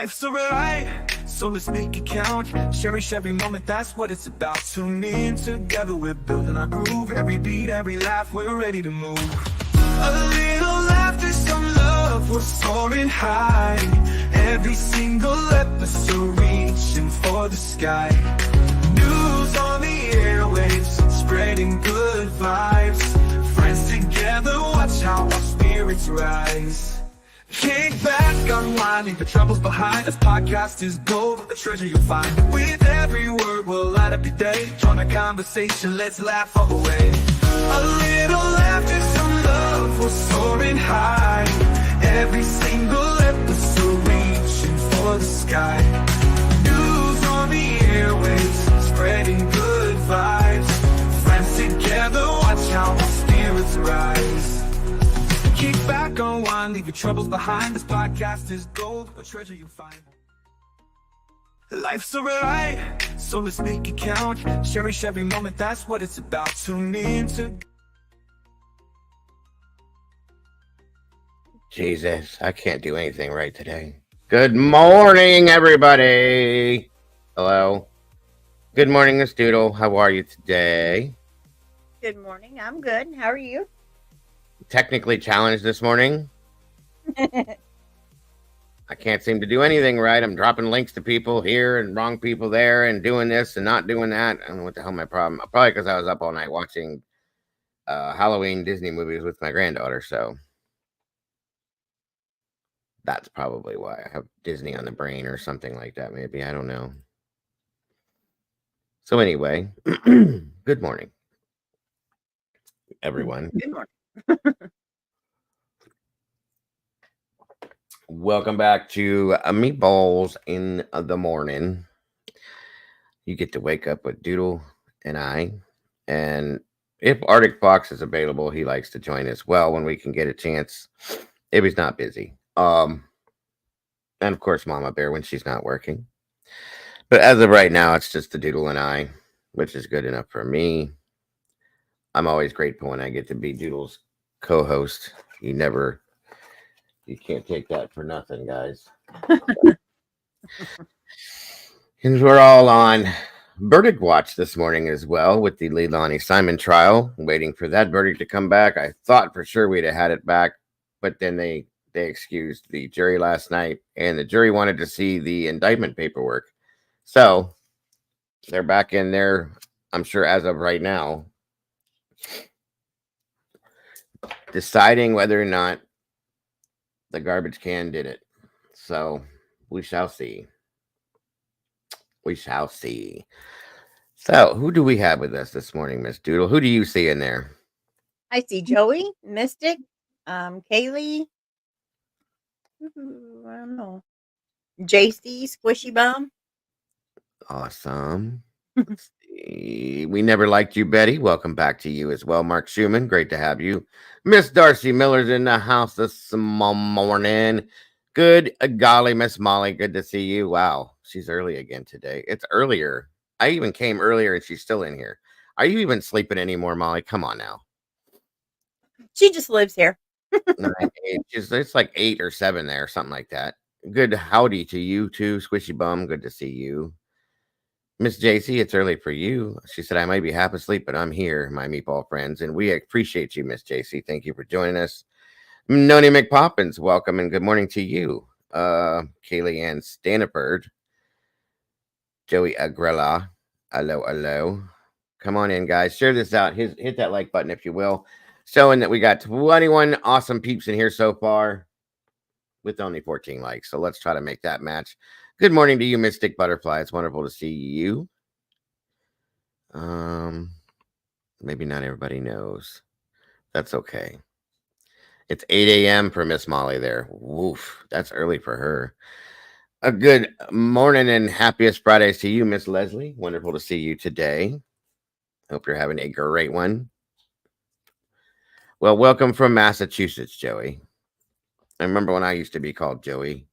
Life's alright, so let's make it count. Cherish every moment, that's what it's about. Tune in together, we're building our groove. Every beat, every laugh, we're ready to move. A little laughter, some love, we're soaring high. Every single episode reaching for the sky. News on the airwaves, spreading good vibes. Friends together, watch how our spirits rise. Kick back, unwind, leave the troubles behind. This podcast is gold, a treasure you'll find. With every word, we'll light up your day. Join the conversation, let's laugh all the way. A little laughter, some love, we're soaring high. Every single episode reaching for the sky. News on the airwaves, spreading good vibes. Friends together, watch how our spirits rise. Kick back, unwind, leave your troubles behind. This podcast is gold, a treasure you'll find. Life's alright, so let's make it count. Cherish every moment, that's what it's about. Tune in to... Jesus, I can't do anything right today. Good morning, everybody. Hello. Good morning, Miss Doodle. How are you today? Good morning. I'm good. How are you? Technically challenged this morning. I can't seem to do anything right. I'm dropping links to people here and wrong people there and doing this and not doing that. I don't know what the hell my problem. Probably because I was up all night watching Halloween Disney movies with my granddaughter. So that's probably why I have Disney on the brain or something like that. Maybe. I don't know. So anyway, good morning, everyone. Good morning. Welcome back to Meatballs in the Morning. You get to wake up with Doodle and I. And if Arctic Fox is available, he likes to join as well when we can get a chance, if he's not busy. And of course, Mama Bear when she's not working. But as of right now, it's just the Doodle and I, which is good enough for me. I'm always grateful when I get to be Doodle's co-host. You can't take that for nothing, guys. And we're all on verdict watch this morning as well with the Leilani Simon trial, waiting for that verdict to come back. I thought for sure we'd have had it back, but then they excused the jury last night, and the jury wanted to see the indictment paperwork. So they're back in there, I'm sure, as of right now, deciding whether or not the garbage can did it. So we shall see. We shall see. So who do we have with us this morning, Miss Doodle? Who do you see in there? I see Joey, Mystic, Kaylee. I don't know. JC, Squishy Bum. Awesome. Let's see. We never liked you, Betty. Welcome back to you as well, Mark Schumann. Great to have you. Miss Darcy Miller's in the house this morning. Good golly, Miss Molly. Good to see you. Wow, she's early again today. It's earlier. I even came earlier and she's still in here. Are you even sleeping anymore, Molly? Come on now. She just lives here. 9, 8. It's like 8 or 7 there, something like that. Good howdy to you too, Squishy Bum. Good to see you. Miss JC, it's early for you. She said, I might be half asleep, but I'm here, my meatball friends. And we appreciate you, Miss JC. Thank you for joining us. Noni McPoppins, welcome and good morning to you. Kaylee Ann Staniford. Joey Agrella. Hello. Come on in, guys. Share this out. Hit that like button, if you will. Showing that we got 21 awesome peeps in here so far with only 14 likes. So let's try to make that match. Good morning to you, Mystic Butterfly. It's wonderful to see you. Maybe not everybody knows. That's okay. It's 8 a.m. for Miss Molly there. Woof. That's early for her. A good morning and happiest Fridays to you, Miss Leslie. Wonderful to see you today. Hope you're having a great one. Well, welcome from Massachusetts, Joey. I remember when I used to be called Joey.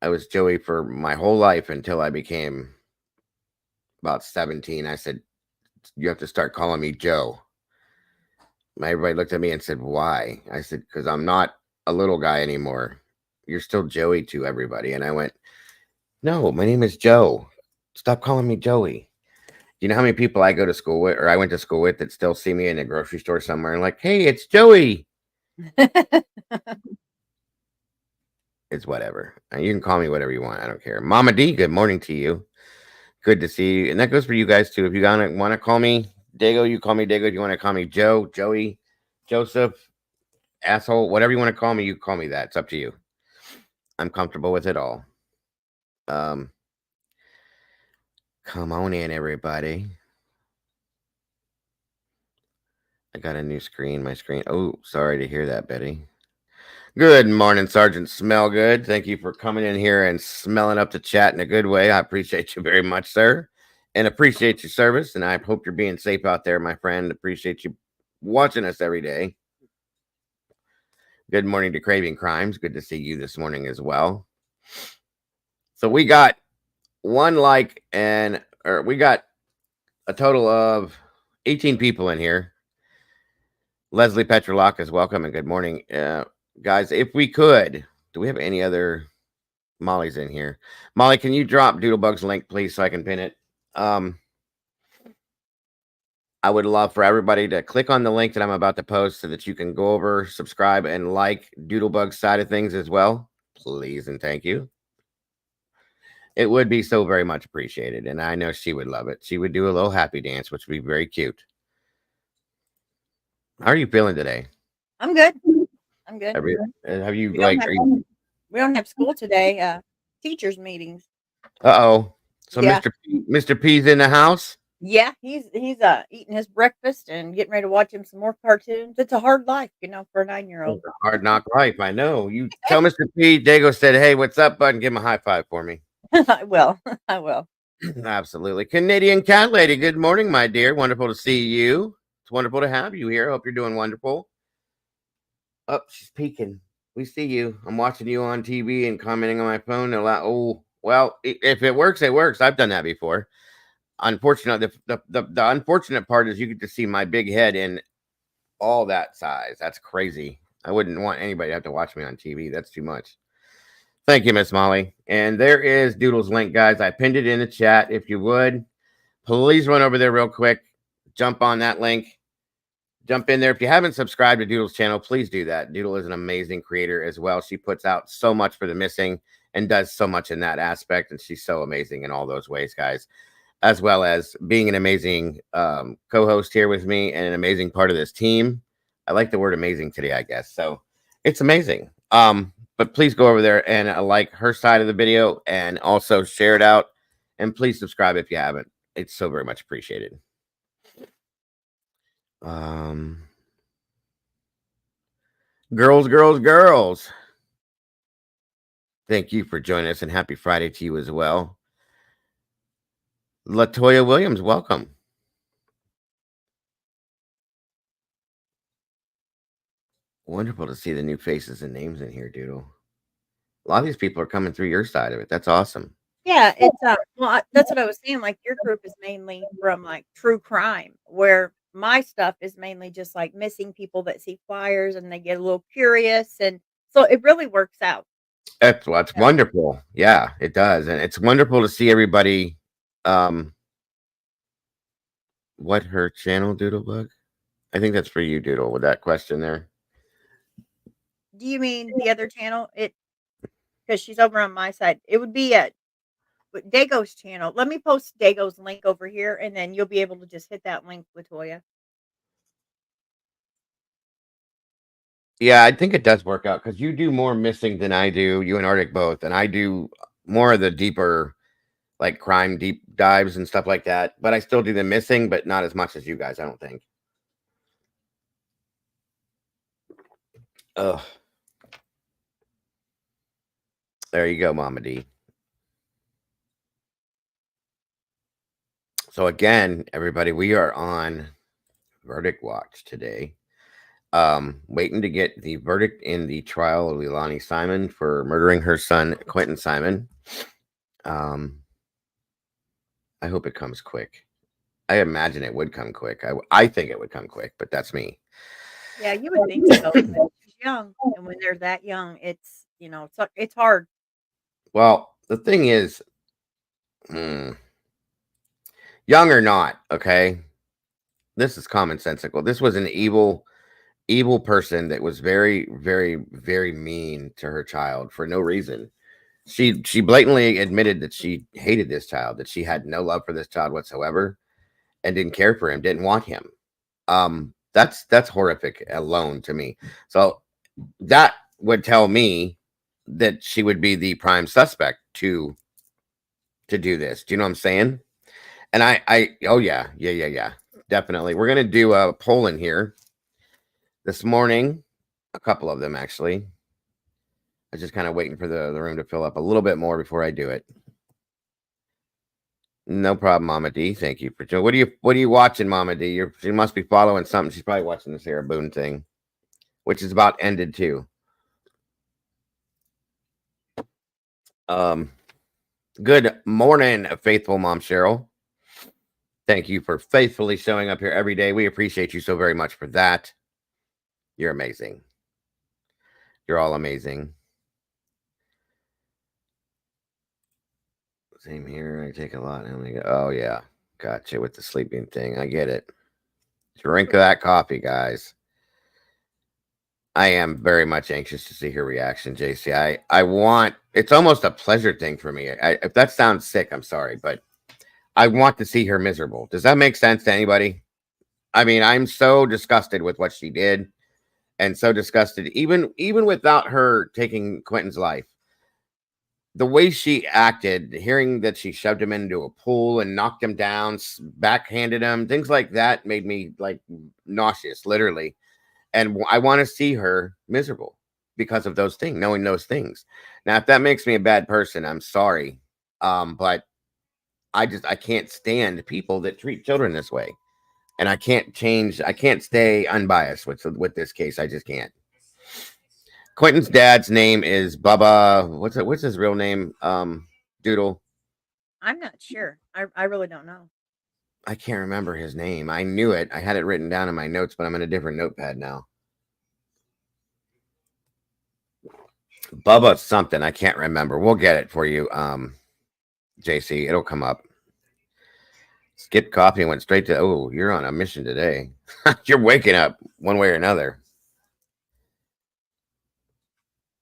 I was Joey for my whole life until I became about 17. I said, you have to start calling me Joe. Everybody looked at me and said, why? I said, because I'm not a little guy anymore. you're still Joey to everybody. And I went, no, my name is Joe. Stop calling me Joey. You know how many people I go to school with, or I went to school with, that still see me in a grocery store somewhere and like, hey, it's Joey. It's whatever. You can call me whatever you want. I don't care. Mama D, good morning to you. Good to see you. And that goes for you guys too. If you want to call me Dago, you call me Dago. If you want to call me Joe, Joey, Joseph, asshole, whatever you want to call me, you call me that. It's up to you. I'm comfortable with it all. Come on in, everybody. I got a new screen. My screen. Oh, sorry to hear that, Betty. Good morning, Sergeant Smell Good. Thank you for coming in here and smelling up the chat in a good way. I appreciate you very much, sir, and appreciate your service. And I hope you're being safe out there, my friend. Appreciate you watching us every day. Good morning to Craving Crimes. Good to see you this morning as well. So we got one like, or we got a total of 18 people in here. Leslie Petrolak is welcome and good morning. Guys, if we could, do we have any other Molly's in here? Molly, can you drop Doodlebug's link, please, so I can pin it? I would love for everybody to click on the link that I'm about to post so that you can go over, subscribe, and like Doodlebug's side of things as well. Please and thank you. It would be so very much appreciated, and I know she would love it. She would do a little happy dance, which would be very cute. How are you feeling today? I'm good. I'm good. Have you We like? we don't have school today. Teachers meetings. So Yeah. Mr. P's in the house. Yeah, he's eating his breakfast and getting ready to watch him some more cartoons. It's a hard life, for a 9-year-old. Hard knock life. I know. You tell Mr. P. Dago said, "Hey, what's up, bud?" And give him a high five for me. I will. Absolutely. Canadian Cat Lady. Good morning, my dear. Wonderful to see you. It's wonderful to have you here. Hope you're doing wonderful. Oh, she's peeking. We see you. I'm watching you on TV and commenting on my phone. Oh, well, if it works, it works. I've done that before. Unfortunately, the unfortunate part is you get to see my big head in all that size. That's crazy. I wouldn't want anybody to have to watch me on TV. That's too much. Thank you, Miss Molly. And there is Doodle's link, guys. I pinned it in the chat. If you would, please run over there real quick. Jump on that link. Jump in there. If you haven't subscribed to Doodle's channel, please do that. Doodle is an amazing creator as well. She puts out so much for the missing and does so much in that aspect. And she's so amazing in all those ways, guys, as well as being an amazing co-host here with me and an amazing part of this team. I like the word amazing today, I guess. So it's amazing. But please go over there and like her side of the video and also share it out. And please subscribe if you haven't. It's so very much appreciated. Girls. Thank you for joining us and happy Friday to you as well. Latoya Williams, welcome. Wonderful to see the new faces and names in here, Doodle. A lot of these people are coming through your side of it. That's awesome. Yeah, it's well, that's what I was saying. Like your group is mainly from like true crime, where my stuff is mainly just like missing people that see flyers and they get a little curious, and so it really works out. That's wonderful. Yeah, it does, and it's wonderful to see everybody. What her channel, Doodlebug? I think that's for you, Doodle, with that question there. Do you mean the other channel? Because she's over on my side. It would be at Dago's channel. Let me post Dago's link over here, and then you'll be able to just hit that link, Latoya. Yeah, I think it does work out because you do more missing than I do. You and Arctic both, and I do more of the deeper, like crime deep dives and stuff like that. But I still do the missing, but not as much as you guys, I don't think. Ugh. There you go, Mama D. So again, everybody, we are on verdict watch today. Waiting to get the verdict in the trial of Leilani Simon for murdering her son, Quentin Simon. I hope it comes quick. I imagine it would come quick. I think it would come quick, but that's me. Yeah, you would think so. She's young, and when they're that young, it's you know, it's hard. Well, the thing is, young or not, okay, this is commonsensical. This was an evil person that was very, very, very mean to her child for no reason. She blatantly admitted that she hated this child, that she had no love for this child whatsoever, and didn't care for him, didn't want him. That's horrific alone to me. So that would tell me that she would be the prime suspect to do this. Do you know what I'm saying? And oh yeah, definitely. We're gonna do a poll in here this morning, a couple of them actually. I was just kind of waiting for the room to fill up a little bit more before I do it. No problem, Mama D. Thank you for joining. What are you watching, Mama D? She must be following something. She's probably watching the Sarah Boone thing, which is about ended too. Good morning, faithful Mom Cheryl. Thank you for faithfully showing up here every day. We appreciate you so very much for that. You're amazing. You're all amazing. Same here. I take a lot. Oh, yeah. Gotcha with the sleeping thing. I get it. Drink that coffee, guys. I am very much anxious to see her reaction, JC. I want, it's almost a pleasure thing for me. If that sounds sick, I'm sorry, but I want to see her miserable. Does that make sense to anybody? I mean, I'm so disgusted with what she did, and so disgusted, even without her taking Quentin's life. The way she acted, hearing that she shoved him into a pool and knocked him down, backhanded him, things like that made me like nauseous, literally. And I want to see her miserable because of those things, knowing those things. Now, if that makes me a bad person, I'm sorry. But I can't stand people that treat children this way. And I can't stay unbiased with this case. I just can't. Quentin's dad's name is Bubba. What's his real name? Doodle. I'm not sure. I really don't know. I can't remember his name. I knew it. I had it written down in my notes, but I'm in a different notepad now. Bubba something. I can't remember. We'll get it for you, JC. It'll come up. Skipped coffee and went straight to, oh, you're on a mission today. You're waking up one way or another.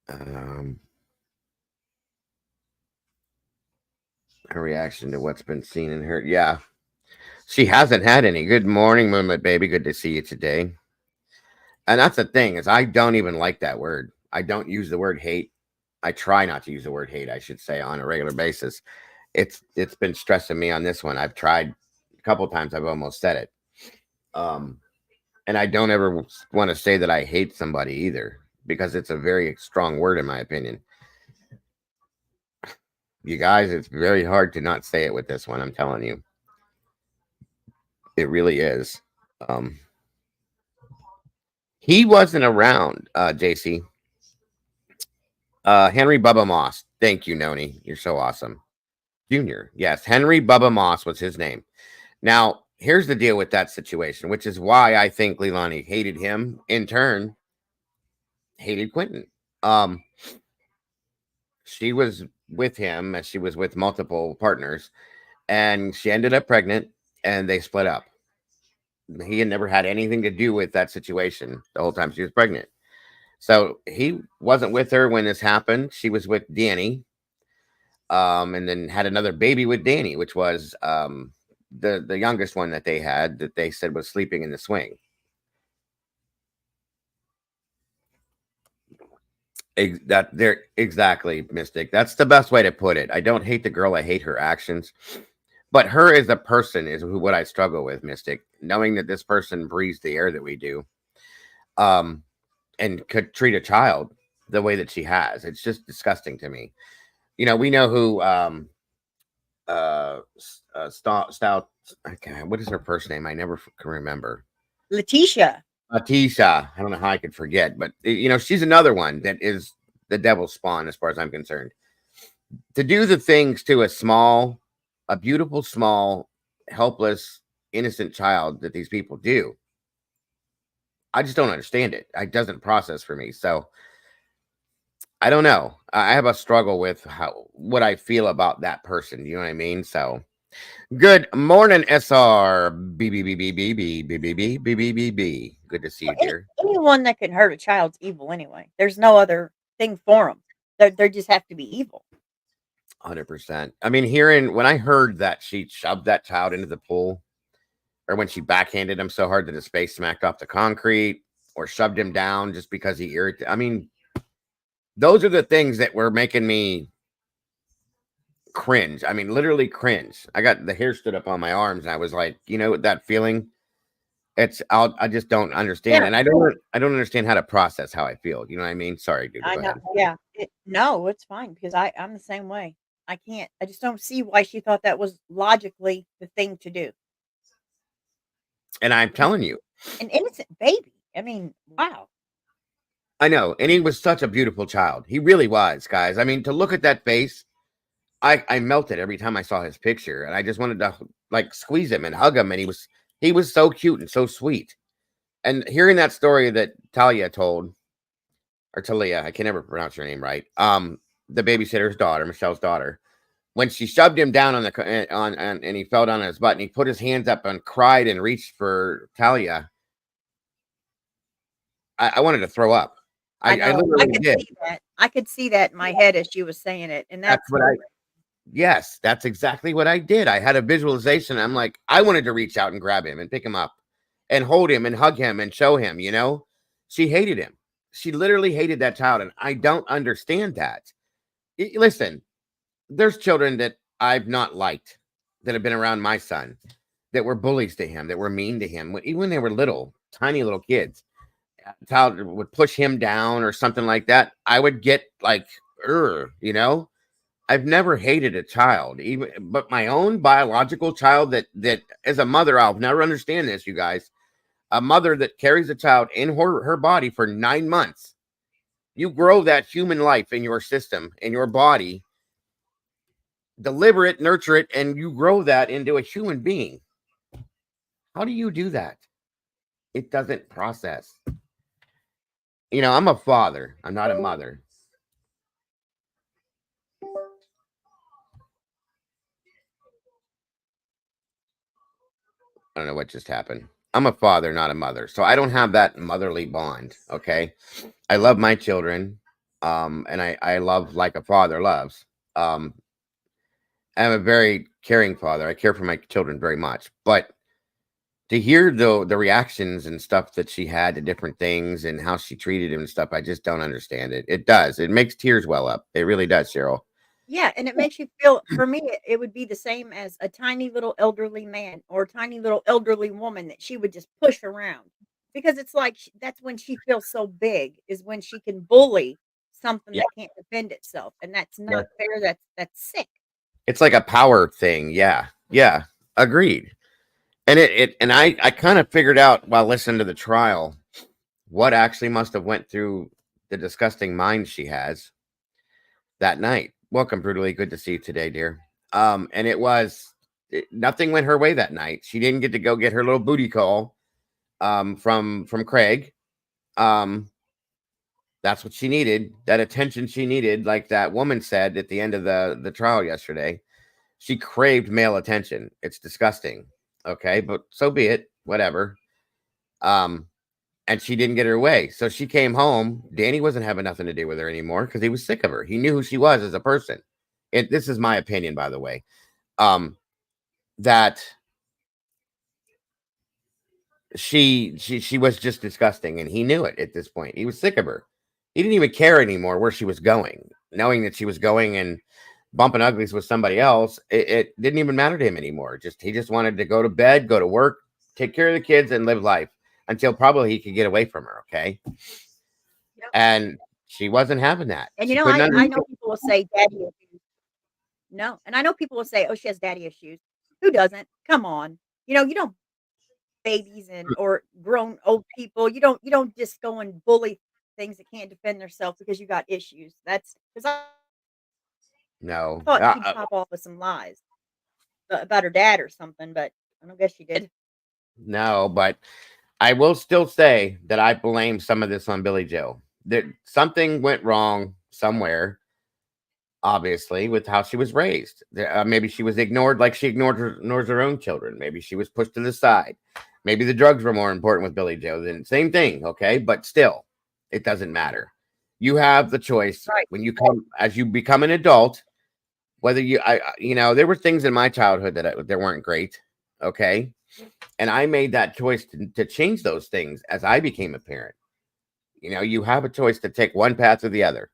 Her reaction to what's been seen and heard. Yeah. She hasn't had any. Good morning, Moonlit Baby. Good to see you today. And that's the thing, is I don't even like that word. I don't use the word hate. I try not to use the word hate, I should say, on a regular basis. It's been stressing me on this one. I've tried a couple times. I've almost said it. And I don't ever want to say that I hate somebody either, because it's a very strong word in my opinion. You guys, it's very hard to not say it with this one. I'm telling you. It really is. He wasn't around, JC. Henry Bubba Moss. Thank you, Noni. You're so awesome. Junior. Yes, Henry Bubba Moss was his name. Now, here's the deal with that situation, which is why I think Leilani hated him, in turn, hated Quentin. She was with him as she was with multiple partners, and she ended up pregnant, and they split up. He had never had anything to do with that situation the whole time she was pregnant. So he wasn't with her when this happened. She was with Danny, and then had another baby with Danny, which was the youngest one that they had, that they said was sleeping in the swing. Exactly, Mystic. That's the best way to put it. I don't hate the girl. I hate her actions. But her as a person is what I struggle with, Mystic. Knowing that this person breathes the air that we do, and could treat a child the way that she has. It's just disgusting to me. You know, we know who Stout. Okay, what is her first name? I never can remember. Letitia. I don't know how I could forget, but you know, she's another one that is the devil's spawn, as far as I'm concerned. To do the things to a beautiful, small, helpless, innocent child that these people do, I just don't understand it. It doesn't process for me. So I don't know. I have a struggle with what I feel about that person. You know what I mean? So good morning, SR. B B B B B B B B B B B B B. Good to see you, dear. Anyone that can hurt a child's evil anyway. There's no other thing for them. They just have to be evil. 100%. I mean, when I heard that she shoved that child into the pool, or when she backhanded him so hard that his face smacked off the concrete, or shoved him down just because he irritated. I mean, those are the things that were making me cringe. I mean, literally cringe. I got the hair stood up on my arms, and I was like, you know, that feeling. I just don't understand, Yeah. and I don't understand how to process how I feel. You know what I mean? Sorry, dude. I Go know. ahead. Yeah. No, it's fine because I'm the same way. I can't. I just don't see why she thought that was logically the thing to do. And I'm telling you, An innocent baby. I mean, wow. I know, and he was such a beautiful child. He really was, guys. I mean, to look at that face, I melted every time I saw his picture, and I just wanted to like squeeze him and hug him. And he was so cute and so sweet. And hearing that story that Talia told, or Talia, I can never pronounce her name right. The babysitter's daughter, Michelle's daughter, when she shoved him down and he fell down on his butt, and he put his hands up and cried and reached for Talia. I wanted to throw up. I literally did. See that. I could see that in my head as she was saying it, and that's what Yes, that's exactly what I did. I had a visualization. I'm like, I wanted to reach out and grab him and pick him up and hold him and hug him and show him, you know. She hated him. She literally hated that child, and I don't understand that. Listen, there's children that I've not liked that have been around my son that were bullies to him, that were mean to him, even when they were little, tiny little kids. Child would push him down or something like that. I would get like, you know. I've never hated a child, but my own biological child that as a mother, I'll never understand this, you guys. A mother that carries a child in her body for 9 months. You grow that human life in your system, in your body, deliver it, nurture it, and you grow that into a human being. How do you do that? It doesn't process. You know, I'm a father. I'm not a mother. I don't know what just happened. I'm a father, not a mother. So I don't have that motherly bond. Okay. I love my children. And I love like a father loves. I'm a very caring father. I care for my children very much. But to hear the reactions and stuff that she had to different things and how she treated him and stuff, I just don't understand it. It does. It makes tears well up. It really does, Cheryl. Yeah, and it makes you feel, for me, it would be the same as a tiny little elderly man or a tiny little elderly woman that she would just push around. Because it's like that's when she feels so big, is when she can bully something that can't defend itself. And that's not fair. That's sick. It's like a power thing. Yeah. Yeah. Agreed. And I kind of figured out while listening to the trial what actually must have went through the disgusting mind she has that night. Welcome, Brutally. Good to see you today, dear. And nothing went her way that night. She didn't get to go get her little booty call from Craig. That's what she needed, that attention she needed, like that woman said at the end of the trial yesterday. She craved male attention. It's disgusting. Okay, but so be it. Whatever. And she didn't get her way. So she came home. Danny wasn't having nothing to do with her anymore because he was sick of her. He knew who she was as a person. This is my opinion, by the way. That she was just disgusting, and he knew it at this point. He was sick of her. He didn't even care anymore where she was going. Knowing that she was going and bumping uglies with somebody else, it didn't even matter to him anymore. He just wanted to go to bed, go to work, take care of the kids, and live life. Until probably he could get away from her, okay? Yep. And she wasn't having that. And you know, I know people will say daddy issues. No, and I know people will say, oh, she has daddy issues. Who doesn't? Come on. You know, you don't babies or grown old people. You don't just go and bully things that can't defend themselves because you got issues. That's because I thought she'd pop off with some lies about her dad or something, but I don't guess she did. No, but I will still say that I blame some of this on Billy Joe. That something went wrong. somewhere, obviously, with how she was raised. Maybe she was ignored like she ignores her own children. Maybe she was pushed to the side. Maybe the drugs were more important with Billy Joe than same thing. Okay. But still, it doesn't matter. You have the choice Right. when as you become an adult, whether there were things in my childhood that weren't great. Okay. And I made that choice to change those things as I became a parent. You have a choice to take one path or the other.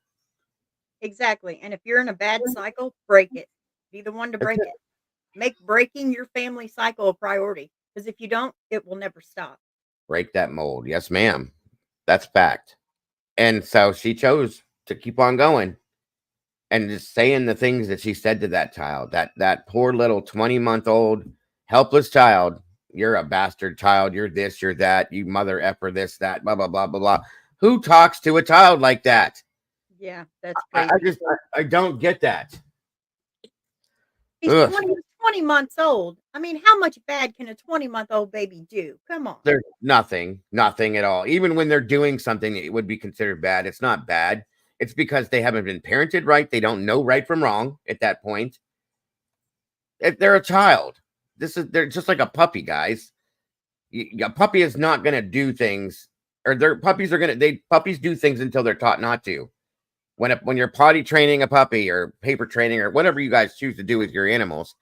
Exactly. And if you're in a bad cycle, break it. Be the one to break it. Make breaking your family cycle a priority. Because if you don't, it will never stop. Break that mold. Yes, ma'am. That's fact. And so she chose to keep on going and just saying the things that she said to that child, that poor little 20-month-old helpless child. You're a bastard child. You're this, you're that, you mother effer, this, that, blah, blah, blah, blah, blah. Who talks to a child like that? Yeah, that's crazy. I don't get that. He's 20 months old. I mean, how much bad can a 20-month-old baby do? Come on. There's nothing at all. Even when they're doing something that would be considered bad, it's not bad. It's because they haven't been parented right. They don't know right from wrong at that point. If they're a child, they're just like a puppy, guys. A puppy is not going to do things, or puppies do things until they're taught not to. When you're potty training a puppy or paper training or whatever you guys choose to do with your animals,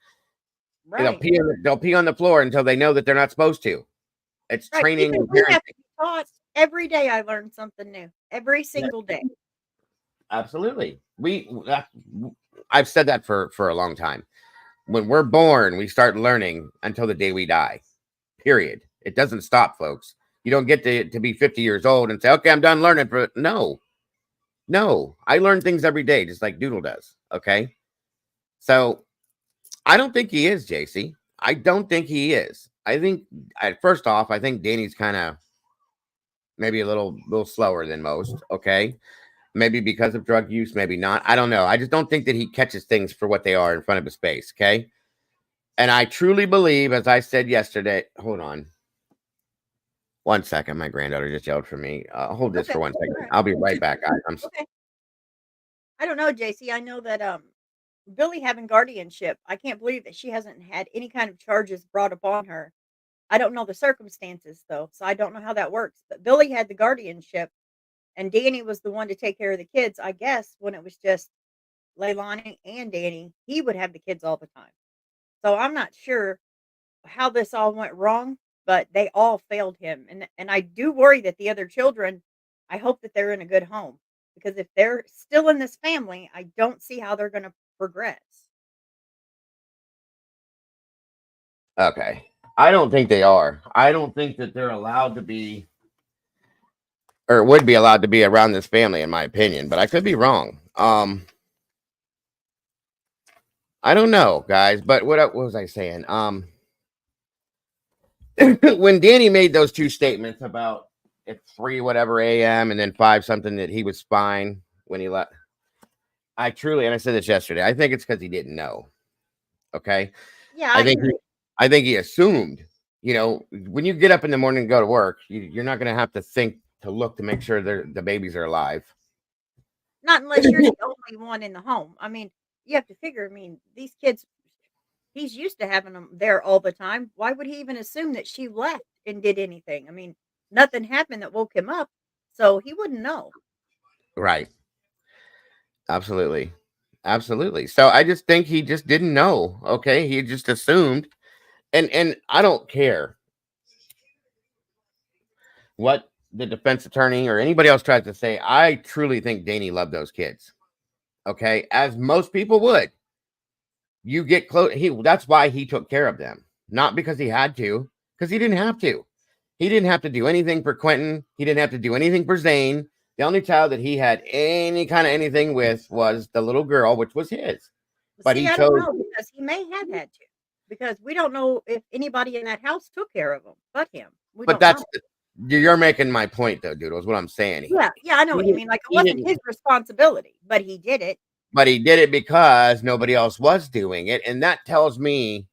Right. they'll pee on the floor until they know that they're not supposed to. It's Right. training and We have parenting. to be taught every day. I learn something new every single day. Absolutely. I've said that for a long time. When we're born, we start learning until the day we die. Period. It doesn't stop, folks. You don't get to be 50 years old and say, okay, I'm done learning. No, I learn things every day, just like Doodle does. Okay. So I don't think he is, JC. I don't think he is. I think first off, I think Danny's kind of maybe a little slower than most. Okay. Maybe because of drug use, maybe not. I don't know. I just don't think that he catches things for what they are in front of his face. Okay. And I truly believe, as I said yesterday, hold on 1 second. My granddaughter just yelled for me. Hold this for 1 second. Right. I'll be right back, guys. Okay. I don't know, JC. I know that Billy having guardianship. I can't believe that she hasn't had any kind of charges brought upon her. I don't know the circumstances though, so I don't know how that works. But Billy had the guardianship, and Danny was the one to take care of the kids. I guess when it was just Leilani and Danny, he would have the kids all the time. So I'm not sure how this all went wrong, but they all failed him. And I do worry that the other children, I hope that they're in a good home, because if they're still in this family, I don't see how they're going to progress. Okay. I don't think they are. I don't think that they're allowed to be or would be allowed to be around this family, in my opinion, but I could be wrong. I don't know, guys, but what was I saying? When Danny made those two statements about at 3 whatever a.m. and then 5 something that he was fine when he left, I truly, and I said this yesterday, I think it's because he didn't know. Okay. Yeah, I think he assumed, when you get up in the morning and go to work, you're not going to have to think to look to make sure the babies are alive. not unless you're the only one in the home. I mean, you have to figure. I mean, these kids, he's used to having them there all the time. Why would he even assume that she left and did anything? I mean, nothing happened that woke him up, so he wouldn't know. Right. Absolutely. So I just think he just didn't know. Okay. He just assumed. And I don't care what the defense attorney or anybody else tries to say. I truly think Danny loved those kids. Okay. As most people would. You get close. That's why he took care of them. Not because he had to, because he didn't have to. He didn't have to do anything for Quentin. He didn't have to do anything for Zane. The only child that he had any kind of anything with was the little girl, which was his. But See, he I chose. don't know, because he may have had to, because we don't know if anybody in that house took care of him but him. But that's you're making my point, though, Doodle. Is what I'm saying. Yeah, I know what you mean. Like, it wasn't his responsibility, but he did it. But he did it because nobody else was doing it, and that tells me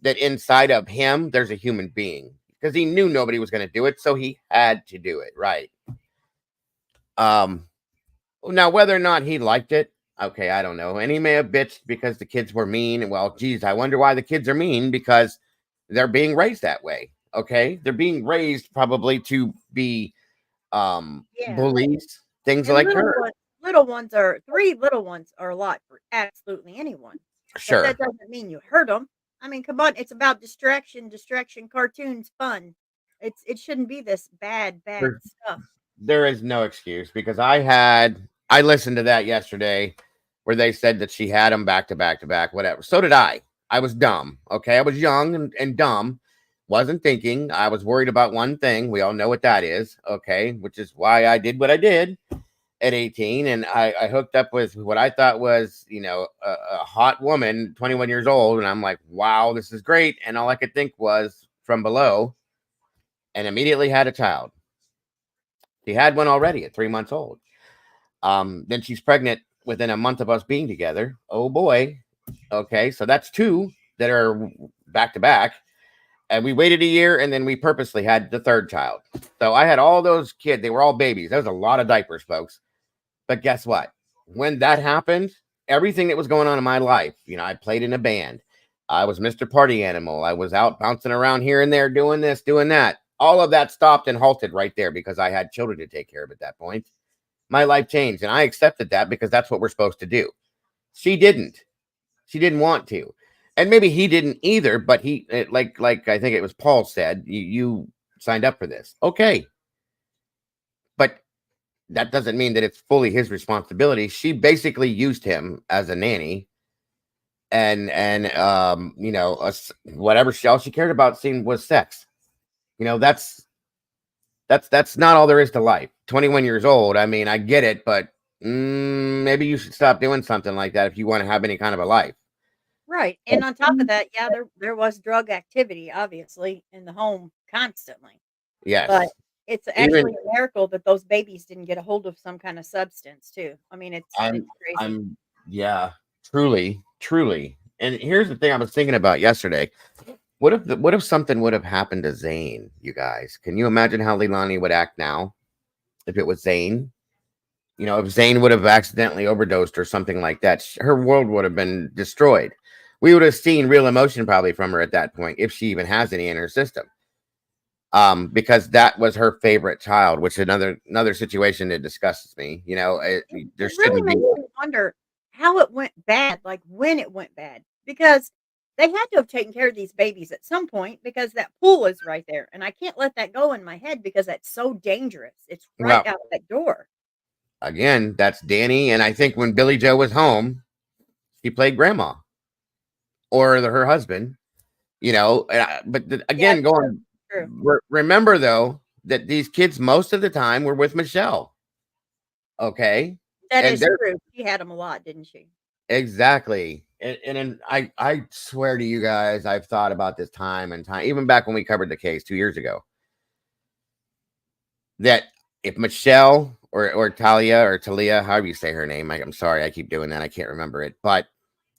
that inside of him there's a human being, because he knew nobody was going to do it, so he had to do it, right? Now, whether or not he liked it, okay, I don't know. And he may have bitched because the kids were mean. Well, geez, I wonder why the kids are mean, because they're being raised that way. Okay, they're being raised probably to be Yeah. bullies, things And like her. little ones are 3 little ones are a lot for absolutely anyone. But Sure, that doesn't mean you hurt them. I mean, come on, it's about distraction, cartoons, fun. It shouldn't be this bad there, stuff. there is no excuse, because I listened to that yesterday where they said that she had them back to back to back, whatever. So did I. I was dumb. Okay, I was young and dumb. Wasn't thinking. I was worried about one thing. We all know what that is. Okay, which is why I did what I did at 18, and I hooked up with what I thought was, a hot woman, 21 years old, and I'm like, wow, this is great. And all I could think was from below, and immediately had a child. She had one already at 3 months old. Then she's pregnant within a month of us being together. Oh boy. Okay, so that's 2 that are back to back. And we waited a year, and then we purposely had the 3rd child. So I had all those kids. They were all babies. That was a lot of diapers, folks. But guess what? When that happened, everything that was going on in my life, I played in a band. I was Mr. Party Animal. I was out bouncing around here and there, doing this, doing that. All of that stopped and halted right there because I had children to take care of at that point. My life changed, and I accepted that because that's what we're supposed to do. She didn't. She didn't want to. And maybe he didn't either, but like I think it was Paul said, you signed up for this. Okay. But that doesn't mean that it's fully his responsibility. She basically used him as a nanny, and whatever else she cared about seemed was sex. That's not all there is to life. 21 years old. I mean, I get it, but maybe you should stop doing something like that if you want to have any kind of a life. Right. And on top of that, yeah, there was drug activity obviously in the home constantly. Yes. But it's Even actually a miracle that those babies didn't get a hold of some kind of substance too. I mean, it's crazy. Yeah, truly. And here's the thing I was thinking about yesterday. What if something would have happened to Zane, you guys? Can you imagine how Leilani would act now if it was Zane? If Zane would have accidentally overdosed or something like that, her world would have been destroyed. We would have seen real emotion probably from her at that point, if she even has any in her system. Because that was her favorite child, which is another situation that disgusts me. There It shouldn't really be. makes me wonder how it went bad, like when it went bad, because they had to have taken care of these babies at some point because that pool is right there. And I can't let that go in my head because that's so dangerous. It's right Well, out that door. again, that's Danny. And I think when Billy Joe was home, she played grandma or her husband, but again, Yeah, true. remember though, that these kids, most of the time, were with Michelle. Okay. That And is they're true. She had them a lot, didn't she? exactly. And I swear to you guys, I've thought about this time and time, even back when we covered the case 2 years ago, that if Michelle or Talia, however you say her name, I'm sorry, I keep doing that. I can't remember it, but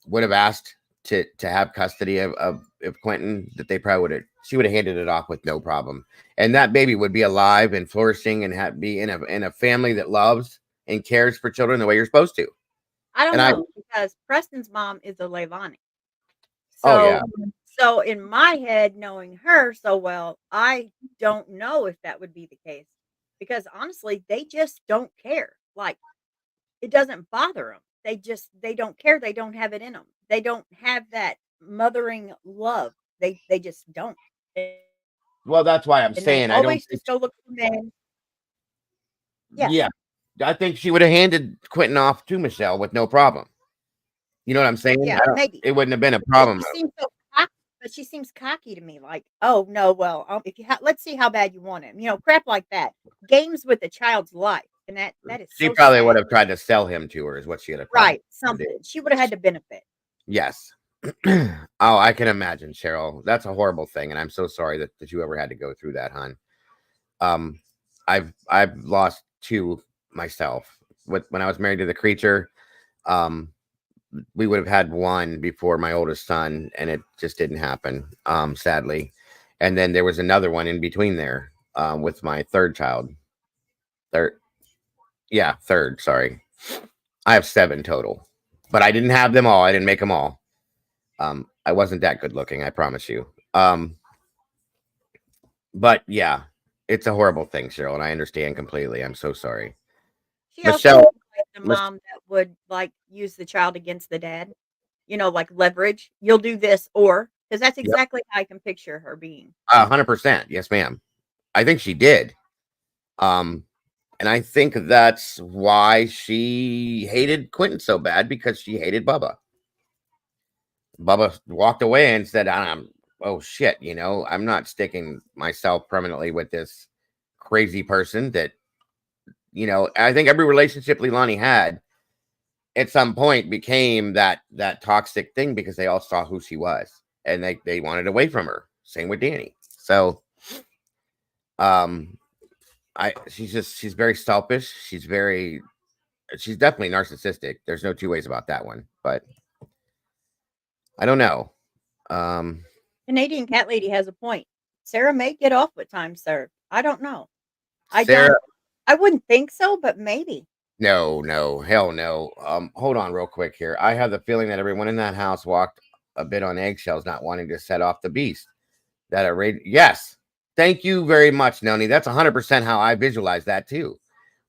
would have asked to have custody of Quentin, that she would have handed it off with no problem. And that baby would be alive and flourishing and be in a family that loves and cares for children the way you're supposed to. I don't And know because Preston's mom is a Leilani. Oh yeah. So in my head, knowing her so well, I don't know if that would be the case because honestly, they just don't care. Like it doesn't bother them. They don't care. They don't have it in them. They don't have that mothering love. They just don't. Well, that's why I'm And they saying I don't always think. just go look for men. Yeah. Yeah, I think she would have handed Quentin off to Michelle with no problem. You know what I'm saying? Yeah, maybe. It wouldn't have been a But problem. she seems so cocky, but she seems cocky to me. Like, oh no, well, if you let's see how bad you want him. Crap like that. Games with a child's life, and that is She so probably sad. would have tried to sell him to her, is what she would have probably Right, something. She would have had to benefit. Yes. Oh, I can imagine, Cheryl. That's a horrible thing, and I'm so sorry that you ever had to go through that, hon. I've lost 2 myself. When I was married to the creature, we would have had 1 before my oldest son, and it just didn't happen, sadly. And then there was another one in between there, with my 3rd child. Third, sorry. I have 7 total, but I didn't have them all. I didn't make them all. I wasn't that good looking, I promise you. But yeah, it's a horrible thing, Cheryl, and I understand completely. I'm so sorry. She also Michelle, seems like the Mich- mom that would, like, use the child against the dad, like leverage. "You'll do this, or" because that's yep, exactly how I can picture her being. 100%. Yes, ma'am. I think she did. Um, and I think that's why she hated Quentin so bad, because she hated Bubba. Bubba walked away and said, oh shit, I'm not sticking myself permanently with this crazy person that, I think every relationship Leilani had at some point became that toxic thing, because they all saw who she was and they wanted away from her. Same with Danny. So, um, she's very selfish. She's definitely narcissistic. There's no two ways about that one, but I don't know. Um, Canadian cat lady has a point. Sarah may get off with time served. I don't know. I Sarah, don't. I wouldn't think so, but maybe. no, hell no. Hold on real quick here. I have the feeling that everyone in that house walked a bit on eggshells, not wanting to set off the beast. Yes. Thank you very much, Noni. That's 100% how I visualize that too,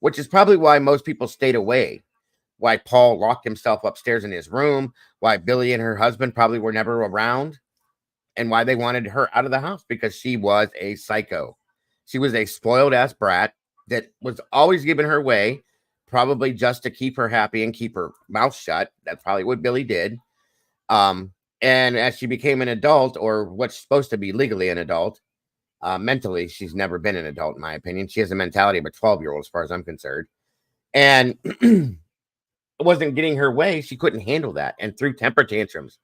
which is probably why most people stayed away. Why Paul locked himself upstairs in his room, why Billy and her husband probably were never around, and why they wanted her out of the house, because she was a psycho. She was a spoiled ass brat that was always giving her way, probably just to keep her happy and keep her mouth shut. That's probably what Billy did. And as she became an adult, or what's supposed to be legally an adult, mentally, she's never been an adult, in my opinion. She has a mentality of a 12-year-old, as far as I'm concerned. And wasn't getting her way. She couldn't handle that and threw temper tantrums.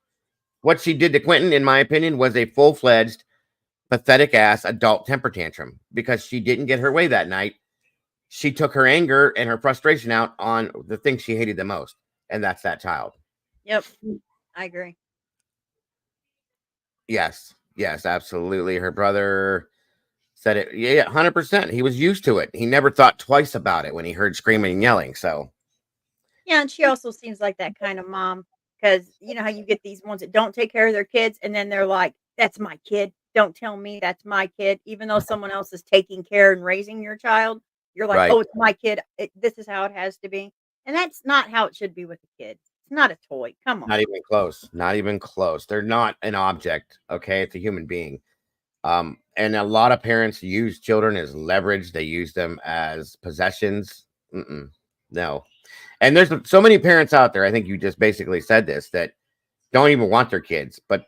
What she did to Quentin, in my opinion, was a full-fledged, pathetic ass adult temper tantrum, because she didn't get her way that night. She took her anger and her frustration out on the thing she hated the most, and that's that child. Yep, I agree. Yes, absolutely. Her brother said it. Yeah, 100%. He was used to it. He never thought twice about it when he heard screaming and yelling. So, Yeah, and she also seems like that kind of mom, because you know how you get these ones that don't take care of their kids, and then they're like, "That's my kid. Don't tell me that's my kid," even though someone else is taking care and raising your child. You're like, right. "Oh, it's my kid. This is how it has to be," and that's not how it should be with a kid. It's not a toy. Come on. Not even close. Not even close. They're not an object. Okay. It's a human being. And a lot of parents use children as leverage. They use them as possessions. No. And there's so many parents out there, I think you just basically said this, that don't even want their kids, but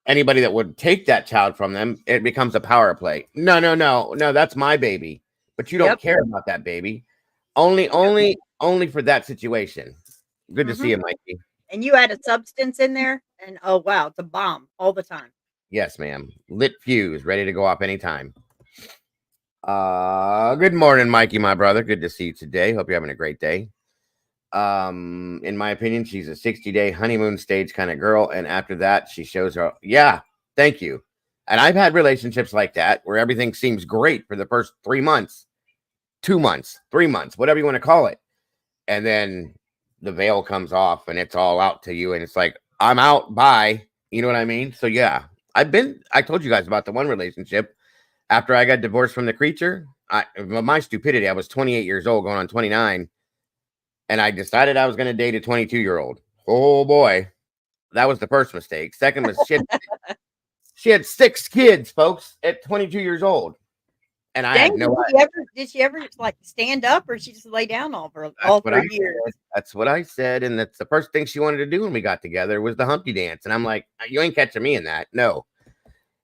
anybody that would take that child from them, it becomes a power play. No, that's my baby, but you don't Yep. care about that baby. Only for that situation. Good to see you, Mikey. And you add a substance in there, and oh wow, it's a bomb all the time. Yes, ma'am. Lit fuse, ready to go off anytime. Good morning, Mikey, my brother. Good to see you today. Hope you're having a great day. In my opinion, she's a 60-day honeymoon stage kind of girl, and after that, she shows her. Yeah, thank you. And I've had relationships like that where everything seems great for the first 3 months, 2 months, 3 months, whatever you want to call it, and then the veil comes off and it's all out to you, and it's like, I'm out. Bye. You know what I mean? So yeah, I told you guys about the one relationship after I got divorced from the creature. My stupidity, I was 28 years old, going on 29. And I decided I was going to date a 22-year-old. Oh boy, that was the first mistake. Second was she had 6 kids, folks, at 22 years old, and I Dang, had no. did she ever like stand up, or she just lay down all for years? That's what I said, and that's the first thing she wanted to do when we got together was the Humpty dance, and I'm like, you ain't catching me in that, no.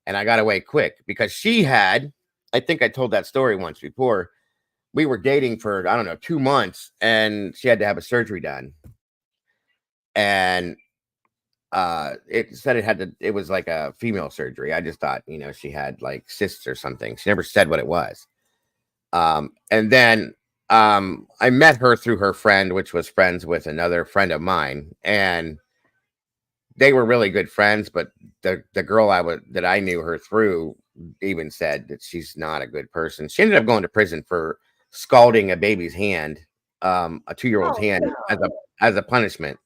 And I got away quick because she had. I think I told that story once before. We were dating for, I don't know, 2 months, and she had to have a surgery done. And it said it was like a female surgery. I just thought, she had like cysts or something. She never said what it was. And then I met her through her friend, which was friends with another friend of mine, and they were really good friends. But the girl that I knew her through even said that she's not a good person. She ended up going to prison for scalding a baby's hand a 2-year-old's Oh, hand no. as a punishment.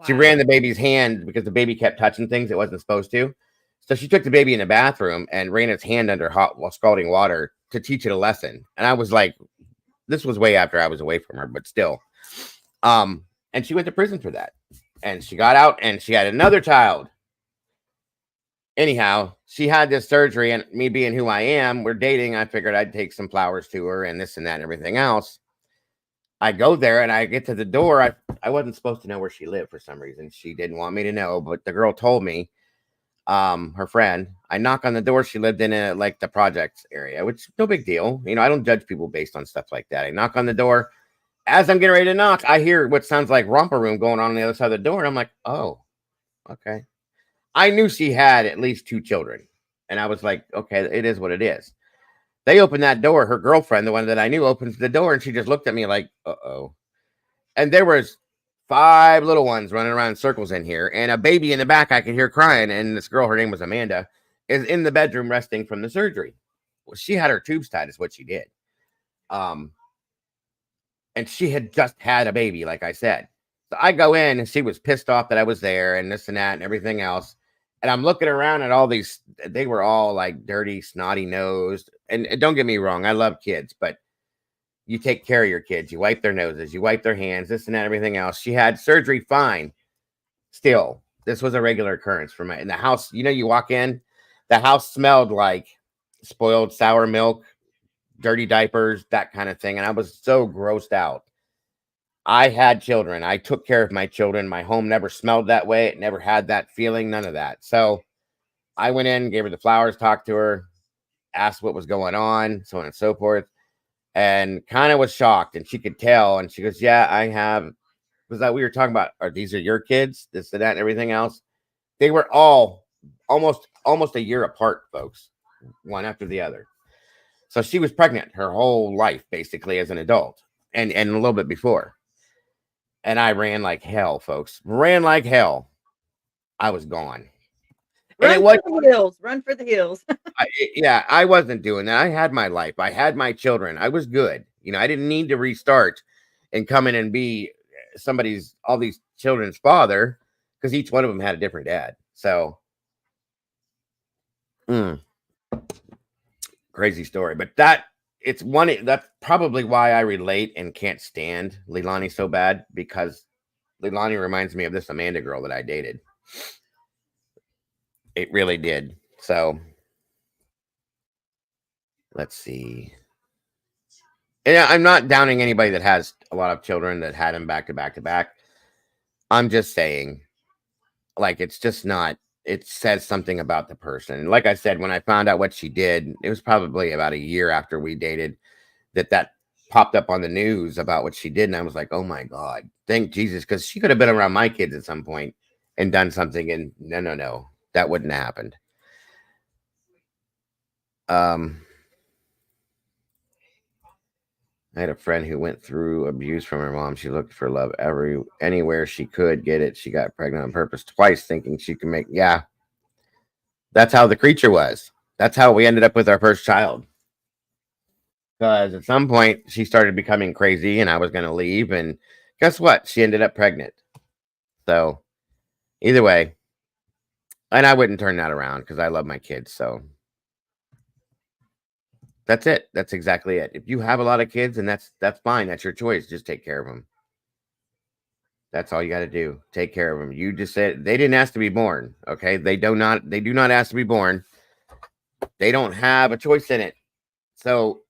She Wow. ran the baby's hand because the baby kept touching things it wasn't supposed to. So she took the baby in the bathroom and ran its hand under hot while scalding water to teach it a lesson. And I was like, this was way after I was away from her, but still. And she went to prison for that. And she got out and she had another child. Anyhow, she had this surgery, and me being who I am, we're dating. I figured I'd take some flowers to her and this and that and everything else. I go there and I get to the door. I wasn't supposed to know where she lived for some reason. She didn't want me to know, but the girl told me, her friend. I knock on the door. She lived in like the projects area, which no big deal. You know, I don't judge people based on stuff like that. I knock on the door. As I'm getting ready to knock, I hear what sounds like romper room going on the other side of the door. And I'm like, oh, okay. I knew she had at least 2 children. And I was like, okay, it is what it is. They opened that door. Her girlfriend, the one that I knew, opens the door and she just looked at me like, uh-oh. And there was 5 little ones running around in circles in here and a baby in the back I could hear crying. And this girl, her name was Amanda, is in the bedroom resting from the surgery. Well, she had her tubes tied is what she did. And she had just had a baby, like I said. So I go in and she was pissed off that I was there and this and that and everything else. And I'm looking around at all these, they were all like dirty, snotty nosed. And don't get me wrong, I love kids, but you take care of your kids. You wipe their noses, you wipe their hands, this and that, everything else. She had surgery fine. Still, this was a regular occurrence for my in the house. You know, you walk in, the house smelled like spoiled sour milk, dirty diapers, that kind of thing. And I was so grossed out. I had children. I took care of my children. My home never smelled that way. It never had that feeling, none of that. So I went in, gave her the flowers, talked to her, asked what was going on, so on and so forth, and kind of was shocked. And she could tell. And she goes, yeah, I have. Was that we were talking about? These are your kids? This and that and everything else. They were all almost a year apart, folks, one after the other. So she was pregnant her whole life, basically, as an adult, and a little bit before. And I ran like hell, folks. Ran like hell. I was gone. And it was Run for the hills. Run for the hills. yeah, I wasn't doing that. I had my life. I had my children. I was good. You know, I didn't need to restart and come in and be all these children's father because each one of them had a different dad. So, crazy story. But that's probably why I relate and can't stand Leilani so bad because Leilani reminds me of this Amanda girl that I dated. It really did. So let's see. And I'm not downing anybody that has a lot of children that had them back to back to back. I'm just saying, like, it's just not, it says something about the person. Like I said, when I found out what she did, it was probably about a year after we dated that popped up on the news about what she did. And I was like, oh my God, thank Jesus. Because she could have been around my kids at some point and done something. And no, that wouldn't have happened. I had a friend who went through abuse from her mom. She looked for love anywhere she could get it. She got pregnant on purpose twice, thinking she could make. Yeah, that's how the creature was. That's how we ended up with our first child. Because at some point she started becoming crazy, and I was going to leave. And guess what? She ended up pregnant. So either way, and I wouldn't turn that around because I love my kids. So that's it. That's exactly it. If you have a lot of kids, and that's fine. That's your choice. Just take care of them. That's all you got to do. Take care of them. You just said they didn't ask to be born. Okay. They do not ask to be born. They don't have a choice in it. So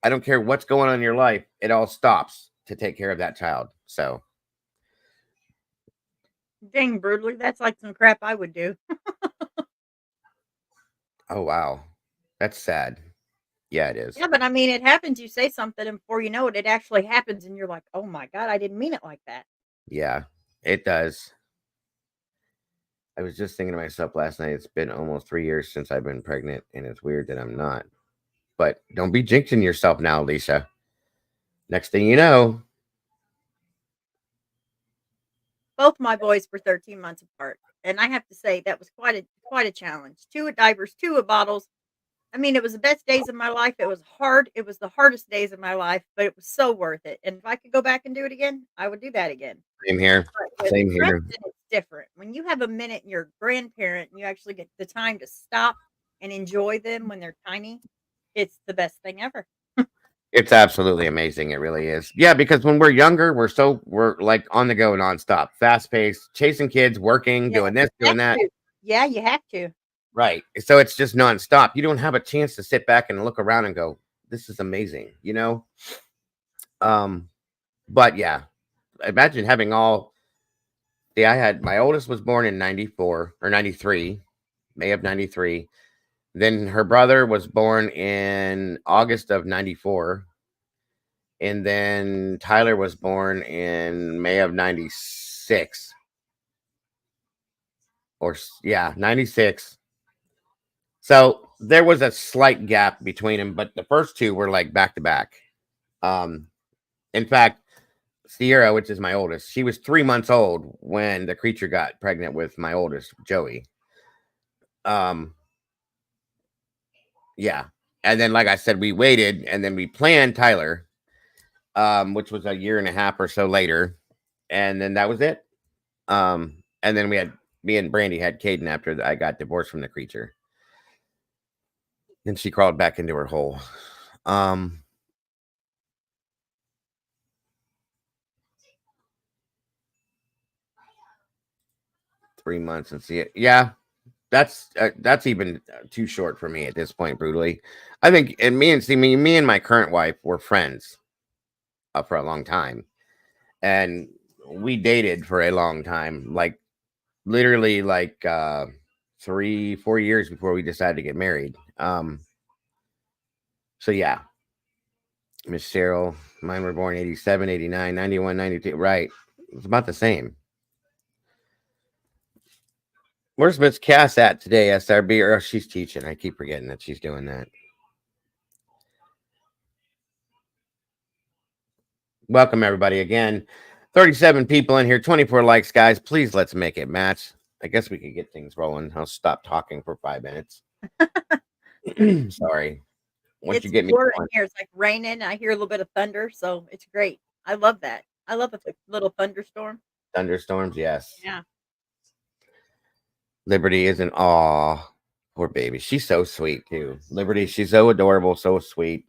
I don't care what's going on in your life. It all stops to take care of that child. So. Dang, brutally. That's like some crap I would do. Oh, wow. That's sad. Yeah, it is. Yeah, but I mean, it happens. You say something, and before you know it, it actually happens, and you're like, "Oh my God, I didn't mean it like that." Yeah, it does. I was just thinking to myself last night, it's been almost 3 years since I've been pregnant, and it's weird that I'm not. But don't be jinxing yourself now, Lisa. Next thing you know. Both my boys were 13 months apart, and I have to say that was quite a challenge. 2 at diapers, 2 at bottles. I mean, it was the best days of my life. It was hard. It was the hardest days of my life, but it was so worth it. And if I could go back and do it again, I would do that again. Same here. But with Same here. Preston, it's different. When you have a minute and you're a grandparent and you actually get the time to stop and enjoy them when they're tiny, it's the best thing ever. It's absolutely amazing. It really is. Yeah, because when we're younger, we're like on the go nonstop, fast paced, chasing kids, working, doing this, doing that. Yeah, you have to. Right. So it's just nonstop. You don't have a chance to sit back and look around and go, this is amazing, you know? But yeah, imagine having all. Yeah, I had my oldest was born in 94 or 93, May of 93. Then her brother was born in August of 94. And then Tyler was born in May of 96. Or, yeah, 96. So there was a slight gap between them, but the first two were like back to back. In fact, Sierra, which is my oldest, she was 3 months old when the creature got pregnant with my oldest, Joey. Yeah. And then, like I said, we waited and then we planned Tyler, which was a year and a half or so later. And then that was it. And then me and Brandy had Caden after I got divorced from the creature. And she crawled back into her hole. 3 months and see it. Yeah. That's even too short for me at this point, brutally. I think, and me and my current wife were friends for a long time, and we dated for a long time, like literally like 3-4 years before we decided to get married. So yeah, Miss Cheryl, mine were born 87, 89, 91, 92. Right, it's about the same. Where's Miss Cass at today, SRB? Or she's teaching. I keep forgetting that she's doing that. Welcome, everybody. Again, 37 people in here, 24 likes, guys. Please, let's make it match. I guess we could get things rolling. I'll stop talking for 5 minutes. Sorry. Once you get me in here, it's like raining. I hear a little bit of thunder, so it's great. I love that. I love a little thunderstorm. Thunderstorms, yes. Yeah. Liberty is an aw. Poor baby. She's so sweet, too. Liberty, she's so adorable, so sweet.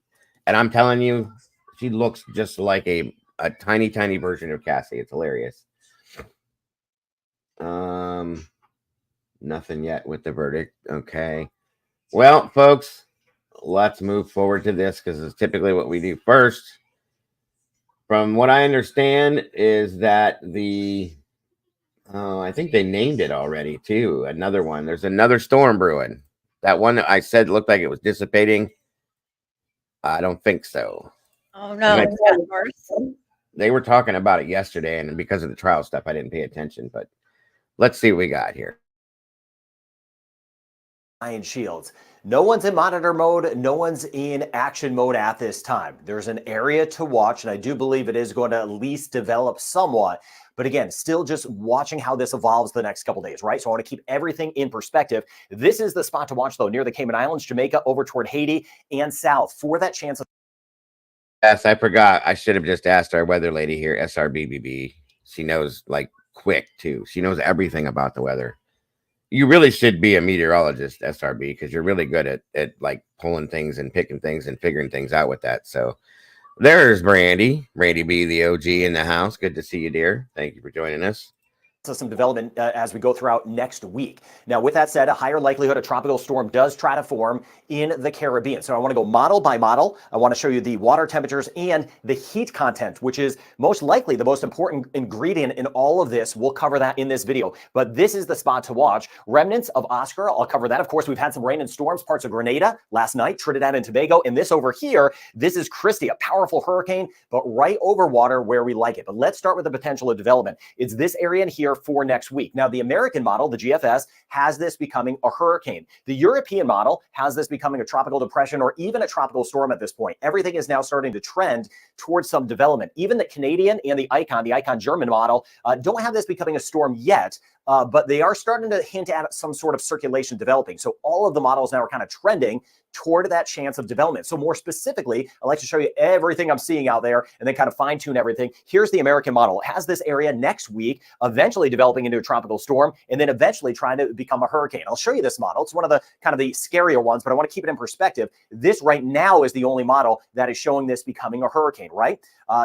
And I'm telling you, she looks just like a tiny, tiny version of Cassie. It's hilarious. Nothing yet with the verdict. Okay. Well, folks, let's move forward to this because it's typically what we do first. From what I understand is that I think they named it already, too. Another one. There's another storm brewing. That one that I said looked like it was dissipating. I don't think so. Oh, no. It's gotten worse. They were talking about it yesterday, and because of the trial stuff, I didn't pay attention. But let's see what we got here. Iron shields. No one's in monitor mode. No one's in action mode at this time. There's an area to watch, and I do believe it is going to at least develop somewhat. But again, still just watching how this evolves the next couple days, right? So I want to keep everything in perspective. This is the spot to watch, though, near the Cayman Islands, Jamaica, over toward Haiti and south for that chance of. Yes, I forgot. I should have just asked our weather lady here, SRBBB. She knows, like, quick, too. She knows everything about the weather. You really should be a meteorologist, SRB, because you're really good at like pulling things and picking things and figuring things out with that. So there's Brandy B, the OG in the house. Good to see you, dear. Thank you for joining us. Some development as we go throughout next week. Now, with that said, a higher likelihood a tropical storm does try to form in the Caribbean. So I want to go model by model. I want to show you the water temperatures and the heat content, which is most likely the most important ingredient in all of this. We'll cover that in this video, but this is the spot to watch. Remnants of Oscar, I'll cover that. Of course, we've had some rain and storms, parts of Grenada last night, Trinidad and Tobago, and this over here, this is Christy, a powerful hurricane, but right over water where we like it. But let's start with the potential of development. It's this area in here for next week. Now, the American model, the GFS, has this becoming a hurricane. The European model has this becoming a tropical depression or even a tropical storm at this point. Everything is now starting to trend towards some development. Even the Canadian and the Icon German model don't have this becoming a storm yet, but they are starting to hint at some sort of circulation developing. So all of the models now are kind of trending toward that chance of development. So more specifically, I like to show you everything I'm seeing out there and then kind of fine tune everything. Here's the American model. It has this area next week, eventually developing into a tropical storm, and then eventually trying to become a hurricane. I'll show you this model. It's one of the kind of the scarier ones, but I want to keep it in perspective. This right now is the only model that is showing this becoming a hurricane, right?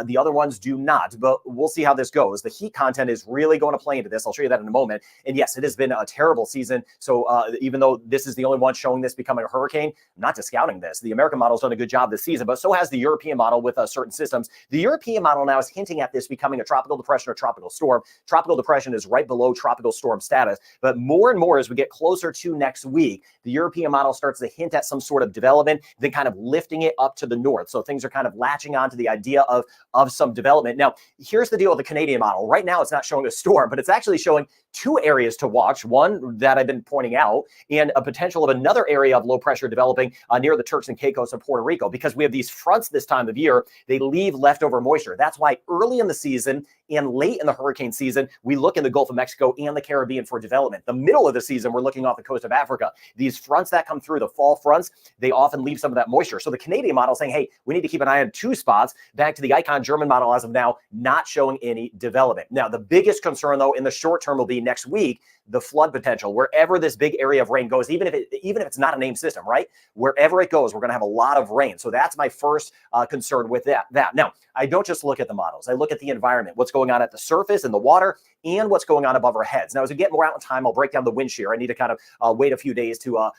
The other ones do not, but we'll see how this goes. The heat content is really going to play into this. I'll show you that in a moment. And yes, it has been a terrible season. So even though this is the only one showing this becoming a hurricane, I'm not discounting this. The American model's done a good job this season, but so has the European model with certain systems. The European model now is hinting at this becoming a tropical depression or tropical storm. Tropical depression is right below tropical storm status, but more and more as we get closer to next week, the European model starts to hint at some sort of development, then kind of lifting it up to the north. So things are kind of latching on to the idea of some development. Now, here's the deal with the Canadian model. Right now, it's not showing a storm, but it's actually showing two areas to watch. One that I've been pointing out, and a potential of another area of low pressure developing near the Turks and Caicos of Puerto Rico, because we have these fronts this time of year. They leave leftover moisture. That's why early in the season and late in the hurricane season, we look in the Gulf of Mexico and the Caribbean for development. The middle of the season, we're looking off the coast of Africa. These fronts that come through, the fall fronts, they often leave some of that moisture. So the Canadian model is saying, hey, we need to keep an eye on two spots. Back to the Icon German model as of now, not showing any development. Now, the biggest concern, though, in the short term will be next week, the flood potential. Wherever this big area of rain goes, even if it's not a named system, right? Wherever it goes, we're going to have a lot of rain. So that's my first concern with that. Now, I don't just look at the models. I look at the environment, what's going on at the surface in the water, and what's going on above our heads. Now, as we get more out in time, I'll break down the wind shear. I need to kind of wait a few days to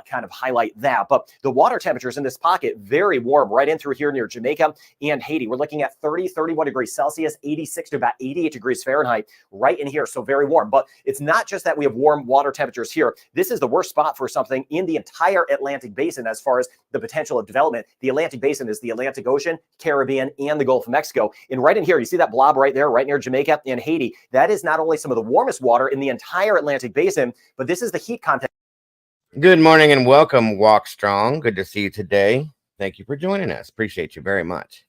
kind of highlight that. But the water temperatures in this pocket, very warm, right in through here near Jamaica and Haiti. We're looking at 30, 31 degrees Celsius, 86 to about 88 degrees Fahrenheit right in here. So very warm. But it's not just that we have warm water temperatures here. This is the worst spot for something in the entire Atlantic basin as far as the potential of development. The Atlantic basin is the Atlantic Ocean, Caribbean, and the Gulf of Mexico. And right in here, you see that blob right there, right near Jamaica and Haiti. That is not only some of the warmest water in the entire Atlantic basin, but this is the heat content. Good morning and welcome, Walk Strong. Good to see you today. Thank you for joining us. Appreciate you very much.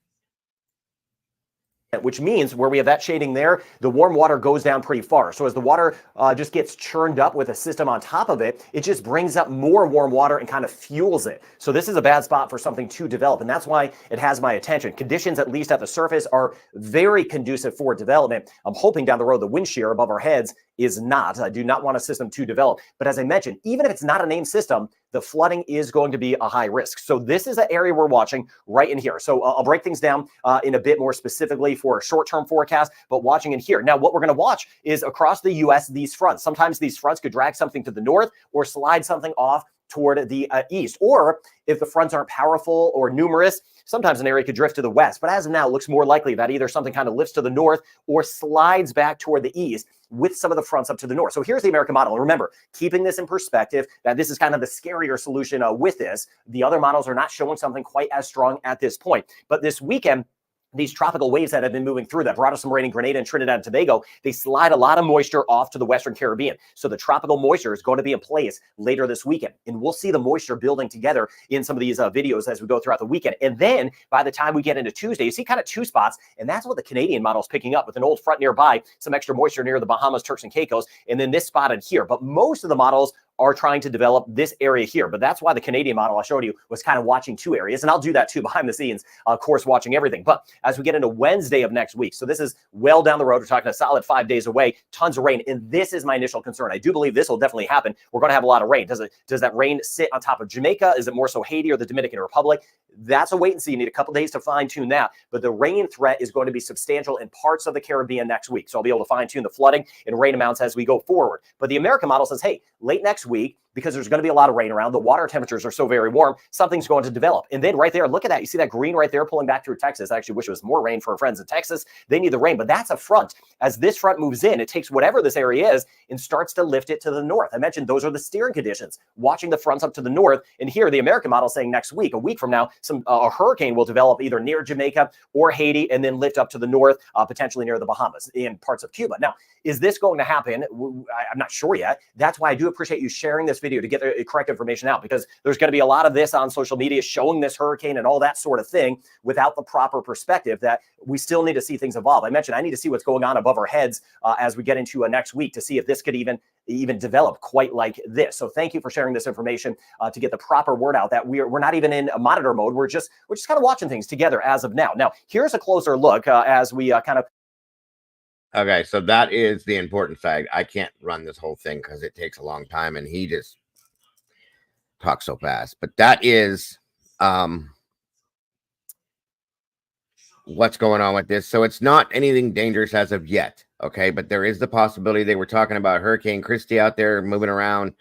Which means where we have that shading there, the warm water goes down pretty far. So as the water just gets churned up with a system on top of it, it just brings up more warm water and kind of fuels it. So this is a bad spot for something to develop. And that's why it has my attention. Conditions, at least at the surface, are very conducive for development. I'm hoping down the road, the wind shear above our heads is not. I do not want a system to develop. But as I mentioned, even if it's not a named system, the flooding is going to be a high risk. So this is an area we're watching right in here. So I'll break things down in a bit more specifically for a short-term forecast, but watching in here. Now, what we're going to watch is across the U.S., these fronts. Sometimes these fronts could drag something to the north or slide something off toward the east. Or if the fronts aren't powerful or numerous, sometimes an area could drift to the west. But as of now, it looks more likely that either something kind of lifts to the north or slides back toward the east with some of the fronts up to the north. So here's the American model. And remember, keeping this in perspective, that this is kind of the scarier solution with this. The other models are not showing something quite as strong at this point. But this weekend, these tropical waves that have been moving through that brought us some rain in Grenada and Trinidad and Tobago, they slide a lot of moisture off to the Western Caribbean. So the tropical moisture is going to be in place later this weekend. And we'll see the moisture building together in some of these videos as we go throughout the weekend. And then by the time we get into Tuesday, you see kind of two spots. And that's what the Canadian model is picking up with an old front nearby, some extra moisture near the Bahamas, Turks and Caicos, and then this spot in here. But most of the models are trying to develop this area here. But that's why the Canadian model I showed you was kind of watching two areas. And I'll do that too behind the scenes, of course, watching everything. But as we get into Wednesday of next week, so this is well down the road, we're talking a solid 5 days away, tons of rain. And this is my initial concern. I do believe this will definitely happen. We're going to have a lot of rain. Does that rain sit on top of Jamaica? Is it more so Haiti or the Dominican Republic? That's a wait and see. You need a couple days to fine tune that. But the rain threat is going to be substantial in parts of the Caribbean next week. So I'll be able to fine tune the flooding and rain amounts as we go forward. But the American model says, hey, late next week, because there's going to be a lot of rain around, the water temperatures are so very warm, something's going to develop. And then right there, look at that. You see that green right there pulling back through Texas. I actually wish it was more rain for our friends in Texas. They need the rain, but that's a front. As this front moves in, it takes whatever this area is and starts to lift it to the north. I mentioned those are the steering conditions, watching the fronts up to the north. And here, the American model saying next week, a week from now, a hurricane will develop either near Jamaica or Haiti and then lift up to the north, potentially near the Bahamas and parts of Cuba. Now, is this going to happen? I'm not sure yet. That's why I do appreciate you sharing this video video to get the correct information out, because there's going to be a lot of this on social media showing this hurricane and all that sort of thing without the proper perspective, that we still need to see things evolve. I mentioned I need to see what's going on above our heads as we get into next week to see if this could even develop quite like this. So thank you for sharing this information to get the proper word out that we're not even in a monitor mode. We're just kind of watching things together as of now. Now, here's a closer look as we kind of. Okay, so that is the important side. I can't run this whole thing because it takes a long time, and he just talks so fast. But that is what's going on with this. So it's not anything dangerous as of yet. Okay, but there is the possibility. They were talking about Hurricane Christy out there moving around,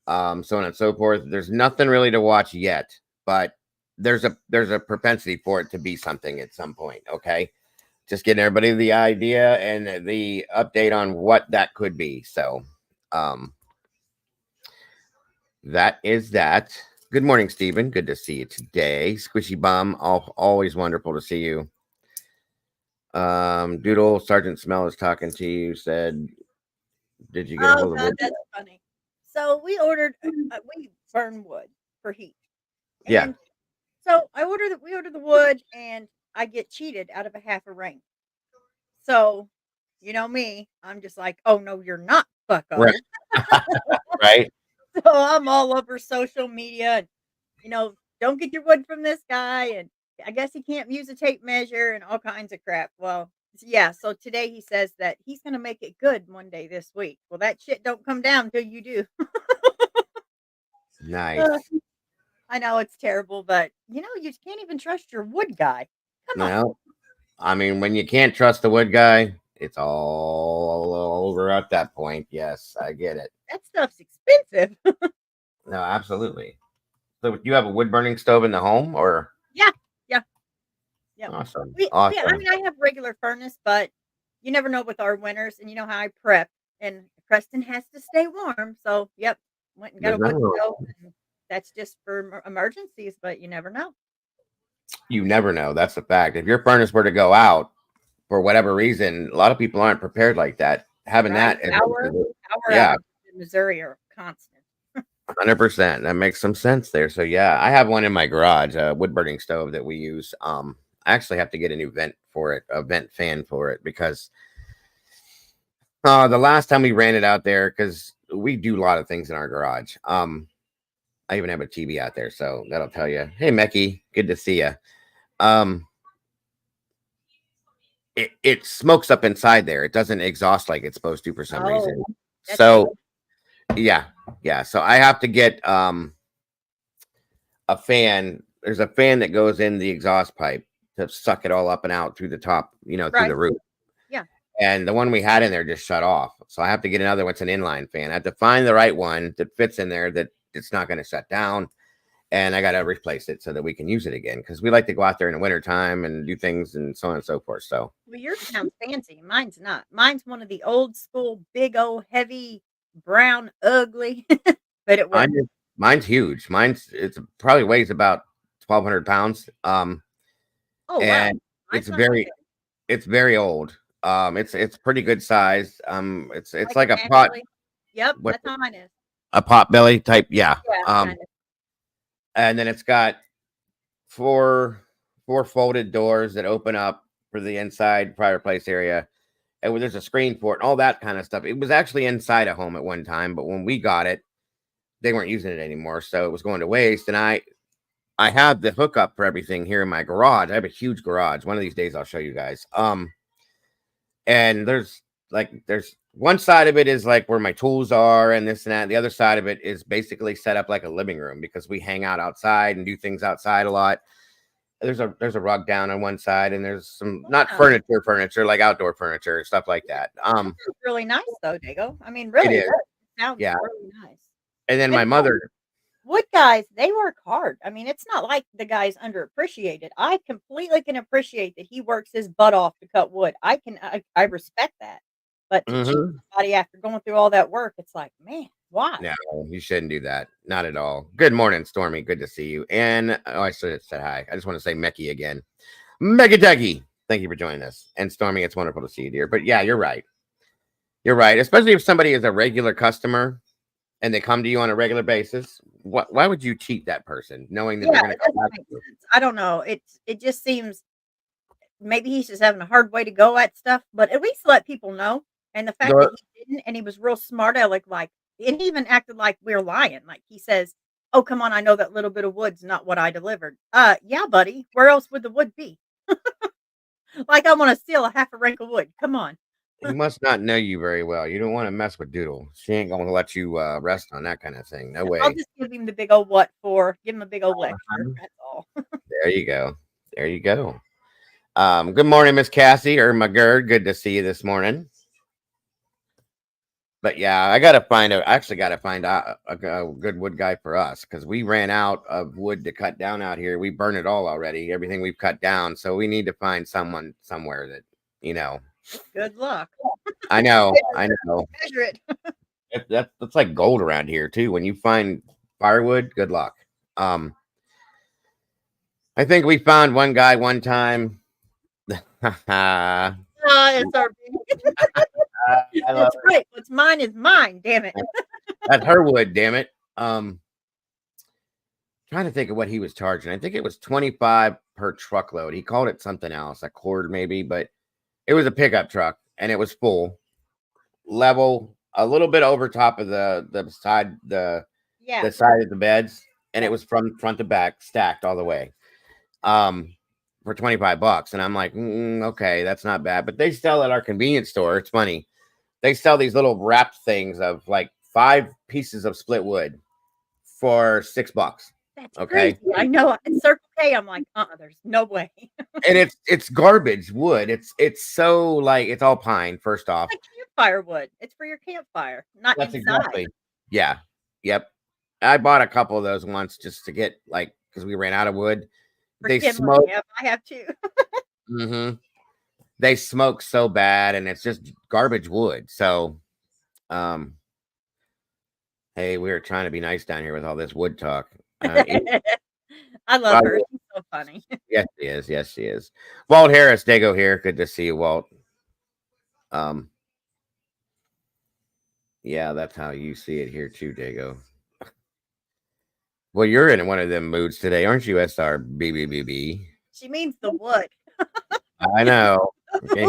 so on and so forth. There's nothing really to watch yet, but there's a propensity for it to be something at some point. Okay, just getting everybody the idea and the update on what that could be. So that is that. Good morning, Stephen. Good to see you today. Squishy Bum, always wonderful to see you. Doodle, Sergeant Smell is talking to you. Said, did you get a hold of God, it? that's funny. So we ordered, we burn wood for heat. And Yeah. so we ordered the wood, and I get cheated out of a half a ring. So, you know me, I'm just like, oh no, you're not, bucko. Right. Right. So I'm all over social media, and don't get your wood from this guy, and I guess he can't use a tape measure and all kinds of crap. Well, yeah, so today he says that he's going to make it good one day this week. Well, that shit don't come down till you do. Nice. I know it's terrible, but you can't even trust your wood guy. Come on. Well, I mean, when you can't trust the wood guy, it's all over at that point. Yes, I get it. That stuff's expensive. No, absolutely. So you have a wood burning stove in the home, or? Yeah. Awesome. I mean, I have regular furnace, but you never know with our winters, and you know how I prep, and Preston has to stay warm. So, yep, went and got a wood stove. And that's just for emergencies, but you never know. You never know. That's the fact. If your furnace were to go out for whatever reason, a lot of people aren't prepared like that. Having Right. that, Power yeah, outages in Missouri are constant. 100%. That makes some sense there. So yeah, I have one in my garage, a wood burning stove that we use. I actually have to get a new vent for it, a vent fan for it, because the last time we ran it out there, because we do a lot of things in our garage. I even have a TV out there, so that'll tell you. Hey, Mecky, good to see you. It smokes up inside there. It doesn't exhaust like it's supposed to for some reason. So yeah. So I have to get a fan. There's a fan that goes in the exhaust pipe to suck it all up and out through the top, through the roof. Yeah. And the one we had in there just shut off. So I have to get another one. It's an inline fan. I have to find the right one that fits in there, that it's not going to shut down. And I got to replace it so that we can use it again, because we like to go out there in the wintertime and do things and so on and so forth. So, well, yours sounds fancy. Mine's not. Mine's one of the old school, big old, heavy, brown, ugly. But it works. Mine's huge. It probably weighs about 1,200 pounds. And wow. It's very old. It's pretty good size. It's like a pot. Belly. Yep, that's how mine is. A pot belly type, yeah. Kind of. And then it's got four folded doors that open up for the inside fireplace area, and there's a screen for it and all that kind of stuff. It was actually inside a home at one time, but when we got it, they weren't using it anymore, so it was going to waste. And I have the hookup for everything here in my garage. I have a huge garage. One of these days I'll show you guys. And there's one side of it is like where my tools are and this and that. The other side of it is basically set up like a living room, because we hang out outside and do things outside a lot. There's a rug down on one side, and there's some not furniture, like outdoor furniture, stuff like that. It's really nice though, Dago. I mean, really, it sounds really nice. And then my mother. Wood guys, they work hard. I mean, it's not like the guy's underappreciated. I completely can appreciate that he works his butt off to cut wood. I respect that. But to cheat somebody after going through all that work, it's like, man, why? No, you shouldn't do that. Not at all. Good morning, Stormy. Good to see you. And I should have said hi. I just want to say Mecky again. Meggy Duggy, thank you for joining us. And Stormy, it's wonderful to see you, dear. But yeah, you're right. You're right. Especially if somebody is a regular customer and they come to you on a regular basis, why would you cheat that person knowing that Yeah, they're going it to come doesn't back make to you? sense. I don't know. It just seems maybe he's just having a hard way to go at stuff, but at least let people know. And the fact that Go- he didn't, and he was real smart aleck, like, and he even acted like we're lying. Like he says, "Oh, come on, I know that little bit of wood's not what I delivered." Yeah, buddy. Where else would the wood be? Like I want to steal a half a rank of wood. Come on. He must not know you very well. You don't want to mess with Doodle. She ain't going to let you rest on that kind of thing. No I'll way. just give him the big old what for. Give him a big old lecture. That's all. There you go. There you go. Good morning, Miss Cassie or McGurd. Good to see you this morning. But yeah, I actually gotta find out a good wood guy for us because we ran out of wood to cut down out here. We burned it all already, everything we've cut down. So we need to find someone somewhere that, you know. Good luck. I know. Measure it. That's like gold around here too. When you find firewood, good luck. I think we found one guy one time. I It's our love It's right. What's mine is mine. Damn it. That's her wood, damn it. Trying to think of what he was charging. I think it was 25 per truckload. He called it something else, a cord maybe, but it was a pickup truck and it was full, level, a little bit over top of the side, the Yeah. side of the beds, and it was from front to back, stacked all the way. For $25. And I'm like, okay, that's not bad. But they sell at our convenience store. It's funny. They sell these little wrapped things of like 5 pieces of split wood for $6. That's Okay. crazy. I know. It's Circle K. I'm like, there's no way. And it's garbage wood. It's so like it's all pine, first off. Like campfire wood. It's for your campfire, not That's inside. exactly. Yeah. Yep. I bought a couple of those once just to get like because we ran out of wood. For They kindling. smoke. Yep, I have too. They smoke so bad, and it's just garbage wood. So, hey, we were trying to be nice down here with all this wood talk. I love her. She's so funny. Yes, she is. Yes, she is. Walt Harris, Dago here. Good to see you, Walt. Yeah, that's how you see it here too, Dago. Well, you're in one of them moods today, aren't you, SR BBBB? She means the wood. I know. Okay,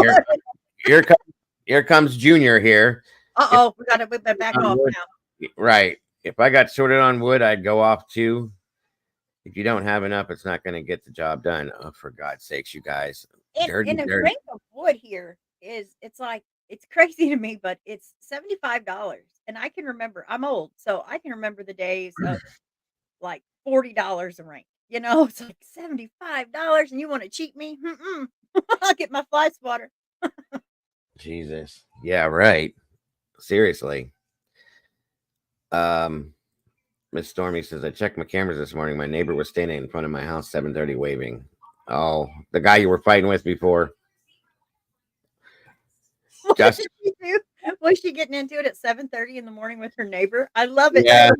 here comes Junior here. We got to whip that back off wood, now. Right. If I got shorted on wood, I'd go off too. If you don't have enough, it's not going to get the job done. Oh, for God's sakes, you guys. And a rank of wood here it's like it's crazy to me, but it's $75. And I can remember I'm old, so I can remember the days of like $40 a rank. You know, it's like $75 and you want to cheat me? I'll get my fly swatter. Jesus. Yeah, right. Seriously. Miss Stormy says, I checked my cameras this morning. My neighbor was standing in front of my house, 7:30 waving. Oh, the guy you were fighting with before. What did she do? Was she getting into it at 7:30 in the morning with her neighbor? I love it. Yeah.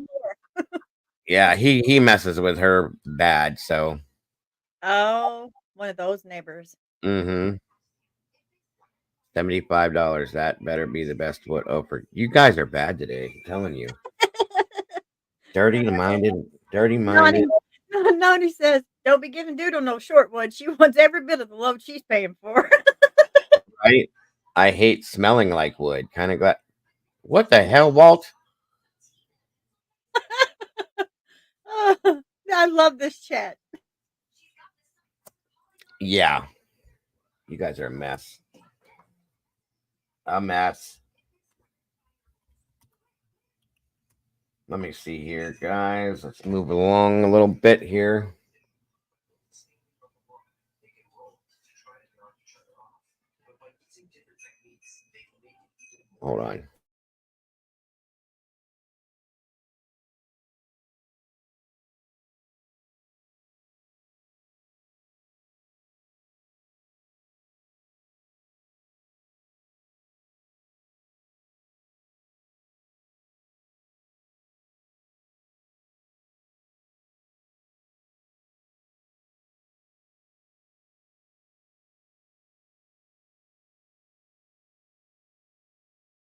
Yeah, he messes with her bad, so. Oh, one of those neighbors. $75. That better be the best wood. Oh, for you guys are bad today. I'm telling you. Dirty minded. Nani says, don't be giving Doodle no short wood. She wants every bit of the load she's paying for. Right? I hate smelling like wood. Kind of glad. What the hell, Walt? I love this chat. Yeah. You guys are a mess. A mess. Let me see here, guys. Let's move along a little bit here. Hold on.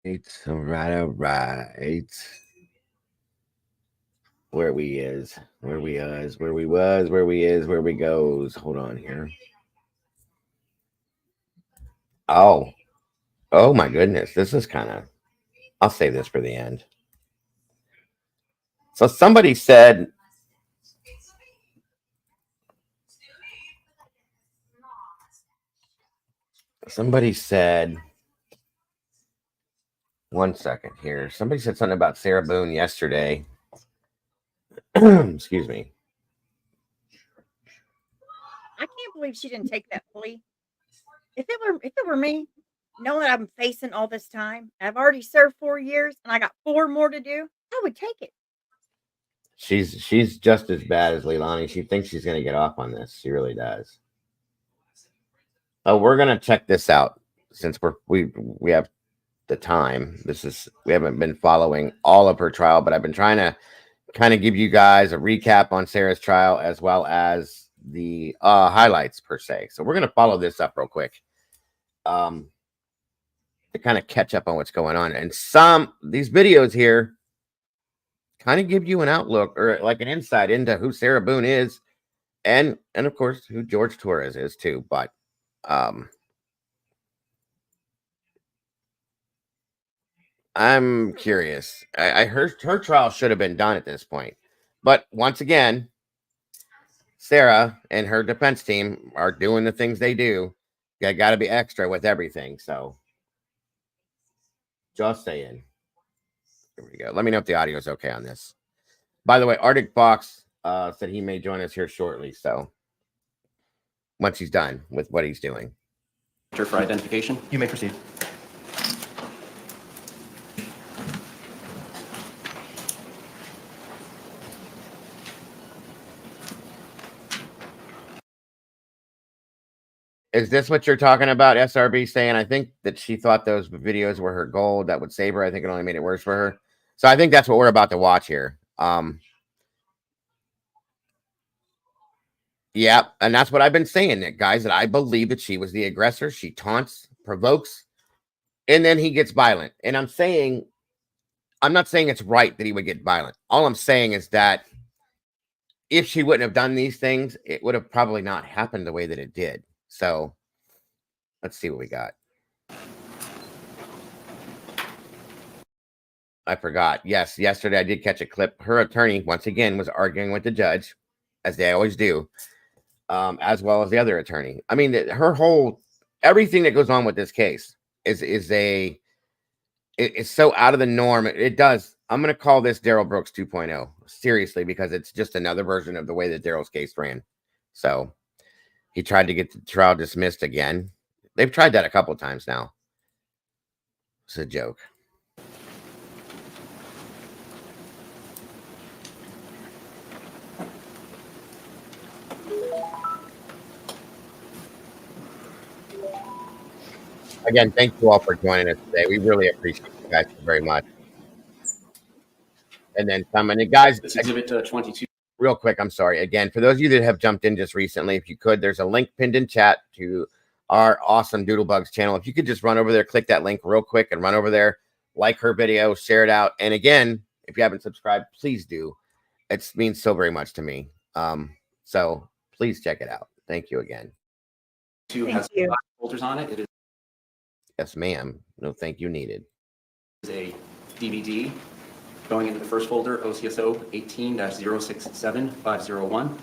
It's all right. where we is, where we is, where we was, where we is, where we goes. Hold on here. Oh, oh my goodness. This is kind of, I'll save this for the end. So somebody said, one second here. Somebody said something about Sarah Boone yesterday. Excuse me. I can't believe she didn't take that plea. If it were me, knowing that I'm facing all this time, I've already served 4 years and I got 4 more to do, I would take it. She's just as bad as Leilani. She thinks she's going to get off on this. She really does. Oh, we're going to check this out since we have the time. We haven't been following all of her trial, but I've been trying to kind of give you guys a recap on Sarah's trial as well as the highlights per se. So we're going to follow this up real quick to kind of catch up on what's going on. And these videos here kind of give you an outlook or like an insight into who Sarah Boone is and of course who George Torres is too. But I'm curious. I heard her trial should have been done at this point. But once again, Sarah and her defense team are doing the things they do. They got to be extra with everything. So just saying. Here we go. Let me know if the audio is okay on this. By the way, Arctic Fox said he may join us here shortly. So once he's done with what he's doing. For identification. You may proceed. Is this what you're talking about, SRB, saying? I think that she thought those videos were her goal that would save her. I think it only made it worse for her. So I think that's what we're about to watch here. Yeah, and that's what I've been saying, that guys, that I believe that she was the aggressor. She taunts, provokes, and then he gets violent. And I'm not saying it's right that he would get violent. All I'm saying is that if she wouldn't have done these things, it would have probably not happened the way that it did. So let's see what we got. I forgot. Yes, yesterday I did catch a clip. Her attorney, once again, was arguing with the judge, as they always do, as well as the other attorney. I mean, everything that goes on with this case is so out of the norm. It does. I'm going to call this Daryl Brooks 2.0, seriously, because it's just another version of the way that Daryl's case ran. So he tried to get the trial dismissed again. They've tried that a couple times now. It's a joke. Again, thank you all for joining us today. We really appreciate you guys very much. And then coming, and guys, This exhibit 22. Real quick, I'm sorry. Again, for those of you that have jumped in just recently, if you could, there's a link pinned in chat to our awesome Doodlebugs channel. If you could just run over there, click that link real quick and run over there, like her video, share it out. And again, if you haven't subscribed, please do. It means so very much to me. So please check it out. Thank you again. Has 5 folders on it. It Yes, ma'am. No, thank you needed. is a DVD going into the first folder, OCSO 18-067501.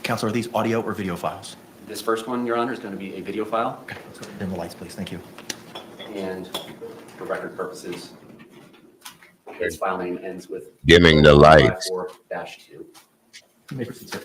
Counselor, are these audio or video files? This first one, Your Honor, is going to be a video file. Okay, let's go dim the lights, please. Thank you. And for record purposes, its file name ends with Dimming the lights. 54-2. You may proceed, sir.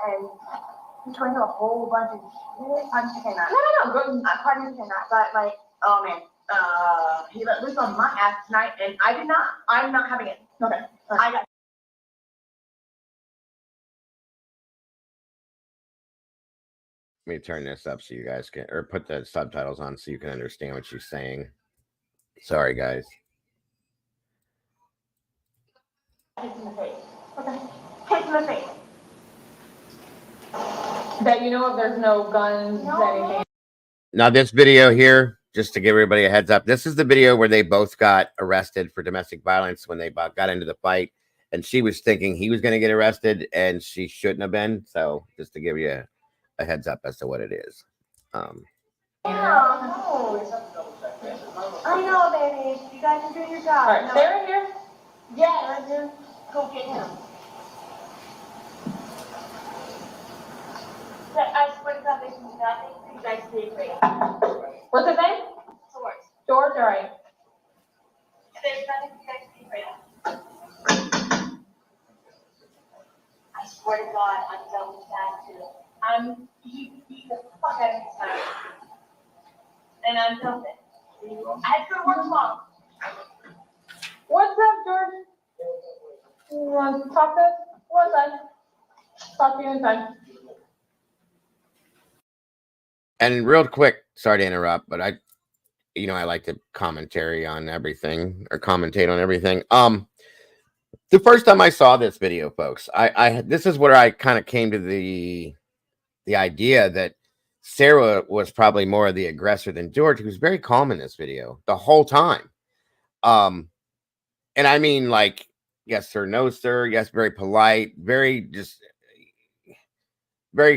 and he told him a whole bunch of shit. Pardon me saying that. No. Pardon me saying that, but like, oh man, he let loose on my ass tonight, and I'm not having it. Okay. I got. Let me turn this up so you guys can, or put the subtitles on so you can understand what she's saying. Sorry, guys. Hits in the face. Okay. Hits in the face. That you know if there's no guns, anything. Now, this video here, just to give everybody a heads up, this is the video where they both got arrested for domestic violence when they got into the fight. And she was thinking he was going to get arrested and she shouldn't have been. So just to give you a heads up as to what it is. I know, baby. You guys are doing your job. All right, stay right here. Yeah, right here. Go get him. I swear to God, there's nothing. You guys stay great. What's his name? George. George, all right. There's nothing. You guys stay great. I swear to God, I'm done with that too. You beat the fuck out of me tonight. And I'm done with it. I have to go to work tomorrow. What's up, George? You want to talk to us? What's up? Talk to you inside. And real quick, sorry to interrupt, but I like to commentary on everything or commentate on everything. The first time I saw this video, folks, this is where I kind of came to the idea that Sarah was probably more of the aggressor than George, who was very calm in this video the whole time. And I mean, like, yes, sir, no, sir. Yes, very polite, very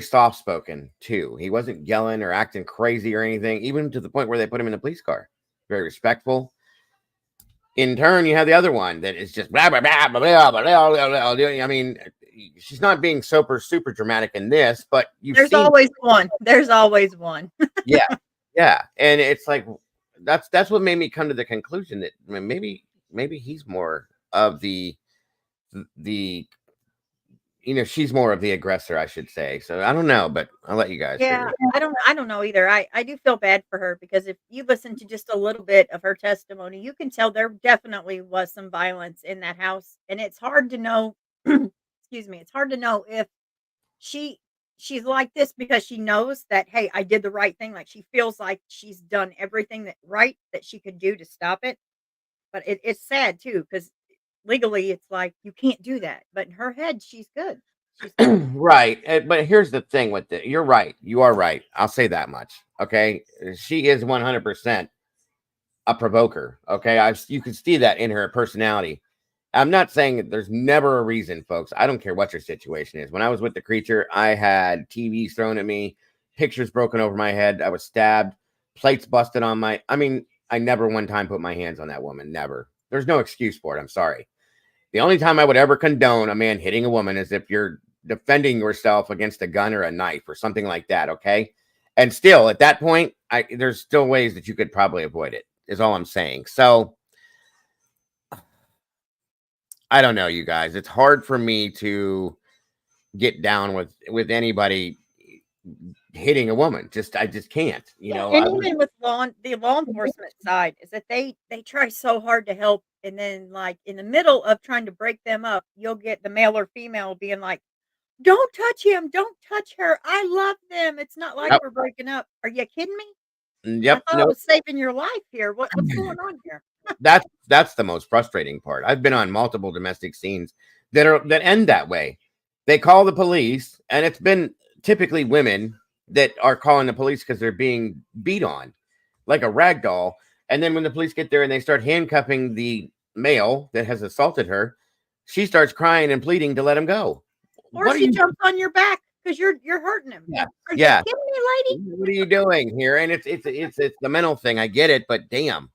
soft-spoken, too. He wasn't yelling or acting crazy or anything, even to the point where they put him in a police car. Very respectful. In turn, you have the other one that is just blah, blah, blah, blah, blah, blah, blah, blah. I mean, she's not being super dramatic in this, but there's always one. There's always one. Yeah. And it's like, that's what made me come to the conclusion that maybe he's more of the she's more of the aggressor, I should say. So I don't know, but I'll let you guys. Yeah, I don't know either. I do feel bad for her because if you listen to just a little bit of her testimony, you can tell there definitely was some violence in that house, and it's hard to know. Excuse me, it's hard to know if she's like this because she knows that, hey, I did the right thing. Like she feels like she's done everything that she could do to stop it. But it's sad too because legally it's like you can't do that, but in her head she's good. Right. But here's the thing with it. You're right. You are right. I'll say that much. Okay. She is 100% a provoker. Okay. You can see that in her personality. I'm not saying that there's never a reason, folks. I don't care what your situation is. When I was with the creature, I had TVs thrown at me, pictures broken over my head. I was stabbed, plates busted on my, I never one time put my hands on that woman. Never. There's no excuse for it. I'm sorry. The only time I would ever condone a man hitting a woman is if you're defending yourself against a gun or a knife or something like that, okay? And still, at that point, there's still ways that you could probably avoid it, is all I'm saying. So, I don't know, you guys. It's hard for me to get down with anybody hitting a woman. I just can't, And even with the law enforcement side is that they try so hard to help, and then like in the middle of trying to break them up, you'll get the male or female being like, "Don't touch him, don't touch her. I love them. It's not like we're breaking up. Are you kidding me? Yep. I thought I was saving your life here. What's going on here?" That's the most frustrating part. I've been on multiple domestic scenes that end that way. They call the police, and it's been typically women that are calling the police because they're being beat on like a rag doll. And then when the police get there and they start handcuffing the male that has assaulted her, she starts crying and pleading to let him go. Or she jumps on your back because you're hurting him. Yeah. Are you kidding me, lady? What are you doing here? And it's the mental thing. I get it, but damn.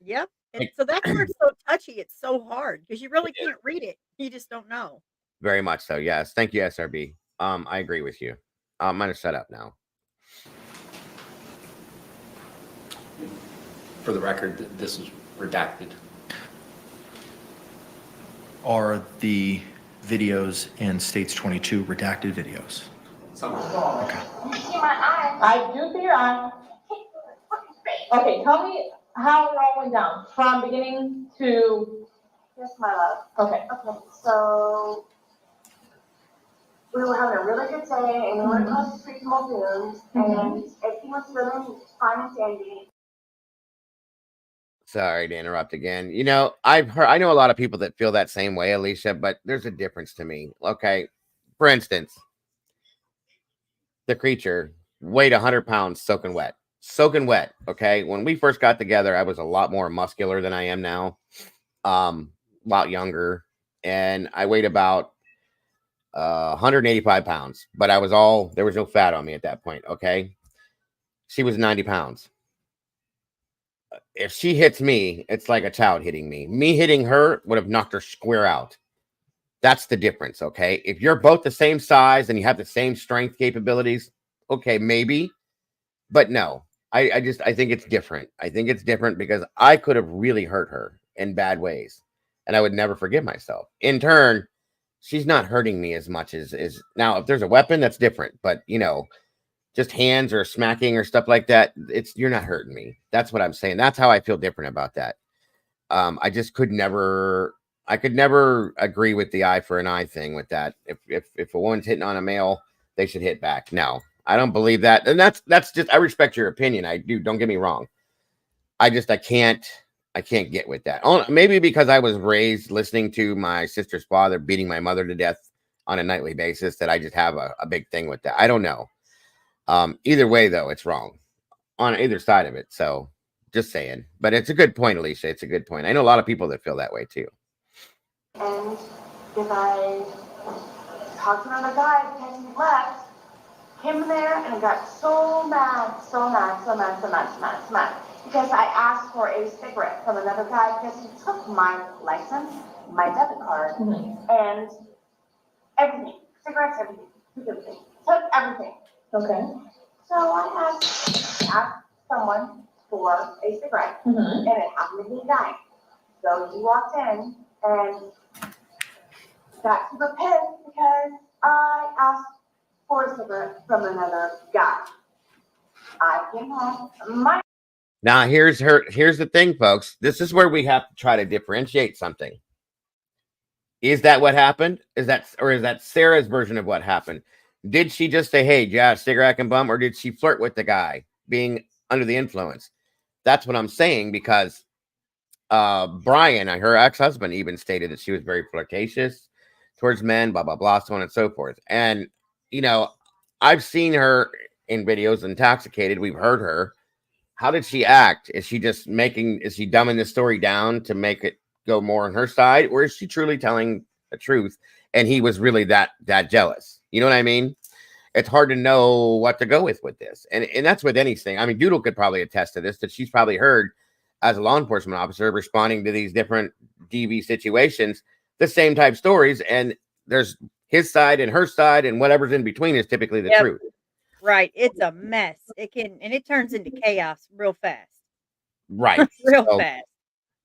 Yep. And so that's where it's so touchy. It's so hard because you really can't read it. You just don't know. Very much so. Yes. Thank you, SRB. I agree with you. I'm going to shut up now. For the record, this is redacted. Are the videos in States 22 redacted videos? Okay. You see my eye? I do see your eye. Okay, tell me how it all went down from beginning to. Yes, my love. Okay. Okay, so we were having a really good day, and we were across the street from Muldoon's, and everything was feeling fine and dandy. Sorry to interrupt again. You know, I know a lot of people that feel that same way, Alicia, but there's a difference to me. Okay. For instance, the creature weighed 100 pounds soaking wet. Soaking wet. Okay. When we first got together, I was a lot more muscular than I am now. A lot younger. And I weighed about 185 pounds, but there was no fat on me at that point. Okay. She was 90 pounds. If she hits me, it's like a child hitting me. Me hitting her would have knocked her square out. That's the difference, okay? If you're both the same size and you have the same strength capabilities, okay, maybe. But no, I think it's different. I think it's different because I could have really hurt her in bad ways, and I would never forgive myself. In turn, she's not hurting me as much as now. If there's a weapon, that's different. But you know, just hands or smacking or stuff like that, you're not hurting me. That's what I'm saying. That's how I feel different about that. I just could never agree with the eye for an eye thing with that. If a woman's hitting on a male, they should hit back. No, I don't believe that. And that's just, I respect your opinion. I do. Don't get me wrong. I can't get with that. Maybe because I was raised listening to my sister's father beating my mother to death on a nightly basis that I just have a big thing with that. I don't know. Either way, though, it's wrong on either side of it. So just saying. But it's a good point, Alicia. It's a good point. I know a lot of people that feel that way, too. And if I talked to another guy because he left, came in there and I got so mad, because I asked for a cigarette from another guy because he took my license, my debit card, and everything. Cigarettes, everything. Took everything. Okay. So I asked someone for a cigarette, and it happened to be a guy. So he walked in and got super pissed because I asked for a cigarette from another guy. I came home. Now here's the thing, folks. This is where we have to try to differentiate something. Is that what happened? Is that Sarah's version of what happened? Did she just say, "Hey, yeah, cigarette and bum," or did she flirt with the guy being under the influence? That's what I'm saying, because Brian, her ex-husband, even stated that she was very flirtatious towards men, blah, blah, blah, so on and so forth. And, you know, I've seen her in videos intoxicated. We've heard her. How did she act? Is she dumbing the story down to make it go more on her side? Or is she truly telling the truth? And he was really that jealous. You know what I mean? It's hard to know what to go with this. And that's with anything. I mean, Doodle could probably attest to this, that she's probably heard as a law enforcement officer responding to these different DV situations, the same type stories. And there's his side and her side, and whatever's in between is typically the truth. Right. It's a mess. It turns into chaos real fast. Right. Real fast.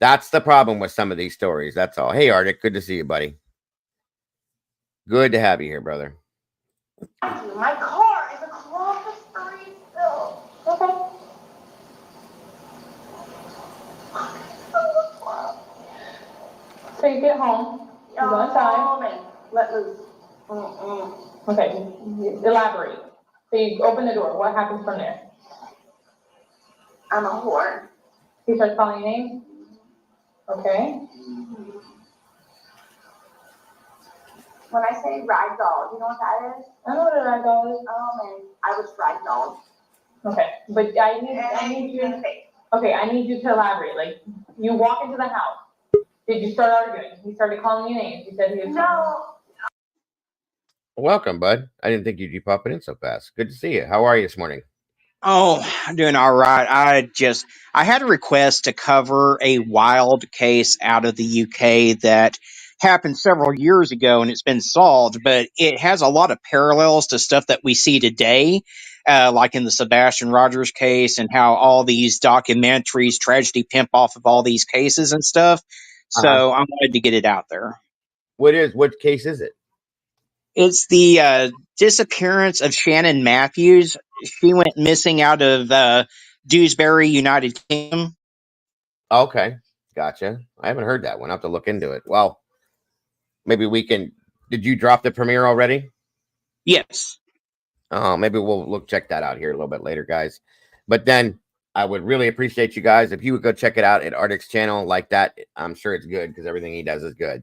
That's the problem with some of these stories. That's all. Hey, Arctic, good to see you, buddy. Good to have you here, brother. My car is across the street still. Okay. So you get home, you go inside. Let loose. Okay, elaborate. So you open the door. What happens from there? I'm a whore. He starts calling your name? Okay. When I say ragdoll, you know what that is? I know what a ragdoll is. Oh man, I was ragdolled. Okay, but I need you. Okay, I need you to elaborate. Like, you walk into the house. Did you start arguing? He started calling you names. He said he was. No. Welcome, bud. I didn't think you'd be popping in so fast. Good to see you. How are you this morning? Oh, I'm doing all right. I had a request to cover a wild case out of the UK that happened several years ago, and it's been solved, but it has a lot of parallels to stuff that we see today, like in the Sebastian Rogers case, and how all these documentaries tragedy pimp off of all these cases and stuff. So I wanted to get it out there. What case is it? It's the disappearance of Shannon Matthews. She went missing out of Dewsbury, United Kingdom. Okay, gotcha. I haven't heard that one. I'll have to look into it. Well, maybe we can. Did you drop the premiere already? Yes. Oh, maybe we'll check that out here a little bit later, guys. But then I would really appreciate you guys if you would go check it out at Arctic's channel like that. I'm sure it's good because everything he does is good.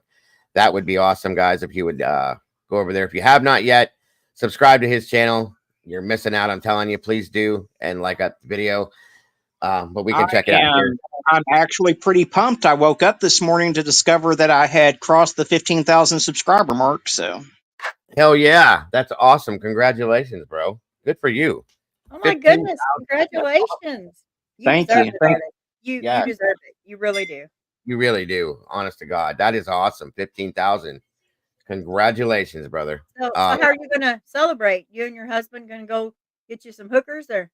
That would be awesome, guys, if you would go over there. If you have not yet, subscribe to his channel. You're missing out. I'm telling you, please do and like that video. But we can check it out here. I'm actually pretty pumped. I woke up this morning to discover that I had crossed the 15,000 subscriber mark. So, hell yeah, that's awesome! Congratulations, bro. Good for you. Oh my goodness! Congratulations! Thank deserve you. it, Thank Arctic. You deserve it. You really do. You really do. Honest to God, that is awesome. 15,000. Congratulations, brother. So how are you gonna celebrate? You and your husband gonna go get you some hookers, or?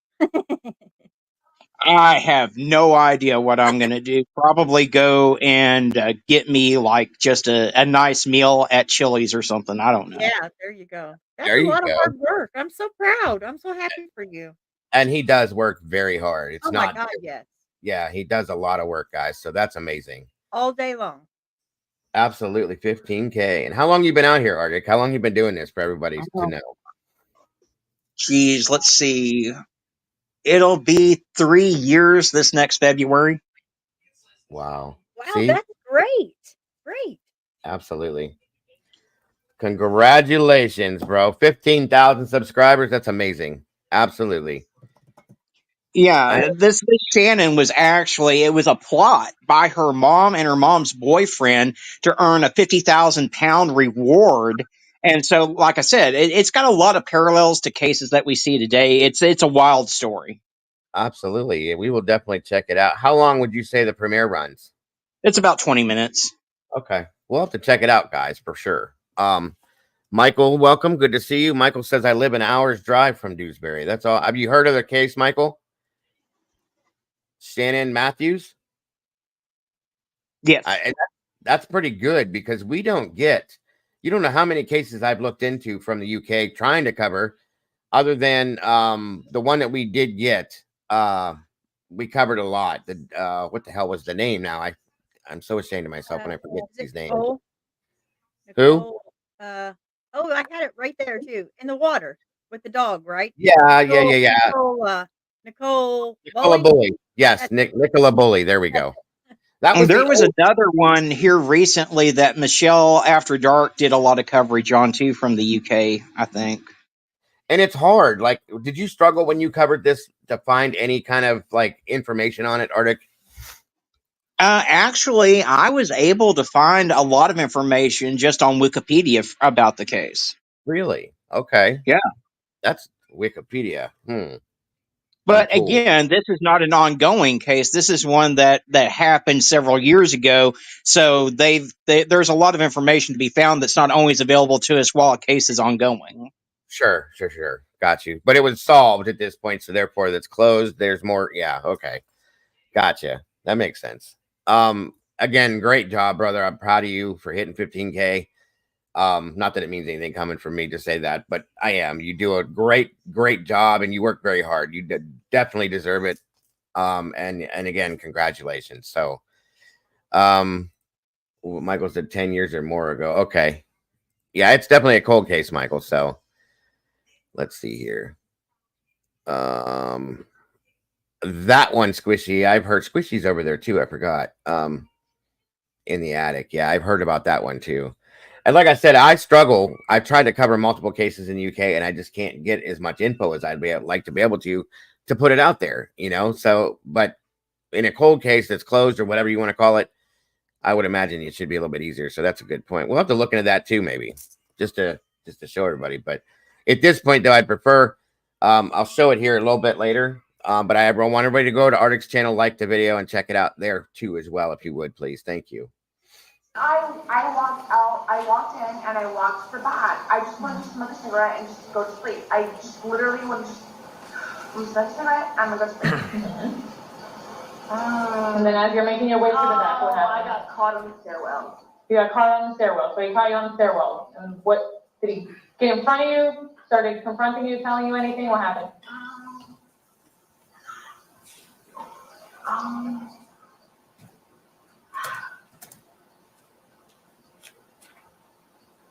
I have no idea what I'm going to do. Probably go and get me like just a nice meal at Chili's or something. I don't know. Yeah, there you go. That's There a you lot go. of hard work. I'm so proud. I'm so happy for you. And he does work very hard. It's Oh not. my God, yes. Yeah, he does a lot of work, guys. So that's amazing. All day long. Absolutely, 15K. And how long you been out here, Arctic? How long you been doing this for everybody to know? Geez, let's see. It'll be 3 years this next February. Wow. Wow, See? that's great. Great. Absolutely. Congratulations, bro. 15,000 subscribers. That's amazing. Absolutely. Yeah, this Shannon was actually, it was a plot by her mom and her mom's boyfriend to earn a 50,000 pound reward. And so, like I said, it's got a lot of parallels to cases that we see today. It's a wild story. Absolutely. We will definitely check it out. How long would you say the premiere runs? It's about 20 minutes. Okay. We'll have to check it out, guys, for sure. Michael, welcome. Good to see you. Michael says, I live an hour's drive from Dewsbury. That's all. Have you heard of the case, Michael? Shannon Matthews? Yes. And that's pretty good because we don't get, you don't know how many cases I've looked into from the UK trying to cover, other than the one that we did get. We covered a lot. What the hell was the name now? I'm so ashamed of myself when I forget these names. Nicole? Oh, I had it right there too. In the water with the dog, right? Yeah. Nicole Nicola Bully. Yes, Nicola Bully. There we go. There was another one here recently that Michelle After Dark did a lot of coverage on too from the UK, I think. And it's hard. Like, did you struggle when you covered this to find any kind of like information on it, Arctic? Actually, I was able to find a lot of information just on Wikipedia about the case. Really? Okay. Yeah. That's Wikipedia. But cool. Again, this is not an ongoing case. This is one that happened several years ago. So there's a lot of information to be found that's not always available to us while a case is ongoing. Sure. Got you. But it was solved at this point, so therefore that's closed. There's more. Yeah. Okay. Gotcha. That makes sense. Again, great job, brother. I'm proud of you for hitting 15K. Not that it means anything coming from me to say that, but I am. You do a great job and you work very hard. You definitely deserve it. And again, congratulations. So, Michael said 10 years or more ago. Okay. Yeah, it's definitely a cold case, Michael. So let's see here. That one, Squishy. I've heard Squishy's over there too. I forgot. In the attic. Yeah, I've heard about that one too. And like I said, I struggle. I've tried to cover multiple cases in the UK, and I just can't get as much info as I'd like to be able to put it out there. So, but in a cold case that's closed or whatever you want to call it, I would imagine it should be a little bit easier. So that's a good point. We'll have to look into that too, maybe just to show everybody. But at this point, though, I'd prefer. I'll show it here a little bit later. But I want everybody to go to Arctic's channel, like the video, and check it out there too as well, if you would, please. Thank you. I walked out, I walked in and I walked to the back. I just wanted to smoke a cigarette and just go to sleep. I just literally wanted to smoke a cigarette and I'm gonna go to sleep. And then as you're making your way to the back, what happened? I got caught on the stairwell. You got caught on the stairwell, so he caught you on the stairwell. And what did he Get in front of you, started confronting you, telling you anything? What happened?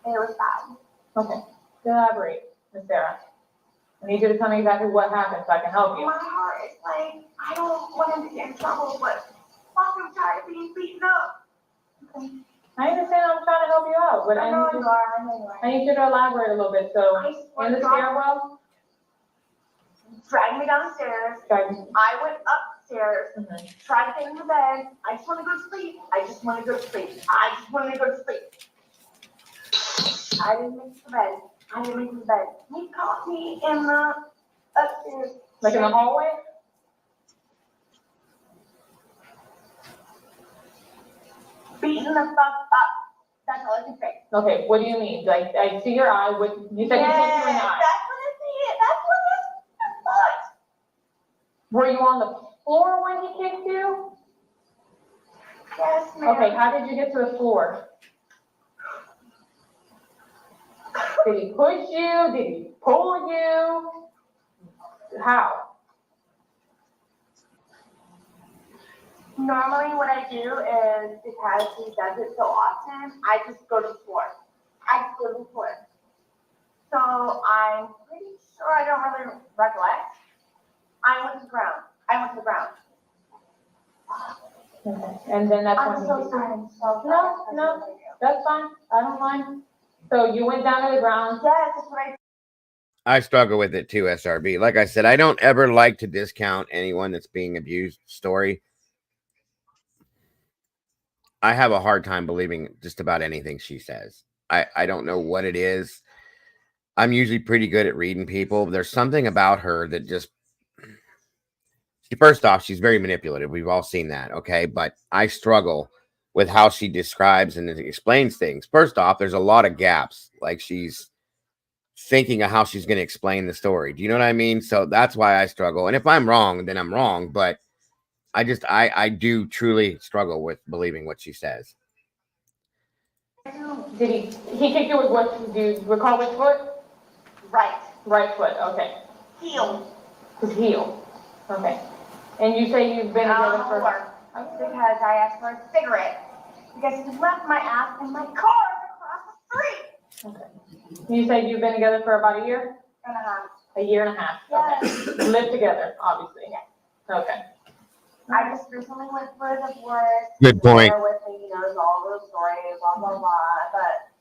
It was bad. Okay, elaborate, Miss Sarah. I need you to tell me exactly what happened so I can help you. My heart is like, I don't want him to get in trouble, but fuck, I'm tired of being beaten up. Okay. I understand, I'm trying to help you out, but I know you are. I need you to elaborate a little bit. So, I swear in the to God. stairwell, Dragged me downstairs. okay. I went upstairs, Mhm. tried to get in the bed. I just want to go to sleep. I just want to go to sleep. I just want to go to sleep. I didn't make it to bed. I didn't make it to bed. He caught me in the upstairs. Like in the hallway? Beating the fuck up. That's all I can say. Okay, what do you mean? Like, I see your eye, what, you said you kicked you in the eye. That's what I see it. That's what I thought. Were you on the floor when he kicked you? Yes, ma'am. Okay, how did you get to the floor? Did he push you? Did he pull you? How? Normally what I do is, because he does it so often, I just go to the floor. I just go to the floor. So I'm pretty sure I don't really recollect. I went to the ground. I went to the ground. Okay, and then that's when I'm he so kicked you. sorry. I'm so sorry. No, that's fine, I don't mind. So you went down to the ground. Yes, that's what I. I struggle with it too, SRB. Like I said, I don't ever like to discount anyone that's being abused story. I have a hard time believing just about anything she says. I don't know what it is. I'm usually pretty good at reading people. There's something about her that just, first off, she's very manipulative. We've all seen that. Okay. But I struggle with how she describes and explains things. First off, there's a lot of gaps. Like she's thinking of how she's going to explain the story. Do you know what I mean? So that's why I struggle. And if I'm wrong, then I'm wrong. But I do truly struggle with believing what she says. Did he kicked you with what, do you recall which foot? Right. Right foot, okay. Heel. His heel, okay. And you say you've been together for? Because I asked for a cigarette. Because he left my ass in my car across the street. Okay. You said you've been together for about a year? And a half. A year and a half, Yes. okay. Live together, obviously. Yes. Okay. I just recently went for a divorce. Good point. Bear with me, he knows all those stories, blah, blah, blah, but.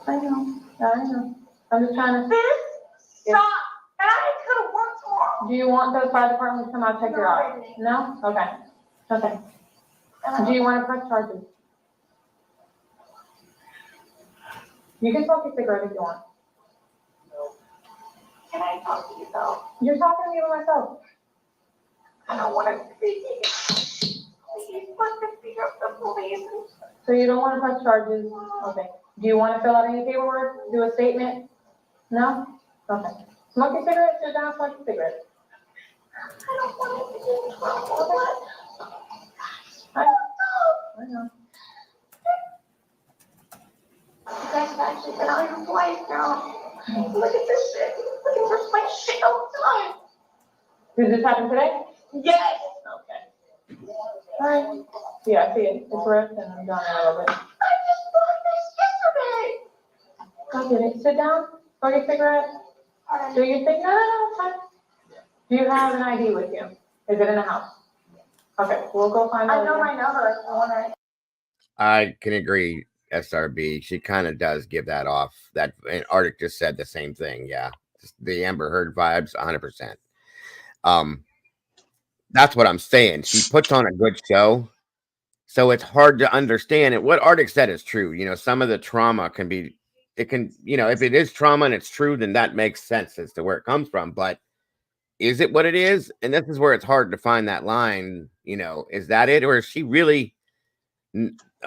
I know. I'm just trying to. This sucks, and I could have worked tomorrow. Do you want the fire department to come out and check your eye? No? Okay. Okay. Do you want to press charges? You can smoke a cigarette if you want. Can I talk to you though? You're talking to me by myself. I don't want to be. Please, let me figure out the police. So you don't want to press charges? Okay. Do you want to fill out any paperwork? Do a statement? No? Okay. Smoke a cigarette, sit down, smoke a cigarette. I don't want to be in trouble. I know. You guys have actually been out here twice now. Look at this shit. Looking for my shit all the time. Did this happen today? Yes. Okay. All right. Yeah, I see it. It's ripped and I'm done a little bit. I just bought this yesterday. I get it. Sit down, smoke a cigarette. Do you think, no, it's fine. Do you have an ID with you? Is it in the house? Okay, we'll go find out. I know my number if you want to. I can agree, SRB. She kind of does give that off. That, and Arctic just said the same thing. Yeah, the Amber Heard vibes, 100%. That's what I'm saying. She puts on a good show, so it's hard to understand it. What Arctic said is true. You know, some of the trauma can be. It can, you know, if it is trauma and it's true, then that makes sense as to where it comes from. But is it what it is? And this is where it's hard to find that line. You know, is that it, or is she really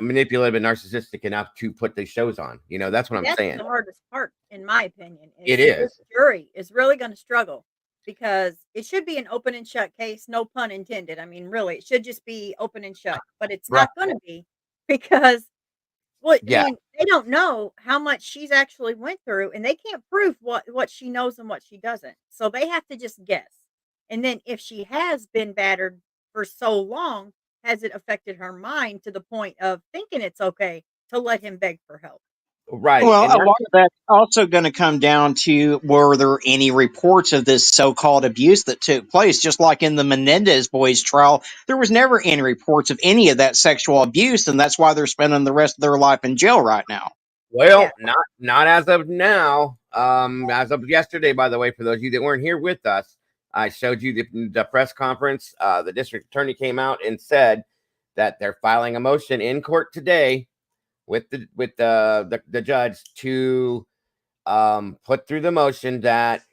manipulative and narcissistic enough to put these shows on? You know, that's what I'm saying. That's the hardest part, in my opinion. It is. This jury is really going to struggle because it should be an open and shut case, no pun intended. I mean, really, it should just be open and shut, but it's not going to be because Well, I Yeah. mean, they don't know how much she's actually went through, and they can't prove what she knows and what she doesn't. So they have to just guess. And then if she has been battered for so long, has it affected her mind to the point of thinking it's okay to let him beg for help? Right. Well, And a that's lot of that's also going to come down to were there any reports of this so-called abuse that took place? Just like in the Menendez boys' trial, there was never any reports of any of that sexual abuse, and that's why they're spending the rest of their life in jail right now. Yeah. well, not as of now. As of yesterday, by the way, for those of you that weren't here with us, I showed you the press conference. The district attorney came out and said that they're filing a motion in court today with the judge to put through the motion that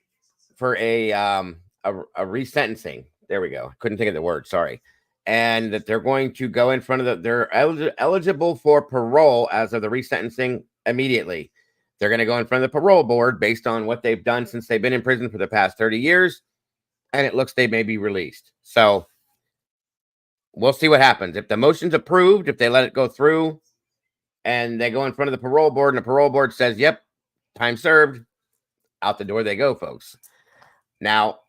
for a resentencing. There we go. Couldn't think of the word. Sorry. And that they're going to go in front of they're eligible for parole as of the resentencing immediately. They're going to go in front of the parole board based on what they've done since they've been in prison for the past 30 years. And it looks they may be released. So we'll see what happens. If the motion's approved, if they let it go through and they go in front of the parole board and the parole board says, yep, time served, out the door they go, folks. Now,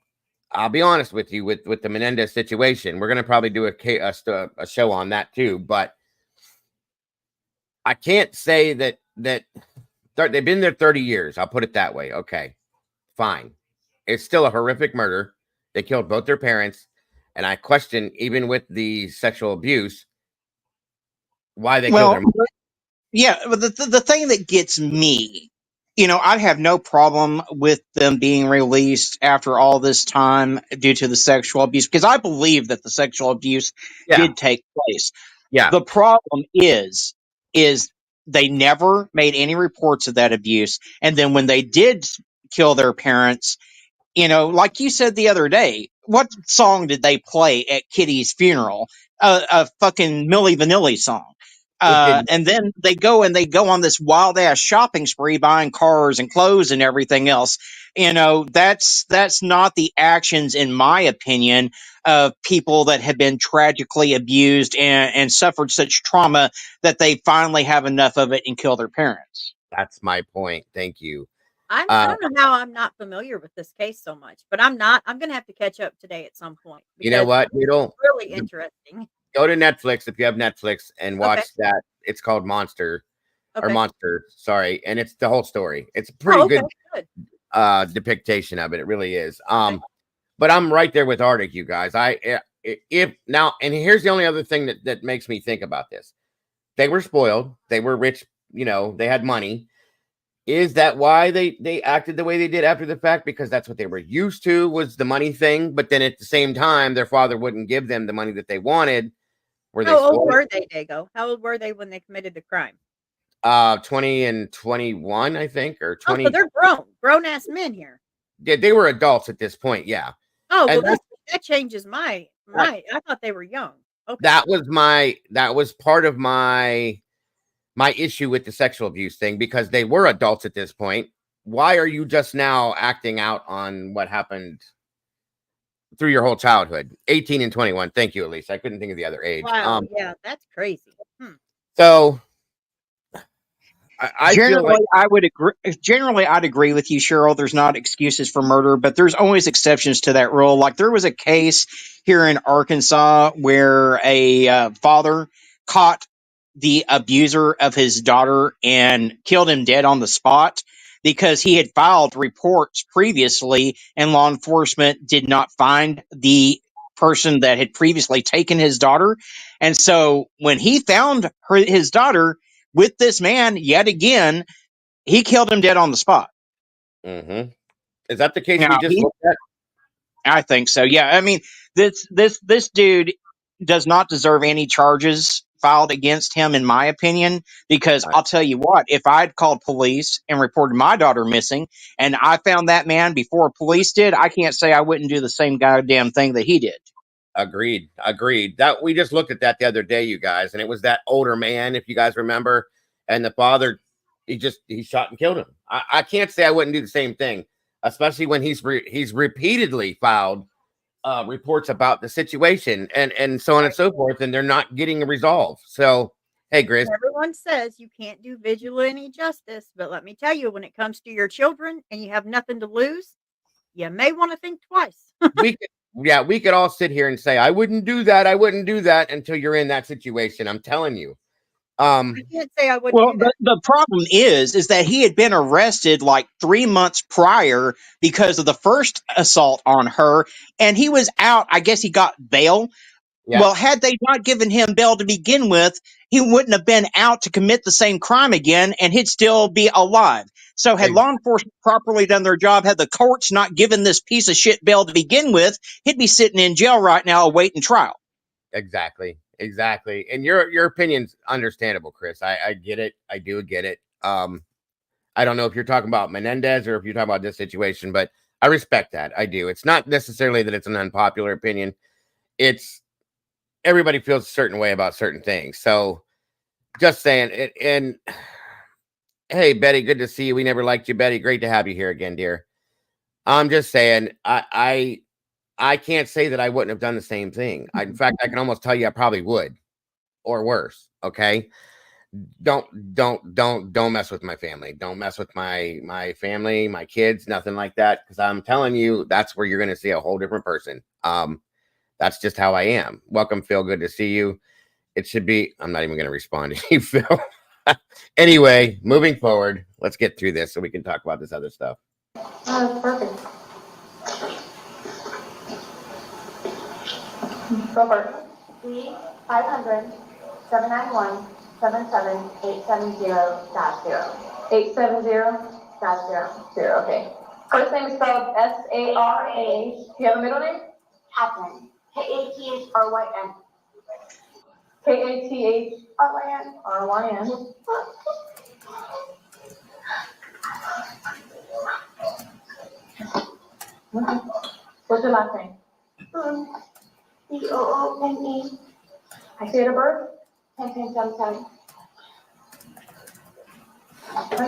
I'll be honest with you with the Menendez situation. We're going to probably do a show on that too, but I can't say that they've been there 30 years. I'll put it that way. Okay, fine. It's still a horrific murder. They killed both their parents, and I question, even with the sexual abuse, why they killed their mom. Yeah, but the thing that gets me, I'd have no problem with them being released after all this time due to the sexual abuse, because I believe that the sexual abuse Yeah, did take place. yeah. The problem is they never made any reports of that abuse, and then when they did kill their parents, like you said the other day, what song did they play at Kitty's funeral? A fucking Milli Vanilli song. It didn't. And then they go on this wild ass shopping spree, buying cars and clothes and everything else. That's not the actions, in my opinion, of people that have been tragically abused and suffered such trauma that they finally have enough of it and kill their parents. That's my point. Thank you. I don't know how I'm not familiar with this case so much, but I'm not. I'm going to have to catch up today at some point. You know what? You don't Really interesting. go to Netflix if you have Netflix and watch Okay. that. It's called Monster or Okay. Monster. Sorry, and it's the whole story. It's a pretty Okay, good good. depiction of it. It really is. But I'm right there with Arctic, you guys. If now, and here's the only other thing that makes me think about this. They were spoiled. They were rich. They had money. Is that why they acted the way they did after the fact? Because that's what they were used to, was the money thing. But then at the same time, their father wouldn't give them the money that they wanted. Were they How old spoiled? were they, Dago? How old were they when they committed the crime? 20 and 21, I think, or Oh, 20. so they're grown ass men here. Yeah, they were adults at this point. Yeah. Oh, well, And that changes my. I thought they were young. Okay. that was part of my issue with the sexual abuse thing, because they were adults at this point. Why are you just now acting out on what happened through your whole childhood? 18 and 21. Thank you, Elise. I couldn't think of the other age. Wow. Yeah, that's crazy. So I feel like, I would agree. Generally, I'd agree with you, Cheryl. There's not excuses for murder, but there's always exceptions to that rule. Like there was a case here in Arkansas where a father caught the abuser of his daughter and killed him dead on the spot because he had filed reports previously, and law enforcement did not find the person that had previously taken his daughter. And so when he found his daughter with this man yet again, he killed him dead on the spot. is that the case Now, we just looked at? I think so. Yeah. I mean, this dude does not deserve any charges filed against him, in my opinion, because I'll tell you what, if I'd called police and reported my daughter missing and I found that man before police did, I can't say I wouldn't do the same goddamn thing that he did. Agreed. That we just looked at that the other day, you guys, and it was that older man, if you guys remember, and the father, he shot and killed him. I can't say I wouldn't do the same thing, especially when he's repeatedly filed reports about the situation and so on and so forth, and they're not getting resolved. So Hey, Grizz. Everyone says you can't do vigilante justice, but let me tell you, when it comes to your children and you have nothing to lose, you may want to think twice. we could all sit here and say, I wouldn't do that. I wouldn't do that until you're in that situation. I'm telling you. I can't say I wouldn't Well, do that. the problem is that he had been arrested like 3 months prior because of the first assault on her, and he was out. I guess he got bail. Yeah, Well, had they not given him bail to begin with, he wouldn't have been out to commit the same crime again, and he'd still be alive. So, had law enforcement properly done their job, had the courts not given this piece of shit bail to begin with, he'd be sitting in jail right now awaiting trial. exactly. And your opinion's understandable, Chris. I get it. I do get it. I don't know if you're talking about Menendez or if you're talking about this situation, but I respect that. I do. It's not necessarily that it's an unpopular opinion. It's everybody feels a certain way about certain things. So just saying it. And hey, Betty, good to see you. We never liked you, Betty. Great to have you here again, dear. I'm just saying, I can't say that I wouldn't have done the same thing. In fact, I can almost tell you I probably would, or worse. Okay, don't mess with my family. Don't mess with my family, my kids, nothing like that. Because I'm telling you, that's where you're going to see a whole different person. That's just how I am. Welcome, Phil. Good to see you. It should be. I'm not even going to respond to you, Phil. Anyway, moving forward, let's get through this so we can talk about this other stuff. Oh, perfect. Go first. 3-500-791-77870-0. 870-0. Okay. First name is spelled S-A-R-A-H. Do you have a middle name? Catherine. K-A-T-H-R-Y-N. K-A-T-H-R-Y-N. R-Y-N. What's your last name? B-O-O-N-E. I date of birth? 10-10-7-7. I get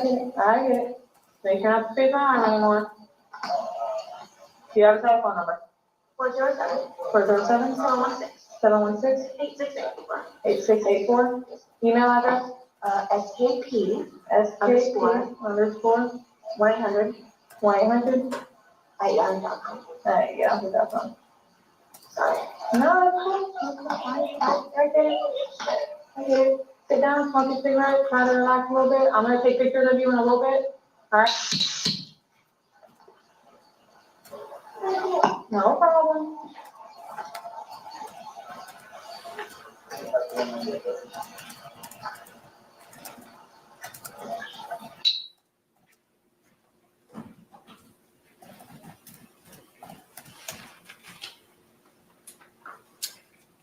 it. Make sure not to speak my arm anymore. Do you have a telephone number? 407. 407 716. 716 8684. 8684. Email address? SKP. SKP _ 1-800. 1-800. @yahoo.com. There you go. That's one. Sorry. No, I get it. Sit down, smoke your cigarette, try to relax a little bit. I'm gonna take pictures of you in a little bit. All right? No problem.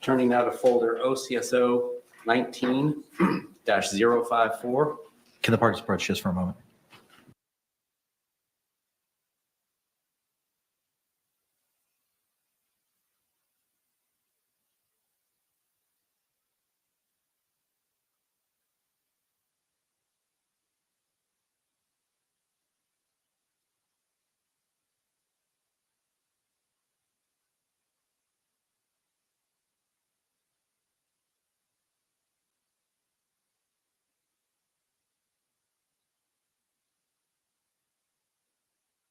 Turning now to folder OCSO 19-054. Can the parties approach just for a moment?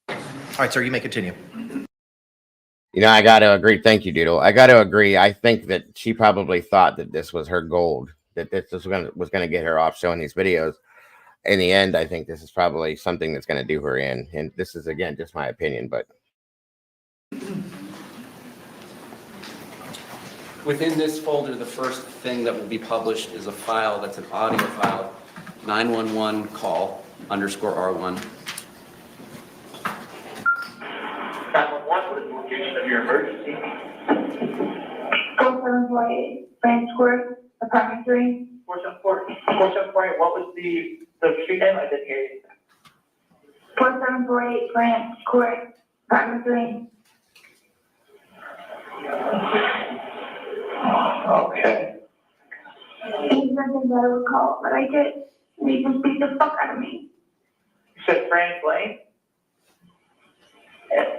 All right, sir, you may continue. You know, I got to agree. Thank you, Doodle. I got to agree. I think that she probably thought that this was her gold, that this was going to get her off showing these videos. In the end, I think this is probably something that's going to do her in. And this is, again, just my opinion, but. Within this folder, the first thing that will be published is a file that's an audio file, 911 call _R1. 911, what is the location of your emergency? 4748 Grand Square, apartment 3. 4748, what was the street name? I didn't hear you. 4748 Grand Square, apartment 3. Okay. There's nothing that I would call, but I did. And you can beat the fuck out of me. You said Frank Lane?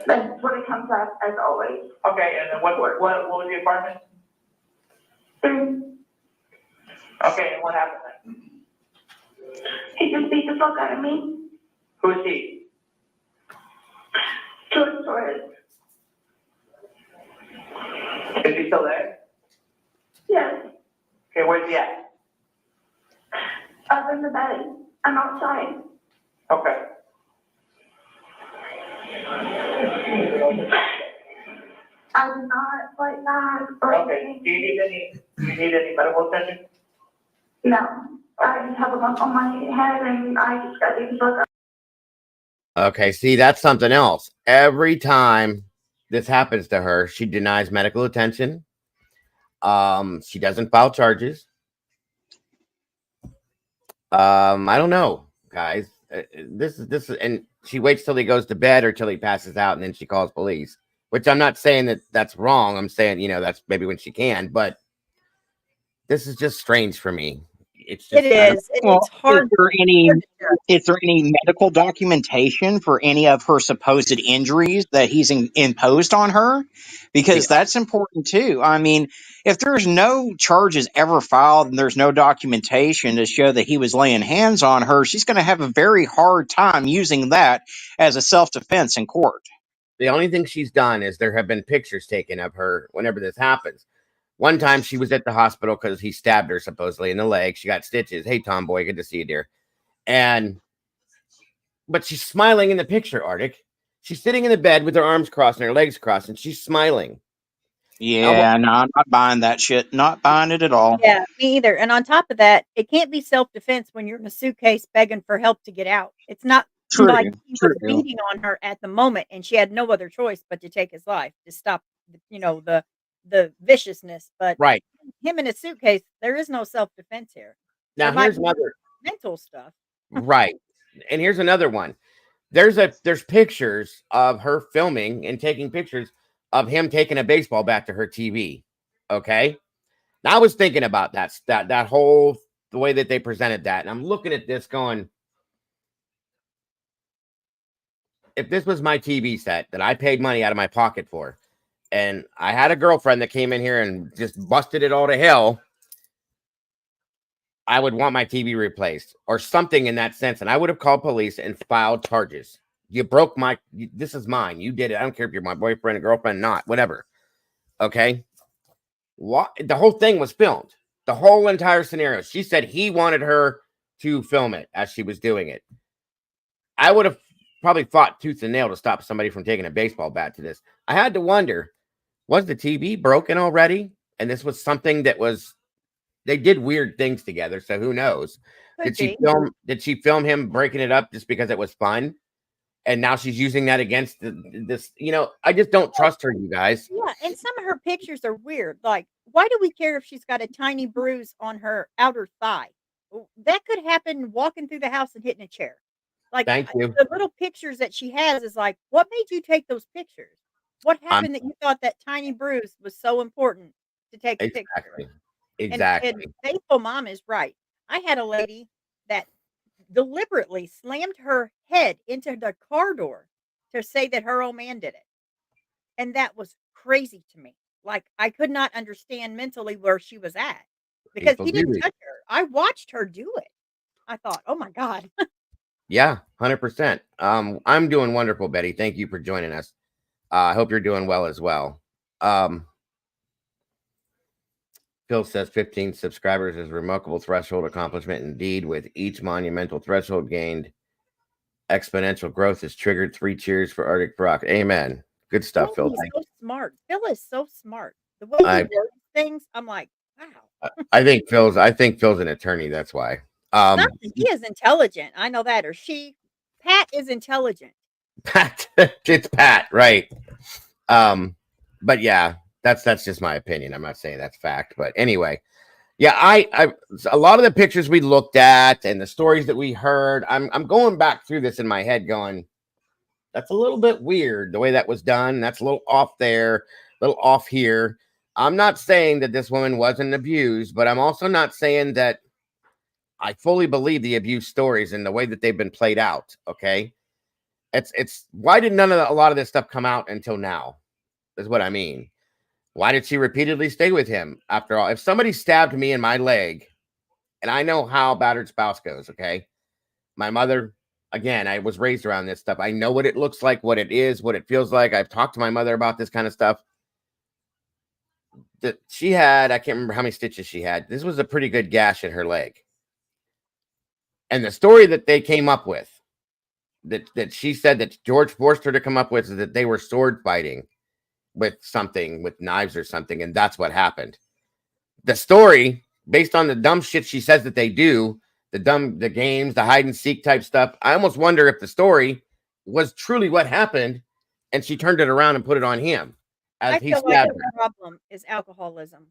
That's what it comes up as always. Okay, and then what was the apartment? 3. Okay, and what happened then? He just beat the fuck out of me. Who is he? George Torres. Is he still there? Yes. Okay, where's he at? Up in the bed. I'm outside. Okay. I did not like that or Okay, anything. do you need any medical attention? No. I just have a lump on my head and I just got beat the fuck up. Okay, see, that's something else. Every time this happens to her, she denies medical attention. She doesn't file charges. I don't know, guys. This is, and she waits till he goes to bed or till he passes out, and then she calls police. Which I'm not saying that that's wrong. I'm saying, you know, that's maybe when she can, but this is just strange for me. It's just, It is. Well, It's hard. is there any medical documentation for any of her supposed injuries that he's imposed on her? Because that's important too. I mean, if there's no charges ever filed and there's no documentation to show that he was laying hands on her, she's going to have a very hard time using that as a self-defense in court. The only thing she's done is there have been pictures taken of her whenever this happens. One time she was at the hospital because he stabbed her supposedly in the leg. She got stitches. Hey, Tomboy, good to see you, dear. But she's smiling in the picture, Arctic. She's sitting in the bed with her arms crossed and her legs crossed, and she's smiling. Yeah, no, I'm not buying that shit. Not buying it at all. Yeah, me either. And on top of that, it can't be self-defense when you're in a suitcase begging for help to get out. It's not like he was beating on her at the moment and she had no other choice but to take his life to stop, you know, the viciousness. But right, him in a suitcase, there is no self-defense here. Now here's another mental stuff. Right. And here's another one. There's pictures of her filming and taking pictures of him taking a baseball bat to her TV. Okay. Now I was thinking about that whole, the way that they presented that. And I'm looking at this going, if this was my TV set that I paid money out of my pocket for, and I had a girlfriend that came in here and just busted it all to hell, I would want my TV replaced or something in that sense. And I would have called police and filed charges. You broke this is mine. You did it. I don't care if you're my boyfriend, girlfriend, not, whatever. Okay. What? The whole thing was filmed. The whole entire scenario. She said he wanted her to film it as she was doing it. I would have probably fought tooth and nail to stop somebody from taking a baseball bat to this. I had to wonder, was the TV broken already? And this was something that was, they did weird things together. So who knows? Did she film him breaking it up just because it was fun? And now she's using that against this, you know, I just don't trust her, you guys. Yeah, and some of her pictures are weird. Like, why do we care if she's got a tiny bruise on her outer thigh? That could happen walking through the house and hitting a chair. Like, thank you. The little pictures that she has is like, what made you take those pictures? What happened that you thought that tiny bruise was so important to take a picture? Exactly. And Faithful Mom is right. I had a lady that deliberately slammed her head into the car door to say that her old man did it. And that was crazy to me. Like, I could not understand mentally where she was at because he didn't touch her. I watched her do it. I thought, oh my God. Yeah, 100%. I'm doing wonderful, Betty. Thank you for joining us. I hope you're doing well as well. Phil says 15 subscribers is a remarkable threshold accomplishment indeed. With each monumental threshold gained, exponential growth is triggered. 3 cheers for Arctic Brock. Amen. Good stuff, Phil. He's so smart. Phil is so smart. The way he works things, I'm like, wow. I think Phil's an attorney. That's why. He is intelligent. I know that. Or she, Pat is intelligent. Pat, it's Pat, right? But yeah, that's just my opinion. I'm not saying that's fact, but anyway, yeah, I a lot of the pictures we looked at and the stories that we heard, I'm going back through this in my head, going, that's a little bit weird the way that was done. That's a little off there, a little off here. I'm not saying that this woman wasn't abused, but I'm also not saying that I fully believe the abuse stories and the way that they've been played out. Okay. It's why did a lot of this stuff come out until now? Is what I mean. Why did she repeatedly stay with him after all? If somebody stabbed me in my leg and I know how battered spouse goes. Okay. My mother, again, I was raised around this stuff. I know what it looks like, what it is, what it feels like. I've talked to my mother about this kind of stuff. That she had, I can't remember how many stitches she had. This was a pretty good gash in her leg. And the story that they came up with, that she said that George forced her to come up with, is that they were sword fighting with something, with knives or something, and that's what happened. The story, based on the dumb shit she says that they do, the games, the hide and seek type stuff, I almost wonder if the story was truly what happened, and she turned it around and put it on him as I he feel like stabbed the her. problem is alcoholism.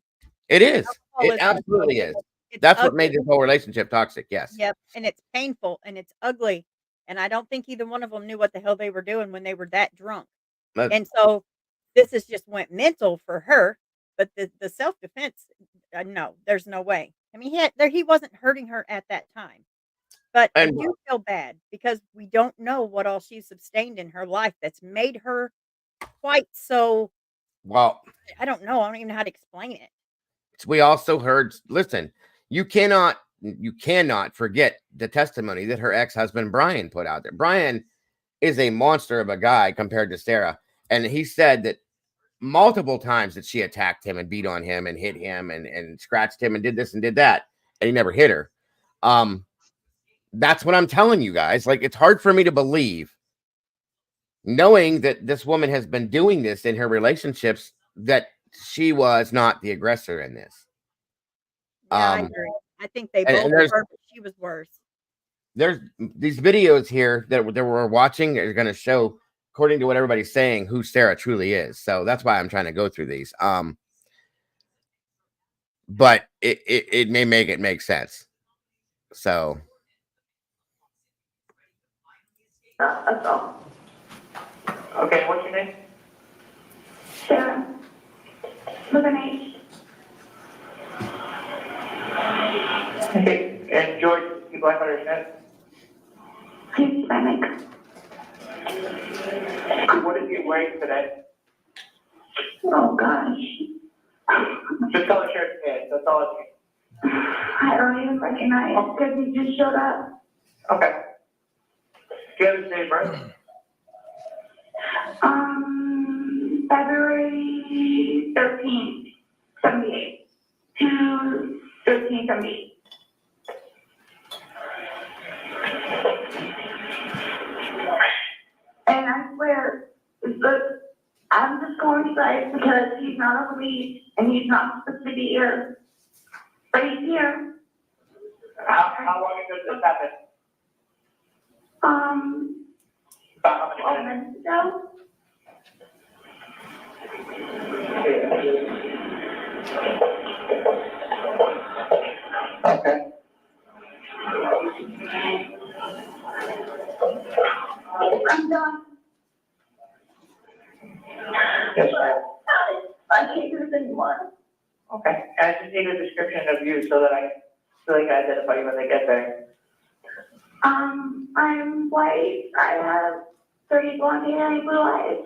It is. It Alcoholism absolutely is. It's That's what ugly. made this whole relationship toxic. Yes. Yep, and it's painful and it's ugly, and I don't think either one of them knew what the hell they were doing when they were that drunk. But And so this is just went mental for her, but the self-defense, no, there's no way. I mean, he wasn't hurting her at that time. But I and do feel bad because we don't know what all she's sustained in her life that's made her quite so. well, I don't know. I don't even know how to explain it. we also heard, listen, you cannot forget the testimony that her ex-husband Brian put out there. Brian is a monster of a guy compared to Sarah, and he said that multiple times that she attacked him and beat on him and hit him and scratched him and did this and did that, and he never hit her. That's what I'm telling you guys. Like, it's hard for me to believe, knowing that this woman has been doing this in her relationships, that she was not the aggressor in this. Yeah, I agree. I think they and both were, but she was worse. There's these videos here that we're watching are going to show, according to what everybody's saying, who Sarah truly is. So that's why I'm trying to go through these. But it may make sense. So That's all. Okay, what's your name? Sarah. With an H. Okay, and George, you black understand? Hispanic. What is he wearing today? Oh, gosh. Just color shirt and pants, that's all I need. I don't even recognize because he just showed up. Okay. Do you have his name, right? February 13th, 78 to 1378. And I swear, I'm just going to say because he's not on leave and he's not supposed to be here, but he's here. How long ago did this happen? About how 12 many minutes? minutes ago. Okay. I'm done. Yes, ma'am. I can't do this anymore. Okay, I just need a description of you so that I can identify you when they get there. I'm white. I have 30 blonde hair and blue eyes.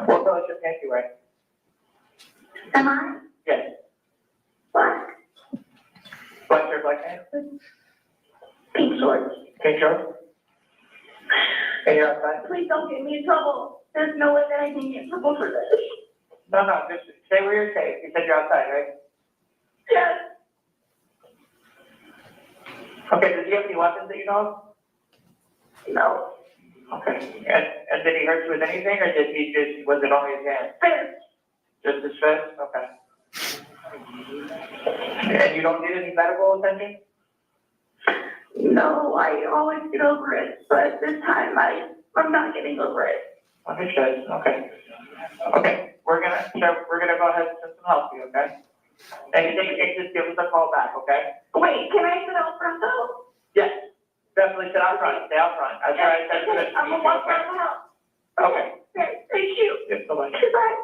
What color shirt pants you wear? Am I? Yes. Black. Black shirt, black pants? Pink shorts. Pink shorts? And you're outside? Please don't get me in trouble. There's no way that I can get in trouble for this. No, just stay where you're safe. You said you're outside, right? Yes. Okay, does he have any weapons that you know of? No. Okay, and did he hurt you with anything, or was it only his hand? Fist. Just his fist? Okay. And you don't need any medical attention? No, I always get over it, but this time I'm not getting over it. Understood, okay. Okay, we're gonna go ahead and send some help to you, okay? Anything, just give us a call back, okay? Wait, can I sit out front though? Yes, definitely sit out front, stay out front. That's right, that's good. I'm gonna walk around the house. Okay. Okay, thank you. Yes, bye-bye. Goodbye.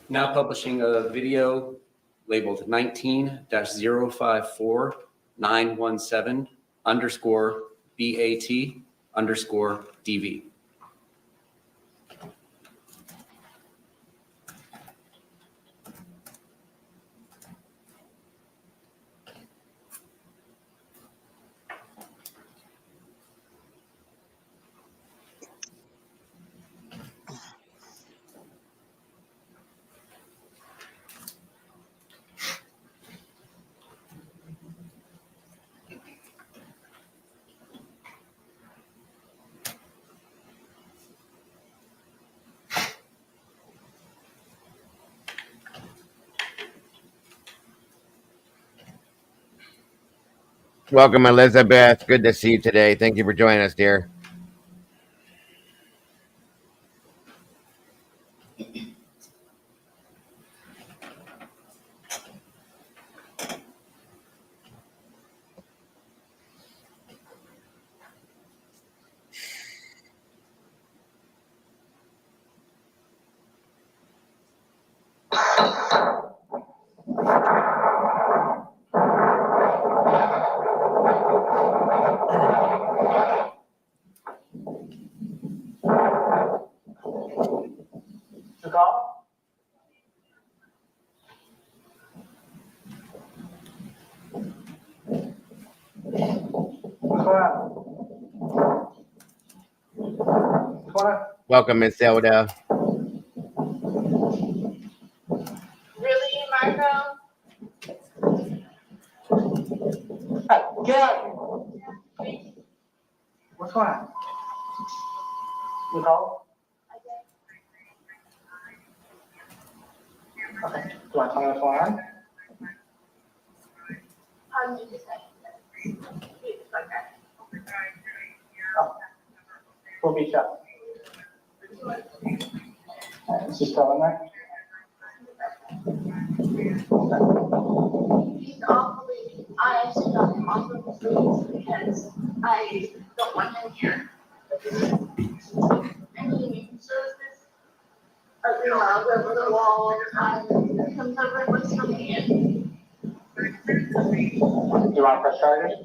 Now publishing a video labeled 19-054917_BAT_DV. Welcome, Elizabeth. Good to see you today. Thank you for joining us, dear. To call? What's going on? What's going on? Welcome, Miss Zelda. Really, Marco? Hey, get out of here. What's going on? You called? Okay. Do you want to tell me what's going on? How did you say? Oh. We'll beat you up. Is she still in there? He's awfully, I actually got him off of the streets because I don't want him here. And he shows this, you know, over the wall all the time, and comes over and looks for me. Do you want to press charges?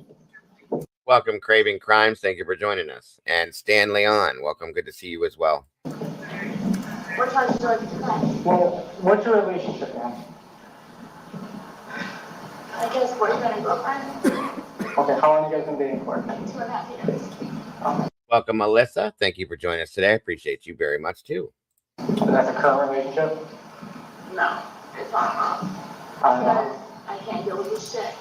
Welcome, Craving Crimes. Thank you for joining us. And Stan Leon, welcome. Good to see you as well. What charges do I get today? Well, what's your relationship now? I guess boyfriend and girlfriend, Okay, how long have you guys been dating for? 2.5 years. Welcome, Melissa. Thank you for joining us today. I appreciate you very much, too. And that's a current relationship? No, it's not. No. I can't deal with this shit.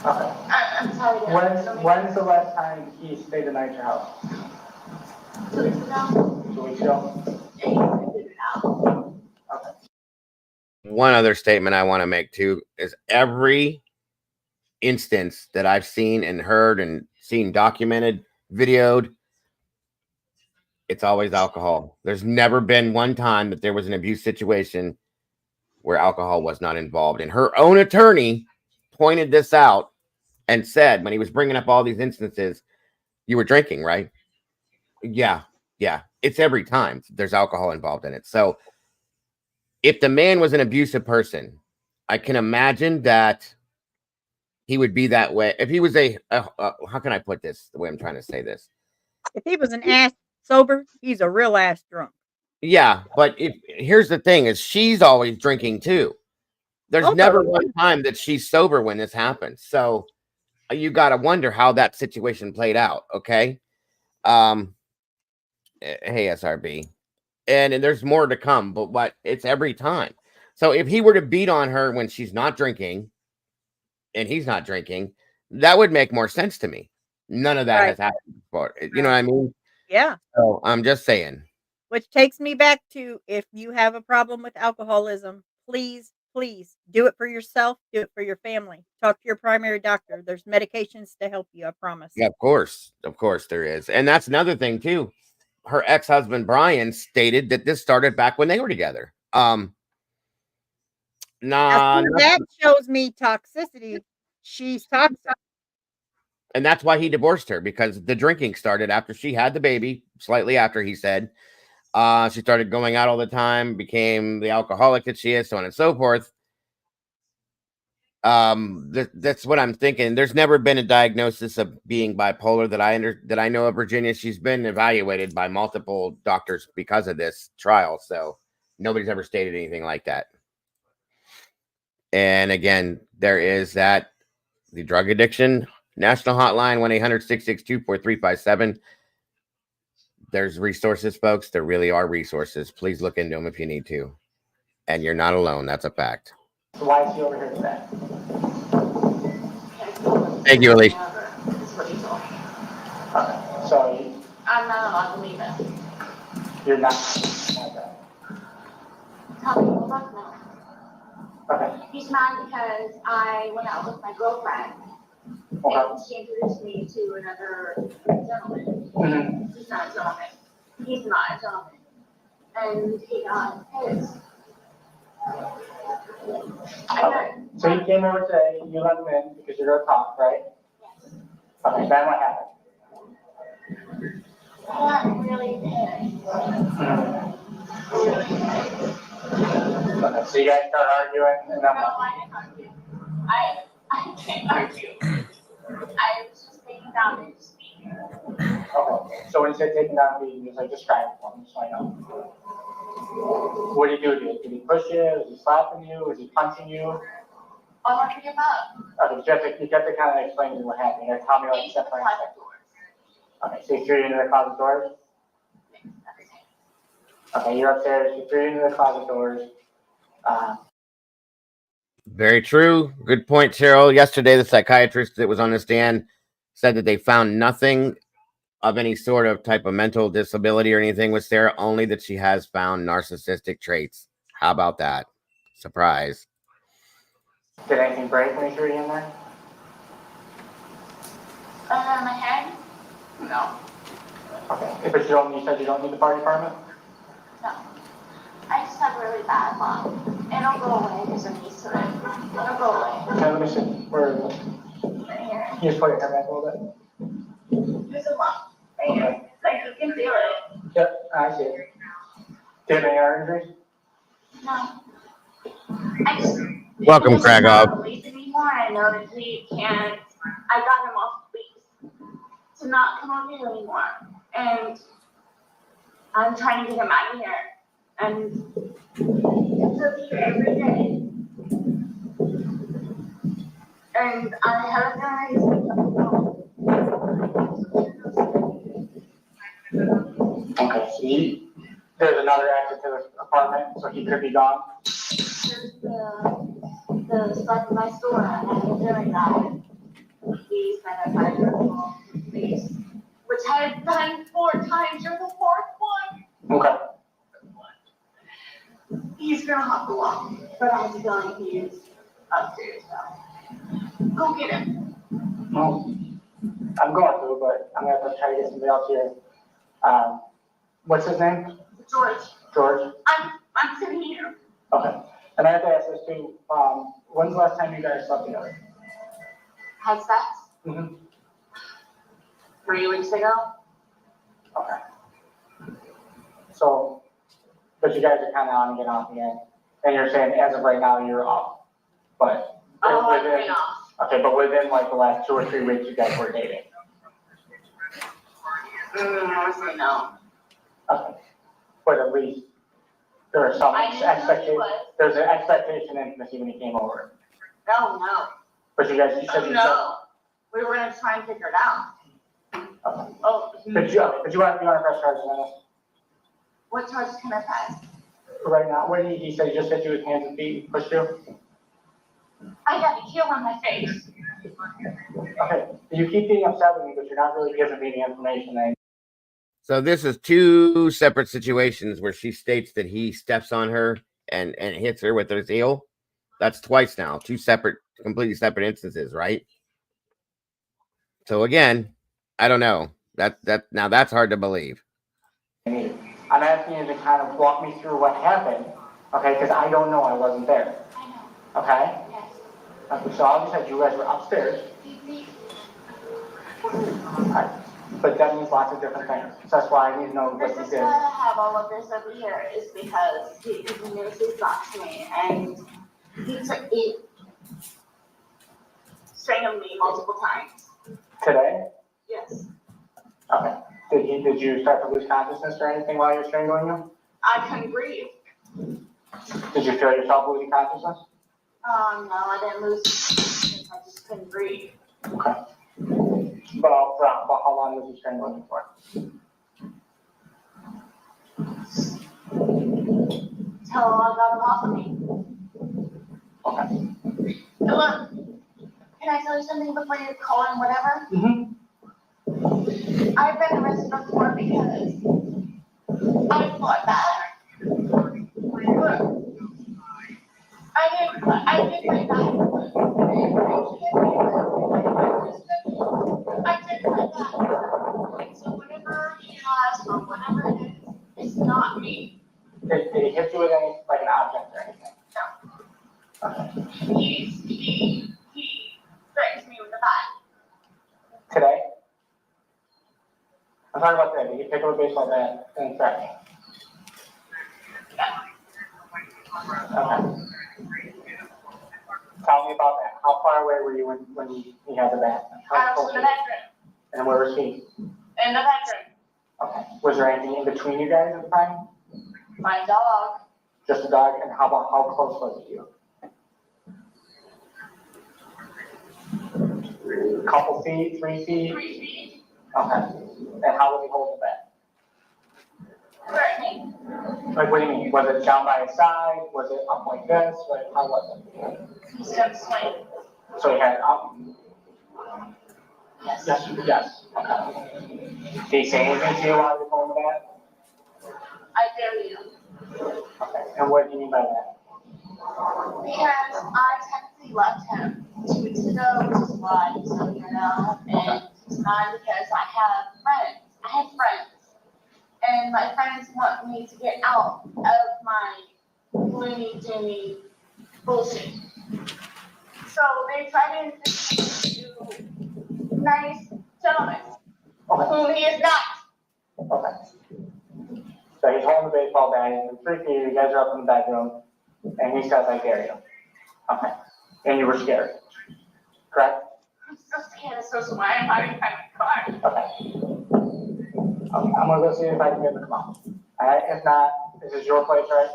Okay. I'm sorry. When's the last time he stayed the night at your house? 2 weeks ago? 2 weeks ago? And he figured it out. Okay. One other statement I want to make, too, is every instance that I've seen and heard and seen documented, videoed, it's always alcohol. There's never been one time that there was an abuse situation where alcohol was not involved. And her own attorney pointed this out and said, when he was bringing up all these instances, you were drinking, right? Yeah. It's every time there's alcohol involved in it. So if the man was an abusive person, I can imagine that he would be that way. If he was how can I put this the way I'm trying to say this? If he was an ass sober, he's a real ass drunk. Yeah, but here's the thing is she's always drinking too. There's never one time that she's sober when this happens. So you got to wonder how that situation played out. Okay. Hey, SRB. And there's more to come, but it's every time. So if he were to beat on her when she's not drinking and he's not drinking, that would make more sense to me. None of that has happened before. You know what I mean? Yeah. So I'm just saying. Which takes me back to, if you have a problem with alcoholism, please do it for yourself, do it for your family. Talk to your primary doctor. There's medications to help you, I promise. Yeah, of course there is. And that's another thing too. Her ex-husband Brian stated that this started back when they were together. That shows me toxicity. She's toxic. And that's why he divorced her, because the drinking started after she had the baby, slightly after, he said. She started going out all the time, became the alcoholic that she is, so on and so forth. That's what I'm thinking. There's never been a diagnosis of being bipolar that I know of, Virginia. She's been evaluated by multiple doctors because of this trial, so nobody's ever stated anything like that. And again, there is the drug addiction national hotline, 1-800-662-4357. There's resources, folks. There really are resources. Please look into them if you need to. And you're not alone. That's a fact. So why is he over here today? Thank you, Alicia. That's what he told me. Okay. So I'm not allowed to leave it. you're not. Okay. Tell me fuck no. Okay. He's mad because I went out with my girlfriend And she introduced me to another gentleman. Mhm. He's not a gentleman. He's not a gentleman. And he got his. Okay. So you came over today, you let him in because you're gonna talk, right? Yes. Okay, then what happened? I got really pissed. Really pissed. Okay, so you guys start arguing and No, then I didn't argue. I can't argue. I was just taking down and speaking. okay. So when you said taking down the, you like describe it for me, so I know. What did he do to you? Did he push you? Was he slapping you? Was he punching you? All of the above. Okay, you have to kind of explain to me what happened. You gotta tell me like Into the step by closet step. doors. Okay, so he threw you into the closet doors? Okay, you're upstairs, he threw you into the closet doors. Very true. Good point, Cheryl. Yesterday, the psychiatrist that was on the stand said that they found nothing of any sort of type of mental disability or anything with Sarah, only that she has found narcissistic traits. How about that? Surprise. Did anything break when he threw you in there? My head? No. Okay, but you said you don't need the fire department? No. I just have really bad luck. It'll go away because I'm used to it. It'll go away. Okay, let me see, where is it? Right here. Can you just put your hair back a little bit? There's a lump. Right here. Like you can feel it. Yep, I see it. Do you have any arm injuries? No. I just. Welcome, He's not Kragov. released anymore. I know that he can't. I got him off lease to not come over here anymore. And I'm trying to get him out of here. And he'll be here every day. And I have a feeling he's going to come home. Okay, so there's another exit to the apartment, so he could be gone? There's the stuff in my store, and I have a feeling that he's been a federal police, which I have done 4 times. You're the 4th one. Okay. He's gonna have to walk, but I have a feeling he's upstairs now. Go get him. Well, I'm going to, but I'm gonna have to try to get somebody else here. What's his name? George, George? I'm sitting here. Okay. And I have to ask this too, when's the last time you guys slept together? Had sex Mm-hmm. 3 weeks ago. Okay. So, but you guys are kind of on and get off again. And you're saying as of right now, you're off. But I've within, been off. okay, but within like the last 2 or 3 weeks, you guys were dating. I would say no. Okay. But at least there are some I didn't know he expectation. was. There's an expectation in intimacy when he came over. No. But you said you No. We were gonna try and figure it out. Okay. Oh. But you want to press charges on us What charges can I press? right now? What he said he just hit you with hands and feet, and pushed you? I got a heel on my face. Okay. You keep being upset with me, but you're not really giving me the information. So this is 2 separate situations where she states that he steps on her and hits her with his heel. That's twice now. 2 separate, completely separate instances, right? So again, I don't know. Now that's hard to believe. I'm asking you to kind of walk me through what happened, okay? Because I don't know. I wasn't there. I know. Okay? Yes. Okay, so all you said you guys were upstairs. Alright. But that means lots of different things. So that's why I need to know what This you is did. why I have all of this over here, is because he continuously talks to me, and he strangled me multiple times. Today? Yes. Okay. Did you start to lose consciousness or anything while you were strangling you? I couldn't breathe. Did you feel yourself losing consciousness? No, I didn't lose consciousness, I just couldn't breathe. Okay. But how long was he strangling you for? Till I got him off of me. Okay. Look, can I tell you something before you call him whatever? Mm-hmm. I've been arrested before because I fought back. Look, I did my best. I'm talking about that. Did you pick up a baseball bat and trash? Okay. Tell me about that. How far away were you when he had the bat? I was in the bedroom. And where was he? In the bedroom. Okay. Was there anything in between you guys at the time? My dog. Just a dog? And how close was it to you? A couple feet, 3 feet? 3 feet. Okay. And how was he holding the bat? Threatening. Like, what do you mean? Was it down by his side? Was it up like this? Like, how was it? He's gonna swing. So he had it up? Yes. Yes. Okay. Did he say anything to you while you were holding the bat? I dare you. Okay. And what do you mean by that? Because I technically left him 2 weeks ago, which is why he's not here now. And it's not because I have friends. I have friends. And my friends want me to get out of my gloomy, doomy bullshit. So they try to introduce me to nice gentlemen, whom he is not. Okay. So he's holding the baseball bat, and 3 feet, you guys are up in the bedroom, and he says, I dare you. Okay. And you were scared, correct? I'm so scared, so why I'm hiding behind my car. Okay. Okay, I'm gonna go see if I can get him to come out. Alright, if not, this is your place, right?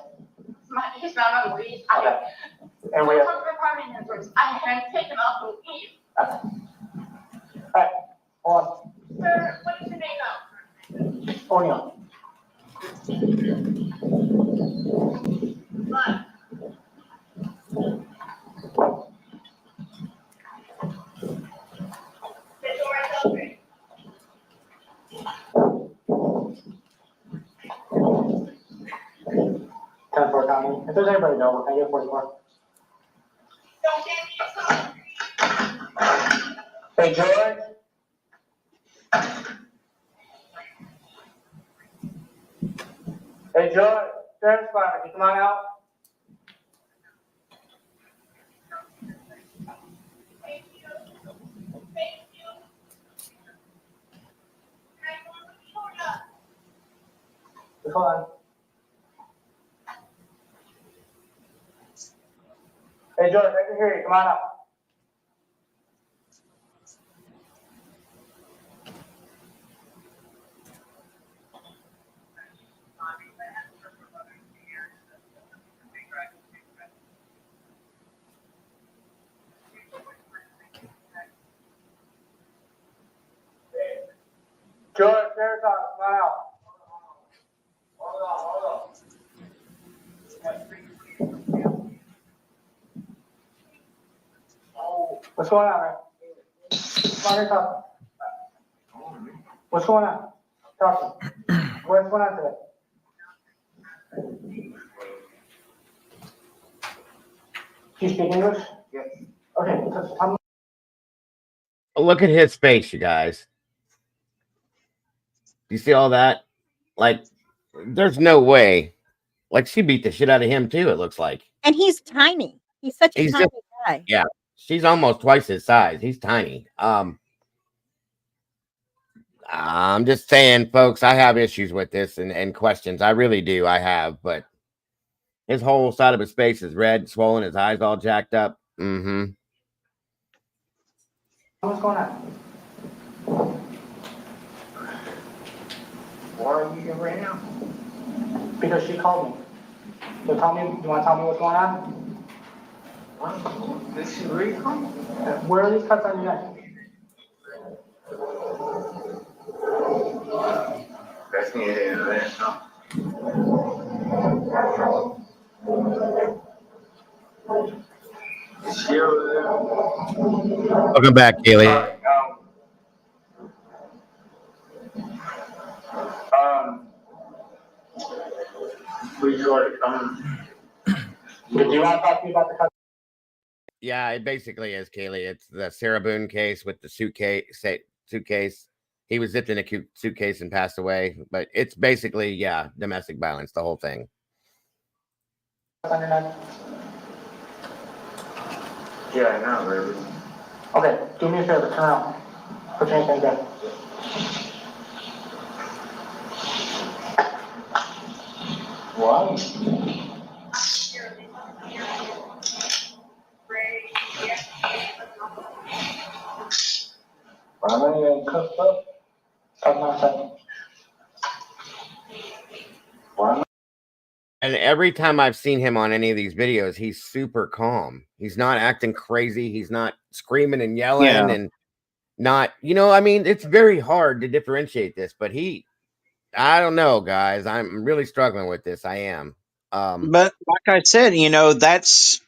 He's not on the lead. Okay. And we I have, talked to the apartment managers. I had taken off the leave. okay. Alright, hold on. Sir, what is your name now? O'Neill. But the door is open. 10-4 County. If there's anybody know, can I get 44? Don't get me. Hey, George? Hey, George, Sheriff's Department, can you come on out? Thank you. Thank you. Just hold on. Hey, George, I can hear you. Come on up. George, Sheriff's Office, come on out. What's going on, man? Come on here, talk. What's going on? Talk to me. What's going on today? Do you speak English? Yes. Okay, so I'm Look at his face, you guys. You see all that? Like, there's no way. Like, she beat the shit out of him too, it looks like. And he's tiny. He's such a He's tiny just- guy. Yeah, she's almost twice his size. He's tiny. I'm just saying, folks, I have issues with this and questions. I really do. I have, but his whole side of his face is red, swollen, his eyes all jacked up. Mm-hmm. What's going on? Why are you here right now? Because she called me. So tell me, you want to tell me what's going on? This is really cool. Where are these cuts on your neck? That's me. Welcome back, Kaylee. Did you want to talk to me about the cut? Yeah, it basically is, Kaylee. It's the Sarah Boone case with the suitcase. He was zipped in a suitcase and passed away. But it's basically, yeah, domestic violence, the whole thing. On your neck? Yeah, I know, baby. Okay, do me a favor, turn around. Put your hands down. Why? Why am I getting cooked up? I'm not saying. Why am I? And every time I've seen him on any of these videos, he's super calm. He's not acting crazy. He's not screaming and yelling and not, I mean, it's very hard to differentiate this, but I don't know, guys. I'm really struggling with this. I am. But like I said, that's,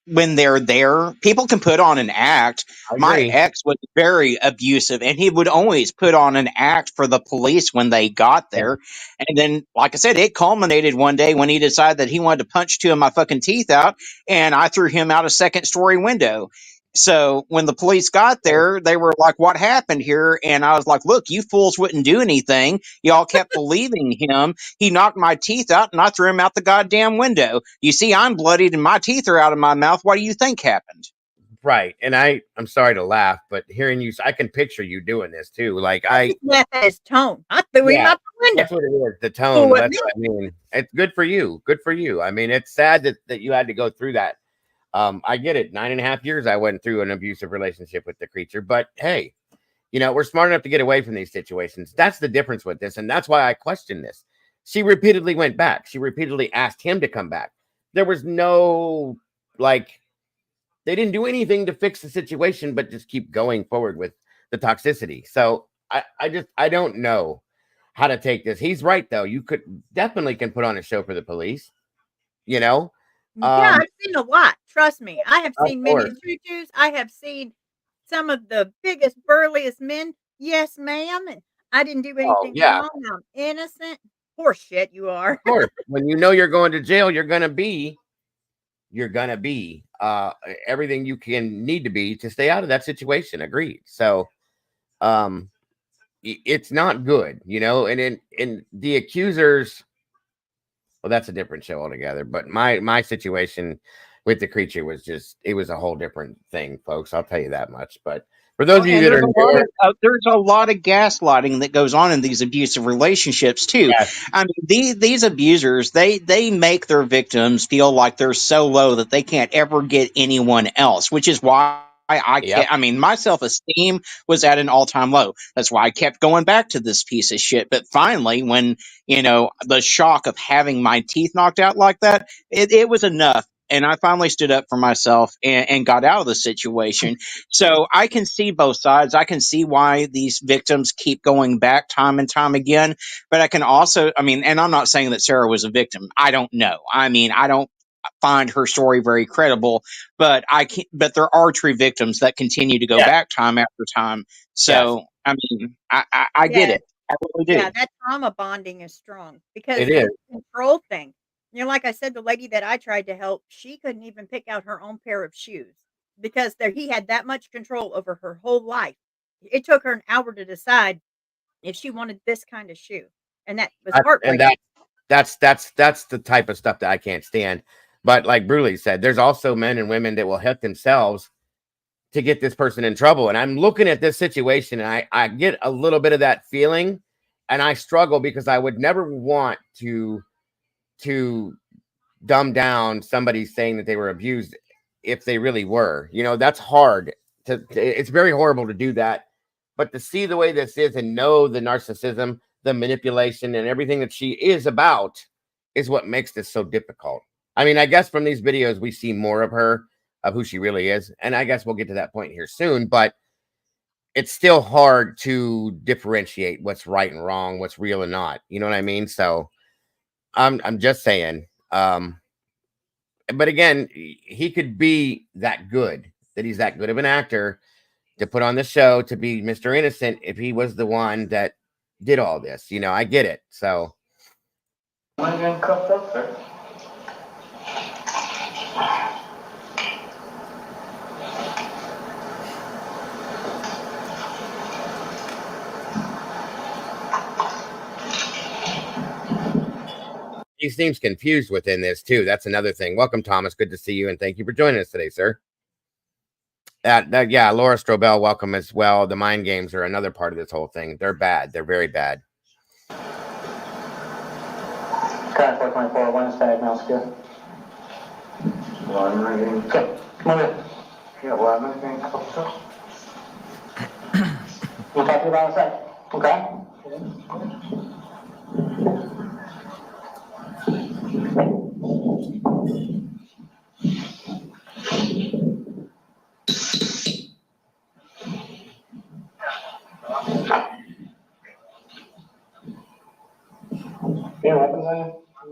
when they're there, people can put on an act. I My agree. ex was very abusive, and he would always put on an act for the police when they got Yeah. there. And then, like I said, it culminated one day when he decided that he wanted to punch two of my fucking teeth out, and I threw him out a second story window. So when the police got there, they were like, "What happened here?" And I was like, "Look, you fools wouldn't do anything. Y'all kept believing him. He knocked my teeth out, and I threw him out the goddamn window. You see, I'm bloodied and my teeth are out of my mouth. What do you think happened?" Right. And I'm sorry to laugh, but hearing you, I can picture you doing this too. Like Laugh at his tone. I threw him out the window. that's what it is. The tone. Well, That's what I mean. It's good for you. Good for you. I mean, it's sad that you had to go through that. I get it. 9.5 years I went through an abusive relationship with the creature, but hey, we're smart enough to get away from these situations. That's the difference with this. And that's why I question this. She repeatedly went back. She repeatedly asked him to come back. There was no, they didn't do anything to fix the situation, but just keep going forward with the toxicity. So I don't know how to take this. He's right, though. You definitely can put on a show for the police, Yeah, I've seen a lot. Trust me. I have Of seen many course. tutus. I have seen some of the biggest, burliest men. Yes, ma'am. And I didn't do anything yeah. wrong. I'm innocent. Horse shit, you are. Of course. When you're going to jail, you're gonna be everything you can need to be to stay out of that situation. Agreed. So it's not good, and in the accusers, well, that's a different show altogether. But my situation with the creature was it was a whole different thing, folks. I'll tell you that much. But for those of you that are newer, there's a lot of gaslighting that goes on in these abusive relationships too. yes, I mean, these abusers, they make their victims feel like they're so low that they can't ever get anyone else, which is why I yep, can't. I mean, my self-esteem was at an all-time low. That's why I kept going back to this piece of shit. But finally, when the shock of having my teeth knocked out like that, it was enough. And I finally stood up for myself and got out of the situation. So I can see both sides. I can see why these victims keep going back time and time again. But I can also, and I'm not saying that Sarah was a victim. I don't know. I mean, I don't find her story very credible, but but there are true victims that continue to go yes, back time after time. yes, So, I get Yeah, it. I really do. yeah, that trauma bonding is strong because it is. it's a control thing. Like I said, the lady that I tried to help, she couldn't even pick out her own pair of shoes because he had that much control over her whole life. It took her an hour to decide if she wanted this kind of shoe, and that was And heartbreaking. that's the type of stuff that I can't stand. But like Bruley said, there's also men and women that will hurt themselves to get this person in trouble. And I'm looking at this situation and I get a little bit of that feeling, and I struggle because I would never want to dumb down somebody saying that they were abused if they really were. That's hard it's very horrible to do that. But to see the way this is and know the narcissism, the manipulation, and everything that she is about is what makes this so difficult. I mean, I guess from these videos, we see more of her, of who she really is. And I guess we'll get to that point here soon, but it's still hard to differentiate what's right and wrong, what's real and not. You know what I mean? So I'm just saying, but again, he could be that good, that he's that good of an actor to put on the show to be Mr. Innocent if he was the one that did all this. I get it. So Am I getting cooked up, sir? he seems confused within this too. That's another thing. Welcome, Thomas. Good to see you, and thank you for joining us today, sir. Yeah, Laura Strobel, welcome as well. The mind games are another part of this whole thing. They're bad. They're very bad. Current 424, when is diagnosed here? Well, I'm not getting. Okay, come over here. Yeah, well, I'm not getting fucked up. We'll talk to you about it in a sec, okay? Any weapons on you?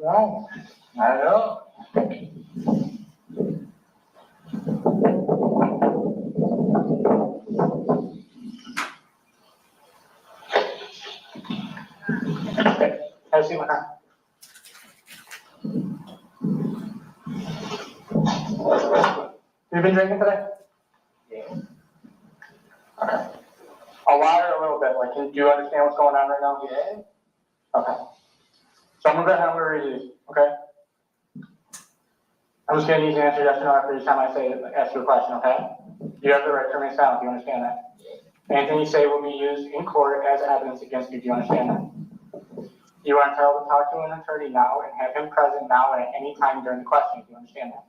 No, not at all. Okay, have a seat in my car. You been drinking today? Yeah. Okay. A lot or a little bit? Like, do you understand what's going on right now? Yeah. Okay. So I'm gonna read these, okay? I'm just gonna need you to answer yes or no after each time I ask you a question, okay? You have the right to remain silent, do you understand that? Anything you say will be used in court as evidence against you, do you understand that? You are entitled to talk to an attorney now and have him present now and at any time during the questioning, do you understand that?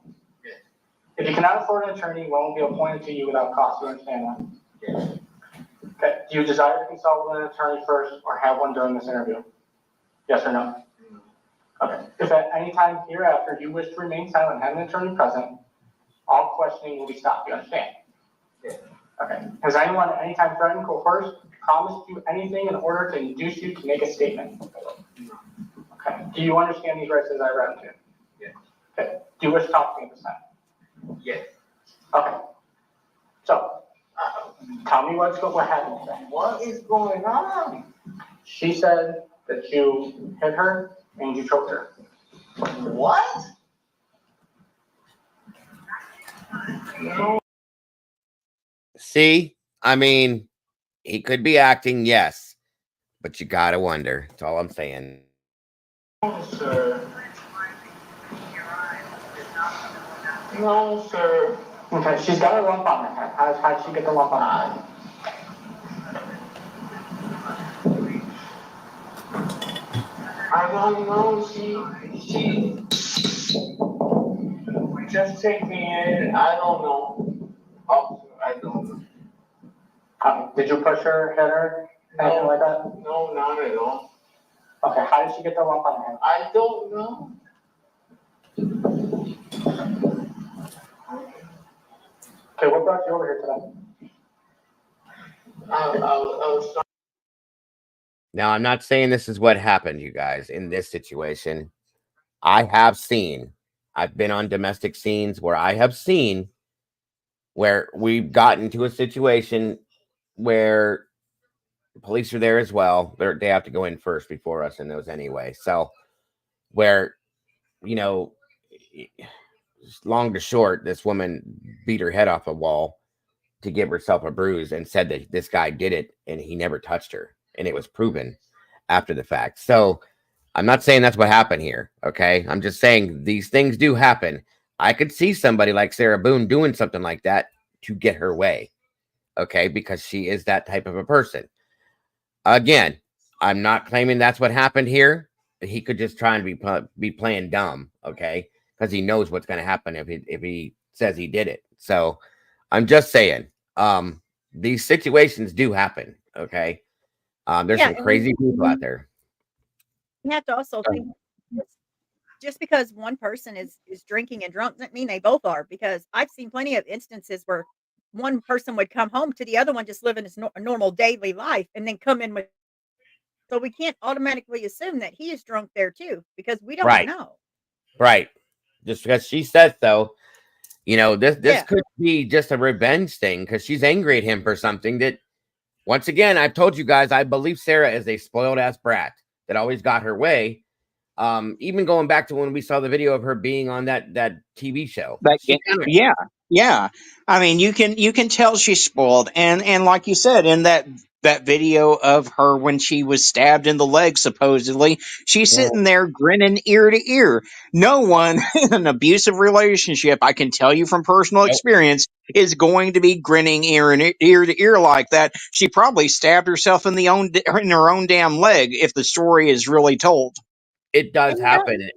Yes. If you cannot afford an attorney, one will be appointed to you without cost, do you understand that? Yes. Okay, do you desire to consult with an attorney first or have one during this interview? Yes or no? Okay, if at any time hereafter you wish to remain silent and have an attorney present, all questioning will be stopped, you understand? Yes. Okay, has anyone at any time threatened, coerced, promised you anything in order to induce you to make a statement? No. Okay, do you understand these rights as I read them to you? Yes. Okay, do you wish to talk to me at this time? Yes. Okay, so, tell me what happened today. What is going on? She said that you hit her and you choked her. What? No. See, I mean, he could be acting, yes, but you gotta wonder. That's all I'm saying. No, sir. No, sir. Okay, she's got a lump on her head. How did she get the lump on her head? I don't know. She just take me in. I don't know. Officer, I don't know. Did you push her, hit her, anything like that? No, not at all. Okay, how did she get the lump on her head? I don't know. Okay, what brought you over here today? I was Now, I'm not saying this is what happened, you guys, in this situation. I've been on domestic scenes where I have seen where we've gotten to a situation where the police are there as well. They have to go in first before us in those anyway. So, where, you know, long to short, this woman beat her head off a wall to give herself a bruise and said that this guy did it and he never touched her. And it was proven after the fact. So, I'm not saying that's what happened here, okay? I'm just saying these things do happen. I could see somebody like Sarah Boone doing something like that to get her way, okay? Because she is that type of a person. Again, I'm not claiming that's what happened here. He could just try and be playing dumb, okay? Because he knows what's going to happen if he says he did it. So I'm just saying, these situations do happen, okay? There's some crazy people out there. You have to also think just because one person is drinking and drunk doesn't mean they both are, because I've seen plenty of instances where one person would come home to the other one just living his normal daily life and then come in with. So we can't automatically assume that he is drunk there too, because we don't know. Right. Just because she says so, you know, this could be just a revenge thing because she's angry at him for something that, once again, I've told you guys, I believe Sarah is a spoiled ass brat that always got her way. Even going back to when we saw the video of her being on that TV show. Yeah. I mean, you can tell she's spoiled, and like you said, in that video of her when she was stabbed in the leg, supposedly, she's sitting there grinning ear to ear. No one in an abusive relationship, I can tell you from personal experience, is going to be grinning ear to ear like that. She probably stabbed herself in her own damn leg if the story is really told. it does And, happen.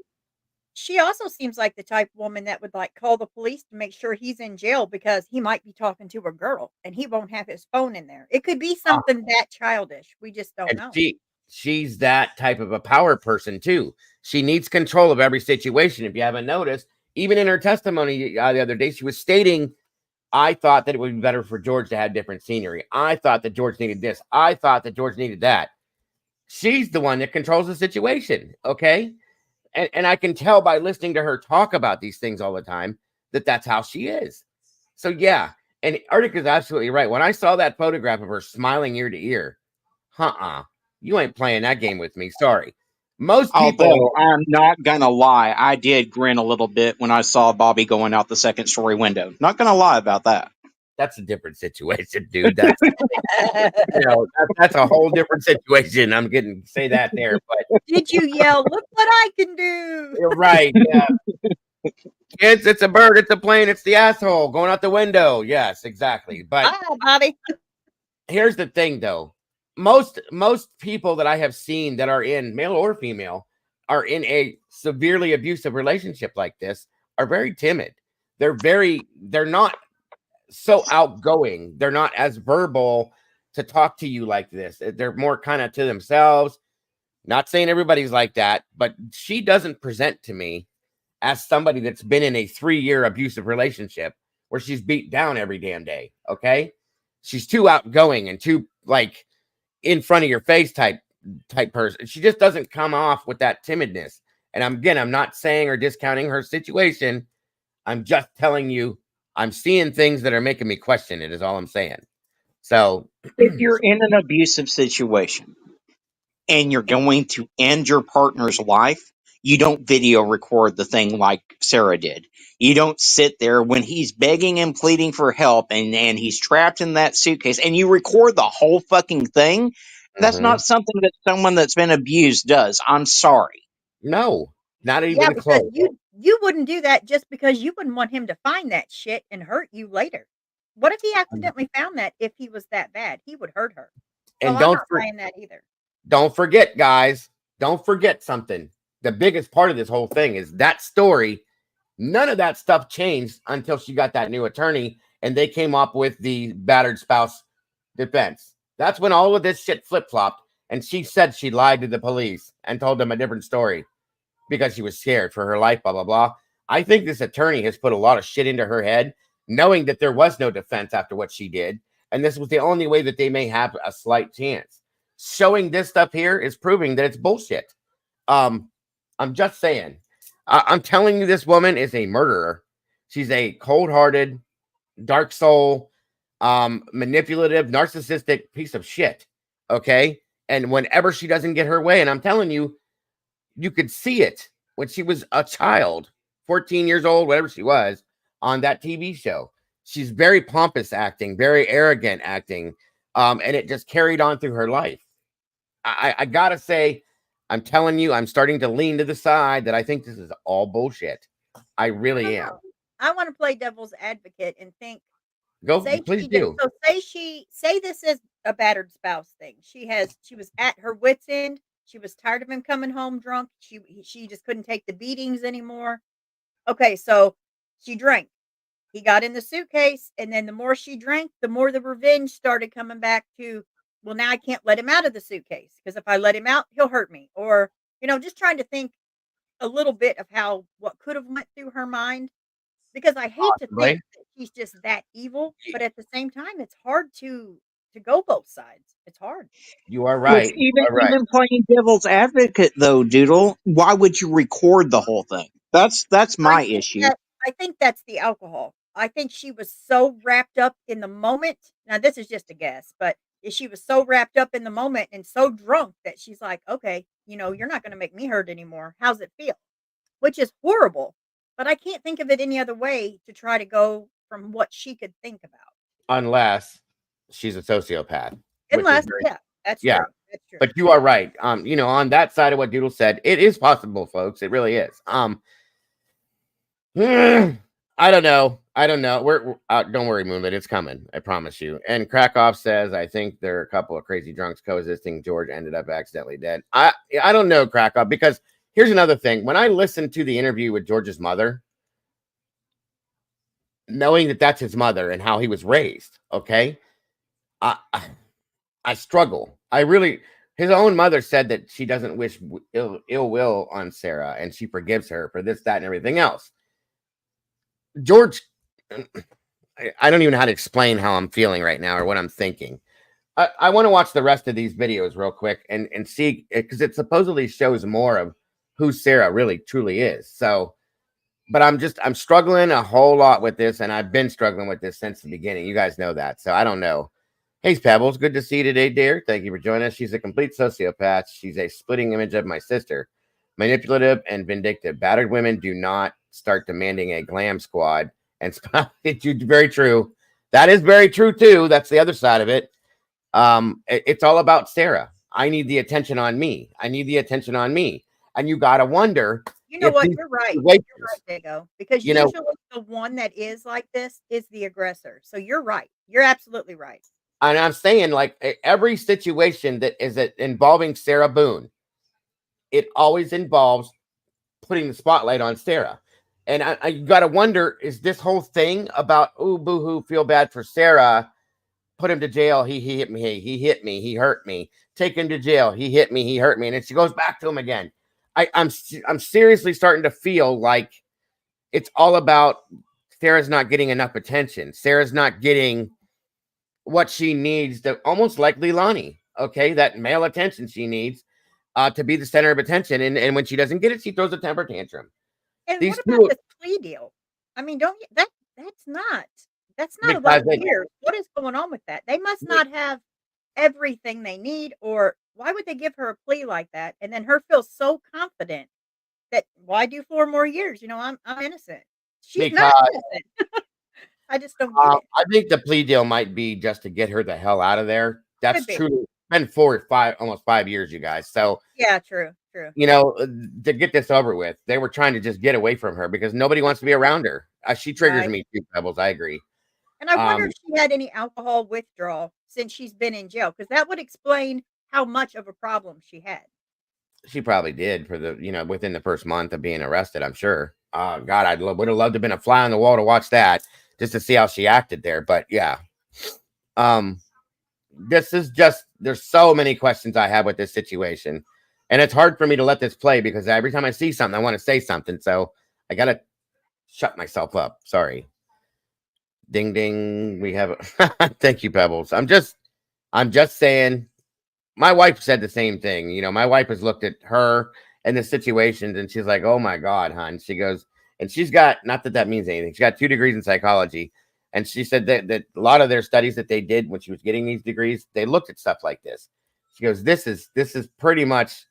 she also seems like the type of woman that would, like, call the police to make sure he's in jail because he might be talking to a girl, and he won't have his phone in there. It could be something that childish. We just don't And know. she's that type of a power person too. She needs control of every situation. If you haven't noticed, even in her testimony the other day, she was stating, I thought that it would be better for George to have different scenery. I thought that George needed this. I thought that George needed that. She's the one that controls the situation. Okay. And I can tell by listening to her talk about these things all the time that that's how she is. So yeah. And Arctic is absolutely right. When I saw that photograph of her smiling ear to ear, you ain't playing that game with me. Sorry. Most people. Although I'm not gonna lie, I did grin a little bit when I saw Bobby going out the second story window. Not gonna lie about that. That's a different situation, dude. That's that's a whole different situation. I'm getting say that there, but Did you yell, "Look what I can do"? you're right. Yeah. Kids, it's a bird, it's a plane, it's the asshole going out the window. Yes, exactly. But Bobby. here's the thing though. Most people that I have seen that are in, male or female, are in a severely abusive relationship like this are very timid. They're not so outgoing. They're not as verbal to talk to you like this. They're more kind of to themselves. Not saying everybody's like that, but she doesn't present to me as somebody that's been in a 3-year abusive relationship where she's beat down every damn day. Okay. She's too outgoing and too like in front of your face type person. She just doesn't come off with that timidness. And I'm not saying or discounting her situation. I'm just telling you, I'm seeing things that are making me question it, is all I'm saying. So If you're in an abusive situation and you're going to end your partner's life, you don't video record the thing like Sarah did. You don't sit there when he's begging and pleading for help and he's trapped in that suitcase and you record the whole fucking thing. That's not something that someone that's been abused does. I'm sorry. No, not Yeah, even because close. you wouldn't do that just because you wouldn't want him to find that shit and hurt you later. What if he accidentally found that if he was that bad? He would hurt her. So And I'm not buying that either. don't forget, guys, don't forget something. The biggest part of this whole thing is that story. None of that stuff changed until she got that new attorney and they came up with the battered spouse defense. That's when all of this shit flip-flopped and she said she lied to the police and told them a different story because she was scared for her life, blah, blah, blah. I think this attorney has put a lot of shit into her head, knowing that there was no defense after what she did. And this was the only way that they may have a slight chance. Showing this stuff here is proving that it's bullshit. I'm just saying. I'm telling you, this woman is a murderer. She's a cold-hearted, dark soul, manipulative, narcissistic piece of shit. Okay? And whenever she doesn't get her way, and I'm telling you, you could see it when she was a child, 14 years old, whatever she was, on that TV show. She's very pompous acting, very arrogant acting, and it just carried on through her life. I gotta say, I'm telling you, I'm starting to lean to the side that I think this is all bullshit. I really am. I want to play devil's advocate and think. Go, Say please she did, do. so say this is a battered spouse thing. She was at her wit's end. She was tired of him coming home drunk. She just couldn't take the beatings anymore. Okay, so she drank. He got in the suitcase, and then the more she drank, the more the revenge started coming back to, well, now I can't let him out of the suitcase because if I let him out, he'll hurt me. Or, just trying to think a little bit of what could have went through her mind. Because I hate to think that she's just that evil, but at the same time, it's hard to go both sides. It's hard. You are right. Even playing devil's advocate, though, Doodle, why would you record the whole thing? That's my issue. I think that's the alcohol. I think she was so wrapped up in the moment. Now, this is just a guess, but she was so wrapped up in the moment and so drunk that she's like, okay, you're not going to make me hurt anymore. How's it feel? Which is horrible. But I can't think of it any other way to try to go from what she could think about. Unless she's a sociopath. Unless, that's true. That's true. But you are right. On that side of what Doodle said, it is possible, folks. It really is. I don't know. We're don't worry, Moonlit. It's coming. I promise you. And Krakoff says, I think there are a couple of crazy drunks coexisting. George ended up accidentally dead. I don't know, Krakoff, because here's another thing. When I listened to the interview with George's mother, knowing that that's his mother and how he was raised, okay, I struggle. I really, his own mother said that she doesn't wish ill will on Sarah and she forgives her for this, that, and everything else. George, I don't even know how to explain how I'm feeling right now or what I'm thinking. I want to watch the rest of these videos real quick and see, because it supposedly shows more of who Sarah really truly is. So, but I'm struggling a whole lot with this, and I've been struggling with this since the beginning. You guys know that. So I don't know. Hey, Pebbles, good to see you today, dear. Thank you for joining us. She's a complete sociopath. She's a splitting image of my sister. Manipulative and vindictive. Battered women do not start demanding a glam squad. And it's very true. That is very true, too. That's the other side of it. It's all about Sarah. I need the attention on me. I need the attention on me. And you got to wonder. You know what? You're right. You're right, Dago. Because usually the one that is like this is the aggressor. So you're right. You're absolutely right. And I'm saying, like, every situation that is involving Sarah Boone, it always involves putting the spotlight on Sarah. And I got to wonder, is this whole thing about, oh, boo-hoo, feel bad for Sarah, put him to jail, he hit me, he hit me, he hurt me, take him to jail, he hit me, he hurt me, and then she goes back to him again. I'm seriously starting to feel like it's all about Sarah's not getting enough attention. Sarah's not getting what she needs, to almost like Leilani, okay, that male attention she needs to be the center of attention. And when she doesn't get it, she throws a temper tantrum. And what about this plea deal? I mean, that's not about years. What is going on with that? They must not have everything they need, or why would they give her a plea like that? And then her feel so confident that why do 4 more years? You know, I'm innocent. She's not innocent. I just don't get it. I think the plea deal might be just to get her the hell out of there. That's true. It's been 4 or 5, almost 5 years, you guys. So yeah, true. You know, to get this over with, they were trying to just get away from her because nobody wants to be around her. She triggers me too, Pebbles. I agree. And I wonder if she had any alcohol withdrawal since she's been in jail, because that would explain how much of a problem she had. She probably did for within the first month of being arrested, I'm sure. God, would have loved to have been a fly on the wall to watch that, just to see how she acted there. But yeah, this is just, there's so many questions I have with this situation, and it's hard for me to let this play because every time I see something, I want to say something. So I got to shut myself up. Sorry. Ding, ding. We have thank you, Pebbles. I'm just saying, my wife said the same thing. You know, my wife has looked at her and the situations and she's like, oh my God, hon. She goes, and she's got, not that that means anything. She got 2 degrees in psychology. And she said that a lot of their studies that they did when she was getting these degrees, they looked at stuff like this. She goes, this is pretty much,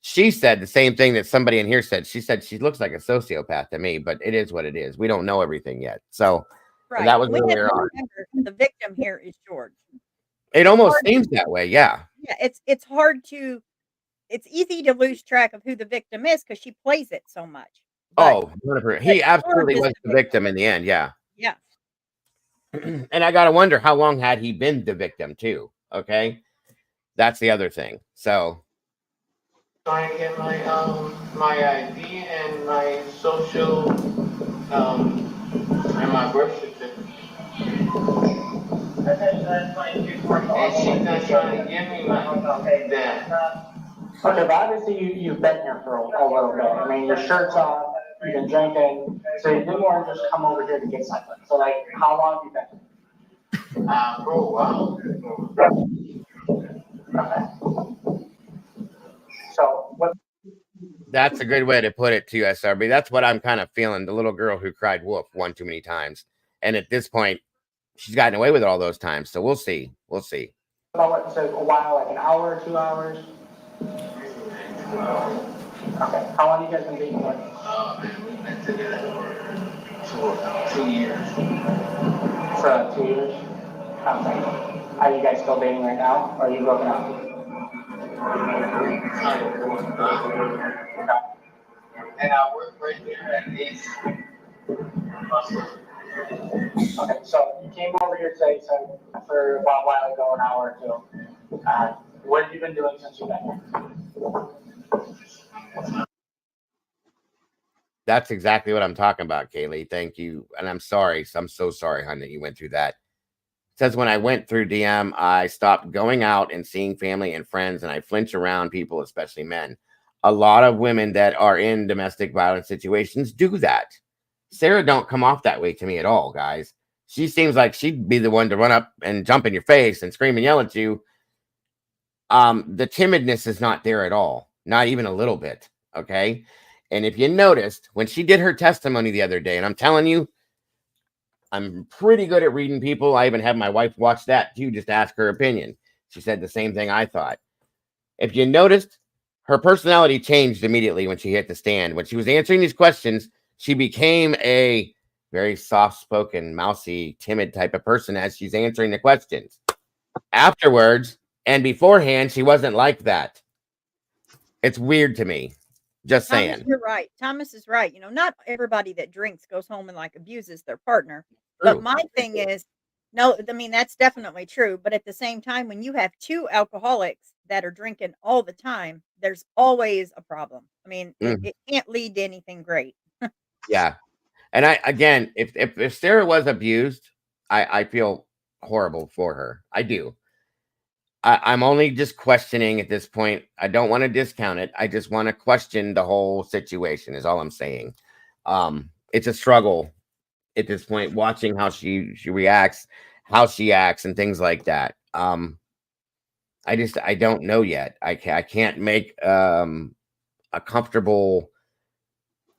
she said the same thing that somebody in here said. She said she looks like a sociopath to me, but it is what it is. We don't know everything yet. So that was earlier on. The victim here is George. It almost seems that way. Yeah. Yeah. It's hard to, it's easy to lose track of who the victim is because she plays it so much. But, he absolutely was the victim in the end. Yeah. Yeah. And I got to wonder, how long had he been the victim too? Okay. That's the other thing. So. Trying to get my ID and my social and my birth certificate. And she's not trying to give me that. Okay, but obviously you've been here for a little bit. I mean, your shirt's off, you've been drinking, so you didn't want to just come over here to get something. So, like, how long have you been here? For a while. Okay. So, what? That's a good way to put it to you, SRB. That's what I'm kind of feeling. The little girl who cried wolf one too many times. And at this point, she's gotten away with it all those times. So we'll see. We'll see. About what, so a while, like an hour, 2 hours? Okay. How long have you guys been dating for? We've been together for 2 years. For 2 years? Okay. Are you guys still dating right now, or are you broken up? And I work right there at Ace. Okay, so you came over here today, so for a while ago, an hour or 2. What have you been doing since you've been here? That's exactly what I'm talking about, Kaylee. Thank you. And I'm sorry. I'm so sorry, hon, that you went through that. It says when I went through DM, I stopped going out and seeing family and friends, and I flinch around people, especially men. A lot of women that are in domestic violence situations do that. Sarah don't come off that way to me at all, guys. She seems like she'd be the one to run up and jump in your face and scream and yell at you. The timidness is not there at all. Not even a little bit. Okay. And if you noticed, when she did her testimony the other day, and I'm telling you, I'm pretty good at reading people. I even had my wife watch that too, just to ask her opinion. She said the same thing I thought. If you noticed, her personality changed immediately when she hit the stand. When she was answering these questions, she became a very soft-spoken, mousy, timid type of person as she's answering the questions. Afterwards and beforehand, she wasn't like that. It's weird to me. Just Thomas, saying. you're right. Thomas is right. You know, not everybody that drinks goes home and like abuses their partner. But True. my thing is, no, I mean, that's definitely true. But at the same time, when you have two alcoholics that are drinking all the time, there's always a problem. I mean, it can't lead to anything great. Yeah. And I, again, if Sarah was abused, I feel horrible for her. I do. I'm only just questioning at this point. I don't want to discount it. I just want to question the whole situation is all I'm saying. It's a struggle at this point, watching how she reacts, how she acts, and things like that. I don't know yet. I can't make a comfortable,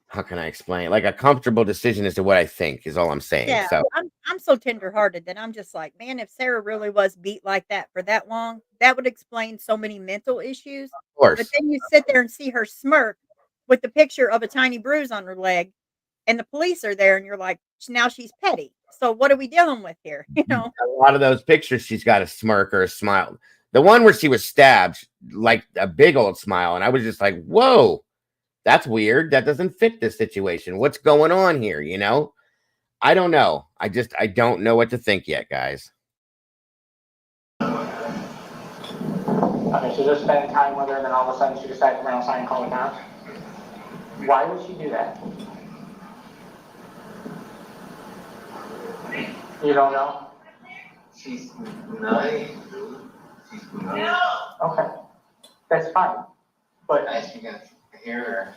how can I explain? Like a comfortable decision as to what I think is all I'm saying. Yeah, So I'm so tenderhearted that I'm just like, man, if Sarah really was beat like that for that long, that would explain so many mental issues. of course. But then you sit there and see her smirk with the picture of a tiny bruise on her leg, and the police are there, and you're like, now she's petty. So what are we dealing with here? You know? A lot of those pictures, she's got a smirk or a smile. The one where she was stabbed, like a big old smile, and I was just like, "Whoa, that's weird. That doesn't fit this situation. What's going on here?" You know, I don't know. I don't know what to think yet, guys. Okay, so just spend time with her, and then all of a sudden she decides to run outside and call it out. Why would she do that? You don't know? She's nice, dude. She's nice. Okay, that's fine. But As you can hear her.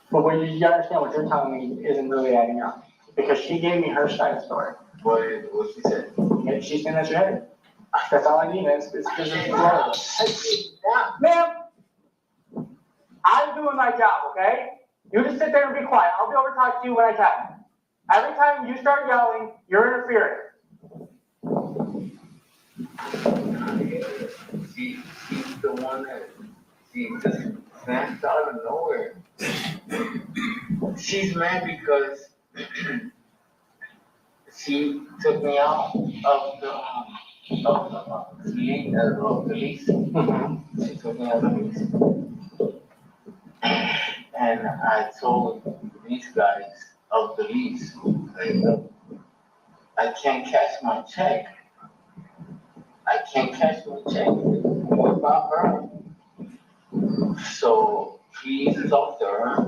But what you gotta understand, what you're telling me isn't really adding up. Because she gave me her side of the story. What she said? And she's saying that you're headed. That's all I need, man. It's ma'am, I'm doing my job, okay? You just sit there and be quiet. I'll be over to talk to you when I can. Every time you start yelling, you're interfering. She's the one that she just snatched out of nowhere. She's mad because she took me out of the lease. Mm-hmm. She took me out of the lease. And I told these guys of the lease, I can't cash my check. I can't cash my check without her. So please talk to her.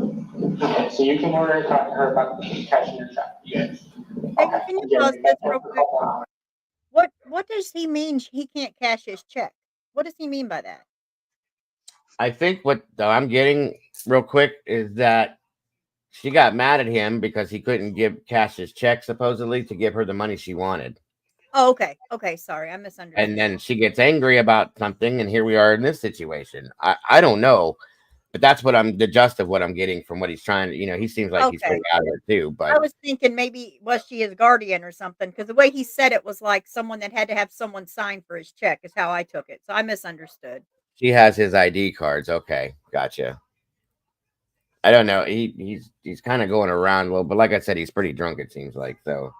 Okay, so you can order and talk to her about cashing your check. Yes. Hey, can you tell us this real quick? What does he mean he can't cash his check? What does he mean by that? I think what I'm getting real quick is that she got mad at him because he couldn't cash his check supposedly to give her the money she wanted. Oh, okay. Okay, sorry, I misunderstood. And then she gets angry about something, and here we are in this situation. I don't know, but that's the gist of what I'm getting from what he's trying to, he seems like he's pretty out of it too. But I was thinking maybe was she his guardian or something? Because the way he said it was like someone that had to have someone sign for his check is how I took it. So I misunderstood. she has his ID cards. Okay, gotcha. I don't know. He's kind of going around a little, but like I said, he's pretty drunk. It seems like so.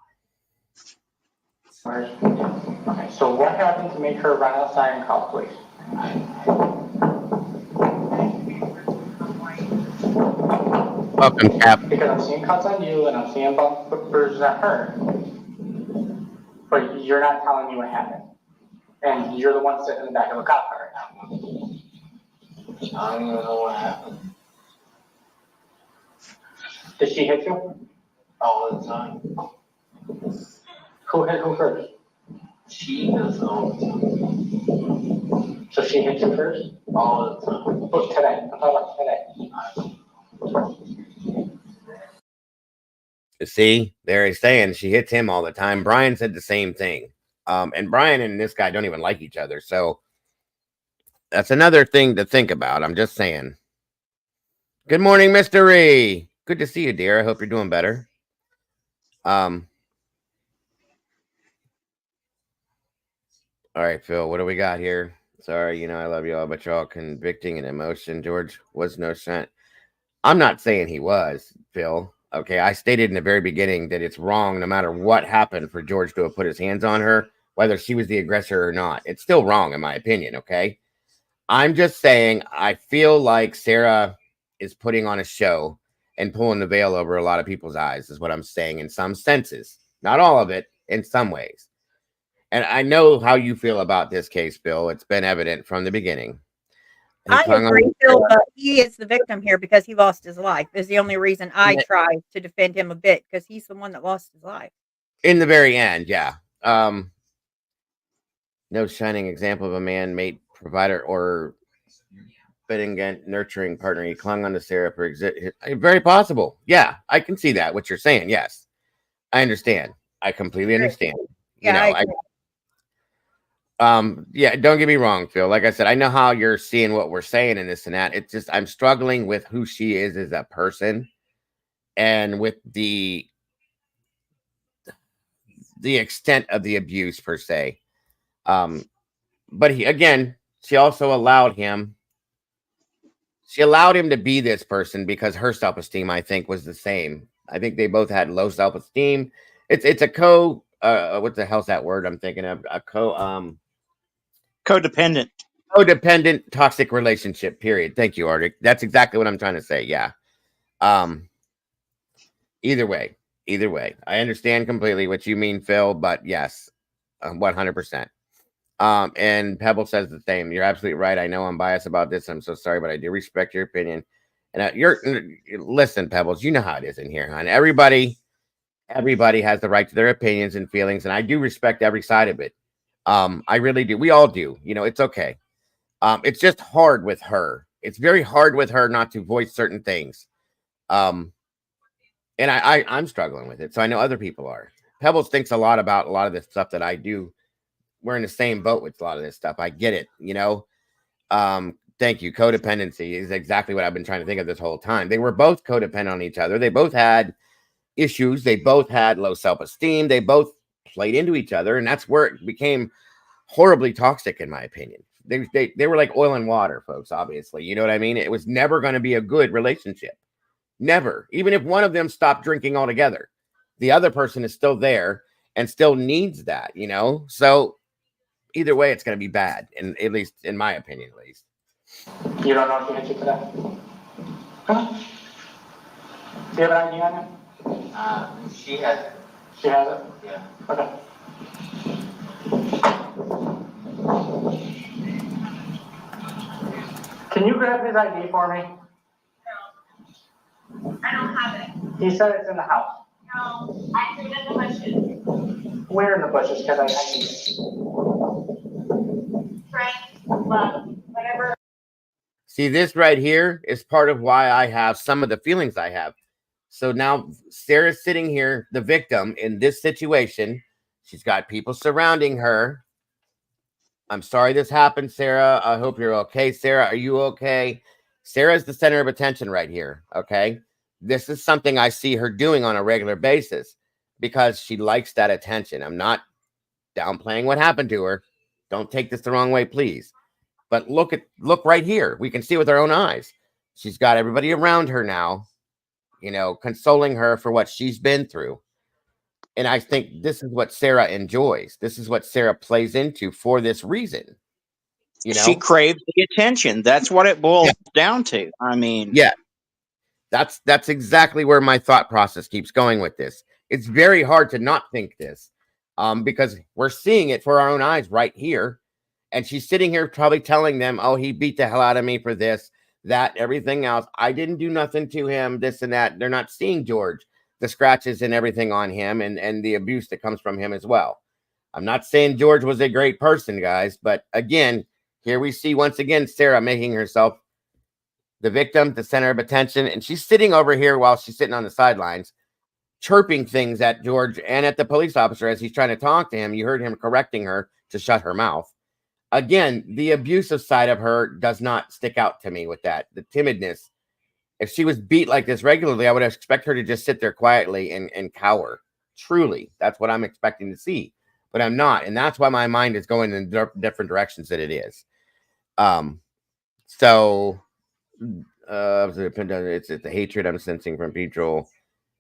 Okay, so what happened to make her run outside and call police? Welcome, Cap. Because I'm seeing cuts on you and I'm seeing bruises on her. But you're not telling me what happened. And you're the one sitting in the back of a cop car right now. I don't even know what happened. Did she hit you? All the time. Who hit who first? She does all the time. So she hit you first? All the time. Oh, today. I'm talking about today. See, there he's saying she hits him all the time. Brian said the same thing. And Brian and this guy don't even like each other. So that's another thing to think about. I'm just saying. Good morning, Mystery. Good to see you, dear. I hope you're doing better. All right, Phil, what do we got here? Sorry, you know, I love you all, but y'all convicting an emotion. George was no saint. I'm not saying he was, Phil. Okay, I stated in the very beginning that it's wrong no matter what happened for George to have put his hands on her, whether she was the aggressor or not. It's still wrong, in my opinion, okay? I'm just saying I feel like Sarah is putting on a show and pulling the veil over a lot of people's eyes, is what I'm saying in some senses. Not all of it, in some ways. And I know how you feel about this case, Bill. It's been evident from the beginning. I agree, Phil, but he is the victim here because he lost his life. Is the only reason I try to defend him a bit, because he's the one that lost his life. In the very end, yeah. No shining example of a man, mate, provider, or fitting and nurturing partner. He clung on to Sarah for very possible. Yeah, I can see that, what you're saying. Yes, I understand. I completely understand. Yeah, you know, yeah, don't get me wrong, Phil. Like I said, I know how you're seeing what we're saying in this and that. It's just I'm struggling with who she is as a person and with the extent of the abuse per se. But she also allowed him. She allowed him to be this person because her self-esteem, I think, was the same. I think they both had low self-esteem. It's a what the hell's that word I'm thinking of? Codependent. Codependent toxic relationship, period. Thank you, Arctic. That's exactly what I'm trying to say. Yeah. Either way. I understand completely what you mean, Phil, but yes, 100%. And Pebble says the same. You're absolutely right. I know I'm biased about this. I'm so sorry, but I do respect your opinion. And listen, Pebbles, you know how it is in here, hon. Everybody has the right to their opinions and feelings, and I do respect every side of it. I really do. We all do. You know, it's okay. It's just hard with her. It's very hard with her not to voice certain things. And I'm struggling with it. So I know other people are. Pebbles thinks a lot about a lot of the stuff that I do. We're in the same boat with a lot of this stuff. I get it, you know. Thank you. Codependency is exactly what I've been trying to think of this whole time. They were both codependent on each other. They both had issues. They both had low self-esteem. They both played into each other, and that's where it became horribly toxic, in my opinion. They were like oil and water, folks, obviously. You know what I mean? It was never going to be a good relationship. Never. Even if one of them stopped drinking altogether, the other person is still there and still needs that, you know? So either way, it's going to be bad, and at least in my opinion, at least. You don't know if she hit you today? Huh? Do you have an ID on you? She has it. She has it? Yeah. Okay. Can you grab his ID for me? No. I don't have it. He said it's in the house. No. I threw it in the bushes. Where in the bushes? Because I need it. Frank, love, whatever. See, this right here is part of why I have some of the feelings I have. So now Sarah's sitting here, the victim in this situation. She's got people surrounding her. I'm sorry this happened, Sarah. I hope you're okay. Sarah, are you okay? Sarah's the center of attention right here, okay? This is something I see her doing on a regular basis because she likes that attention. I'm not downplaying what happened to her. Don't take this the wrong way, please. But look right here. We can see with our own eyes. She's got everybody around her now, you know, consoling her for what she's been through. And I think this is what Sarah enjoys. This is what Sarah plays into for this reason. You know, she craves the attention. That's what it boils down to. I mean, yeah, that's exactly where my thought process keeps going with this. It's very hard to not think this, because we're seeing it for our own eyes right here. And she's sitting here probably telling them, oh, he beat the hell out of me for this. that, everything else. I didn't do nothing to him, this and that. They're not seeing George, the scratches and everything on him, and the abuse that comes from him as well. I'm not saying George was a great person, guys, but again, here we see once again Sarah making herself the victim, the center of attention, and she's sitting over here while she's sitting on the sidelines, chirping things at George and at the police officer as he's trying to talk to him. You heard him correcting her to shut her mouth. Again, the abusive side of her does not stick out to me with that. The timidness. If she was beat like this regularly, I would expect her to just sit there quietly and cower. Truly, that's what I'm expecting to see. But I'm not. And that's why my mind is going in different directions that it is. So it's the hatred I'm sensing from Pedro.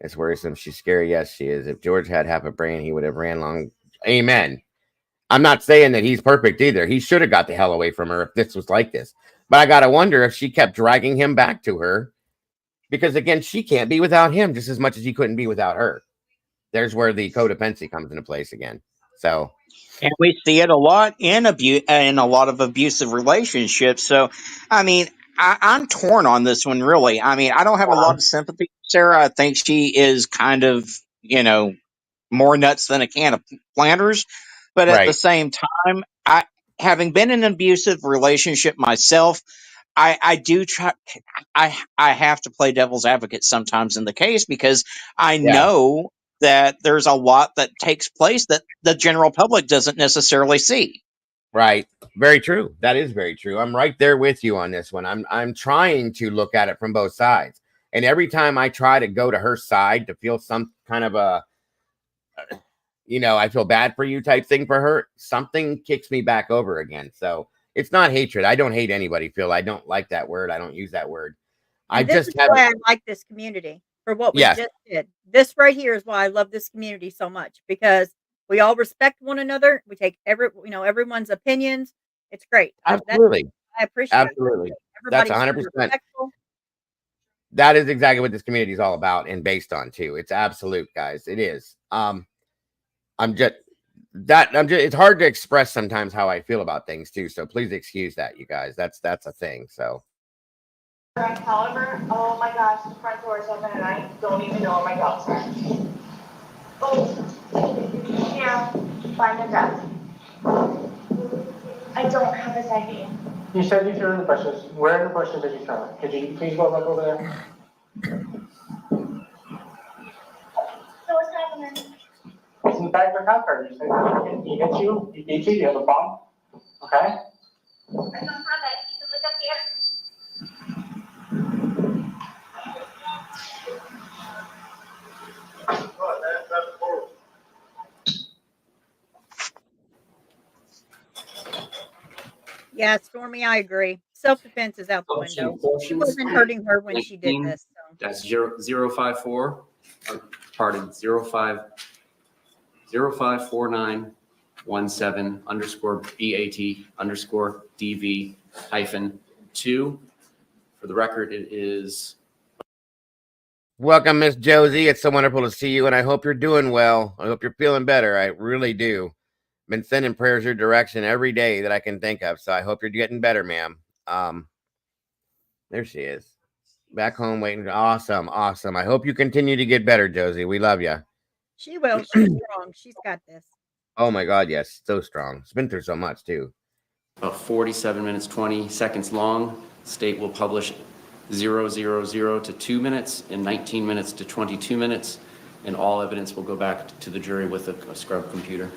It's worrisome. She's scary. Yes, she is. If George had half a brain, he would have ran long. Amen. I'm not saying that he's perfect either. He should have got the hell away from her if this was like this. But I got to wonder if she kept dragging him back to her. Because, again, she can't be without him just as much as he couldn't be without her. There's where the codependency comes into place again. So, and we see it a lot in a lot of abusive relationships. So, I mean, I'm torn on this one, really. I mean, I don't have a lot of sympathy for Sarah. I think she is kind of, more nuts than a can of planters. But at the right. same time, having been in an abusive relationship myself, I do try. I have to play devil's advocate sometimes in the case because I Yeah. know that there's a lot that takes place that the general public doesn't necessarily see. Right. Very true. That is very true. I'm right there with you on this one. I'm trying to look at it from both sides. And every time I try to go to her side to feel some kind of a, I feel bad for you type thing for her, something kicks me back over again. So it's not hatred. I don't hate anybody, Phil. I don't like that word. I don't use that word. I And this just is have, why I like this community for what we yes, just did. This right here is why I love this community so much because we all respect one another. We take everyone's opinions. It's great. absolutely. I appreciate it. Absolutely. That's Everybody's being 100%. respectful. That is exactly what this community is all about and based on too. It's absolute, guys. It is. It's hard to express sometimes how I feel about things too. So please excuse that, you guys. That's a thing. So However, oh my gosh, the front door is open and I don't even know where my dogs are. Oh, here, by the desk. I don't have his ID. You said you threw in the bushes. Where in the bushes did you throw it? Could you please go look over there? So what's happening? It's in the back of the cop car. You said he hit you, he beat you, you have a bump. Okay? I don't have it. You can look up here. Yeah, Stormy, I agree. Self-defense is out the window. She wasn't hurting her when she did this. So. That's 054, pardon, 054917 underscore BAT underscore DV hyphen 2. For the record, it is. welcome, Miss Josie. It's so wonderful to see you, and I hope you're doing well. I hope you're feeling better. I really do. Been sending prayers your direction every day that I can think of. So I hope you're getting better, ma'am. There she is. Back home waiting. Awesome. Awesome. I hope you continue to get better, Josie. We love you. She will. She's strong. She's got this. Oh my God, yes. So strong. It's been through so much too. About 47 minutes, 20 seconds long. State will publish 000 to 2 minutes and 19 minutes to 22 minutes. And all evidence will go back to the jury with a scrub computer.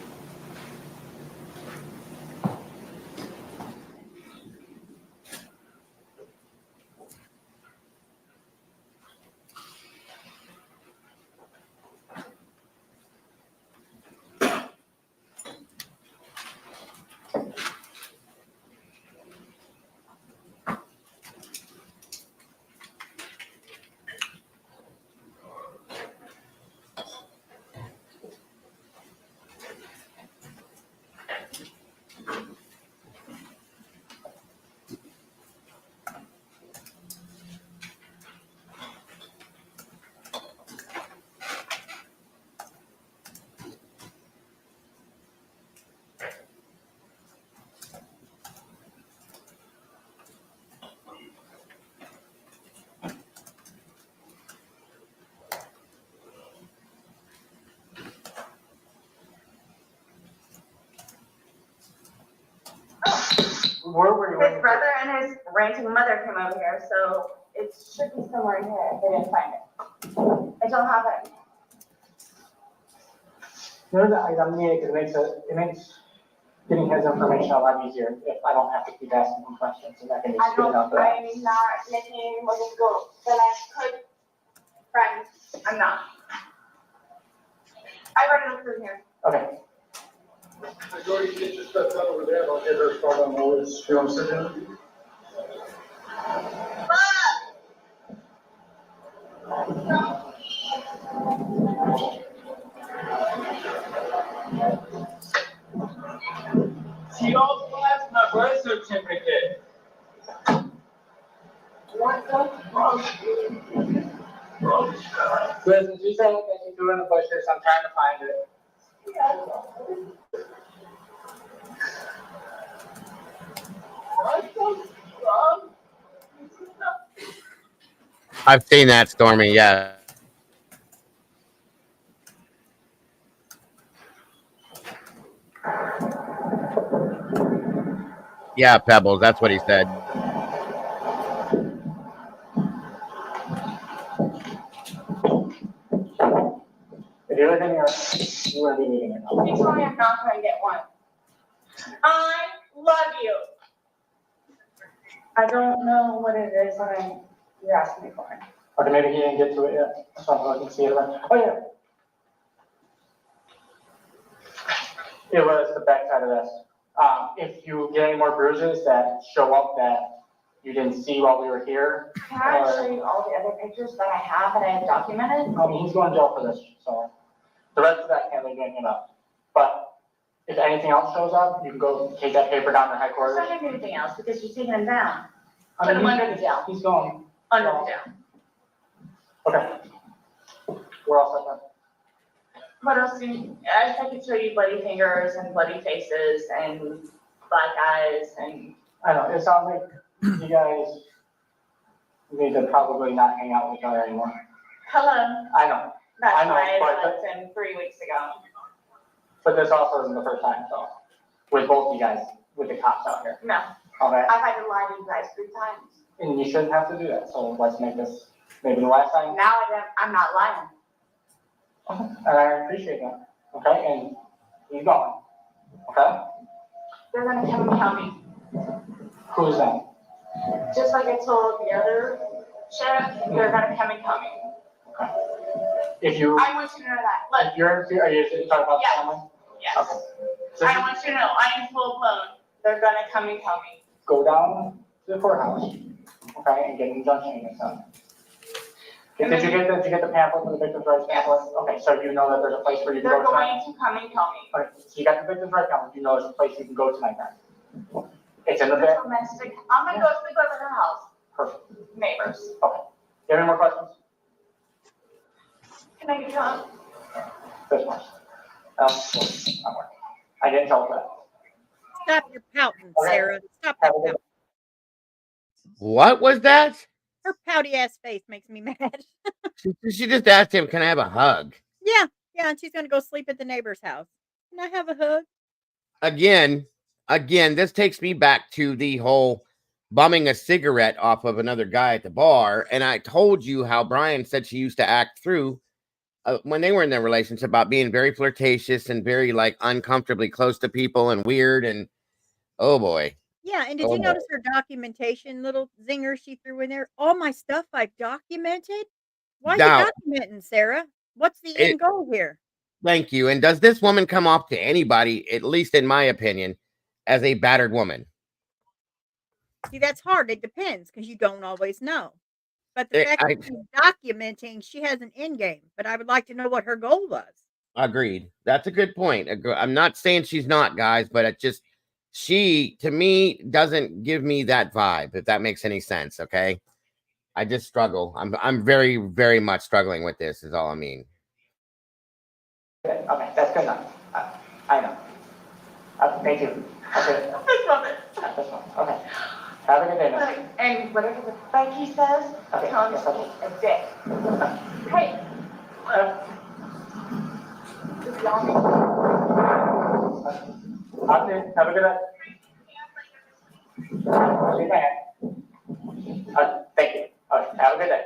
Where were you His waiting? brother and his ranting mother came over here, so it should be somewhere in here if they didn't find it. I don't have it. No, I'm needed because it makes getting his information a lot easier if I don't have to keep asking him questions and I can just spit it out there. I'm not making more difficult than I could, friends. I'm not. I read enough through here. Okay. Jordy, get your stuff done over there, and I'll get her started on the list. You want to sit down? She also has my birth certificate. Listen, she said that she threw in the bushes. I'm trying to find it. I've seen that, Stormy. Yeah. Yeah, Pebbles. That's what he said. If you're living here, you will be needing it. You told me I'm not going to get one. I love you. I don't know what it is that you're asking me for. Okay, maybe he didn't get to it yet. So I can see it around. Oh, yeah. It was the backside of this. If you get any more bruises that show up that you didn't see while we were here. Can I show you all the other pictures that I have that I have documented? I mean, he's going to jail for this, so the rest of that can't leave anything up. But if anything else shows up, you can go take that paper down to There's headquarters. not going to be anything else because you're taking him down. I Put mean, him under the jail. He's going. Under the jail. Okay. We're all set then. What else do you, I could show you bloody fingers and bloody faces and black eyes and. I know, it sounds like you guys need to probably not hang out with each other anymore. Hello, I know, that's I know, why I but- left him 3 weeks ago. but this also isn't the first time, so, with both you guys, with the cops out here, No, okay? I've had to lie to you guys 3 times. And you shouldn't have to do that, so let's make this maybe the last time. Now I'm not lying. And I appreciate that, okay, and he's going, okay? They're gonna come and tell me, Who's that? just like I told the other sheriff, they're gonna come and tell me. If you, I want you to know that. Look, if you're, are you talking about the Yes. family? yes, Okay. So I want you to know, I am full blown. They're gonna come and tell me. go down to the courthouse, okay, and get an injunction against them. Did you get the pamphlet for the victims' rights pamphlet? Okay, so you know that there's a place where you can They're go tonight? going to come and tell me. Okay, so you got the victims' rights pamphlet, you know there's a place you can go tonight then? It's in the The bed? domestic, I'm gonna go sleep over their house, Perfect, neighbors. okay. You have any more questions? Can I get you on? This one. I'm working. I didn't tell her that. Stop your pouting, Okay. Sarah. Stop Have that a good pouting. What was that? Her pouty ass face makes me mad. She just asked him, "Can I have a hug?" Yeah, and she's gonna go sleep at the neighbor's house. Can I have a hug? Again, this takes me back to the whole bumming a cigarette off of another guy at the bar. And I told you how Brian said she used to act through when they were in their relationship about being very flirtatious and very like uncomfortably close to people and weird. And oh boy. Yeah, and did Oh, you boy. notice her documentation little zinger she threw in there? All my stuff I've documented. Why are Now- you documenting, Sarah? What's the It- end goal here? Thank you. And does this woman come off to anybody, at least in my opinion, as a battered woman? See, that's hard. It depends because you don't always know. But the fact that she's documenting, she has an end game. But I would like to know what her goal was. Agreed. That's a good point. I'm not saying she's not, guys, but it just, she, to me, doesn't give me that vibe, if that makes any sense, okay? I just struggle. I'm very, very much struggling with this, is all I mean. Okay, that's good enough. I know. Thank you. Okay. I love it. This one, okay. Have a good day, miss. And whatever the fuck he says, Okay, tell him yes, to okay. be a dick. Hey, just yell at me. Okay, have a good night. Thank you. Have a good day.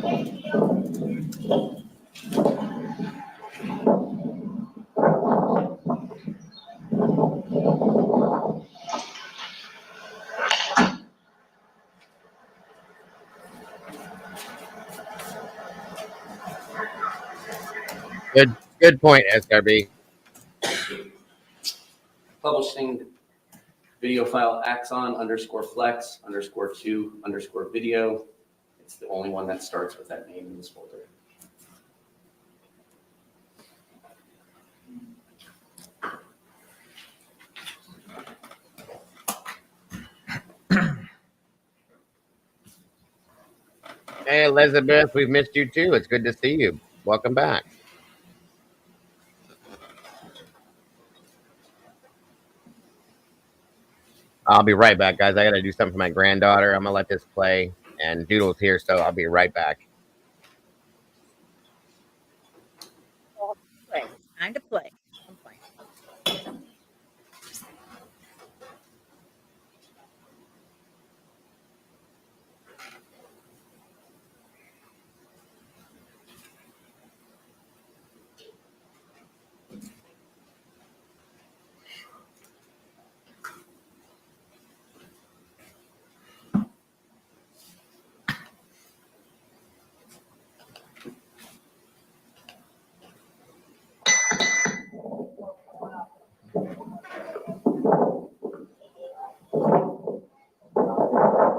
Thank you. Good point, SRB. Publishing video file axon _flex_2_video. It's the only one that starts with that name in this folder. Hey, Elizabeth, we've missed you too. It's good to see you. Welcome back. I'll be right back, guys. I got to do something for my granddaughter. I'm going to let this play. And Doodle's here, so I'll be right back. Play. Time to play. I'm playing.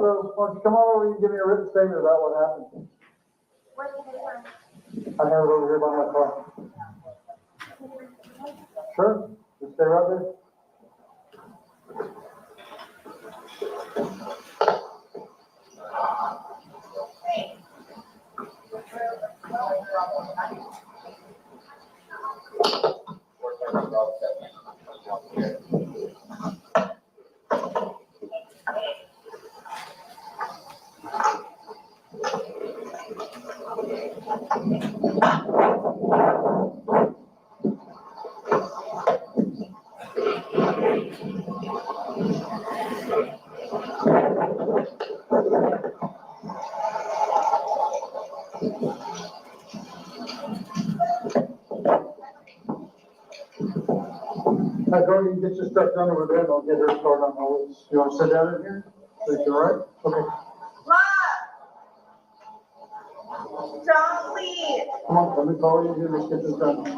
So, why don't you come over and give me a written statement about what happened? I have it over here by my car. Sure, just stay right there. Now go and get your stuff done over there and I'll get her started on all this. You want to sit down in here? Is you all right? Okay. Mom! Don't leave! Come on, let me call you and let's get this done. I'm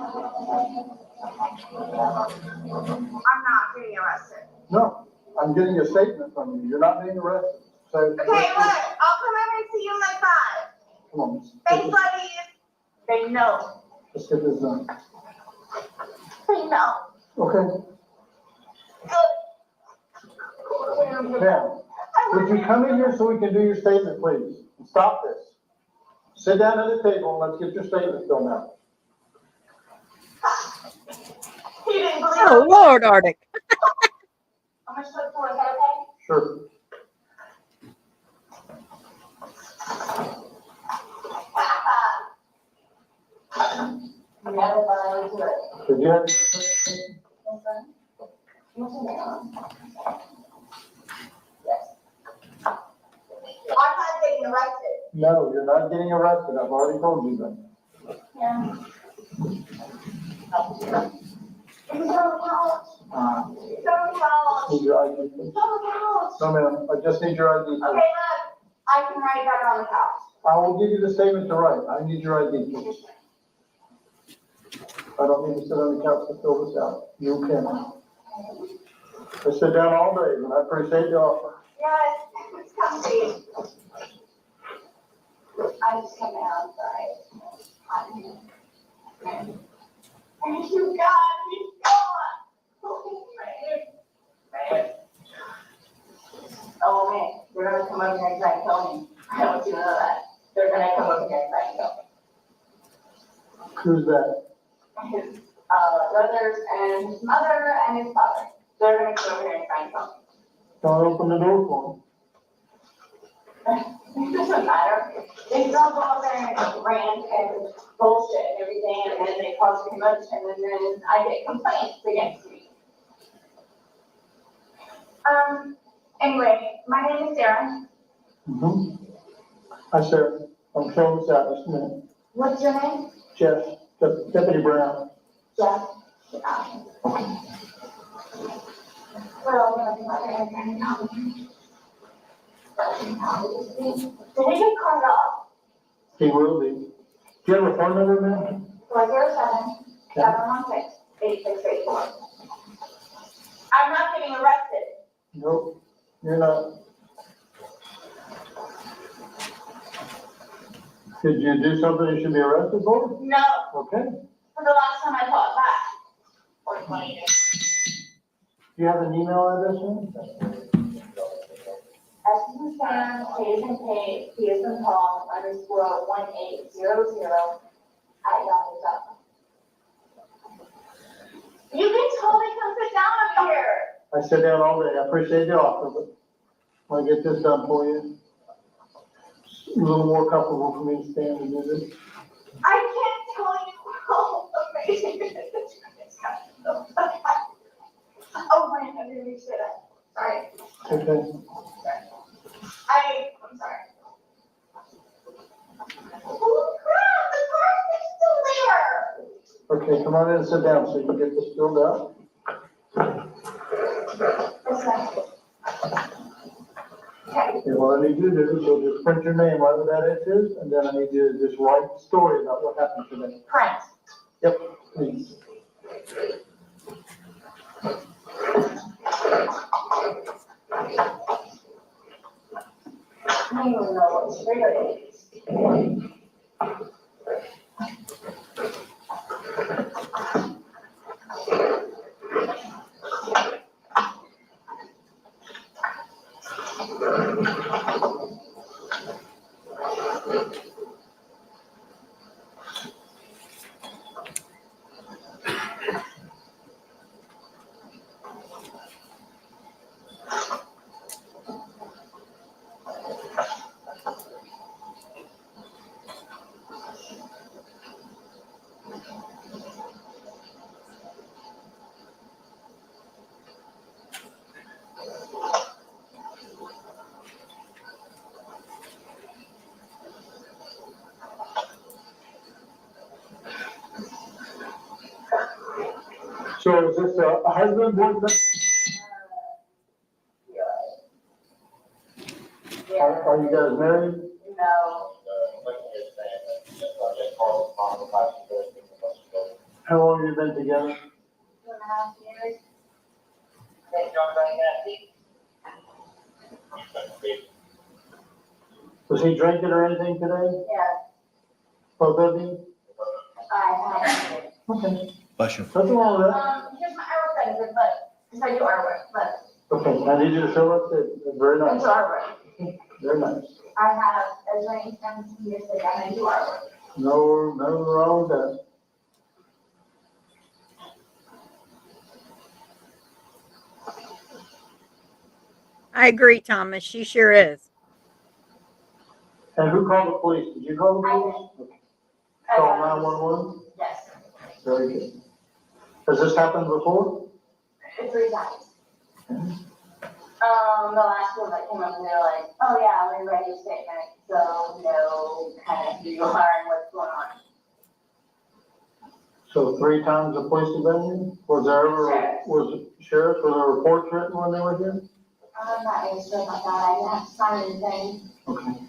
not getting arrested. No, I'm getting a statement from you. You're not being arrested. So, Okay, look, I'll come over and see you in like 5. Come on. Thanks, buddies. They know. Let's get this done. They know. Okay. Now, would you come in here so we can do your statement, please? Stop this. Sit down at the table and let's get your statement filled out. He didn't believe Oh, Lord, Arctic. I'm gonna slip forward, is that okay? Sure. Never mind, do it. Did you have? Yes. I'm not getting arrested. No, you're not getting arrested. I've already told you that. Yeah. It's on the couch. It's on the couch. Need your ID, please. It's on the couch. No, ma'am, I just need your ID. Okay, look, I can write better on the couch. I will give you the statement to write. I need your ID, please. I don't need to sit on the couch to fill this out. You can. I sit down all day, and I appreciate the offer. Yes, it's comfy. I just come out, sorry. Thank you, God, he's gone. Oh, man, they're gonna come over here and try and kill me. I want you to know that. They're gonna come over here and try and kill me. Who's that? His brothers and his mother and his father. They're gonna come over here and try and kill me. Don't open the door for It doesn't matter. They all go out there and rant and bullshit and everything, and then they cause a commotion, and then I get complaints against me. Anyway, my name is Sarah. Mm-hmm. Hi, Sarah. I'm showing this out just a minute. What's your name? Jeff, Deputy Brown. Jeff. Well, did he get called off? He will be. Do you have a phone number, ma'am? 407-716-8684. I'm not getting arrested. Nope, you're not. Did you do something you should be arrested for? No, Okay. for the last time I fought back. Or 20 years. Do you have an email address, ma'am? S is in Sam, K is in Kate, P is in Paul, _1800 @yahoo.com. You can totally come sit down over here. I sit down all day. I appreciate the offer, but I'll get this done for you. A little more comfortable for me to stand and do this. I can't tell you how amazing it is. Oh, wait, I didn't mean to say that. Sorry. Okay. I'm sorry. Oh, crap, the car is still there. Okay, come on in and sit down so you can get this filled out. Okay. Okay, what I need you to do is you'll just print your name right where that H is, and then I need you to just write the story about what happened today. Print. Yep, please. I don't even know what trigger it is. So is this a husband, boyfriend? Are you guys married? No. How long have you been together? 2.5 years. Was he drinking or anything today? Yeah, Both of you? I have. Okay. Bless you. Nothing wrong with that. Here's my artwork benefit, but, because I do artwork, but Okay, I need you to show us it. Very nice. it's artwork. Very nice. I have as many 17 years ago, and I do artwork. No, nothing wrong with that. I agree, Thomas. She sure is. And who called the police? Did you call the police? Okay. Call 911? Yes, Very good. Has this happened before? 3 times. The last one that came up, and they're like, oh yeah, we read your statement, so know kind of who you are and what's going on. So 3 times the police have been here? Was there ever, was it sheriff, were there reports written when they were here? I'm not really sure about that, I didn't have to sign anything. Okay.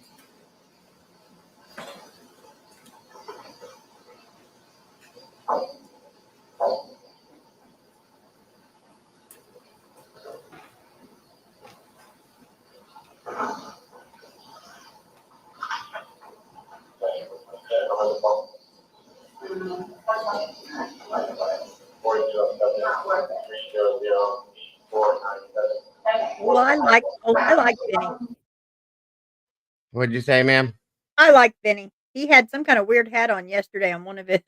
Well, I like Benny. What'd you say, ma'am? I like Benny. He had some kind of weird hat on yesterday on one of his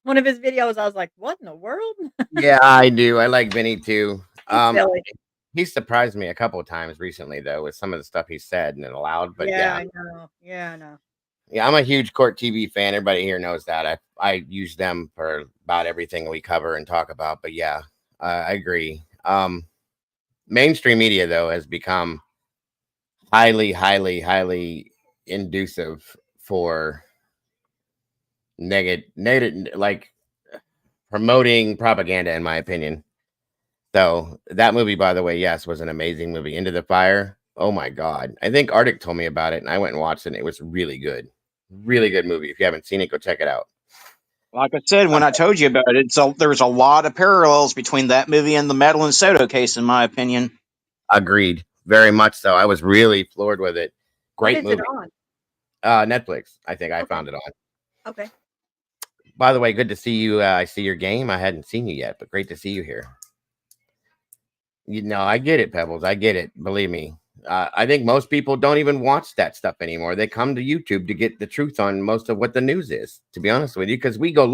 videos. I was like, what in the world? Yeah, I do. I like Vinny too. Silly. He surprised me a couple of times recently, though, with some of the stuff he said and allowed. But Yeah, I know. Yeah, I know. yeah, I'm a huge Court TV fan. Everybody here knows that. I use them for about everything we cover and talk about. But yeah, I agree. Mainstream media, though, has become highly inducive for negative, like promoting propaganda, in my opinion. So that movie, by the way, yes, was an amazing movie. Into the Fire. Oh my God. I think Arctic told me about it and I went and watched it. And it was really good. Really good movie. If you haven't seen it, go check it out. Like I said, when I told you about it, there's a lot of parallels between that movie and the Madeline Soto case, in my opinion. Agreed. Very much so. I was really floored with it. Great What is movie. it on? Netflix. I think I found it on. Okay. By the way, good to see you. I see your game. I hadn't seen you yet, but great to see you here. You know, I get it, Pebbles. I get it. Believe me. I think most people don't even watch that stuff anymore. They come to YouTube to get the truth on most of what the news is, to be honest with you, because we go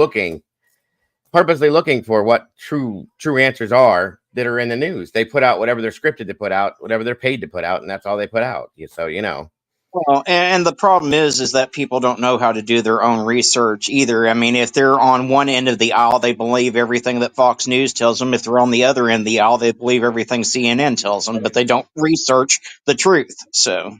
purposely looking for what true answers are that are in the news. They put out whatever they're scripted to put out, whatever they're paid to put out, and that's all they put out. So, you know. Well, and the problem is that people don't know how to do their own research either. I mean, if they're on one end of the aisle, they believe everything that Fox News tells them. If they're on the other end of the aisle, they believe everything CNN tells them, but they don't research the truth. So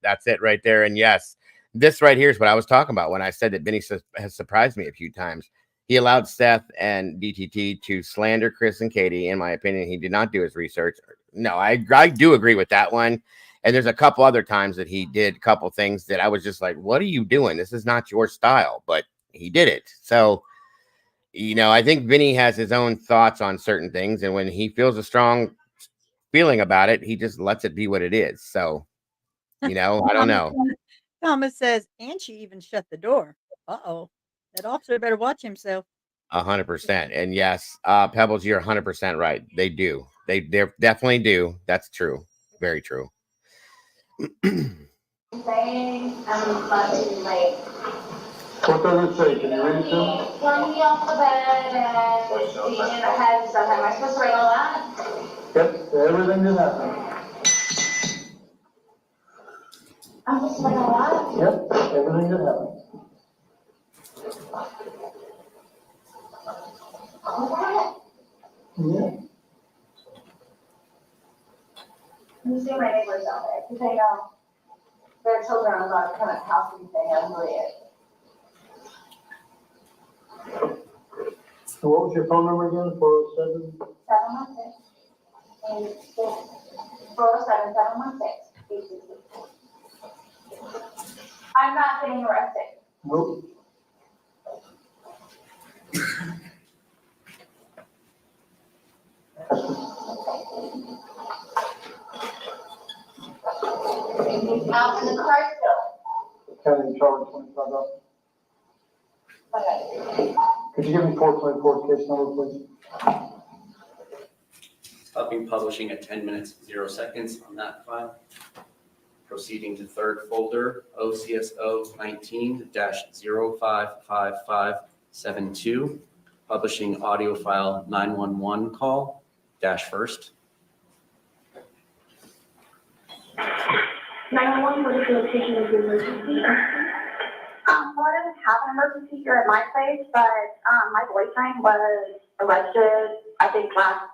that's it right there. And yes, this right here is what I was talking about when I said that Benny has surprised me a few times. He allowed Seth and DTT to slander Chris and Katie. In my opinion, he did not do his research. No, I do agree with that one. And there's a couple other times that he did a couple things that I was just like, what are you doing? This is not your style, but he did it. So, you know, I think Vinny has his own thoughts on certain things. And when he feels a strong feeling about it, he just lets it be what it is. So, you know, I don't know. Thomas says, and she even shut the door. Uh-oh. That officer better watch himself. 100%. And yes, Pebbles, you're 100% right. They do. They definitely do. That's true. Very true. Saying I'm about to like. What does it say? Can you read it to me? Throwing me off the bed and being in the head and stuff. Am I supposed to write all that? Yep, everything that happened. I'm supposed to write all that? Yep, everything that happened. All that? Yeah. Let me see my neighbors out there, because I know their children are not kind of housing thing, I'm really it. So what was your phone number again? 407? 716. And 407 716. I'm not getting arrested. Nope. Out in the car still. County charge $25. Okay. Could you give me 424 case number, please? Stopping publishing at 10 minutes, 0 seconds on that file. Proceeding to third folder, OCSO 19-055572. Publishing audio file 911 call, -first. 911, what is the location of the emergency? Well, I didn't have an emergency here at my place, but my boyfriend was arrested, I think, last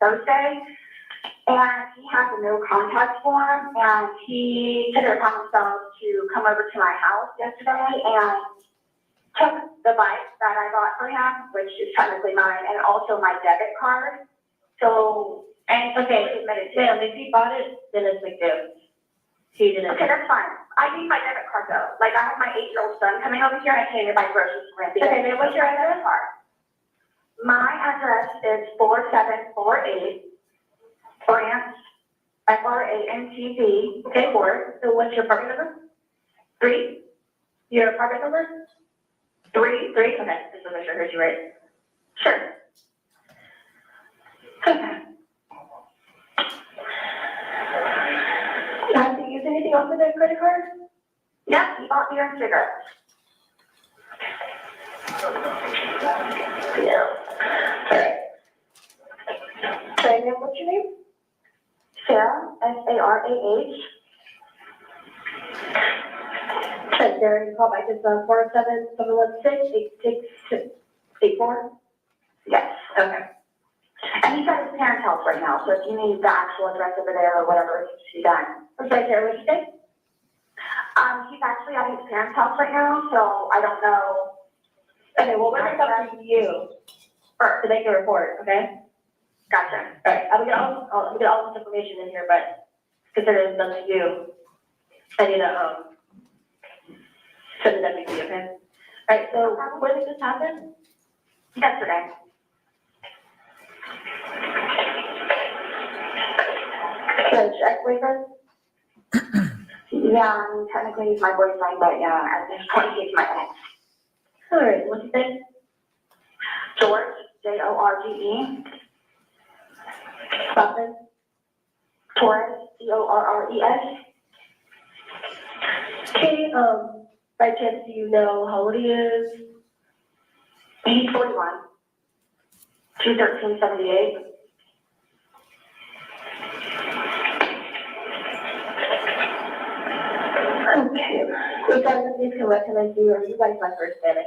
Thursday. And he has a no contact form, and he took it upon himself to come over to my house yesterday and took the bike that I bought for him, which is technically mine, and also my debit card. So, and okay, he admitted to it. If he bought it, then it's a gift. He didn't. Okay, that's fine. I need my debit card though. Like, I have my 8-year-old son coming over here, and I can't even buy groceries for him. Okay, then what's your debit card? My address is 4748 Branch, FRANTV, okay, 4. So what's your apartment number? 3? Your apartment number? 3? Okay, just to make sure I heard you right. Sure. Okay. Have you used anything else with that credit card? Yeah, you bought beer and cigarettes. Yeah. Alright. So, what's your name? Sarah, S-A-R-A-H. Okay, Sarah, you call back to 407-716-8684? Yes, okay. And he's at his parents' house right now, so if you need the actual address over there or whatever, it needs to be done. I'm sorry, Sarah, what did you say? He's actually at his parents' house right now, so I don't know. Okay, well, we're gonna come to you first to make a report, okay? Gotcha. All right, I'm gonna get all this information in here, but consider it done to you. I need to, send it to you, okay? All right, so when did this happen? Yesterday. The ex-boyfriend? Yeah, I mean, technically he's my boyfriend, but yeah, at this point he's my ex. All right, what's his name? George, Jorge. Last name? Torres, Torres. Okay, by chance, do you know how old he is? He's 41. 21378. Okay, so guys, if you can recognize you, are you guys my first Hispanic?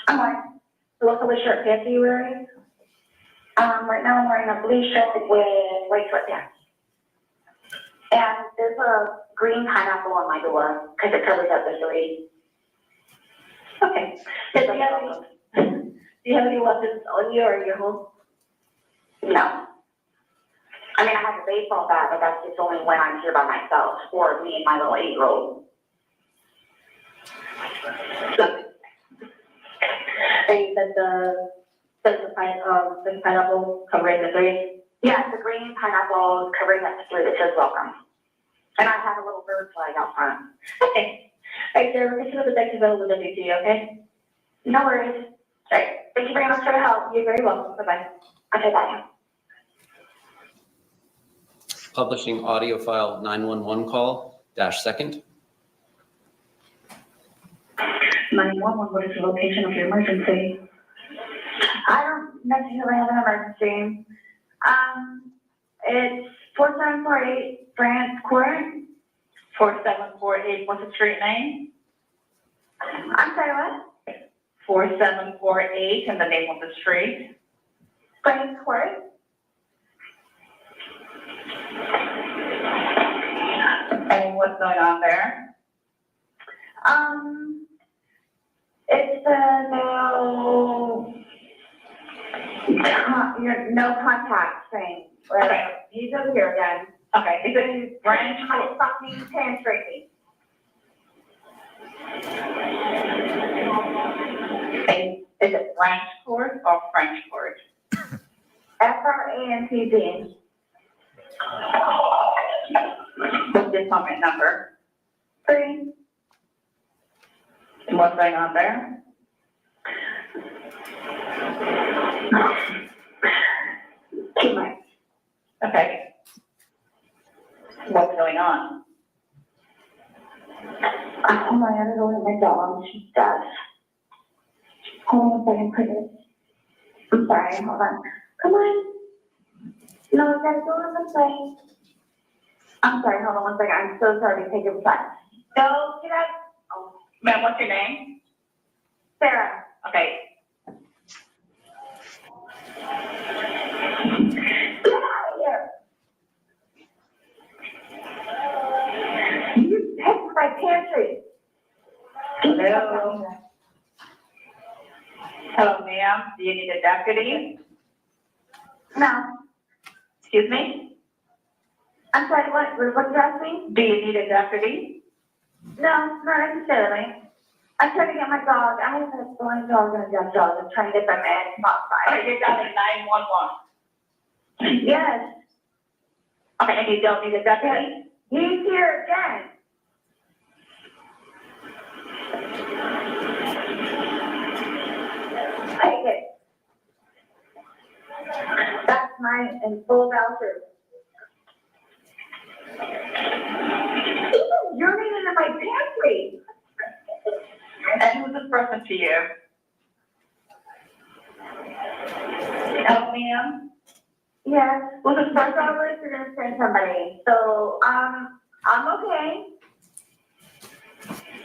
I'm white. So what color shirt pants are you wearing? Right now I'm wearing a blue shirt with white sweatpants. And there's a green pineapple on my door because it covers up the three. Okay. Do you have any weapons on you or in your home? No. I mean, I have a baseball bat, but that's just only when I'm here by myself or me and my little 8-year-old. And you said the pineapple covering the three? Yeah, the green pineapple covering up the three that says welcome. And I have a little bird flag out front. Okay. All right, Sarah, we're going to see what the next available WT, okay? No worries. All right. Thank you very much for your help. You're very welcome. Bye-bye. Okay, bye. Publishing audio file 911 call -2nd. 911, what is the location of your emergency? I don't necessarily have an emergency. It's 4748 France Court. 4748, what's the street name? I'm sorry, what? 4748 and the name of the street. France Court. And what's going on there? It's no contact thing. Okay. He's over here again. Okay, is it branch? Stop me penetrating. Is it branch court or French court? FRANCD. What's the appointment number? 3. And what's going on there? Too much. Okay. What's going on? Oh my, I don't know what my dog, she does. Hold on a second, please. I'm sorry, hold on. Come on. No, I gotta go on the plane. I'm sorry, hold on one second. I'm so sorry to take your time. No, get out. Oh, Ma'am, what's your name? Sarah. Okay. Get out of here. You picked my pantry. Hello. Hello, ma'am. Do you need a deputy? No. Excuse me? I'm sorry, what you asked me? Do you need a deputy? No, not necessarily. I'm trying to get my dog. I have a blind dog and a deaf dog. I'm trying to get them in outside. Okay, you're dialing 911. Yes. Okay, and you don't need a deputy? He's here again. Take it. That's mine in full voucher. You're eating in my pantry. And who's this person to you? Hello, ma'am? Yes. Well, the first hour you're gonna send somebody. So, I'm okay.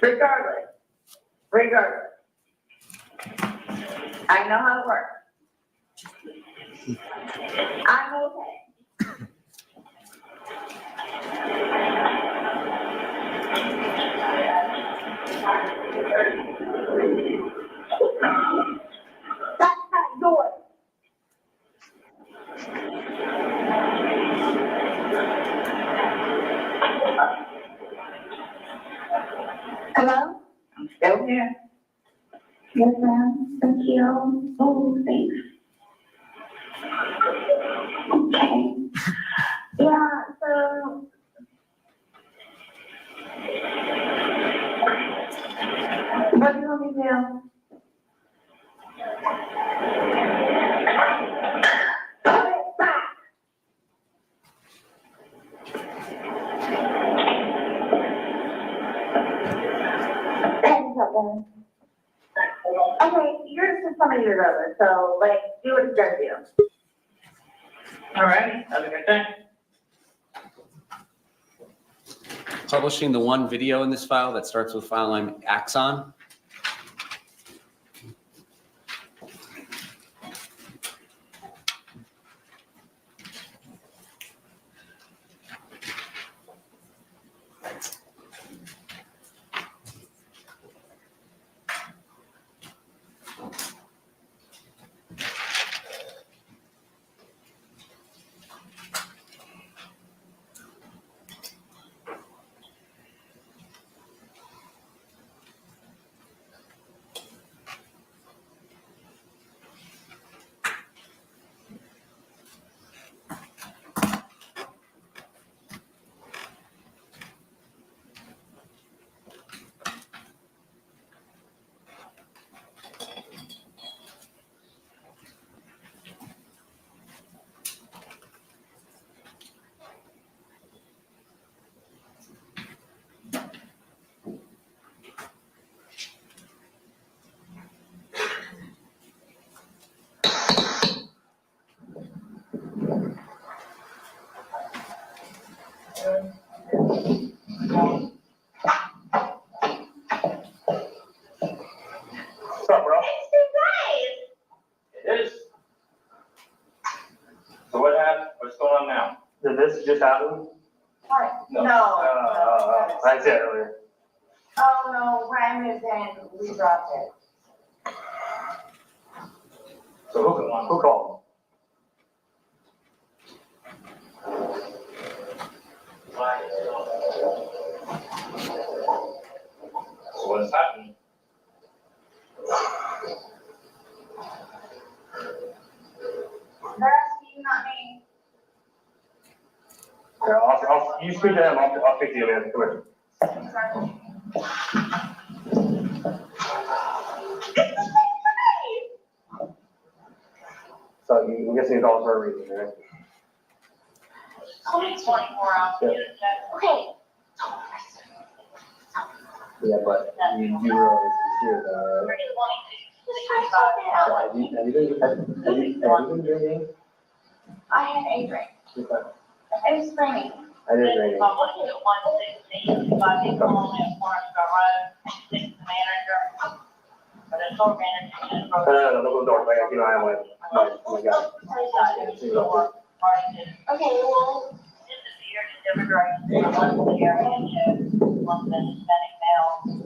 Regardless. I know how it works. I'm okay. That's not yours. Hello? I'm still here. Yes, ma'am. Thank you. Oh, thanks. Okay. Yeah, so. What do you want me to do? Put it back. Thanks, okay. Okay, you're just somebody to go, so like, do what you gotta do. All right, have a good day. Publishing the one video in this file that starts with file name Axon. What's up, bro? It is. So what happened? What's going on now? Did this just happen? What? No. No. I said earlier. Oh, no, Ryan moved in, we dropped it. So who called? So what is happening? They're asking you, not me. Yeah, you speak to him, I'll speak to you, man. Come here. So I'm guessing you called for a reason, right? Only 24 hours. Yeah. Okay. Yeah, but you do realize he's here though, right? Have you been drinking? I had a drink. Okay. It was raining. I didn't drink. I'm looking at 116, if I did call in Morningstar Road, six manager. But the store manager. No, look at the door, like, you know, I went, oh my God. Okay, well, this is here to demonstrate the area to London, Hispanic male. And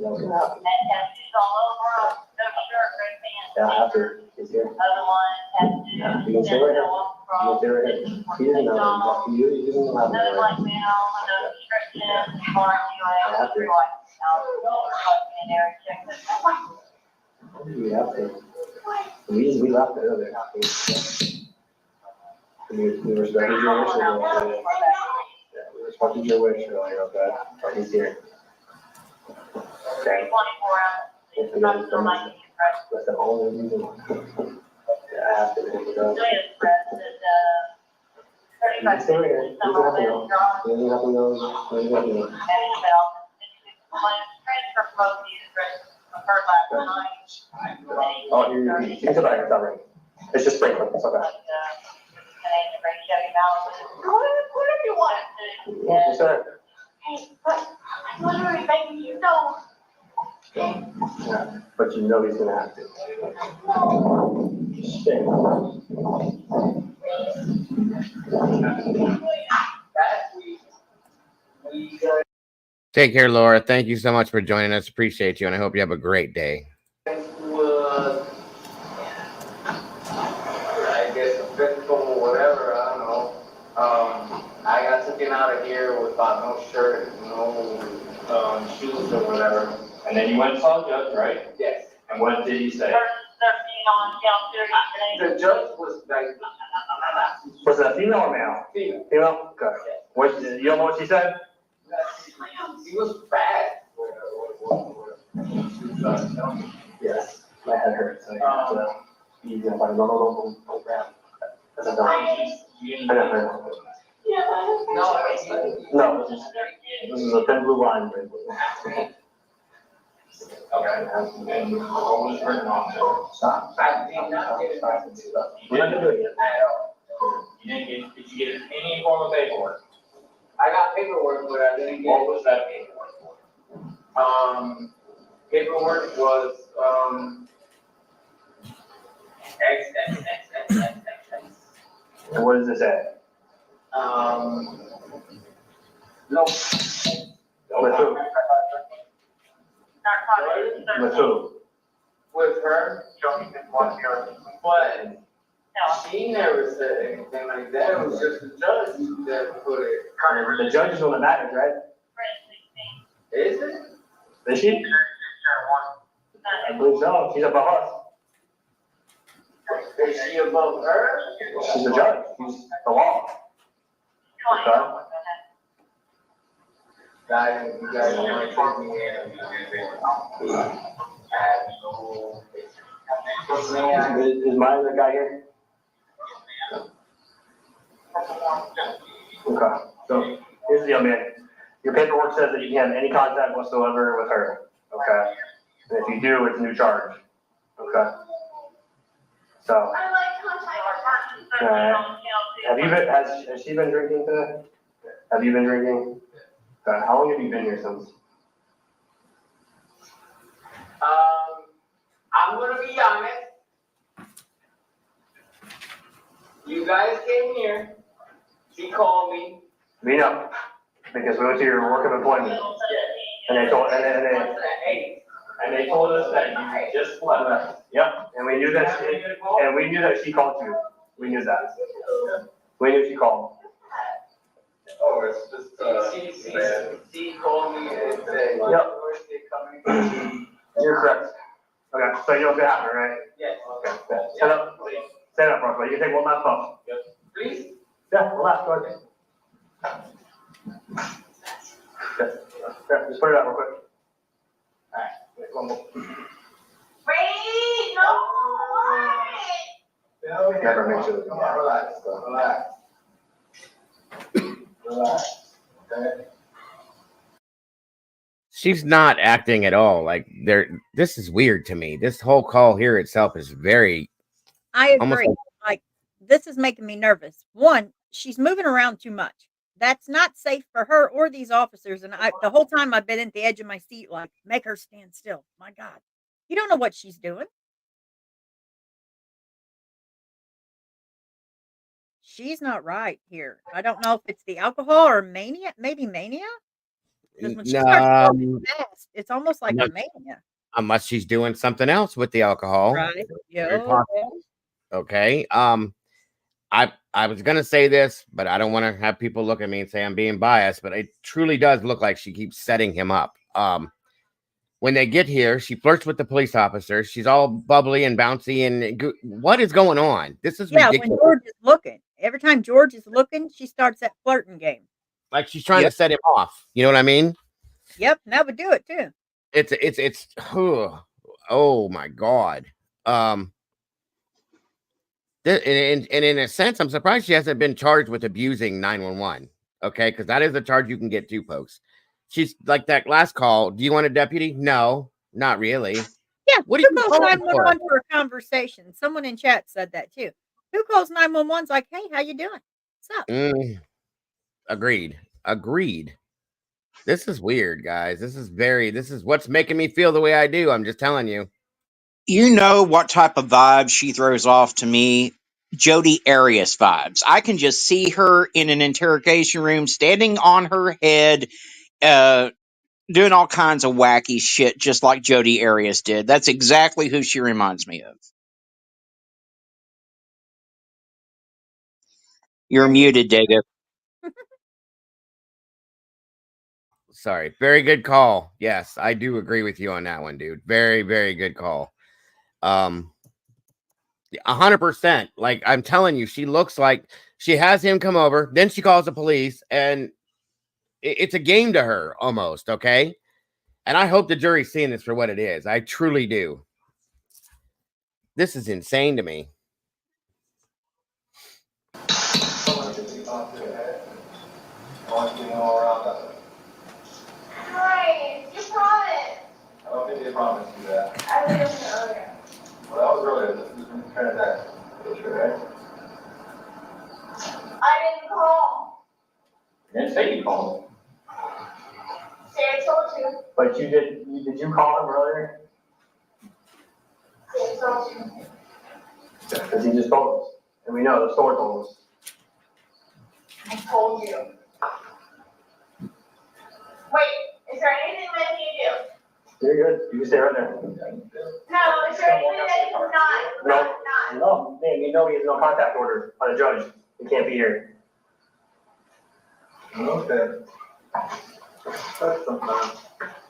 tattoos all over, no shirt, no pants. Yeah, after he's here. Other one, tattoos. You can stay right here. You can stay right here. He doesn't know, he doesn't know how to. No black male, no restrictions, foreign US, white. In there, check this out. We have to. We left earlier. We respected your wish earlier. Yeah, we respected your wish earlier, okay? But he's here. Okay? 24 hours. I'm still like, That's the only reason. Yeah, I have to. Julia's president, You can stay right here. You don't have to know. You don't have to know. You don't have to know. transfer promote these occurred last night. Oh, you can sit back, it's not raining. It's just sprinkling, it's okay. Go if you want to. Yeah, sure. Hey, but I'm wondering, maybe you know, Yeah, but you know he's gonna have to. Stay. Take care, Laura. Thank you so much for joining us. Appreciate you, and I hope you have a great day. Was, I guess, a physical or whatever, I don't know. I got taken out of here without no shirt, no shoes or whatever. And then you went and saw the judge, right? Yes. And what did he say? The judge was like, Was it a female or male? female. Female? Okay. What, you don't know what she said? He was bad. Yes. My head hurts. So you have to, no, grab. That's a dog. I know. No, this is a thin blue line. Okay. And what was written on it? Stop. I did not get it. We're not gonna do it yet. You didn't get, did you get any form of paperwork? I got paperwork, but I didn't get. What was that paperwork? Paperwork was, X. And what does it say? No. With who? With who? With her, but she never said anything like that. It was just the judge that put it. The judge is the one that matters, right? Is it? Is she? I believe so. She's above us. Is she above her? She's the judge. She's the law. Okay. You guys want to take me in. What's the name? Is mine the guy here? Okay. So here's the deal, man. Your paperwork says that you can't have any contact whatsoever with her. Okay. And if you do, it's a new charge. Okay. So. Have you been? Has she been drinking today? Have you been drinking? Okay. How long have you been here since? I'm gonna be honest. You guys came here. She called me. We know, because we went to your work of employment, and they told us that you just left. Yep, and we knew that. She called you. We knew that. We knew she called. Oh, it's just, she called me and said, Yep. coming? You're correct. Okay, so you know what's gonna happen, right? Yes. Okay, good. Stand up. Stand up, Rockwell. You can take one last puff. Please? Yeah, one last, go ahead. Okay, just put it out real quick. Alright, wait, one more. Wait, no, what? Never make sure that you have. Relax. Okay. She's not acting at all. Like this is weird to me. This whole call here itself is very. I Almost agree. Like, this is making me nervous. One, she's moving around too much. That's not safe for her or these officers. And the whole time I've been at the edge of my seat, like, make her stand still. My God, you don't know what she's doing. She's not right here. I don't know if it's the alcohol or mania, maybe mania. Because when she starts going fast, it's almost like a mania. Unless she's doing something else with the alcohol. Right. Very Yeah. possible. Okay. I was gonna say this, but I don't want to have people look at me and say I'm being biased, but it truly does look like she keeps setting him up. When they get here, she flirts with the police officer. She's all bubbly and bouncy. And what is going on? This is ridiculous. When George is looking, every time George is looking, she starts that flirting game. Like she's trying to set him off. You know what I mean? Yep, that would do it too. It's oh my God. And in a sense, I'm surprised she hasn't been charged with abusing 911. Okay, because that is a charge you can get to, folks. She's like that last call. Do you want a deputy? No, not really. Yeah, what who are you calls calling 911 for a conversation? Someone in chat said that too. Who calls 911's like, hey, how you doing? What's up? Agreed. This is weird, guys. This is what's making me feel the way I do. I'm just telling you. You know what type of vibe she throws off to me? Jodi Arias vibes. I can just see her in an interrogation room, standing on her head, doing all kinds of wacky shit, just like Jodi Arias did. That's exactly who she reminds me of. You're muted, Dago. Sorry. Very good call. Yes, I do agree with you on that one, dude. Very, very good call. 100%. Like, I'm telling you, she looks like she has him come over, then she calls the police, and it's a game to her almost, okay? And I hope the jury's seeing this for what it is. I truly do. This is insane to me. Hi, you promised. I don't think they promised you that. I think it was earlier. Well, that was earlier. This is transaction. Right? I didn't call. You didn't say you called. Sarah told you. But did you call him earlier? Sarah told you. Because he just told us. And we know the store told us. I told you. Wait, is there anything that you do? You're good. You can stay right there. No, is there anything that you not? No, man, you know he has no contact order by the judge. He can't be here. Okay. That's sometimes.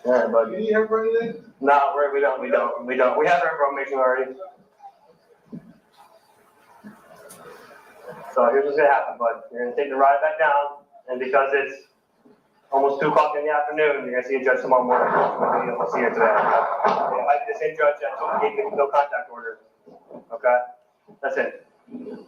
All right, bud. You need help for anything? No, we don't. We have our information already. So here's what's gonna happen, bud. You're gonna take the ride back down, and because it's almost 2 o'clock in the afternoon, you're gonna see a judge tomorrow morning. We'll see her today. It might be the same judge that gave me no contact order. Okay? That's it.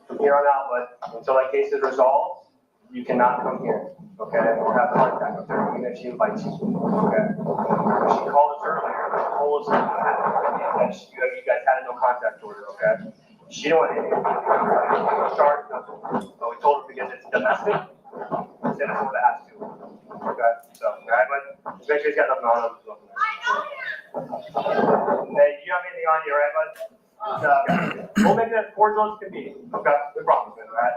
From here on out, but until that case is resolved, you cannot come here. Okay? Or have contact with her, even if she invites you. Okay? She called us earlier, told us that you guys had no contact order. Okay? She don't want anything to start, but we told her because it's domestic, instead of what it has to. Okay, so, alright, but just make sure he's got nothing on him. Hey, you have anything on you, right, bud? We'll make it as cordial as can be. Okay, we promise it, alright?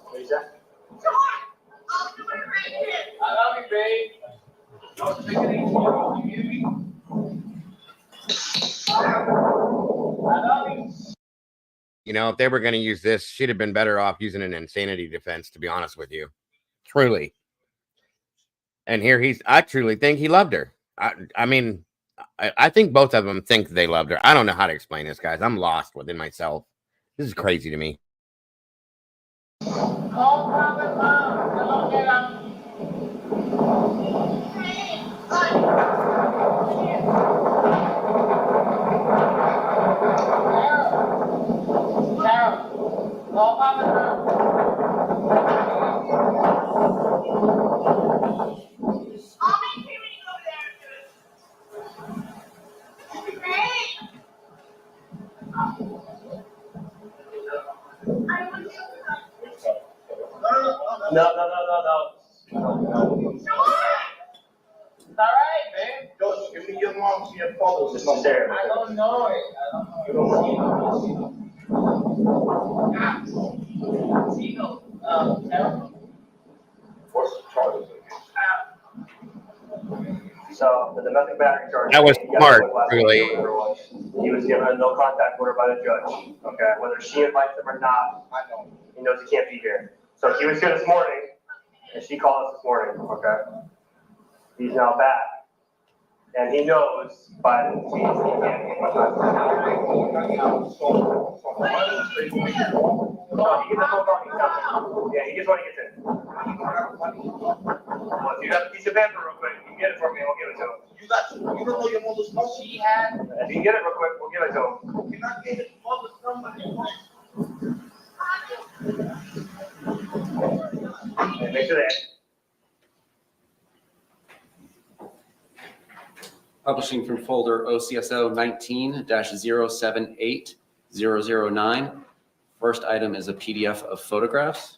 What you say? I love you, babe. Don't take it easy. You hear me? I love you. You know, if they were going to use this, she'd have been better off using an insanity defense, to be honest with you. Truly. And here I truly think he loved her. I mean, I think both of them think they loved her. I don't know how to explain this, guys. I'm lost within myself. This is crazy to me. Call Private Mom. Don't get up. Sarah, call Private Mom. I'll make sure when you go there. Great. No. It's alright, babe. Josh, give me your mom's photos. This is Sarah. I don't know it. You don't know Sarah. What's the charges? So the domestic battery charge. That was smart, really. He was given a no contact order by the judge. Okay, whether she invites him or not, I know. He knows he can't be here. So he was here this morning, and she called us this morning. Okay, he's now back, and he knows by the he can't be my contact. No, he gets a phone call. He's coming. Yeah, he gets when he gets in. Well, if you have a piece of paper real quick, you can get it for me, and we'll give it to him. You don't know your mother's number. She had. If you can get it real quick, we'll give it to him. You're not getting your mother's number. Okay, make sure that. Publishing from folder OCSO 19-078009. First item is a PDF of photographs.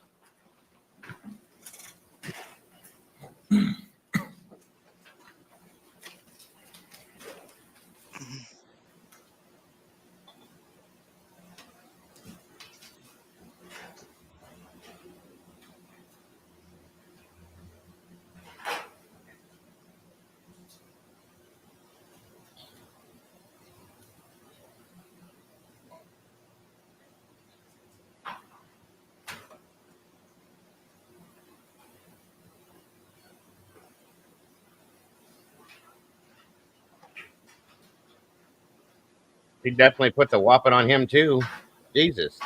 He definitely put the whopping on him too. Jesus.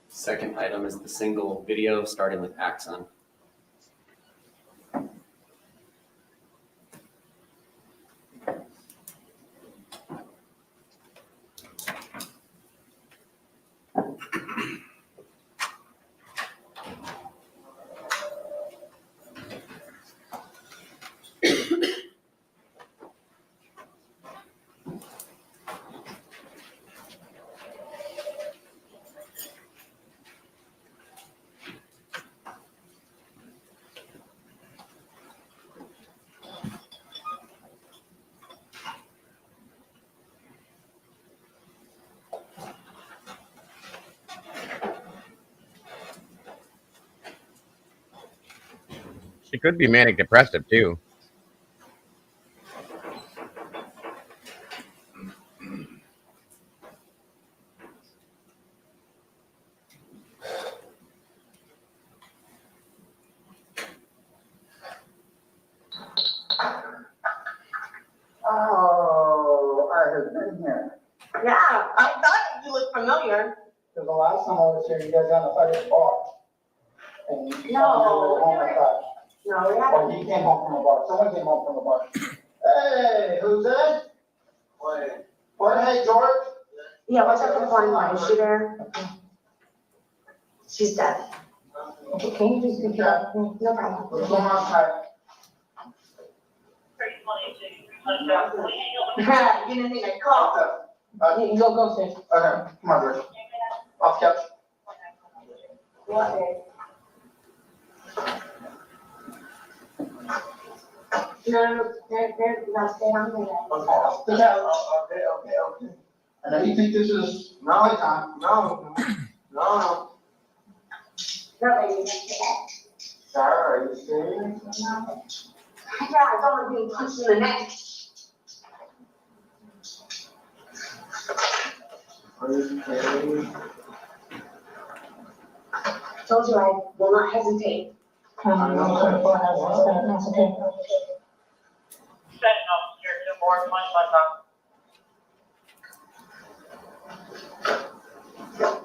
Second item is the single video starting with Axon. She could be manic depressive too. Oh, I have been here. Yeah, I thought you looked familiar. Because the last time I was here, you guys had a fight at the bar. And you No. home like that. No, we Or haven't. he came home from the bar. Someone came home from the bar. Hey, who's that? What? Hey, George? Yeah, what's up with Mornin? Is she there? She's dead. Okay, can you just pick her up? No problem. What's going on, Ty? You didn't think I'd call. Go, sis. Okay, come on, George. Off couch. What, babe? No, they're not staying on there. Okay. I know you think this is playtime. No. No, baby. Sarah, are you serious? Yeah, I don't want to be punched in the neck. Are you kidding me? Told you I will not hesitate. I know. That's okay. Setting up here to board my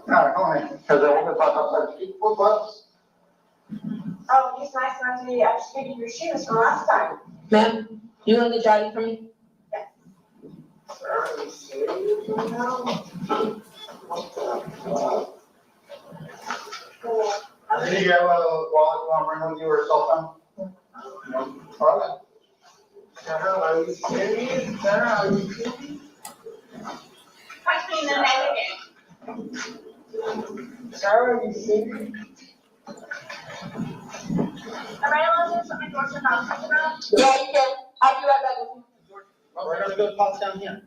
Alright, hold on. Because I want to talk outside the street. What gloves? Oh, it's nice not to, I just figured your shoes from last time. Ma'am, you want to get from me? Sarah, are you serious right now? Did you have a wallet you want to bring with you or a cell phone? Alright. Sarah, are you serious? Sarah, are you serious? Punch me in the neck again. Sarah, are you serious? Am I allowed to do something George about talking about? Yeah, you can. I'll be right back with you. We're gonna go pop down here.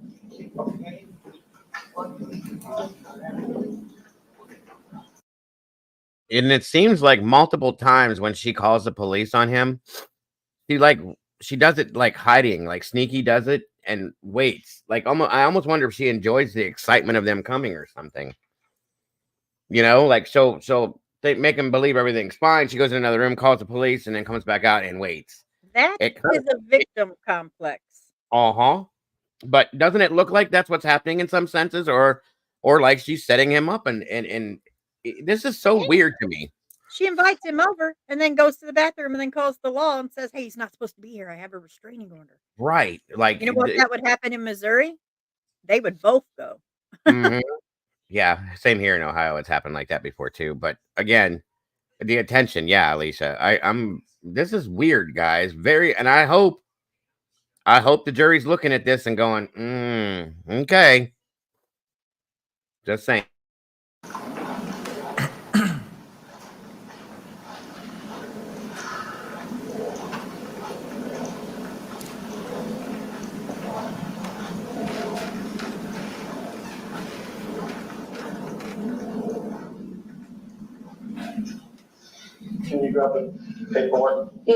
And it seems like multiple times when she calls the police on him, she does it like hiding, like Sneaky does it and waits. Like I almost wonder if she enjoys the excitement of them coming or something. You know, like so they make him believe everything's fine. She goes in another room, calls the police, and then comes back out and waits. That is a victim complex. But doesn't it look like that's what's happening in some senses, or like she's setting him up, and this is so weird to me. She invites him over and then goes to the bathroom and then calls the law and says, "Hey, he's not supposed to be here. I have a restraining order." Right. Like, You know what that would happen in Missouri? They would both go. mhm. Yeah, same here in Ohio. It's happened like that before too. But again, the attention, yeah, Alicia. I'm this is weird, guys. Very, and I hope the jury's looking at this and going, okay. Just saying. Can you grab the paperwork? Yeah.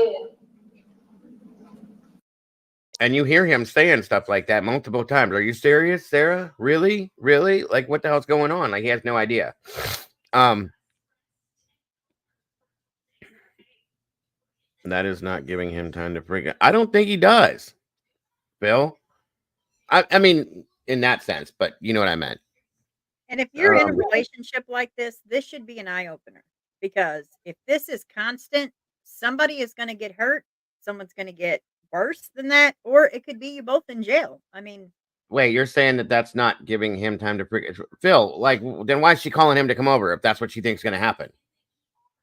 And you hear him saying stuff like that multiple times. Are you serious, Sarah? Really? Really? Like, what the hell's going on? Like, he has no idea. That is not giving him time to freak out. I don't think he does, Bill. I mean, in that sense, but you know what I meant. And if you're in a relationship like this, this should be an eye opener, because if this is constant, somebody is going to get hurt. Someone's going to get worse than that, or it could be you both in jail. I mean, Wait, you're saying that that's not giving him time to freak? Phil, like, then why is she calling him to come over if that's what she thinks is going to happen?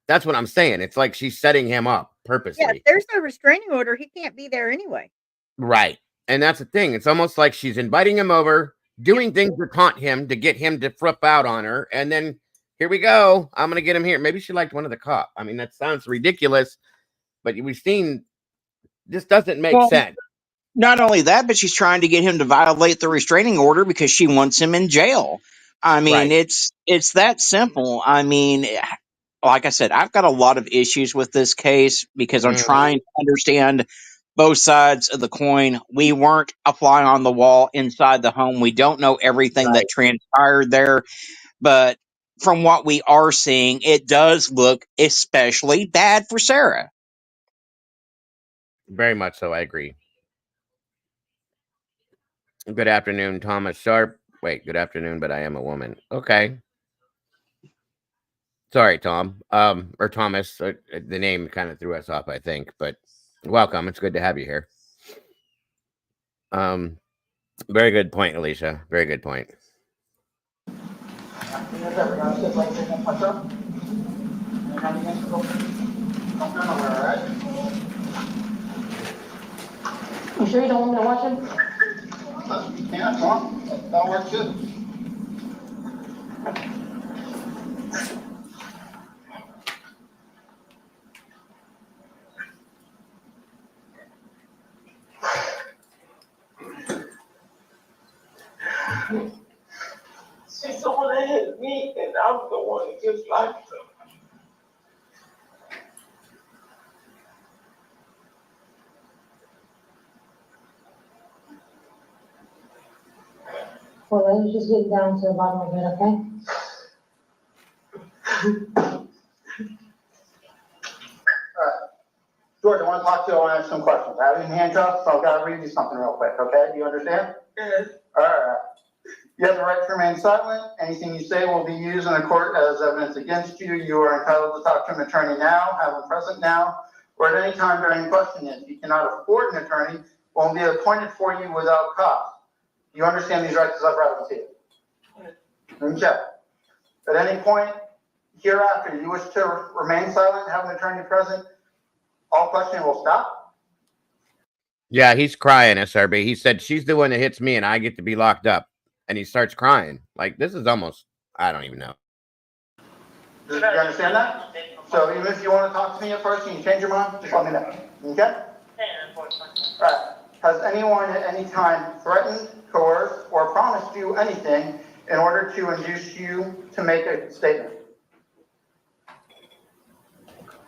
That's what I'm saying. It's like she's setting him up purposely. yeah, if there's no restraining order, he can't be there anyway. Right. And that's the thing. It's almost like she's inviting him over, doing things to taunt him, to get him to flip out on her. And then here we go. I'm going to get him here. Maybe she liked one of the cop. I mean, that sounds ridiculous, but we've seen this doesn't make sense. Not only that, but she's trying to get him to violate the restraining order because she wants him in jail. I mean, Right. it's that simple. I mean, like I said, I've got a lot of issues with this case because I'm trying to understand both sides of the coin. We weren't a fly on the wall inside the home. We don't know everything that transpired there, but from what we are seeing, it does look especially bad for Sarah. Very much so. I agree. Good afternoon, Thomas Sharp. Wait, good afternoon, but I am a woman. Okay. Sorry, Tom. Or Thomas. The name kind of threw us off, I think, but welcome. It's good to have you here. Very good point, Alicia. Very good point. You sure you don't want me to watch him? You can, come on. That'll work too. She's the one that hit me, and I'm the one that just liked her. Well, let's just get down to the bottom of it, okay? George, I want to talk to you. I want to ask some questions. I have you in handcuffs, so I've got to read you something real quick, okay? Do you understand? Yes. All right. You have the right to remain silent. Anything you say will be used in a court as evidence against you. You are entitled to talk to an attorney now, have him present now, or at any time during questioning. If you cannot afford an attorney, will be appointed for you without cost. Do you understand these rights as I've read them to you? Okay. At any point hereafter you wish to remain silent, have an attorney present, all questioning will stop. Yeah, he's crying, SRB. He said she's the one that hits me and I get to be locked up. And he starts crying. Like, this is almost, I don't even know. Do you understand that? So even if you want to talk to me at first and you change your mind, just let me know. Okay? All right. Has anyone at any time threatened, coerced, or promised you anything in order to induce you to make a statement?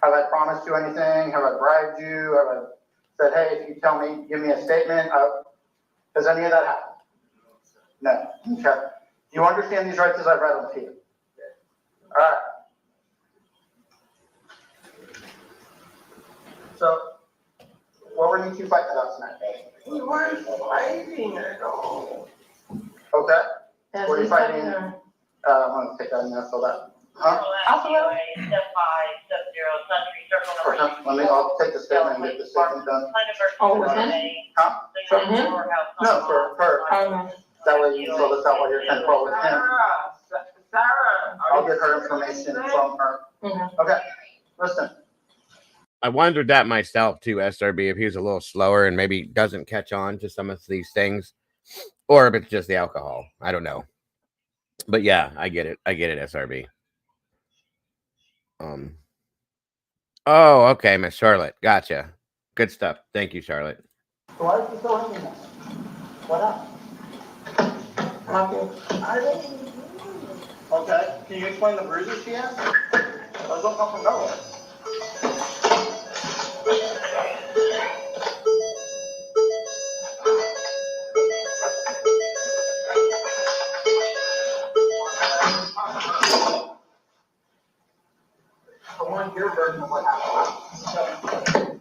Have I promised you anything? Have I bribed you? Have I said, hey, if you tell me, give me a statement? Has any of that happened? No. Okay. Do you understand these rights as I've read them to you? All right. So, what were you two fighting about tonight? We weren't fighting at all. Okay. That's Were you he's fighting? fighting her. I'm going to take that in there so that Absolutely. Step 5, step 0, Country Circle number 6. Let me, I'll take the statement and get the statement done. Oh, with him? Huh? From him? No, for her. Okay. That way you fill this out while you're 10 with him. Sarah. I'll get her information from her. Okay, listen. I wondered that myself too, SRB, if he was a little slower and maybe doesn't catch on to some of these things, or if it's just the alcohol. I don't know. But yeah, I get it. SRB. Oh, okay, Miss Charlotte. Gotcha. Good stuff. Thank you, Charlotte. So why is she so angry now? What up? Okay, can you explain the bruises she has? Those don't come from nowhere. I want your version of what happened.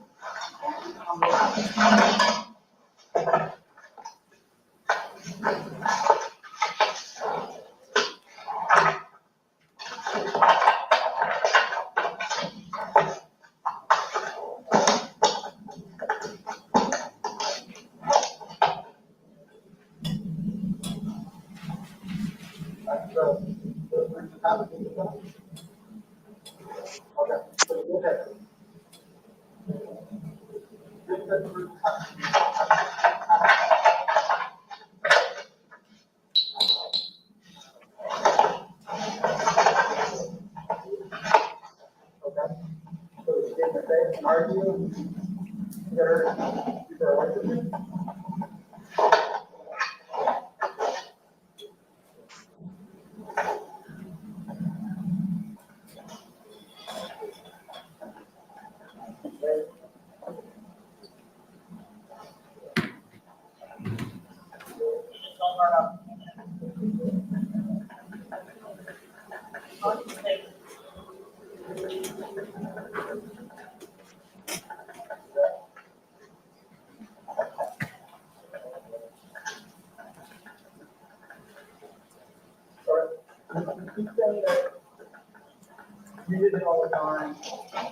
You did it all the time,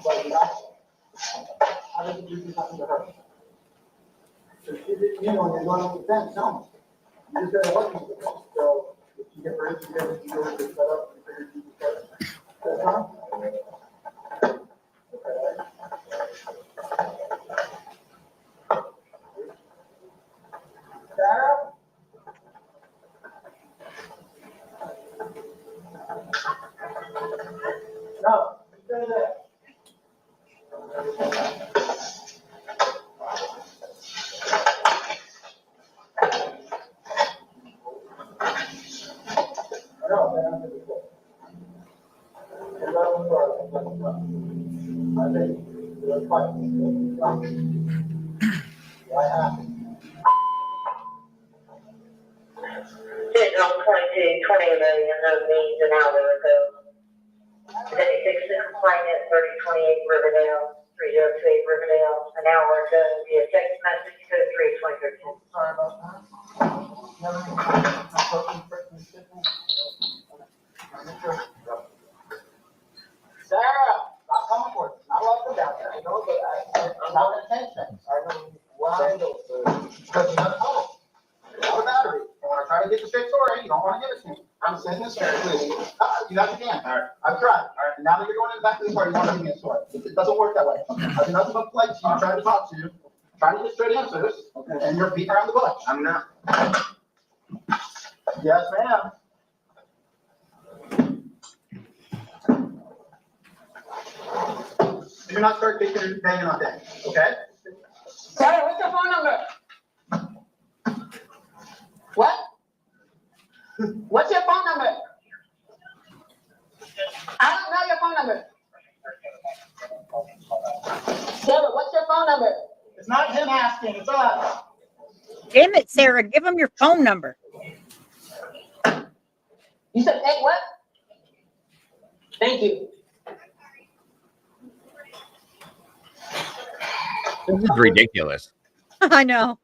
but how did you do something to her? So she did, you know, you're going on the fence, no. You just gotta work with it. So if you get hurt, you gotta do it, set up, and figure you can start. That's fine. Sarah? No, stay there. Sitting on 2220 million, those means an hour ago. 76 complainant, 3028 Riverdale, 3028 Riverdale, an hour ago, via text message, code 3 2013. Sorry about that. Sarah, stop coming for it. Not love the down there. I know, but I'm not gonna change things. I know why. Because you have a total. You have a battery. You wanna try to get the straight story, you don't wanna give it to me. I'm sitting this straight, please. You have the can. All right. I've tried. All right. Now that you're going in the back of the car, you wanna give me a story. It doesn't work that way. I do nothing but polite to you, trying to talk to you, trying to get straight answers, and you're beating around the bush. I'm not. Yes, ma'am. Do not start banging on things, okay? Sarah, what's your phone number? What? What's your phone number? I don't know your phone number. Sarah, what's your phone number? It's not him asking, it's us. Damn it, Sarah, give him your phone number. You said, hey, what? Thank you. This is ridiculous. I know.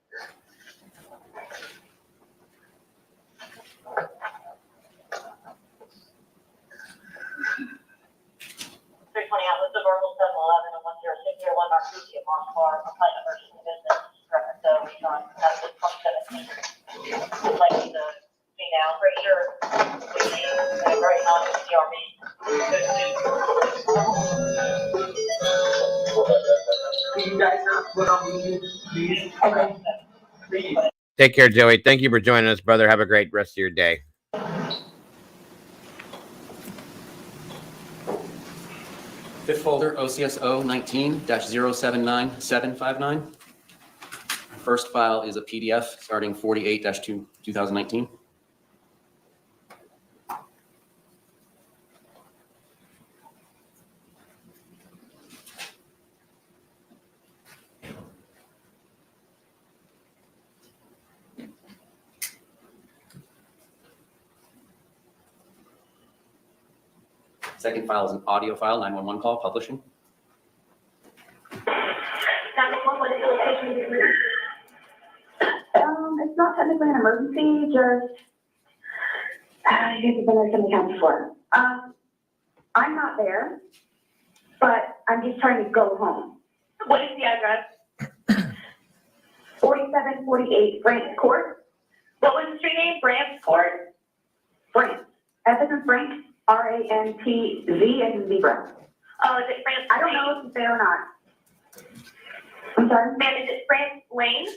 Okay. Take care, Joey. Thank you for joining us, brother. Have a great rest of your day. Fifth folder, OCSO 19-079759. First file is a PDF starting 48-2019. Second file is an audio file, 911 call, publishing. It's not technically an emergency, just, you guys have been there so many times before. I'm not there, but I'm just trying to go home. What is the address? 4748 France Court. What was the street name? France Court? France. F as in Frank, R-A-N-T-Z as in zebra. Oh, is it France? I don't know if it's there or not. I'm sorry? Ma'am, is it France Lane?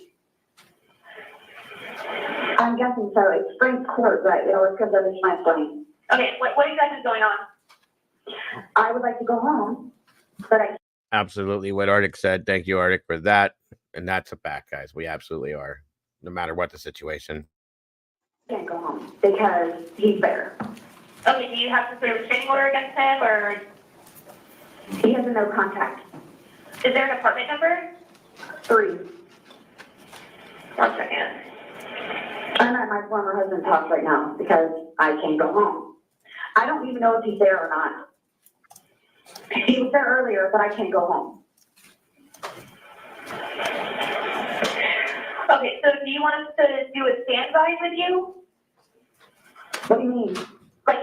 I'm guessing so. It's Frank Court, but it always comes up as France Lane. Okay, what exactly is going on? I would like to go home, but I Absolutely what Arctic said. Thank you, Arctic, for that. And that's a fact, guys. We absolutely are, no matter what the situation. can't go home because he's there. Okay, do you have some sort of restraining order against him, or? He has a no contact. Is there an apartment number? 3. 1 second. I'm at my former husband's house right now because I can't go home. I don't even know if he's there or not. He was there earlier, but I can't go home. Okay, so do you want us to do a standby with you? What do you mean? Like,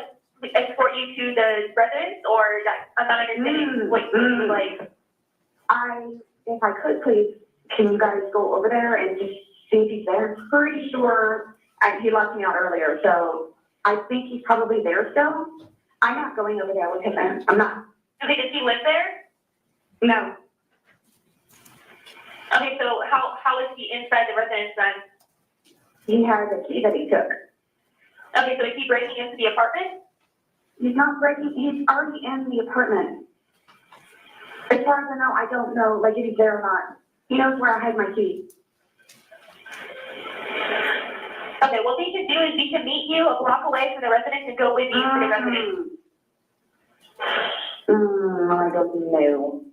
escort you to the residence, or I'm not understanding what you mean, like. If I could, please, can you guys go over there and just see if he's there? I'm pretty sure he locked me out earlier, so I think he's probably there still. I'm not going over there with him there. I'm not. Okay, does he live there? No. Okay, so how is he inside the residence then? He has a key that he took. Okay, so is he breaking into the apartment? He's not breaking, he's already in the apartment. As far as I know, I don't know, like, if he's there or not. He knows where I hide my key. Okay, what we can do is we can meet you a block away from the residence and go with you to the residence. I don't know.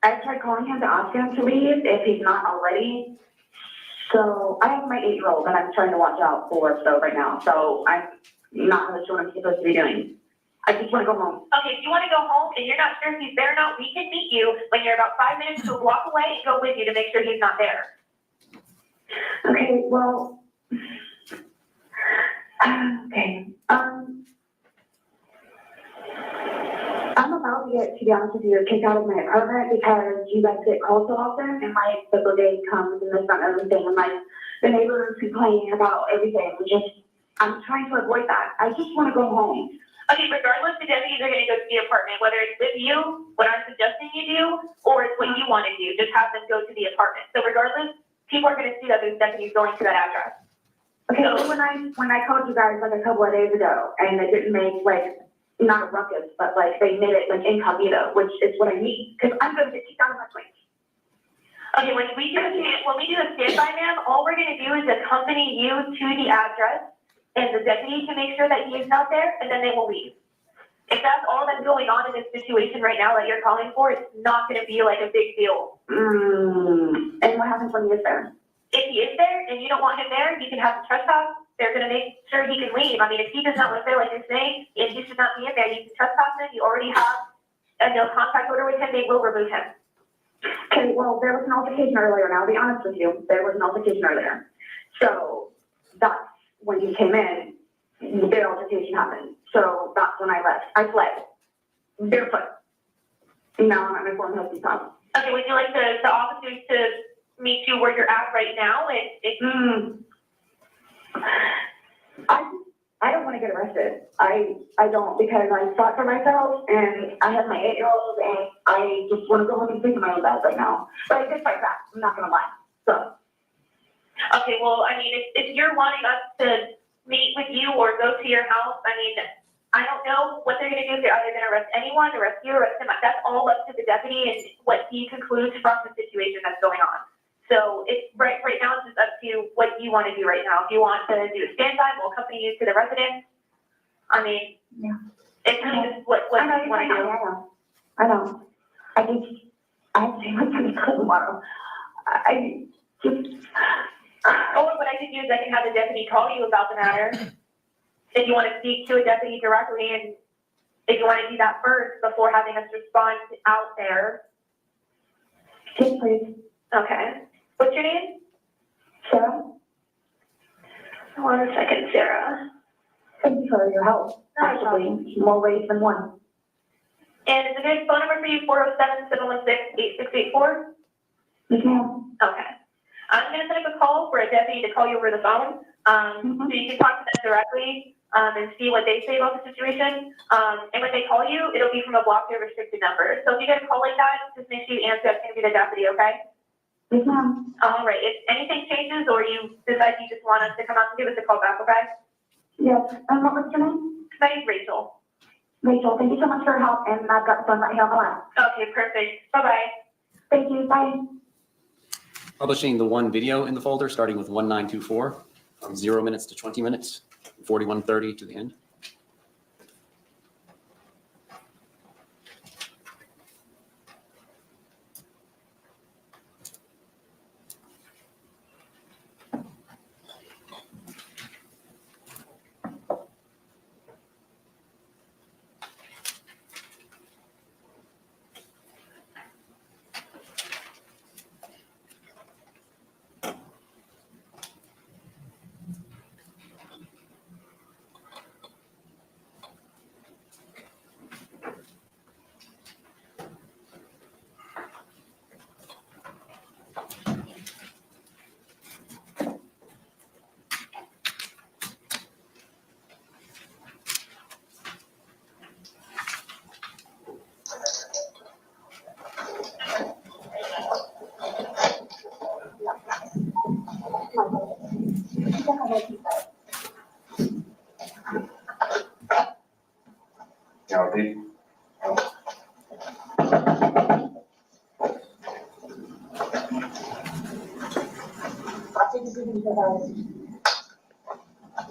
I tried calling him to ask him to leave if he's not already. So I have my 8-year-old that I'm trying to watch out for right now. So I'm not really sure what I'm supposed to be doing. I just want to go home. Okay, if you want to go home and you're not sure if he's there or not, we can meet you when you're about 5 minutes to a block away and go with you to make sure he's not there. Okay, well, okay. I'm about to be honest with you, kicked out of my apartment because you guys get calls so often, and like the brigade comes and this and everything, and like the neighbors complaining about everything. I'm trying to avoid that. I just want to go home. Okay, regardless, the deputies are going to go to the apartment, whether it's with you, what I'm suggesting you do, or it's what you want to do. Just have them go to the apartment. So regardless, people are going to see that there's deputies going to that address. Okay, so when I called you guys like a couple of days ago, and they didn't make like, not a ruckus, but like they made it like incognito, which is what I need, because I'm going to get kicked out of my place. Okay, when we do a standby, ma'am, all we're going to do is accompany you to the address, and the deputy can make sure that he is not there, and then they will leave. If that's all that's going on in this situation right now that you're calling for, it's not going to be like a big deal. And what happens when he is there? If he is there and you don't want him there, you can have him trespass. They're going to make sure he can leave. I mean, if he does not live there, like you're saying, and he should not be in there, you can trespass him. You already have a no contact order with him. They will remove him. Okay, well, there was an altercation earlier, and I'll be honest with you. There was an altercation earlier. So that's when he came in, the altercation happened. So that's when I left. I fled. Barefoot. Now I'm at my former husband's house. Okay, would you like the officers to meet you where you're at right now? I don't want to get arrested. I don't, because I fought for myself and I have my 8-year-old and I just want to go home and sleep in my own bed right now. But I did fight back, I'm not going to lie. So. Okay, well, I mean, if you're wanting us to meet with you or go to your house, I mean, I don't know what they're going to do. They're either going to arrest anyone, arrest you, arrest him. That's all up to the deputy and what he concludes from the situation that's going on. So it's right now it's just up to what you want to do right now. If you want to do a standby, we'll accompany you to the residence. I mean, yeah. It's really just what you want to do. I know. I have to say my to tomorrow. Or what I can do is I can have the deputy call you about the matter. If you want to speak to a deputy directly, and if you want to do that first before having us respond out there. Yes, please. Okay. What's your name? Sarah. Hold on a second, Sarah. Thank you for your help. Actually, more ways than one. And is a good phone number for you 407-716-8684? Yes, ma'am. Okay. I'm going to set up a call for a deputy to call you over the phone, so you can talk to them directly and see what they say about the situation. And when they call you, it'll be from a blocked or restricted number. So if you get a call like that, just make sure you answer. It's going to be the deputy, okay? Yes, ma'am. All right. If anything changes or you decide you just want us to come out and give us a call back, okay? Yes. And what was your name? My name's Rachel. Rachel, thank you so much for your help, and I've got the phone right here on the line. Okay, perfect. Bye-bye. Thank you. Bye. Publishing the one video in the folder, starting with 1924, from 0 minutes to 20 minutes, 41:30 to the end.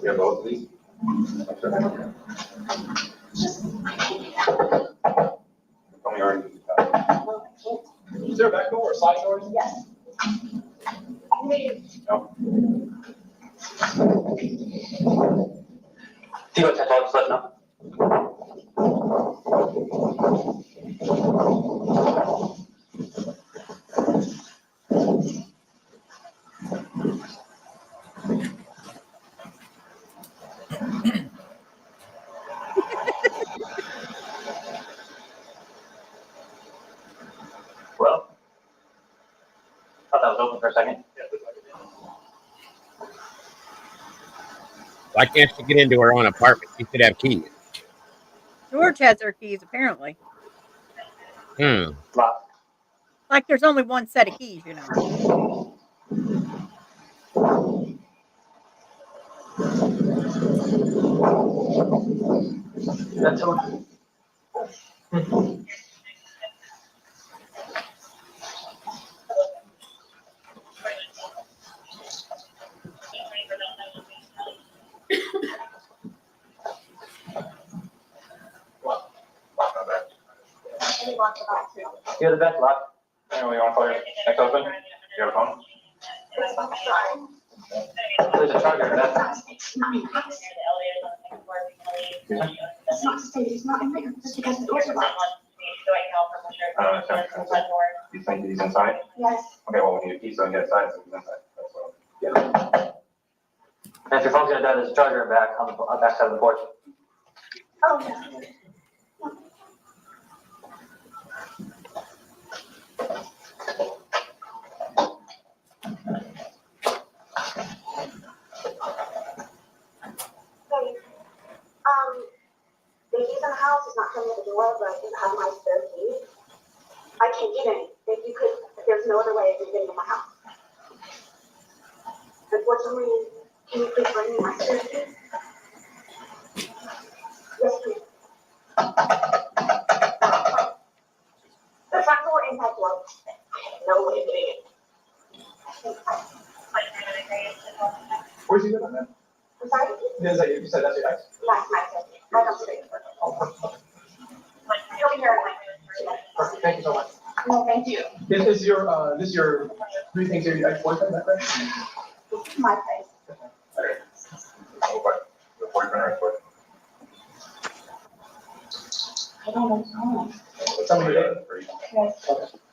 Yeah, both of these. Is there a back door or side door? Yes. No. See what that's all just letting up. Well, thought that was open for a second. Why can't she get into her own apartment? She should have keys. George has her keys, apparently. Locked. Like there's only one set of keys, you know. That's open. Yeah, the back's locked. Anyway, you want to call your next husband? You have a phone? There's a charger. That's not safe. It's not in there. Just because the doors are locked. You think he's inside? Yes. Okay, well, we need a key so we can get inside. So he's inside. That's what. Yeah. And if your phone's gonna die, there's a charger back on the back side of the porch. Oh, yeah. Doreen, can you please bring me my suitcase? Yes, please. The front door is like low. No way of getting it. Where's he living then? I'm sorry? You said that's your ex? Last night, right upstairs. He'll be here in like 2 minutes. Perfect, thank you so much. No, thank you. Is your three things your ex-boyfriend, is that correct? This is my place. The boyfriend or ex-boyfriend? I don't know. Somebody did? Yes.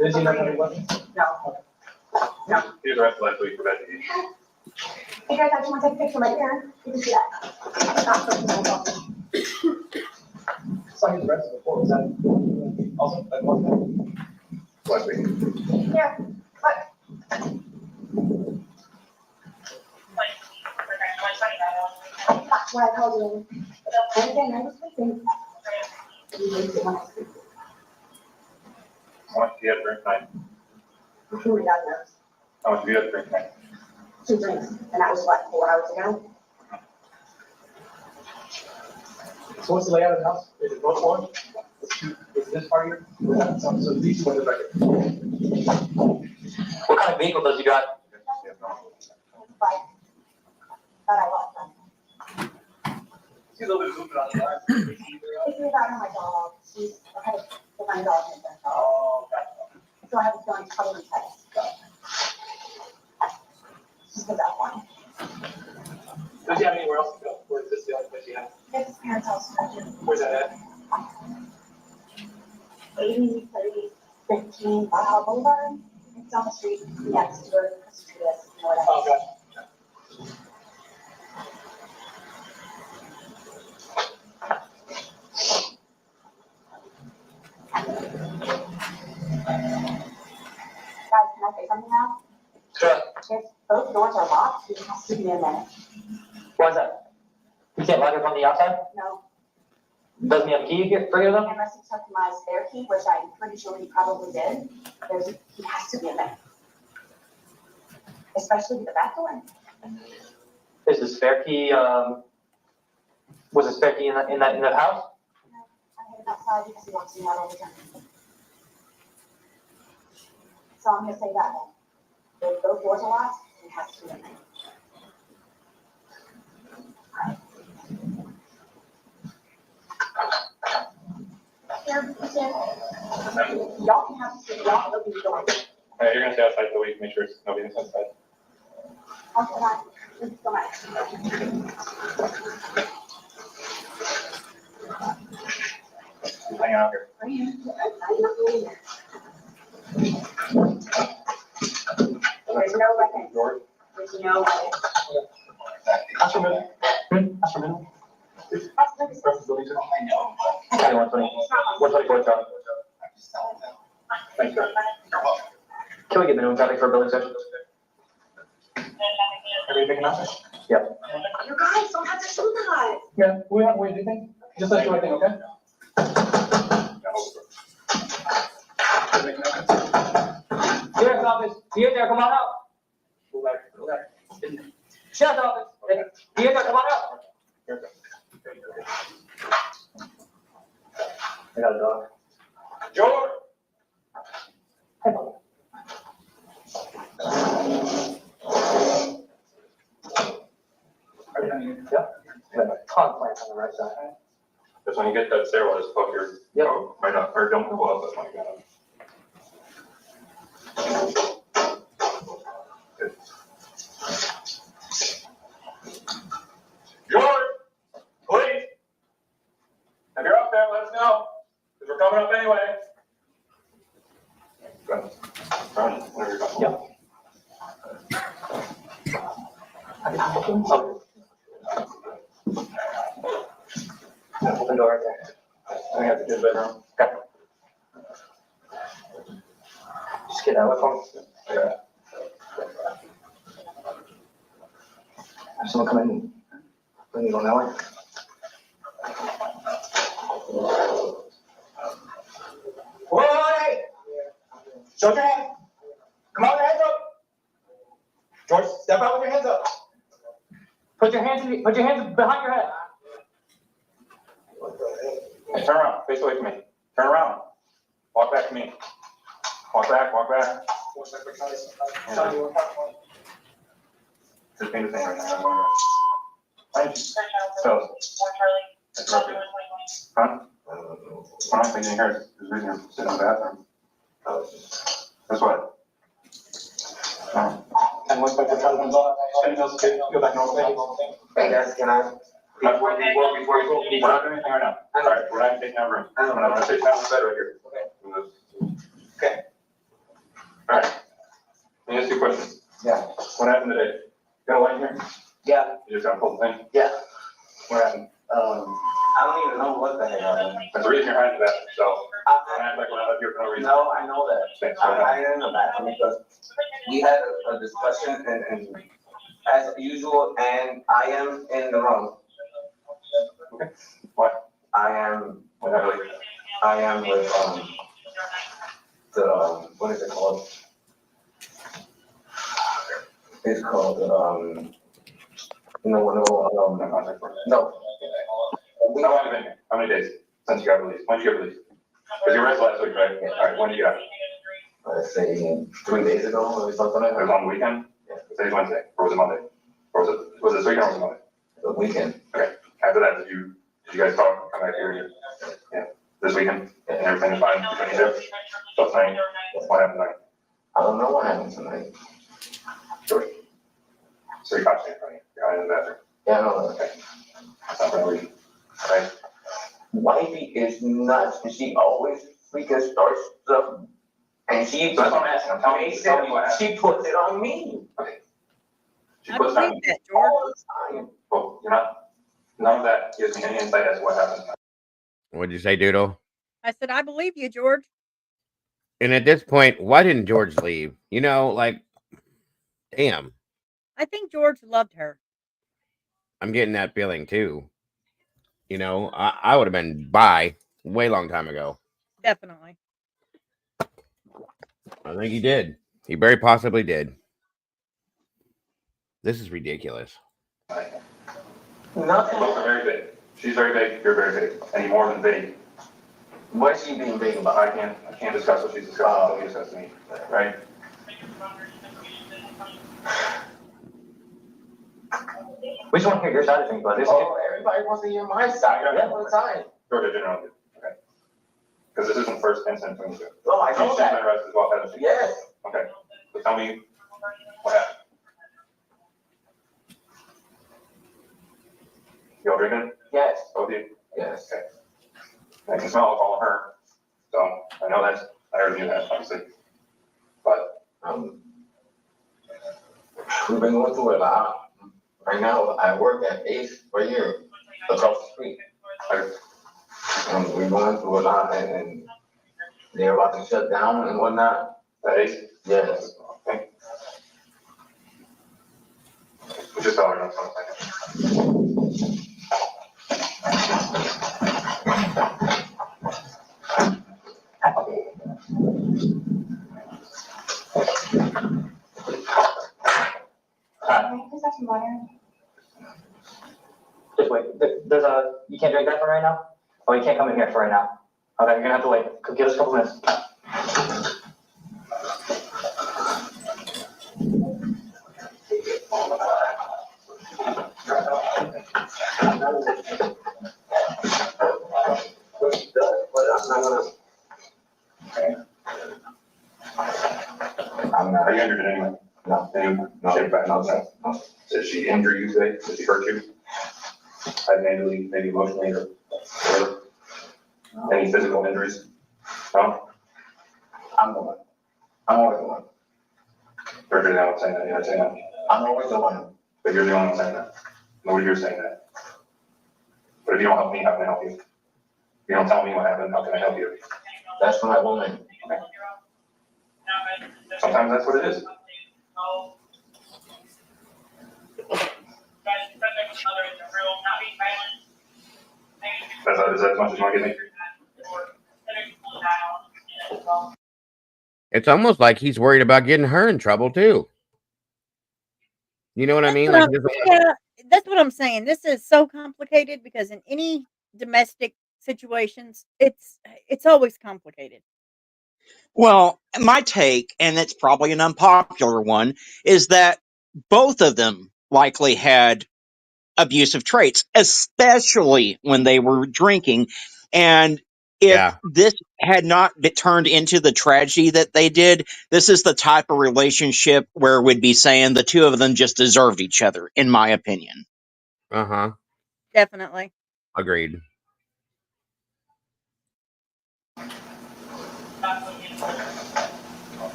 Does he know somebody living? No. No. He was arrested last week for bad behavior. Hey guys, I just want to take a picture right here. You can see that. Saw he was arrested before, was that also, that one thing? Last week. Here, look. That's what I called you. And again, I was sleeping. How much do you have to drink tonight? Who God knows? How much do you have to drink tonight? 2 drinks, and that was what, 4 hours ago? So what's the layout of the house? Is it both floors? Is this part here? So these two windows right here. What kind of vehicle does he drive? But I lost them. See a little bit of movement on the line. If you're about my dog, she's, I had to put my dog in there. Oh, gotcha. So I have a feeling it's probably tight. This is the best one. Does he have anywhere else to go? Or is this the only place he has? It's his parents' house. Where's that at? 80-30-15 Valhalla Boulevard. It's on the street next to where Procedural is. You know what I mean? Oh, gotcha. Guys, can I say something now? Sure. If both doors are locked, he has to be in there. Why is that? You can't lock it from the outside? No, Doesn't he have a key for you though? unless he took my spare key, which I'm pretty sure he probably did. He has to be in there. Especially with the back door. Is the spare key, was the spare key in that house? I hid it outside because he wants me out all the time. So I'm gonna say that then. If both doors are locked, he has to be in there. Y'all can have to sit, y'all open the door. You're gonna stay outside for the week, make sure nobody's inside. Okay, bye. Thank you so much. Hang out here. I'm not going there. There's no weapon. George? There's no weapon. Ask for a minute. Ask for a minute. Responsibility, sir. I know. Okay, 124, Charlie. Thanks, sir. Can we get minimum traffic for a building search? Everybody making noise? Yep. You guys don't have to do that. Yeah, we haven't waited anything. Just let's do our thing, okay? Sheriff's office, you there, come on out. Sheriff's office, you there, come on out. I got a dog. George! Yeah. We have a ton of plants on the right side. Because when you get that stairwell, just fuck your, Yep. right up, or don't go up, that's when you got George, please. If you're up there, let us know, because we're coming up anyway. Go ahead. Run, whenever you're done. Yep. Open door right there. I have to do the bedroom. Okay. Just get that way for me. Yeah. Have someone come in and bring you on that way. Boy! Show your hands. Come on, hands up. George, step out with your hands up. Put your hands behind your head. Hey, turn around, face away from me. Turn around. Walk back to me. Walk back, walk back. Just paint the thing right now. So, huh? When I'm thinking here, is reason you're sitting in the bathroom. That's what? And once my cousin comes on, go back normal. Hey guys, can I? Before you go, we're not doing anything right now. Alright, we're not taking out room. I'm gonna sit down on the bed right here. Okay. Alright. Let me ask you a question. Yeah. What happened today? Got a light here? Yeah. You just gotta pull the thing? Yeah. What happened? I don't even know what the heck happened. That's the reason you're hiding the bathroom, so. Don't act like we're not up here for no reason. No, I know that. Thanks. I'm hiding in the bathroom because we had a discussion and as usual, and I am in the wrong. Okay. What? I am with, what is it called? It's called, no. How long have you been here? How many days since you got released? When did you get released? Because you were arrested last week, right? Alright, when did you get out? Let's say 3 days ago, or something like It was that. on the weekend? Yeah. Today's Wednesday, or was it Monday? Or was it this weekend or was it Monday? The weekend. Okay, after that, did you guys talk, come back here? Yeah, this weekend, and everything is fine between you two? So tonight, what happened tonight? I don't know what happened tonight. Sure. So you caught me in front of you, you're hiding in the bathroom? Yeah, I know that. Okay. That's not for no reason, right? Wifey is nuts, and she always freaking starts stuff, and she. So that's what I'm asking, tell me what happened. She puts it on me. Okay. She I puts it on believe you. that, George. All the time. Well, you're not, none of that gives me any insight as to what happened. What'd you say, Doodle? I said, I believe you, George. And at this point, why didn't George leave? You know, like, damn. I think George loved her. I'm getting that feeling too. You know, I would have been by way long time ago. Definitely. I think he did. He very possibly did. This is ridiculous. Nothing. Both are very big. She's very big, you're very big. Any more than big, What's she being big about? I can't discuss what she's discussing until you discuss to me, right? We just want to hear your side of things, but everybody wants to hear my side all the time. Georgia generally, okay? Because this isn't the first incident between you two. No, I know She's that. been arrested as well, hasn't she? Yes. Okay, so tell me what happened. You all drinking? Yes. Both of you? Yes. Okay. I can smell alcohol on her, so I know that's, I already knew that, obviously. But, We've been going through a lot. Right now, I work at Ace right here, across the street. We're going through a lot, and they're about to shut down and whatnot. that is, Yes. okay. We just tell her no, something. Just wait. You can't drink that for right now? Oh, you can't come in here for right now. Okay, you're gonna have to wait. Give us a couple minutes. Are you injured in any way? No. No. Did she injure you today? Did she hurt you? Mentally, maybe emotionally, or whatever? Any physical injuries? No? I'm the one. I'm always the one. You're the one saying that, you're not saying that. I'm always the one. But you're the only one saying that. Nobody here's saying that. But if you don't help me, how can I help you? If you don't tell me what happened, how can I help you? That's my woman. Okay. Sometimes that's what it is. Is that as much as you want to give me? It's almost like he's worried about getting her in trouble too. You know what I mean? Like, Yeah, that's what I'm saying. This is so complicated because in any domestic situations, it's always complicated. Well, my take, and it's probably an unpopular one, is that both of them likely had abusive traits, especially when they were drinking. And if Yeah. this had not turned into the tragedy that they did, this is the type of relationship where we'd be saying the two of them just deserved each other, in my opinion. Uh-huh. Definitely. Agreed.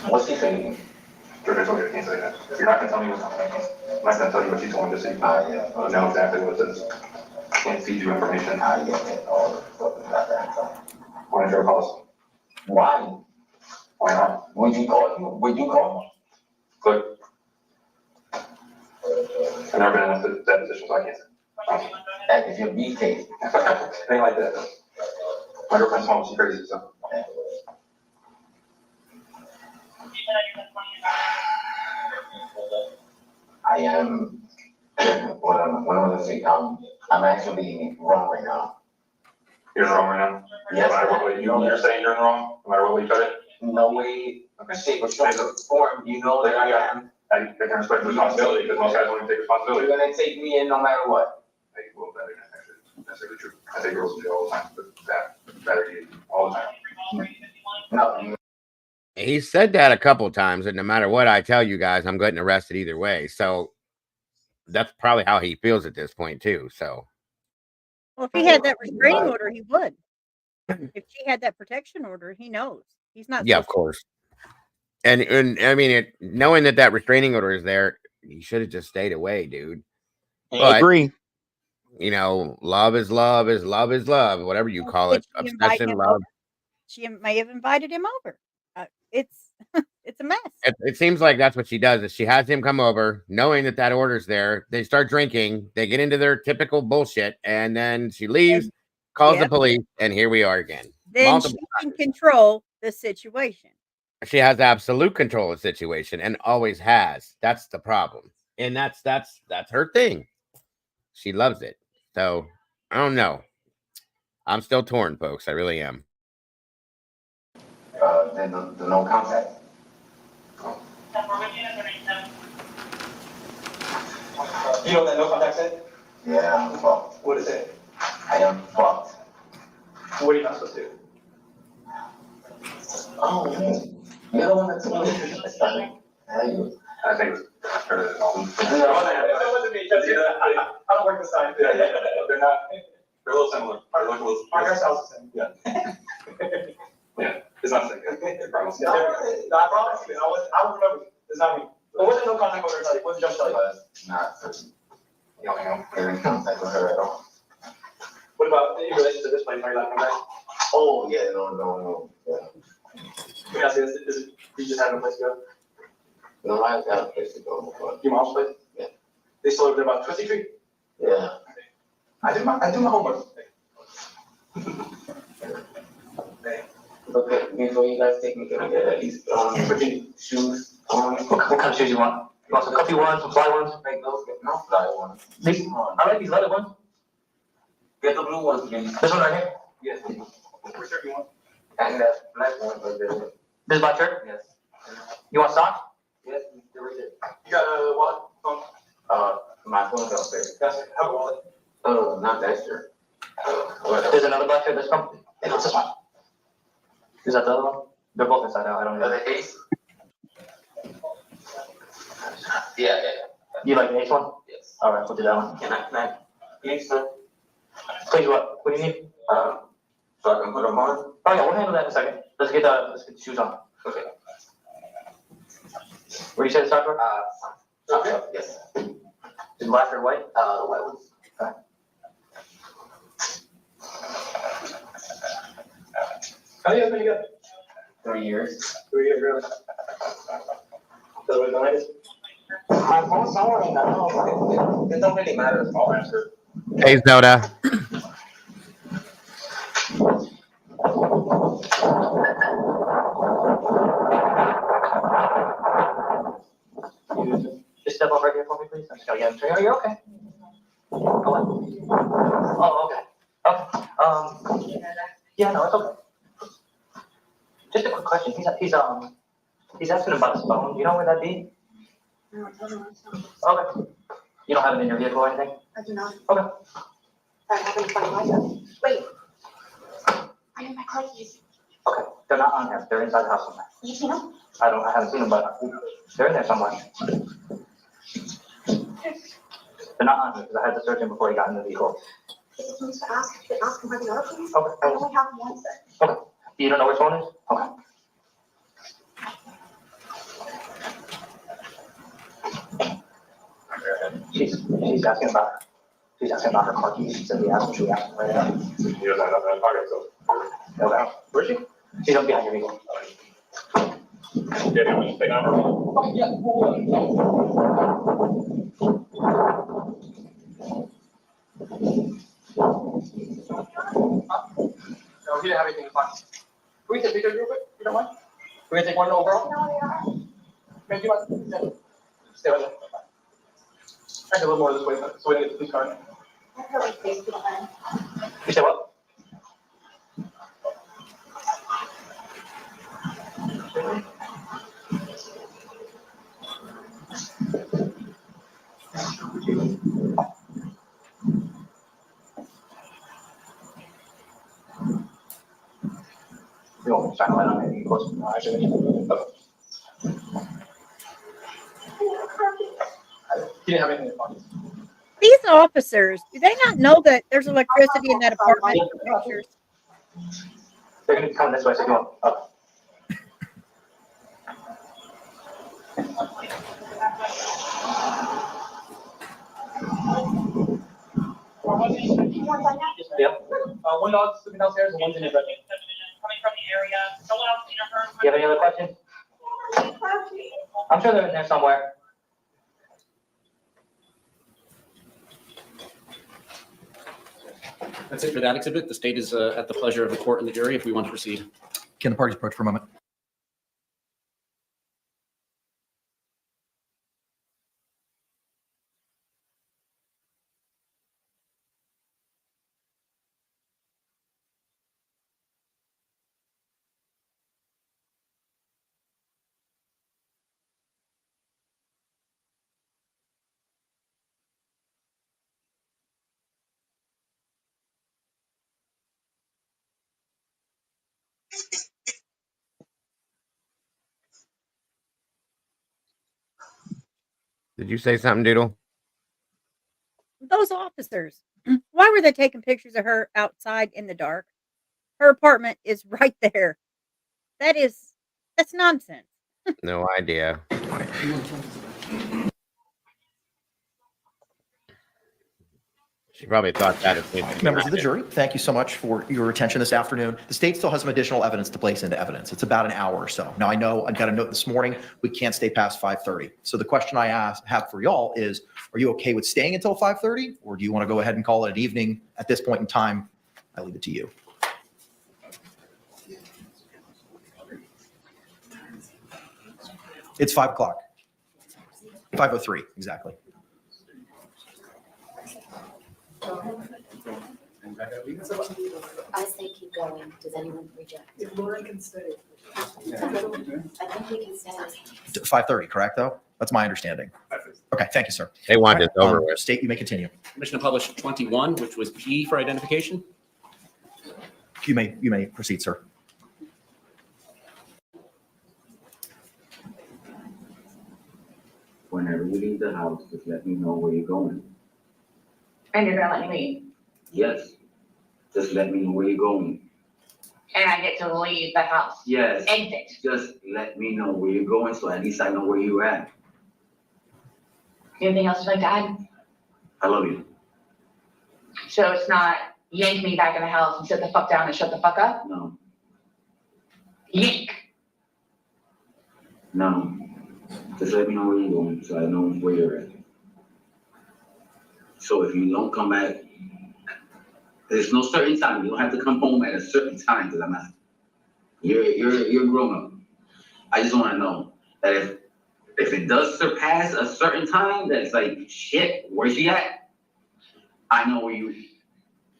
What's he saying? George, I told you I can't say that. You're not gonna tell me what's happening. I'm not gonna tell you what you told me to say. Know exactly what it is. Can't feed you information. I get it. Why did you call us? Why? Why not? Would you call him? Would you call him? Good. I've never been in that position, so I can't say. That is your B case. It ain't like that. My girlfriend's home, she's crazy, so. I am, what I'm gonna say, I'm actually wrong right now. You're wrong right now? Yes. No matter what way you're saying you're wrong, no matter what way you cut it? No way, shape, or form, you know that I am. I can respect responsibility, because most guys won't even take responsibility. You're gonna take me in no matter what? Well, that ain't actually necessarily true. I take girls in jail all the time, but that better all the time. No, He said that a couple times, and no matter what I tell you guys, I'm getting arrested either way. So that's probably how he feels at this point too. So, Well, if he had that restraining order, he would. If she had that protection order, he knows he's not. yeah, of course. And I mean, knowing that restraining order is there, he should have just stayed away, dude. I agree. You know, love is love is love is love, whatever you call it. Obsession, love. She may have invited him over. It's it's a mess. It seems like that's what she does. Is she has him come over, knowing that order's there. They start drinking. They get into their typical bullshit, and then she leaves, calls the police, and here we are again. Then she can control the situation. She has absolute control of the situation, and always has. That's the problem, and that's her thing. She loves it. So I don't know. I'm still torn, folks. I really am. The no contact. You know what that no contact said? Yeah, I'm fucked. What is it? I am fucked. What are you not supposed to do? Oh, you don't want to tell me. I think it wasn't me. I don't work the side. They're not. They're a little similar. Our hairstyle's the same. Yeah. Yeah. It's not the same. I promise. No, I promise you. I would remember. It's not me. But what's the no contact order tell you? What's the judge tell you? Not certain. You don't get in contact with her at all. What about in relation to this place? Are you like that? Oh, yeah, no. Yeah. Let me ask you this. You just have a place to go? No, I've got a place to go. Your mom's place? Yeah. They still live there about Twisty Tree? Yeah. I do my homework. Okay, before you guys take me, can I get at least shoes? What kind of shoes you want? You want some comfy ones, some fly ones? Make those, no fly ones. These? I like these leather ones. Get the blue ones, please. This one right here? Yes. Which shirt you want? And that black one, but this black shirt? Yes. You want socks? Yes, they're right there. You got a wallet? Phone? My phone's upstairs. That's it. Have a wallet? Not that shirt. There's another black shirt that's comfy. Hey, what's this one? Is that the other one? They're both inside out. I don't know. Are they Ace? Yeah. You like the Ace one? Yes. All right, we'll do that one. Can I? Ace, sir. Please, what? What do you need? So I can put them on? Oh yeah, we'll handle that in a second. Let's get the shoes on. Okay. Where do you say the socks were? Okay. Yes. Is black or white? The white ones. Okay. How do you guys been together? 3 years. 3 years, really? That's what the latest? My phone's somewhere in the house. It don't really matter if I'll answer. Hey, Zelda. Just step up right here for me, please. just gotta get him straight. Are you okay? Oh, okay. Okay. Yeah, no, it's okay. Just a quick question. He's asking about his phone. You know where that'd be? No, I don't know. Okay. You don't have it in your vehicle or anything? I do not. Okay. I haven't found my phone. Wait. I have my car keys. Okay. They're not on here. They're inside the house somewhere. You seen them? I haven't seen them, but they're in there somewhere. They're not on here because I had to search him before he got in the vehicle. Is it supposed to ask him where they are, please? Okay. I only have one set. Okay. You don't know which one is? Okay. She's asking about her car keys. She said we asked him, should we ask him right now? He doesn't have nothing in pocket, so. Okay. Where's she? She's up behind your vehicle. Yeah, do you want me to take over? Oh, yeah, hold No, he didn't have anything in pocket. Can we take pictures real quick? You don't mind? We're gonna take one overall? No, they are. Man, do you want? Stay with it. Actually, a little more this way, so we can get the police car. I feel like they still have. You said what? You want me to shine a light on it? Of course. No, actually. Okay. He didn't have anything in his pocket. These officers, do they not know that there's electricity in that apartment for pictures? They're gonna be coming this way, so you want, okay. Yep. One dog's sleeping downstairs and one's in his bedroom. Coming from the area. No one else seen or heard. Do you have any other questions? I'm sure they're in there somewhere. That's it for that exhibit. The state is at the pleasure of the court and the jury if we want to proceed. Can the parties approach for a moment? Did you say something, Doodle? Those officers, why were they taking pictures of her outside in the dark? Her apartment is right there. That's nonsense. No idea. She probably thought that if Members of the jury, thank you so much for your attention this afternoon. The state still has some additional evidence to place into evidence. It's about an hour or so. Now, I know I got a note this morning, we can't stay past 5:30. So the question I have for y'all is, are you okay with staying until 5:30? Or do you want to go ahead and call it an evening at this point in time? I leave it to you. It's 5 o'clock. 5:03, exactly. I say keep going. Does anyone reject? If Lauren can stay. I think we can stay. 5:30, correct, though? That's my understanding. Okay, thank you, sir. They want this over with. State, you may continue. Commission to publish 21, which was P for identification. You may proceed, sir. Whenever you leave the house, just let me know where you're going. And you're gonna let me leave? Yes, just let me know where you're going. And I get to leave the house? Yes. Exit? Just let me know where you're going, so at least I know where you're at. Anything else you'd like to add? I love you. So it's not yank me back in the house and sit the fuck down and shut the fuck up? No, Yank. no. Just let me know where you're going, so I know where you're at. So if you don't come back, there's no certain time. You don't have to come home at a certain time, because I'm not. You're grown up. I just want to know that If it does surpass a certain time, that's like, shit, where's she at? I know where you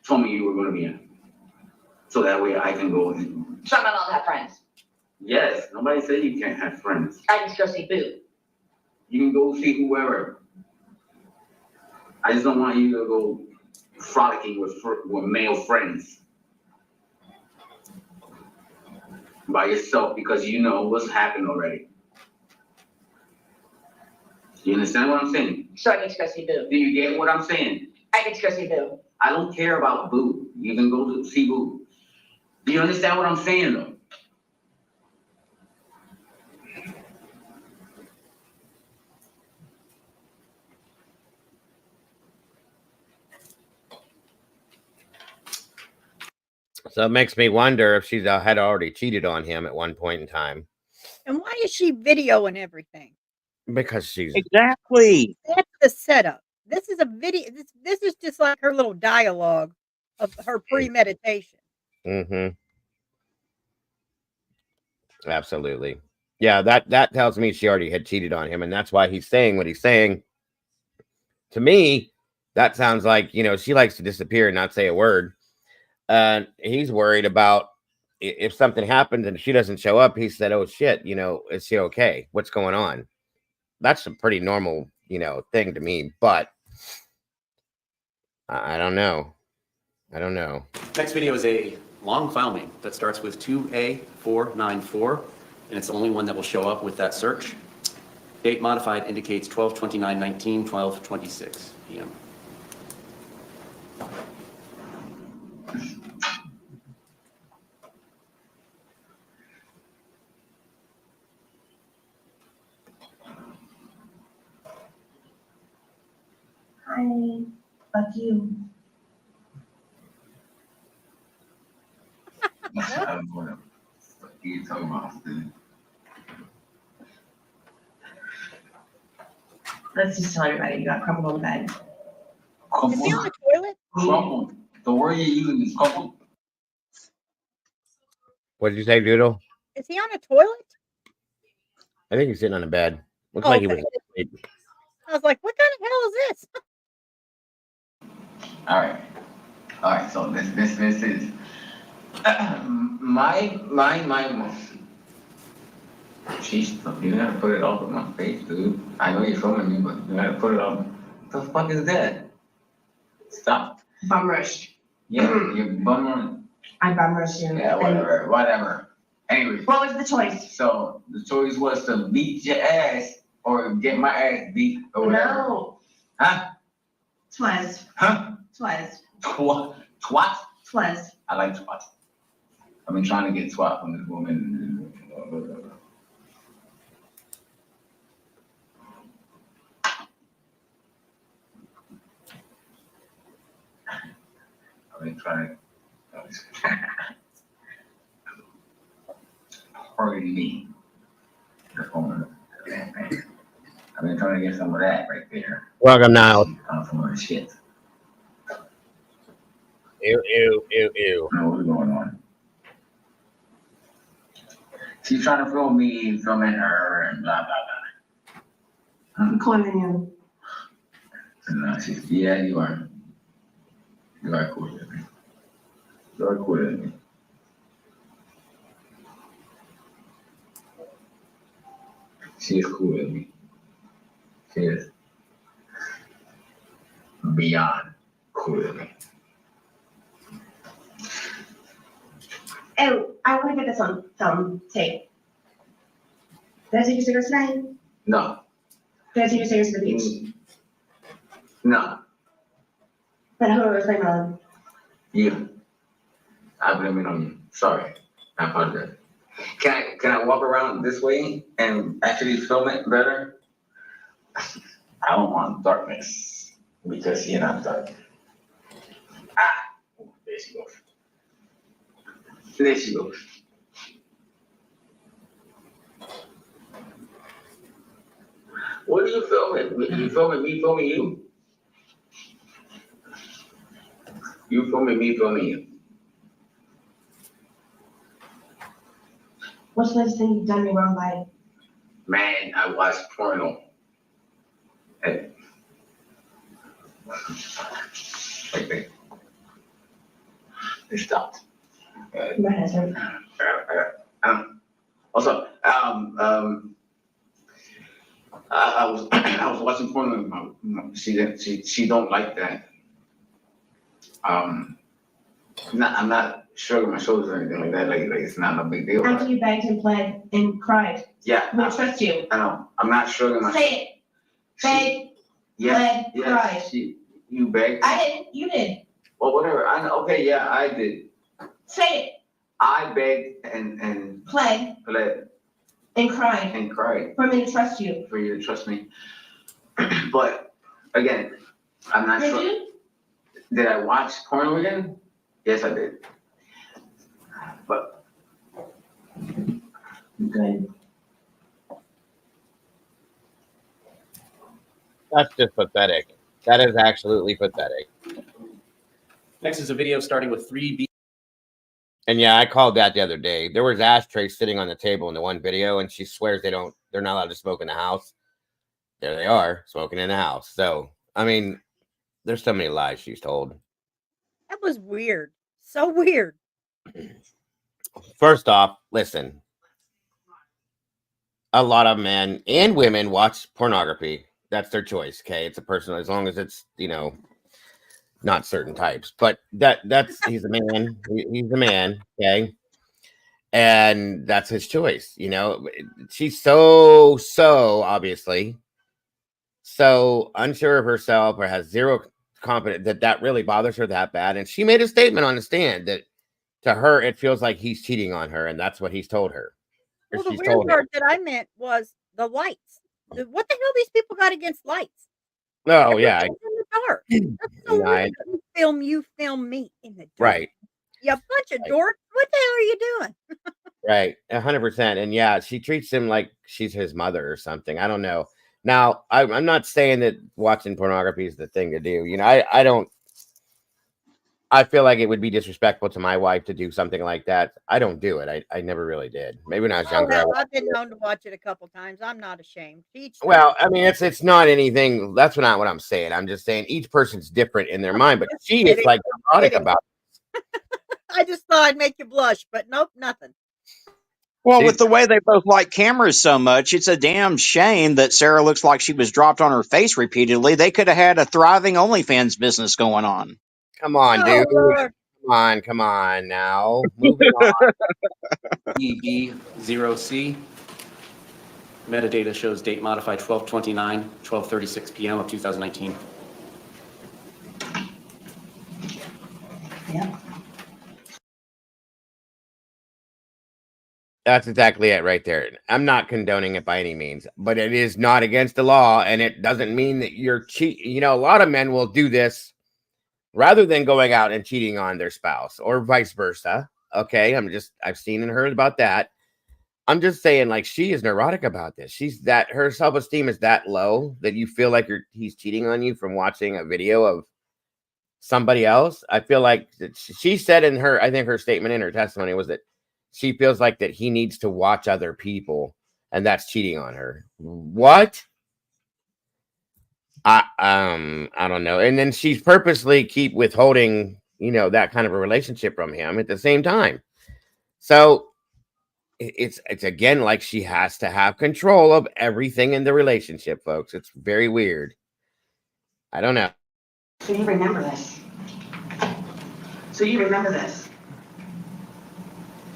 told me you were gonna be in. So that way I can go and. So I'm not allowed to have friends. Yes, nobody said you can't have friends. I can just go see Boo. You can go see whoever. I just don't want you to go frolicking with male friends by yourself because you know what's happened already. You understand what I'm saying? So I can just go see Boo. Do you get what I'm saying? I can just go see Boo. I don't care about Boo. You can go to see Boo. Do you understand what I'm saying though? So it makes me wonder if she had already cheated on him at one point in time. And why is she videoing everything? Because she's Exactly. That's the setup. This is a video. This is just like her little dialogue of her premeditation. Mm-hmm. Absolutely. Yeah, that tells me she already had cheated on him, and that's why he's saying what he's saying. To me, that sounds like, you know, she likes to disappear and not say a word. He's worried about if something happens and she doesn't show up. He said, "Oh shit, you know, is she okay? What's going on?" That's a pretty normal, you know, thing to me. But I don't know. I don't know. Next video is a long file name that starts with 2A494, and it's the only one that will show up with that search. Date modified indicates 12/29/19, 12:26 p.m. Hi, fuck you. I don't know what you talking about, dude. Let's just tell everybody you got crumpled on the bed. Is he on the toilet? Crumpled. The word you're using is crumpled. What did you say, Doodle? Is he on a toilet? I think he's sitting on a bed. Looks Oh, like he okay. was asleep. I was like, what kind of hell is this? All right. So this is my. Jeez, you gotta put it all in my face, dude. I know you're filming me, but you gotta put it on. What the fuck is that? Stop. Bum rush. Yeah, you're bum. I bum rushed you. Yeah, whatever. Anyways. What was the choice? So the choice was to beat your ass or get my ass beat or whatever. No. Huh? Twas. Huh? Twas. Twat? Twas. I like twat. I've been trying to get twat from this woman. I've been trying to. Pardon me. The phone. I've been trying to get some of that right there. Welcome now. Some of the shit. Ew. No, what's going on? She's trying to film me, filming her, and blah, blah, blah. I'm calling you. And she's, yeah, you are. You are cooler than me. You are cooler than me. She is cooler than me. She is beyond cooler than me. Oh, I want to get this on film tape. Did I take your cigarettes today? No. Did I take your cigarettes to the beach? No. But who was blaming on? You. I blame it on you. Sorry. I apologize. Can I walk around this way and actually film it better? I don't want darkness because you're not dark. There she goes. There she goes. What are you filming? You filming me filming you? You filming me filming you? What's the latest thing you've done me wrong by? Man, I watch porno. Hey. Okay. It stopped. Also, I was watching porno with she don't like that. I'm not shrugging my shoulders or anything like that. Like it's not a big deal. After you begged and pled and cried. Yeah. We trust you. I know. I'm not shrugging my. Say it. Beg, pled, cried. You begged. I didn't. You did. Well, whatever. I know. Okay, yeah, I did. Say it. I begged and Pled and cried. For me to trust you. For you to trust me. But again, I'm not Did sure. you? Did I watch porno again? Yes, I did. But good. That's just pathetic. That is absolutely pathetic. Next is a video starting with 3B. And yeah, I called that the other day. There was ashtrays sitting on the table in the one video, and she swears they're not allowed to smoke in the house. There they are, smoking in the house. So, I mean, there's so many lies she's told. That was weird. So weird. First off, listen. A lot of men and women watch pornography. That's their choice, okay? It's a personal, as long as it's, not certain types. But that's he's a man. He's a man, okay? And that's his choice, She's so obviously so unsure of herself or has zero confidence that really bothers her that bad. And she made a statement on the stand that to her it feels like he's cheating on her, and that's what he's told her. Well, the weird part that I meant was the lights. What the hell these people got against lights? Oh, yeah. In the dark. That's so weird. You film me in the dark. Right. You bunch of dorks. What the hell are you doing? Right. 100%. And yeah, she treats him like she's his mother or something. I don't know. Now, I'm not saying that watching pornography is the thing to do. I feel like it would be disrespectful to my wife to do something like that. I don't do it. I never really did. Maybe when I was younger. Well, I've been known to watch it a couple times. I'm not ashamed. Well, I mean, it's not anything. That's not what I'm saying. I'm just saying each person's different in their mind. But she is like erotic about it. I just thought I'd make you blush, but nope, nothing. Well, with the way they both like cameras so much, it's a damn shame that Sarah looks like she was dropped on her face repeatedly. They could have had a thriving OnlyFans business going on. Come on, dude. Come on now. Moving on. EB0C. Metadata shows date modified 12/29, 12:36 p.m. of 2019. Yeah. That's exactly it right there. I'm not condoning it by any means, but it is not against the law, and it doesn't mean that you're cheating. A lot of men will do this rather than going out and cheating on their spouse or vice versa. Okay, I've seen and heard about that. I'm just saying, like, she is neurotic about this. Her self-esteem is that low that you feel like he's cheating on you from watching a video of somebody else. I feel like she said I think her statement in her testimony was that she feels like that he needs to watch other people, and that's cheating on her. What? I don't know. And then she's purposely keep withholding, that kind of a relationship from him at the same time. So it's again like she has to have control of everything in the relationship, folks. It's very weird. I don't know. So you remember this.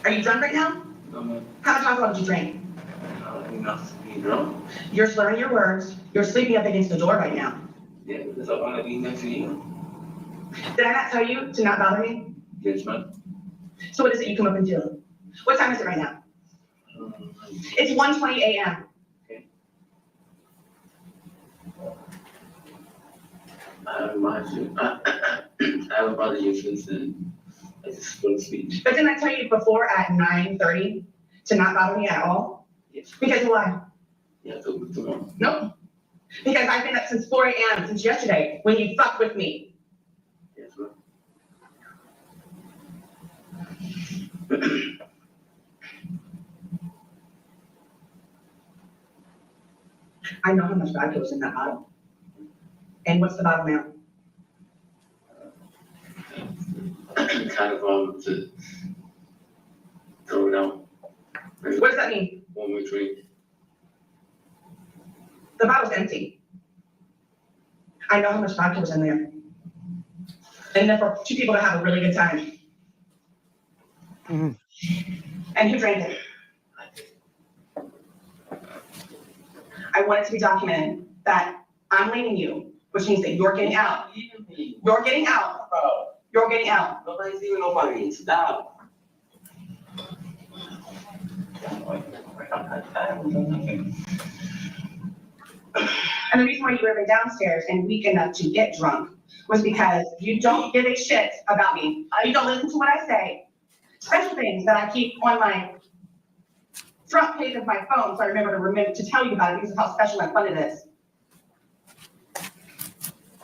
Are you drunk right now? No. How much alcohol did you drink? Enough to be drunk. You're slurring your words. You're sleeping up against the door right now. Yeah, because I want to be next to you. Did I not tell you to not bother me? Yes, ma'am. So what is it you come up and do? What time is it right now? It's 1:20 a.m. Okay. I haven't bothered you since then. I just go to sleep. But didn't I tell you before at 9:30 to not bother me at all? Yes. Because why? Yeah, tomorrow. No. Because I've been up since 4 a.m. since yesterday when you fucked with me. Yes, ma'am. I know how much vodka was in that bottle. And what's the bottle now? Kind of to throw it out. What does that mean? One more drink. The bottle's empty. I know how much vodka was in there. And then for two people to have a really good time. And who drank it? I want it to be documented that I'm leaving you, which means that you're getting out. You're getting out. You're getting out. Nobody's leaving nobody. Stop. And the reason why you were even downstairs and weak enough to get drunk was because you don't give a shit about me. You don't listen to what I say. Special things that I keep on my front page of my phone, so I remember to tell you about it because of how special and fun it is.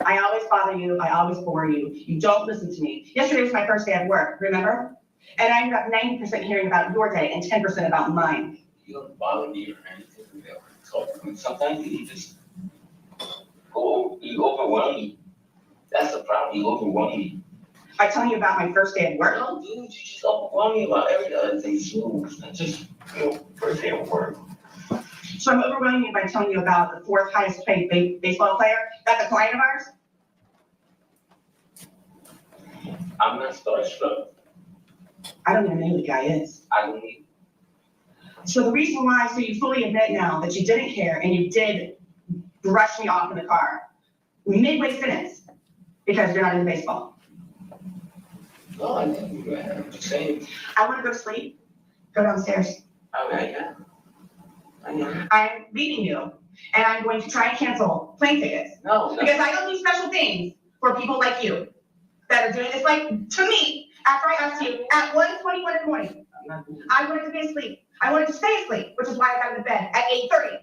I always bother you. I always bore you. You don't listen to me. Yesterday was my first day at work, remember? And I ended up 90% hearing about your day and 10% about mine. You don't bother me or anything. So sometimes you just you overwhelm me. That's the problem. You overwhelm me. By telling you about my first day at work? No, dude, you just overwhelm me about every other thing too. Not just, first day at work. So I'm overwhelming you by telling you about the fourth highest paid baseball player. That's a client of ours? I'm not starstruck. I don't even know who the guy is. I don't need. So the reason why, so you fully admit now that you didn't care and you did brush me off in the car, midway sentence, because you're not into baseball. No, I didn't. I'm just saying. I want to go to sleep. Go downstairs. Okay, yeah. I know. I'm leaving you, and I'm going to try and cancel plane tickets. No. Because I don't do special things for people like you that are doing this, like, to me, after I asked you at 1:21 in the morning. I wanted to be asleep. I wanted to stay asleep, which is why I got into bed at 8:30.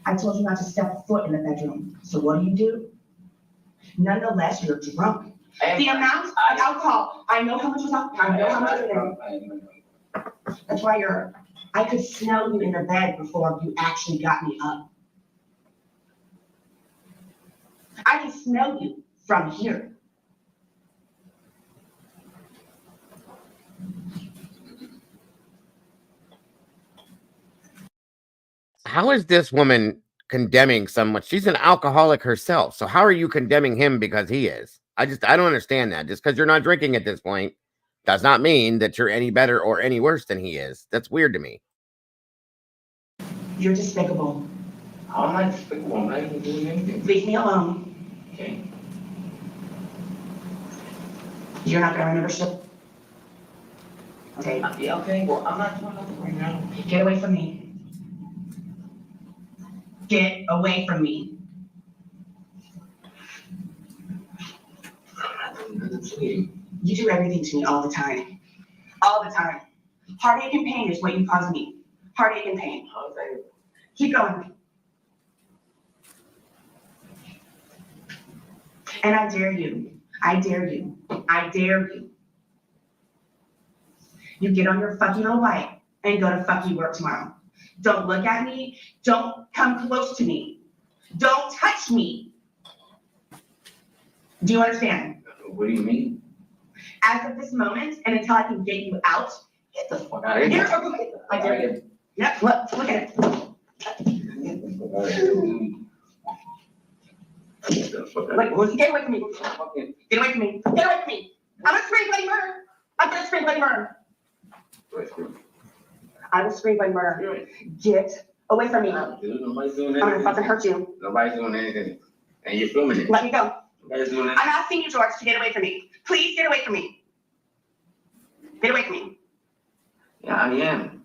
I told you not to step foot in the bedroom. So what do? Nonetheless, you're drunk. The amount of alcohol, I know how much was alcohol. I know how much was there. That's why I could smell you in the bed before you actually got me up. I can smell you from here. How is this woman condemning someone? She's an alcoholic herself. So how are you condemning him because he is? I don't understand that. Just because you're not drinking at this point does not mean that you're any better or any worse than he is. That's weird to me. You're despicable. I'm not despicable. I'm not even doing anything. Leave me alone. Okay. You're not gonna remember shit. Okay. Yeah, okay. Well, I'm not doing nothing right now. Get away from me. Get away from me. You do everything to me all the time. All the time. Heartache and pain is what you cause me. Heartache and pain. Okay. Keep going. And I dare you. I dare you. I dare you. You get on your fucking little bike and go to fucking work tomorrow. Don't look at me. Don't come close to me. Don't touch me. Do you understand? What do you mean? As of this moment, and until I can get you out, Get the fuck out of here. I dare you. Yep, look at it. Like, get away from me. Get away from me. Get away from me. I'm gonna scream bloody murder. I'm gonna scream bloody murder. I will scream bloody murder. Get away from me. Nobody's doing I'm gonna anything. fucking hurt you. Nobody's doing anything. And you're filming it. Let me go. Nobody's doing I'm anything. asking you, George, to get away from me. Please get away from me. Get away from me. Yeah, I am.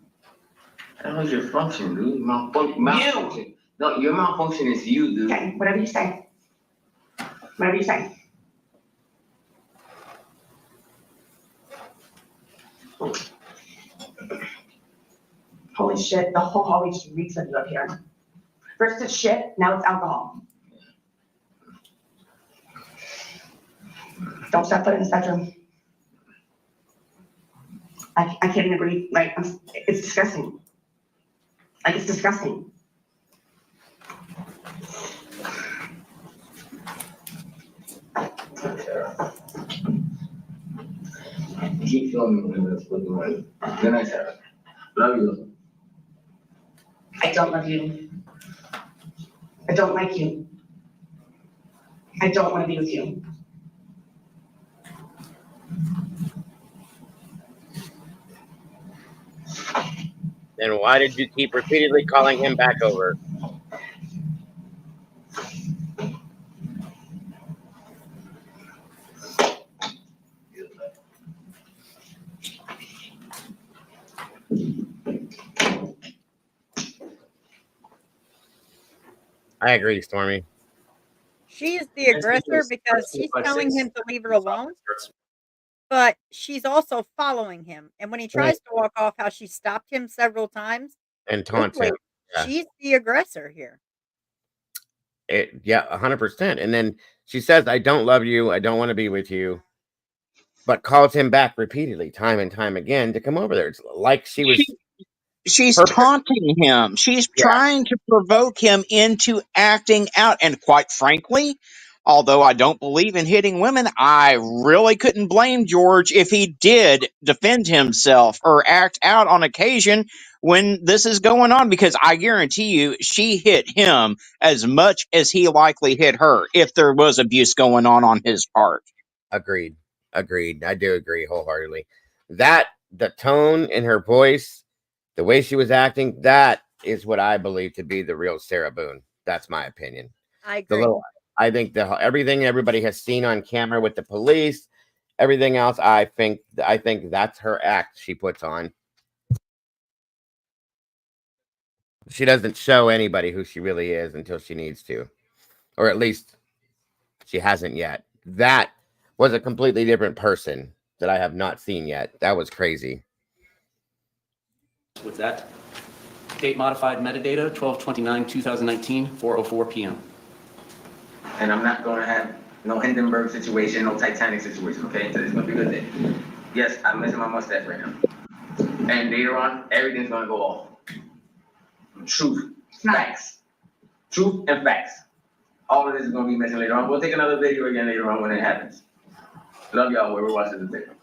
That was your function, dude. Malfunction. No, your malfunction is you, dude. Okay, whatever you say. Whatever you say. Holy shit, the whole hallway just reeks of you up here. First it's shit, now it's alcohol. Don't step foot in this bedroom. I can't even breathe. Like, it's disgusting. Like, it's disgusting. Keep filming when it's looking right. Good night, Sarah. Love you. I don't love you. I don't like you. I don't want to be with you. Then why did you keep repeatedly calling him back over? I agree, Stormy. She is the aggressor because she's telling him to leave her alone, but she's also following him. And when he tries to walk off, how she stopped him several times. And taunts him. Yeah. She's the aggressor here. Yeah, 100%. And then she says, I don't love you. I don't want to be with you. But calls him back repeatedly, time and time again, to come over there. It's like she was. She's perfect. taunting him. She's trying to provoke him into acting out. And quite frankly, although I don't believe in hitting women, I really couldn't blame George if he did defend himself or act out on occasion when this is going on, because I guarantee you she hit him as much as he likely hit her if there was abuse going on his part. Agreed. I do agree wholeheartedly. The tone in her voice, the way she was acting, that is what I believe to be the real Sarah Boone. That's my opinion. I agree. I think everything everybody has seen on camera with the police, everything else, I think that's her act she puts on. She doesn't show anybody who she really is until she needs to, or at least she hasn't yet. That was a completely different person that I have not seen yet. That was crazy. With that, date modified metadata, 12/29/2019, 4:04 p.m. And I'm not gonna have no Hindenburg situation, no Titanic situation, okay? So it's gonna be a good day. Yes, I'm missing my mustache right now. And later on, everything's gonna go off. Truth, facts. Truth and facts. All of this is gonna be missing later on. We'll take another video again later on when it happens. Love y'all, whoever watches the video.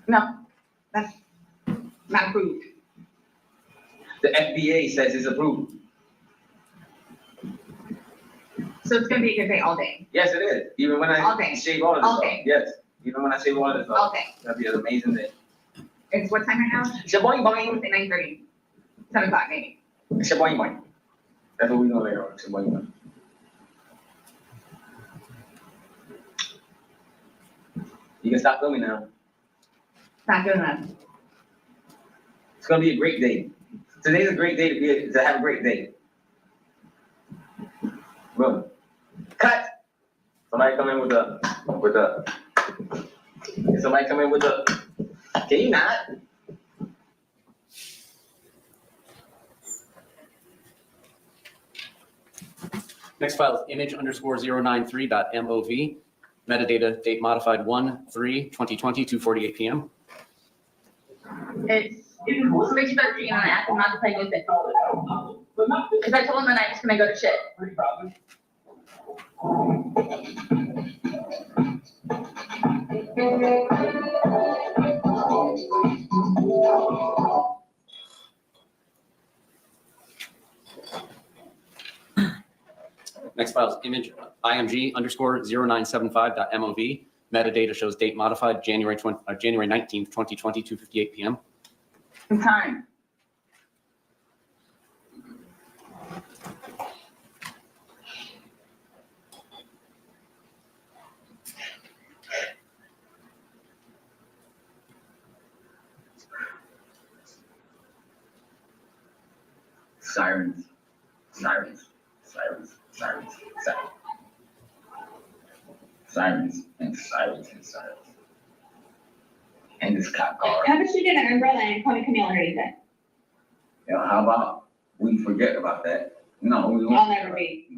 No, that's not approved. The FBA says it's approved. So it's gonna be a good day all day. Yes, it is. Even when All day. I shave all of this All off. day. Yes. Even when I shave all of this off. All day. It's gonna be an amazing day. It's what time right now? Shaboing boing. 9:30. 7 o'clock maybe. Shaboing boing. That's what we're doing later on. Shaboing boing. You can stop filming now. Not good enough. It's gonna be a great day. Today's a great day to have a great day. Boom. Cut. Somebody come in with a. Can somebody come in with a? Can you not? Next file is image_093.mov. Metadata, date modified 1/3/2020, 2:48 p.m. It's, somebody started being on ask him not to play music. Because I told him that I'm just gonna go to shit. Next file is img_097.mov. Metadata shows date modified January 19th, 2020, 2:58 p.m. Time. Sirens. Sirens. Sirens. Sirens. Sirens. Sirens and sirens and sirens. And this cop car. How about you get an umbrella and call me Camille or anything? You know, how about we forget about that? No, we won't. I'll never be.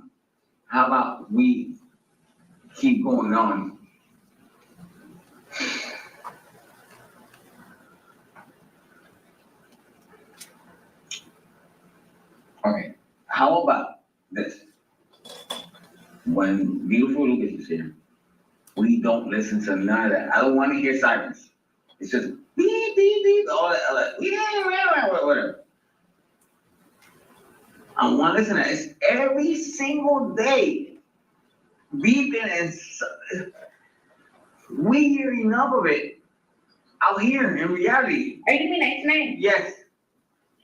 How about we keep going on? How about this? When beautiful Lucas is here, we don't listen to none of that. I don't want to hear sirens. It's just beep, beep, beep, all that, whatever. I want to listen to that. It's every single day. Beeping and we hear enough of it out here in reality. Are you gonna be nice tonight? Yes.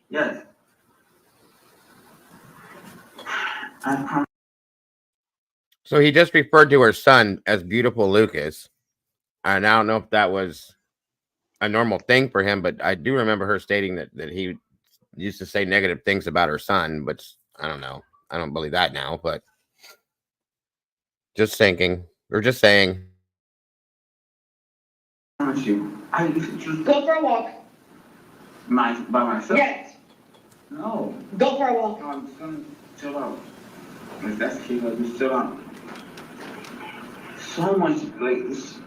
Yes. So he just referred to her son as beautiful Lucas. And I don't know if that was a normal thing for him, but I do remember her stating that he used to say negative things about her son, but I don't know. I don't believe that now, but just thinking or just saying. I just Go for a walk. by myself? Yes. No. Go for a walk. No, I'm just gonna chill out. If that's the case, I'll just chill out. So much like this.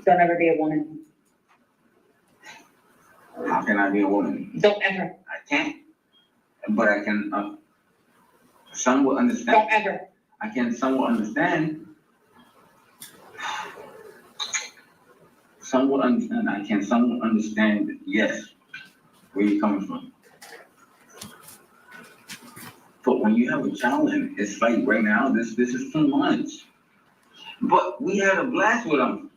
Don't ever be a woman. How can I be a woman? Don't ever. I can't. But I can somewhat understand. Don't ever. I can somewhat understand. Somewhat understand. I can somewhat understand, yes, where you're coming from. But when you have a child and it's like right now, this is too much. But we had a blast with him.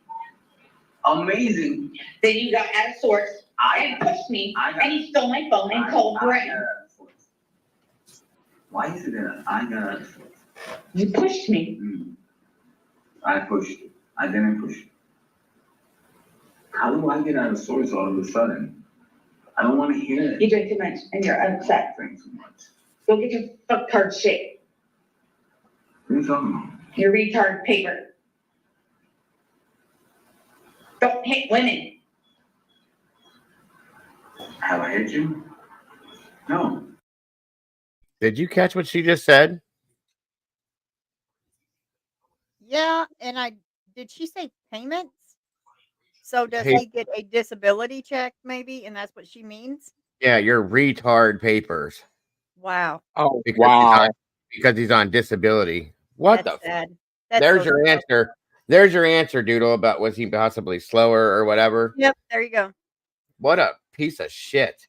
Amazing. Then you got out of sorts and pushed me, and you stole my phone and called Greg. Why is it that I got out of sorts? You pushed me. I pushed you. I didn't push you. How do I get out of sorts all of a sudden? I don't want to hear it. You drink too much and you're upset. Drink too much. Go get your fucktard shit. What are you talking about? Your retard paper. Don't hit women. Have I hit you? No. Did you catch what she just said? Yeah, and did she say payments? So does he get a disability check maybe, and that's what she means? Yeah, your retard papers. Wow. Oh, Because wow. because he's on disability. What That's the? sad. That's There's so your sad. answer. There's your answer, Doodle, about was he possibly slower or whatever? Yep, there you go. What a piece of shit.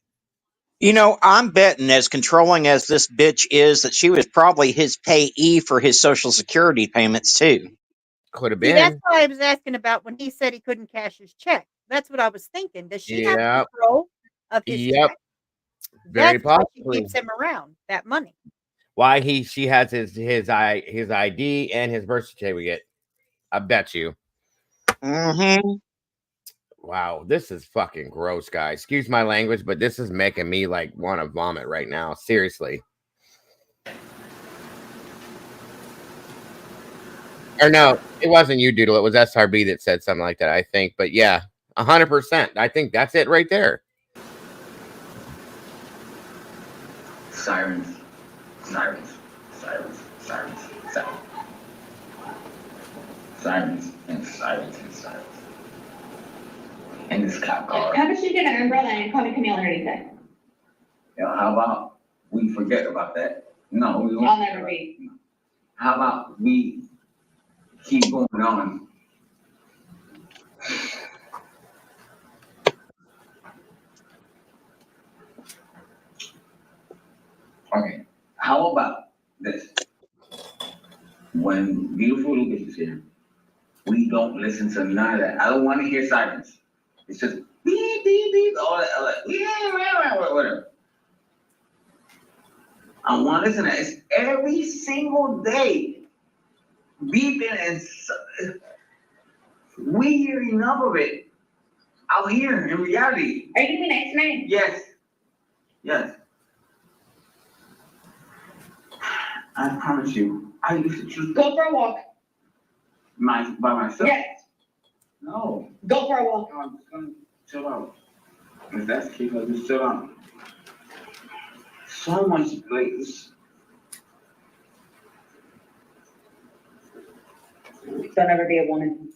You know, I'm betting, as controlling as this bitch is, that she was probably his payee for his Social Security payments, too. Could have See, that's been. why I was asking about when he said he couldn't cash his check. That's what I was thinking. Does she have Yep. control of his check? Very That's why she possibly. keeps him around, that money. Why she has his ID and his birth certificate. I bet you. Mm-hmm. Wow, this is fucking gross, guys. Excuse my language, but this is making me like want to vomit right now. Seriously. Or no, it wasn't you, Doodle. It was SRB that said something like that, I think. But yeah, 100%. I think that's it right there. Sirens. Sirens. Sirens. Sirens. Sirens. Sirens and sirens and sirens. And this cop car. How about you get an umbrella and call me Camille underneath it? You know, how about we forget about that? No, we won't. I'll never be. How about we keep going on? Okay, how about this? When beautiful Lucas is here, we don't listen to none of that. I don't want to hear sirens. It's just beep, beep, beep, all that, whatever. I want to listen to that. It's every single day. Beeping and we hear enough of it out here in reality. Are you gonna be nice tonight? Yes. Yes. I promise you, I used to just Go for a walk. by myself. Yes. No. Go for a walk. No, I'm just gonna chill out. If that's the case, I'll just chill out. So much like this. Don't ever be a woman.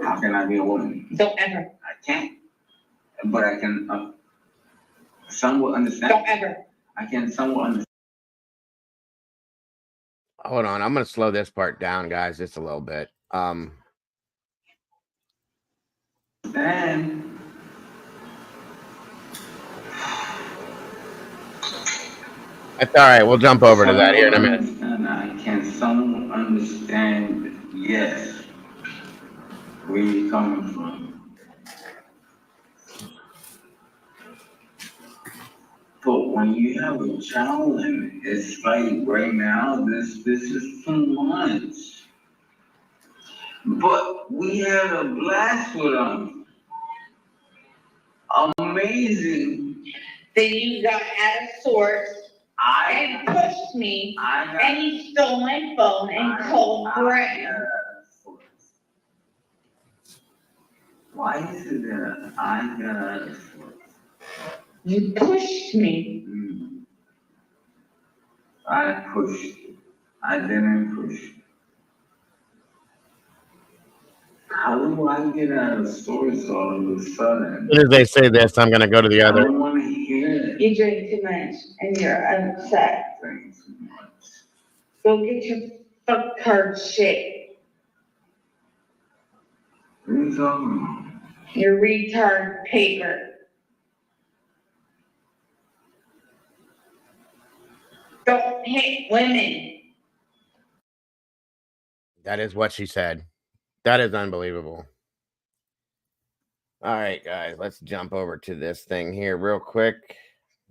How can I be a woman? Don't ever. I can't. but I can somewhat understand. Don't ever. I can somewhat understand. Hold on, I'm gonna slow this part down, guys, just a little bit. That's all right. We'll jump over to that here in a minute. I can somewhat understand, yes, where you're coming from. But when you have a child, and it's like right now, this is too much. But we had a blast with them. Amazing. Then you got out of sorts and pushed me, and you stole my phone and called Greg. Why is it that I got out of sorts? You pushed me. I pushed you. I didn't push you. How do I get out of sorts all of a sudden? As soon as they say this, I'm gonna go to the I other. don't want to hear it. You drink too much and you're upset. Thanks so much. Go get your fuck card shit. What are you talking about? Your retard paper. Don't hate women. That is what she said. That is unbelievable. All right, guys, let's jump over to this thing here real quick.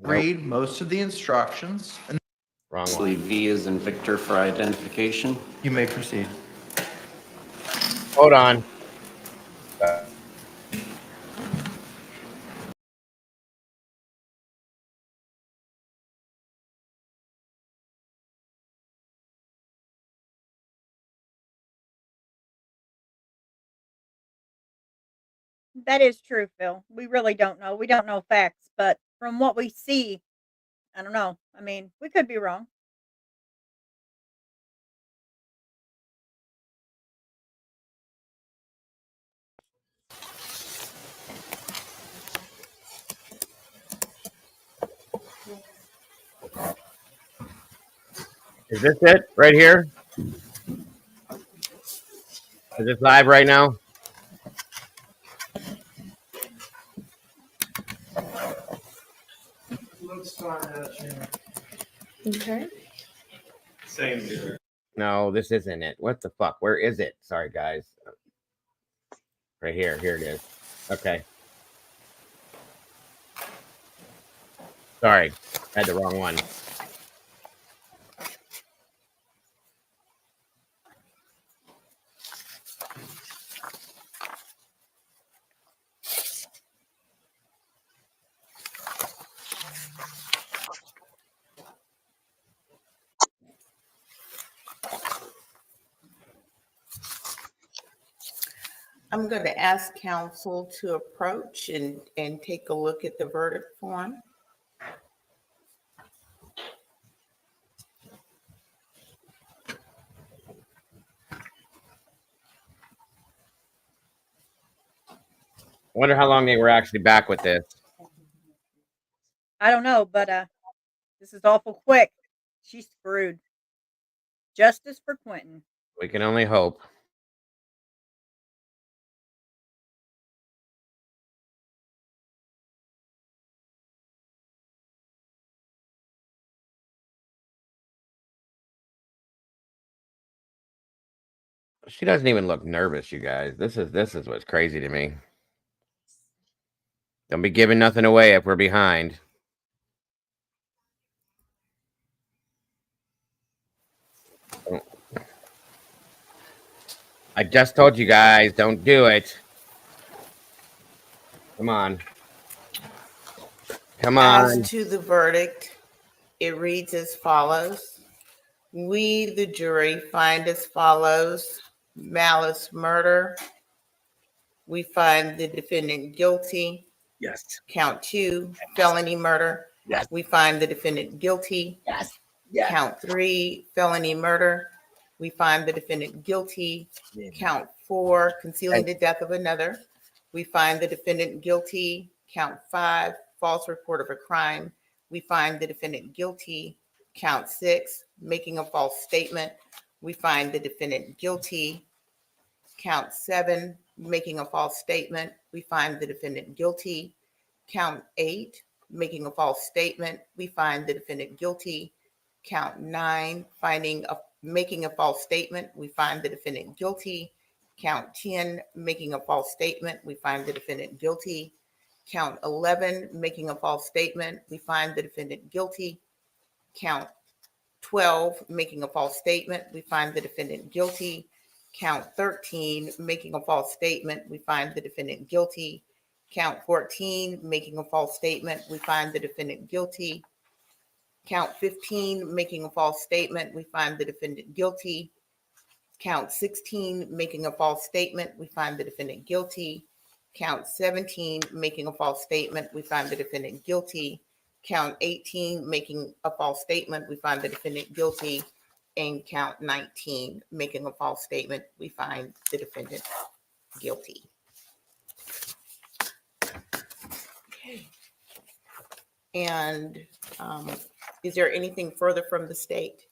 Read most of the instructions. And Wrong Actually, one. V is in Victor for identification. you may proceed. Hold on. That is true, Phil. We really don't know. We don't know facts, but from what we see, I don't know. I mean, we could be wrong. Is this it right here? Is this live right now? Let's start that. Okay. Same here. No, this isn't it. What the fuck? Where is it? Sorry, guys. Right here. Here it is. Okay. Sorry. I had the wrong one. I'm going to ask counsel to approach and take a look at the verdict form. I wonder how long they were actually back with this. I don't know, but this is awful quick. She's screwed. Justice for Quentin. We can only hope. She doesn't even look nervous, you guys. This is what's crazy to me. Don't be giving nothing away if we're behind. I just told you guys, don't do it. Come on. Come on. As to the verdict, it reads as follows. We, the jury, find as follows: malice murder. We find the defendant guilty. Yes. Count 2, felony murder. Yes. We find the defendant guilty. Yes. Count 3, felony murder. We find the defendant guilty. Count 4, concealing the death of another. We find the defendant guilty. Count 5, false report of a crime. We find the defendant guilty. Count 6, making a false statement. We find the defendant guilty. Count 7, making a false statement. We find the defendant guilty. Count 8, making a false statement. We find the defendant guilty. Count 9, making a false statement. We find the defendant guilty. Count 10, making a false statement. We find the defendant guilty. Count 11, making a false statement. We find the defendant guilty. Count 12, making a false statement. We find the defendant guilty. Count 13, making a false statement. We find the defendant guilty. Count 14, making a false statement. We find the defendant guilty. Count 15, making a false statement. We find the defendant guilty. Count 16, making a false statement. We find the defendant guilty. Count 17, making a false statement. We find the defendant guilty. Count 18, making a false statement. We find the defendant guilty. And count 19, making a false statement. We find the defendant guilty. Okay. And is there anything further from the state?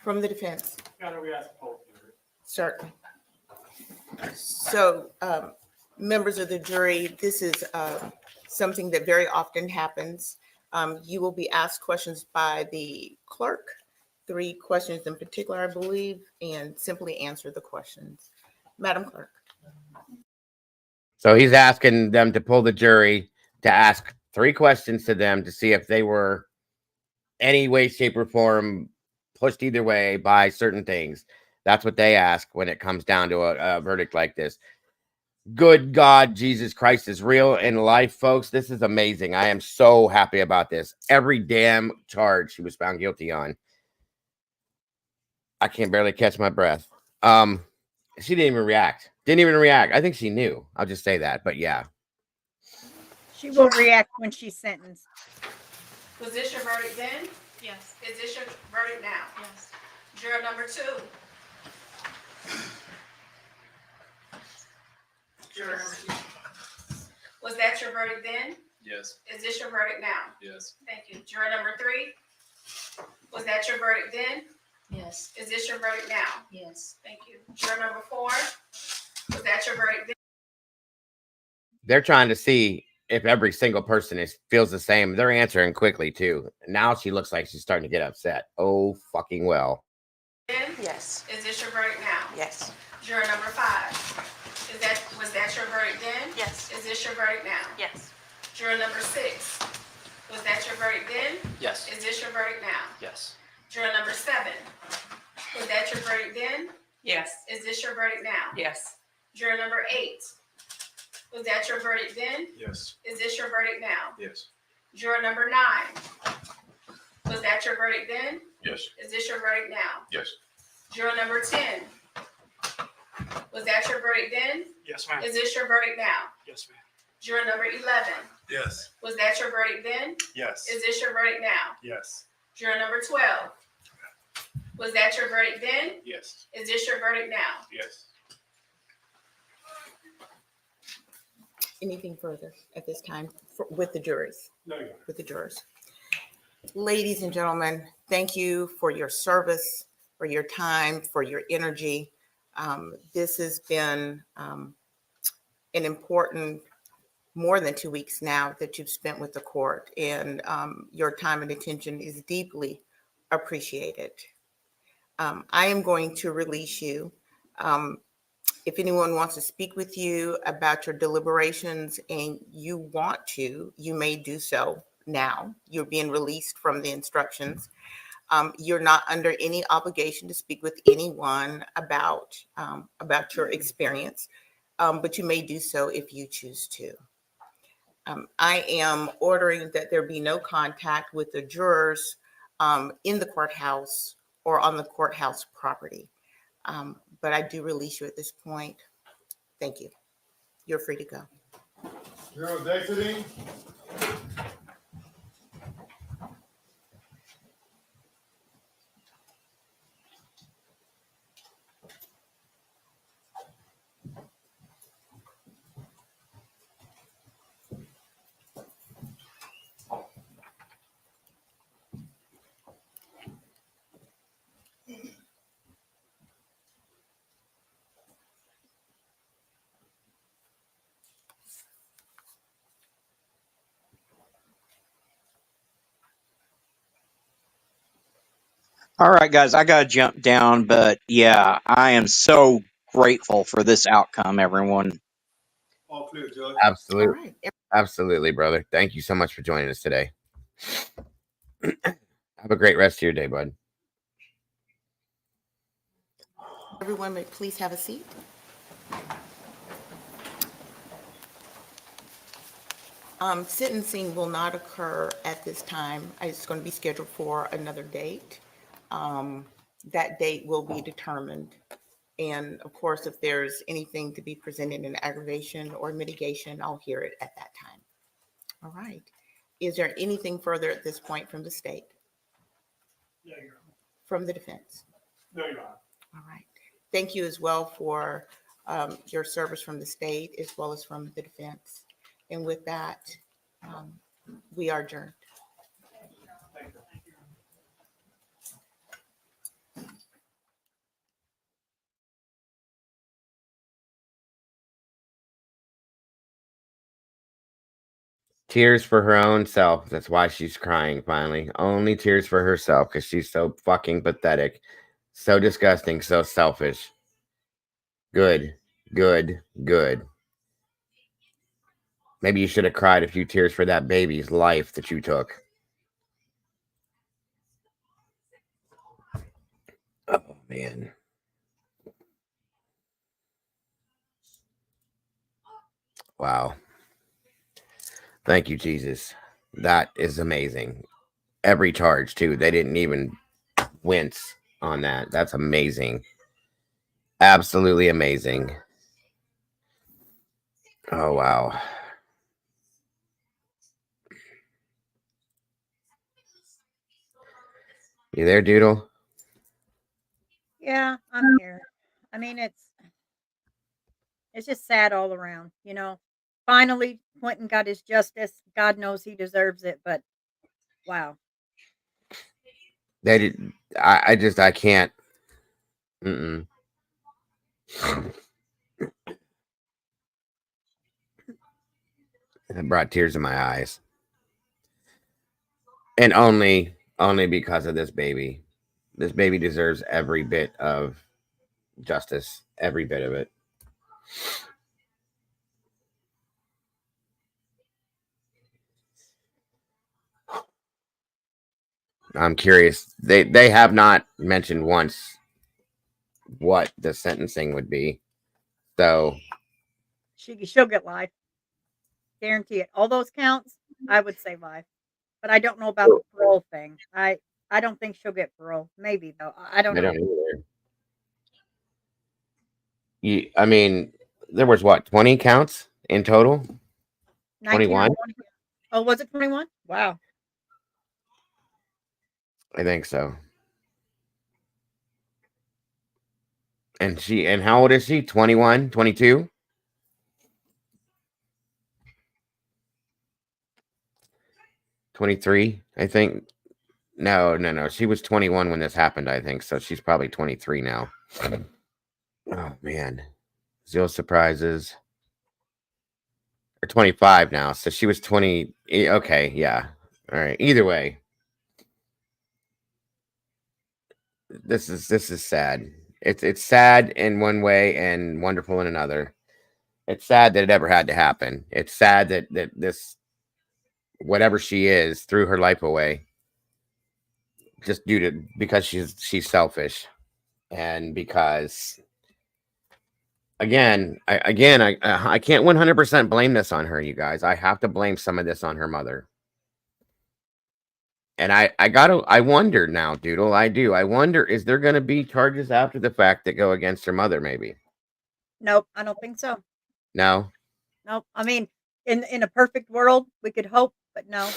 From the defense? Certainly. So, members of the jury, this is something that very often happens. You will be asked questions by the clerk, 3 questions in particular, I believe, and simply answer the questions. Madam Clerk. So he's asking them to pull the jury to ask 3 questions to them to see if they were any way, shape, or form pushed either way by certain things. That's what they ask when it comes down to a verdict like this. Good God, Jesus Christ is real in life, folks. This is amazing. I am so happy about this. Every damn charge she was found guilty on. I can't barely catch my breath. She didn't even react. I think she knew. I'll just say that. But yeah. She will react when she's sentenced. Was this your verdict then? Yes. Is this your verdict now? Yes. Juror number 2. Juror number 2. Was that your verdict then? Yes. Is this your verdict now? Yes. Thank you. Juror number 3. Was that your verdict then? Yes. Is this your verdict now? Yes. Thank you. Juror number 4. Was that your verdict then? They're trying to see if every single person feels the same. They're answering quickly too. Now she looks like she's starting to get upset. Oh, fucking well. Yes. Is this your verdict now? Yes. Juror number 5. Was that your verdict then? Yes. Is this your verdict now? Yes. Juror number 6. Was that your verdict then? Yes. Is this your verdict now? Yes. Juror number 7. Was that your verdict then? Yes. Is this your verdict now? Yes. Juror number 8. Was that your verdict then? Yes. Is this your verdict now? Yes. Juror number 9. Was that your verdict then? Yes. Is this your verdict now? Yes. Juror number 10. Was that your verdict then? Yes, ma'am. Is this your verdict now? Yes, ma'am. Juror number 11. Yes. Was that your verdict then? Yes. Is this your verdict now? Yes. Juror number 12. Was that your verdict then? Yes. Is this your verdict now? Yes. Anything further at this time with the juries? No, with the jurors. Ladies and gentlemen, thank you for your service, for your time, for your energy. This has been an important more than 2 weeks now that you've spent with the court, and your time and attention is deeply appreciated. I am going to release you. If anyone wants to speak with you about your deliberations and you want to, you may do so now. You're being released from the instructions. You're not under any obligation to speak with anyone about your experience, but you may do so if you choose to. I am ordering that there be no contact with the jurors in the courthouse or on the courthouse property. But I do release you at this point. Thank you. You're free to go. Jurors exiting. All right, guys, I got to jump down, but yeah, I am so grateful for this outcome, everyone. All clear, Judge. Absolutely. All right. Absolutely, brother. Thank you so much for joining us today. Have a great rest of your day, bud. Everyone may please have a seat. Sentencing will not occur at this time. It's going to be scheduled for another date. That date will be determined. And of course, if there's anything to be presented in aggravation or mitigation, I'll hear it at that time. All right. Is there anything further at this point from the state? No, Your Honor. From the defense? No, Your Honor. All right. Thank you as well for your service from the state as well as from the defense. And with that, we are adjourned. Tears for her own self. That's why she's crying finally. Only tears for herself because she's so fucking pathetic. So disgusting. So selfish. Good. Good. Good. Maybe you should have cried a few tears for that baby's life that you took. Oh, man. Wow. Thank you, Jesus. That is amazing. Every charge, too. They didn't even wince on that. That's amazing. Absolutely amazing. Oh, wow. You there, Doodle? Yeah, I'm here. I mean, it's just sad all around, you know. Finally, Quentin got his justice. God knows he deserves it, but wow. They did. I can't. It brought tears in my eyes. And only because of this baby. This baby deserves every bit of justice. Every bit of it. I'm curious. They have not mentioned once what the sentencing would be. So She'll get life. Guarantee it. All those counts, I would say life. But I don't know about the parole thing. I don't think she'll get parole. Maybe though. I don't I know. don't either. I mean, there was what, 20 counts in total? 21? Oh, was it 21? Wow. I think so. And how old is she? 21, 22? '23, I think. No. She was 21 when this happened, I think. So she's probably 23 now. Oh, man. Zero surprises. Or 25 now. So she was 20. Okay, yeah. All right. Either way. This is sad. It's sad in one way and wonderful in another. It's sad that it ever had to happen. It's sad that this, whatever she is, threw her life away just because she's selfish, and because I can't 100% blame this on her, you guys. I have to blame some of this on her mother. And I wonder now, Doodle. I wonder, is there going to be charges after the fact that go against her mother? Maybe. Nope, I don't think so. No. Nope. I mean, in a perfect world, we could hope, but no.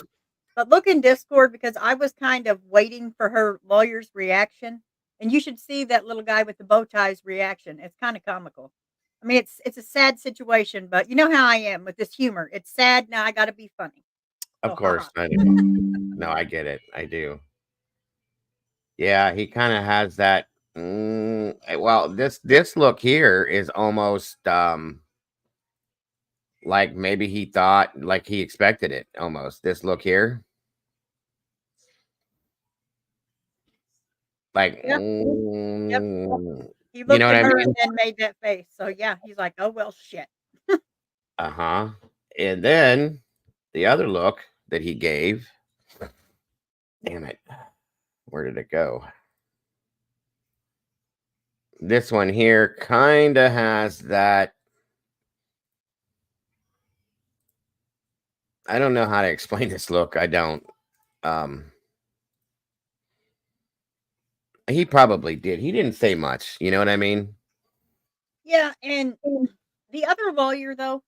But look in Discord because I was kind of waiting for her lawyer's reaction, and you should see that little guy with the bow tie's reaction. It's kind of comical. I mean, it's a sad situation, but you know how I am with this humor. It's sad. Now I got to be funny. Of course. No, I get it. I do. Yeah, he kind of has that. Well, this look here is almost like maybe he thought, like he expected it almost. This look here. Like, Yep. Yep. He you looked know what at I her mean? and then made that face. So yeah, he's like, oh well, shit. Uh-huh. And then the other look that he gave, damn it, where did it go? This one here kind of has that. I don't know how to explain this look. I don't. He probably did. He didn't say much. You know what I mean? Yeah, and the other lawyer though,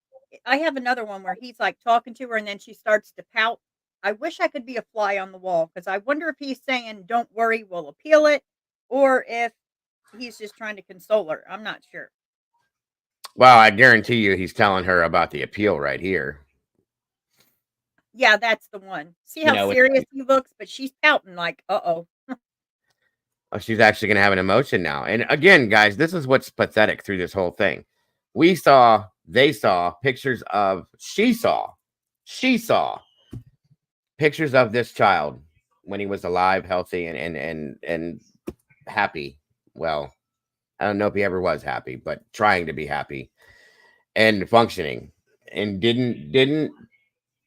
I have another one where he's like talking to her and then she starts to pout. I wish I could be a fly on the wall because I wonder if he's saying, "Don't worry, we'll appeal it," or if he's just trying to console her. I'm not sure. Well, I guarantee you he's telling her about the appeal right here. Yeah, that's the one. See You how know, serious he looks, but she's pouting like, "Uh-oh." oh, she's actually going to have an emotion now. And again, guys, this is what's pathetic through this whole thing. They saw pictures of, she saw pictures of this child when he was alive, healthy, and happy. Well, I don't know if he ever was happy, but trying to be happy and functioning, and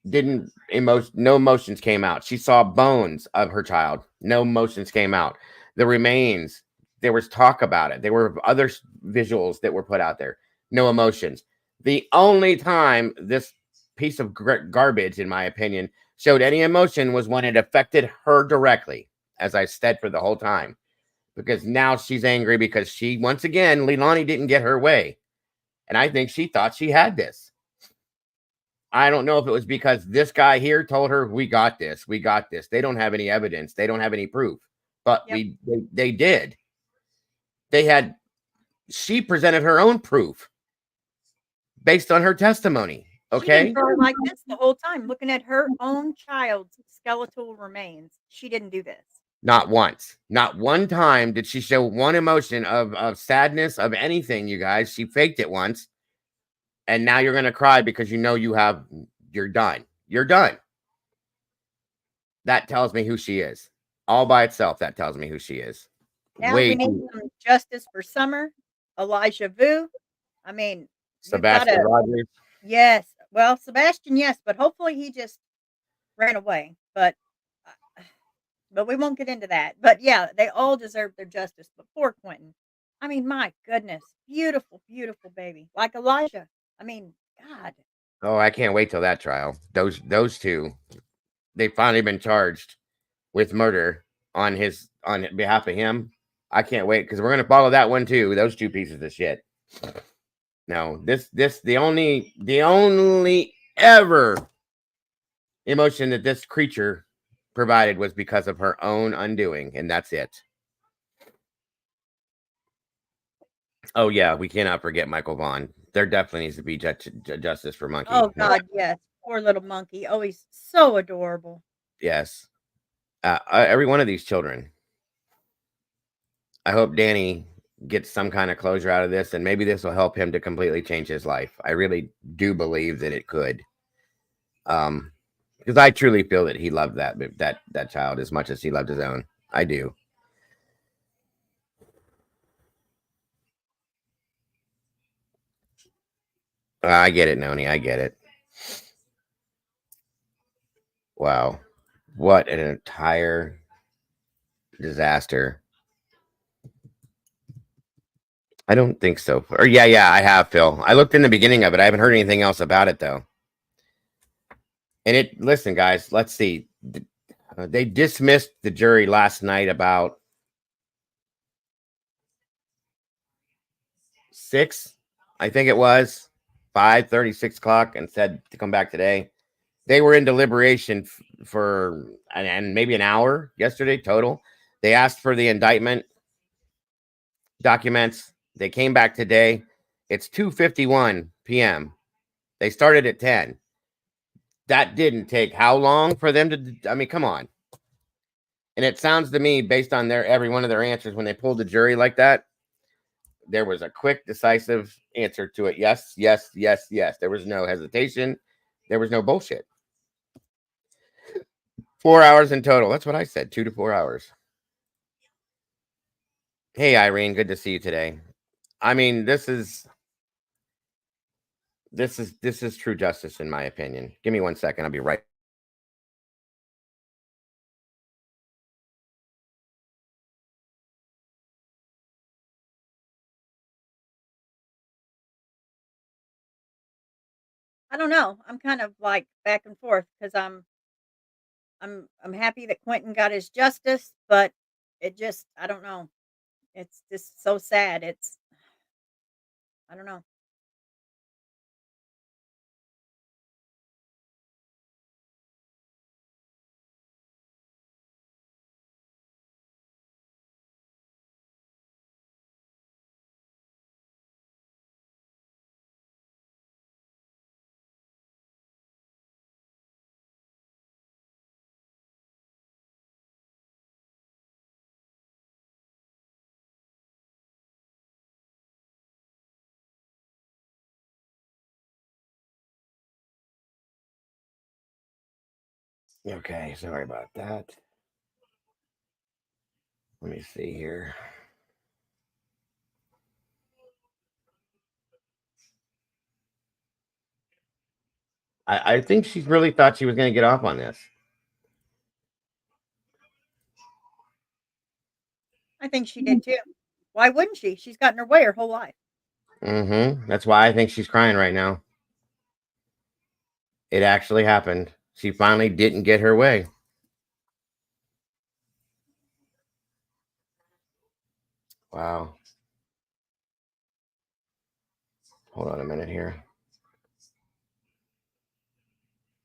no emotions came out. She saw bones of her child. No emotions came out. The remains, there was talk about it. There were other visuals that were put out there. No emotions. The only time this piece of garbage, in my opinion, showed any emotion was when it affected her directly, as I said for the whole time. Because now she's angry because she, once again, Leilani didn't get her way. And I think she thought she had this. I don't know if it was because this guy here told her, we got this. They don't have any evidence. They don't have any proof. But they did. She presented her own proof based on her testimony. She Okay. didn't go like this the whole time, looking at her own child's skeletal remains. She didn't do this. Not once. Not one time did she show one emotion of sadness, of anything, you guys. She faked it once. And now you're going to cry because you know you're done. You're done. That tells me who she is. All by itself, that tells me who she is. Now we need some justice for Summer, Elijah Vu. I mean, Sebastian Rogers. Yes. Well, Sebastian, yes, but hopefully he just ran away. But we won't get into that. But yeah, they all deserve their justice. But poor Quentin. I mean, my goodness. Beautiful, beautiful baby. Like Elijah. I mean, God. Oh, I can't wait till that trial. Those two, they've finally been charged with murder on behalf of him. I can't wait because we're gonna follow that one too. Those two pieces of shit. No, the only ever emotion that this creature provided was because of her own undoing, and that's it. Oh yeah, we cannot forget Michael Vaughn. There definitely needs to be justice for Monkey. Oh God, yes. Poor little monkey. Oh, he's so adorable. Yes. Every one of these children. I hope Danny gets some kind of closure out of this, and maybe this will help him to completely change his life. I really do believe that it could. Because I truly feel that he loved that child as much as he loved his own. I do. I get it, Noni. I get it. Wow. What an entire disaster. I don't think so. Or yeah, I have, Phil. I looked in the beginning of it. I haven't heard anything else about it, though. And listen, guys, let's see. They dismissed the jury last night about 6, I think it was 5:30, 6 o'clock, and said to come back today. They were in deliberation for and maybe an hour yesterday total. They asked for the indictment documents. They came back today. It's 2:51 p.m. They started at 10. That didn't take how long for them to? I mean, come on. And it sounds to me, based on every one of their answers, when they pulled the jury like that, there was a quick, decisive answer to it. Yes, yes, yes, yes. There was no hesitation. There was no bullshit. 4 hours in total. That's what I said. 2 to 4 hours. Hey, Irene, good to see you today. I mean, this is true justice in my opinion. Give me 1 second. I'll be right. I don't know. I'm kind of like back and forth because I'm happy that Quentin got his justice, but it just I don't know. It's just so sad. I don't know. Okay, sorry about that. Let me see here. I think she really thought she was going to get off on this. I think she did too. Why wouldn't she? She's gotten her way her whole life. That's why I think she's crying right now. It actually happened. She finally didn't get her way. Wow. Hold on a minute here.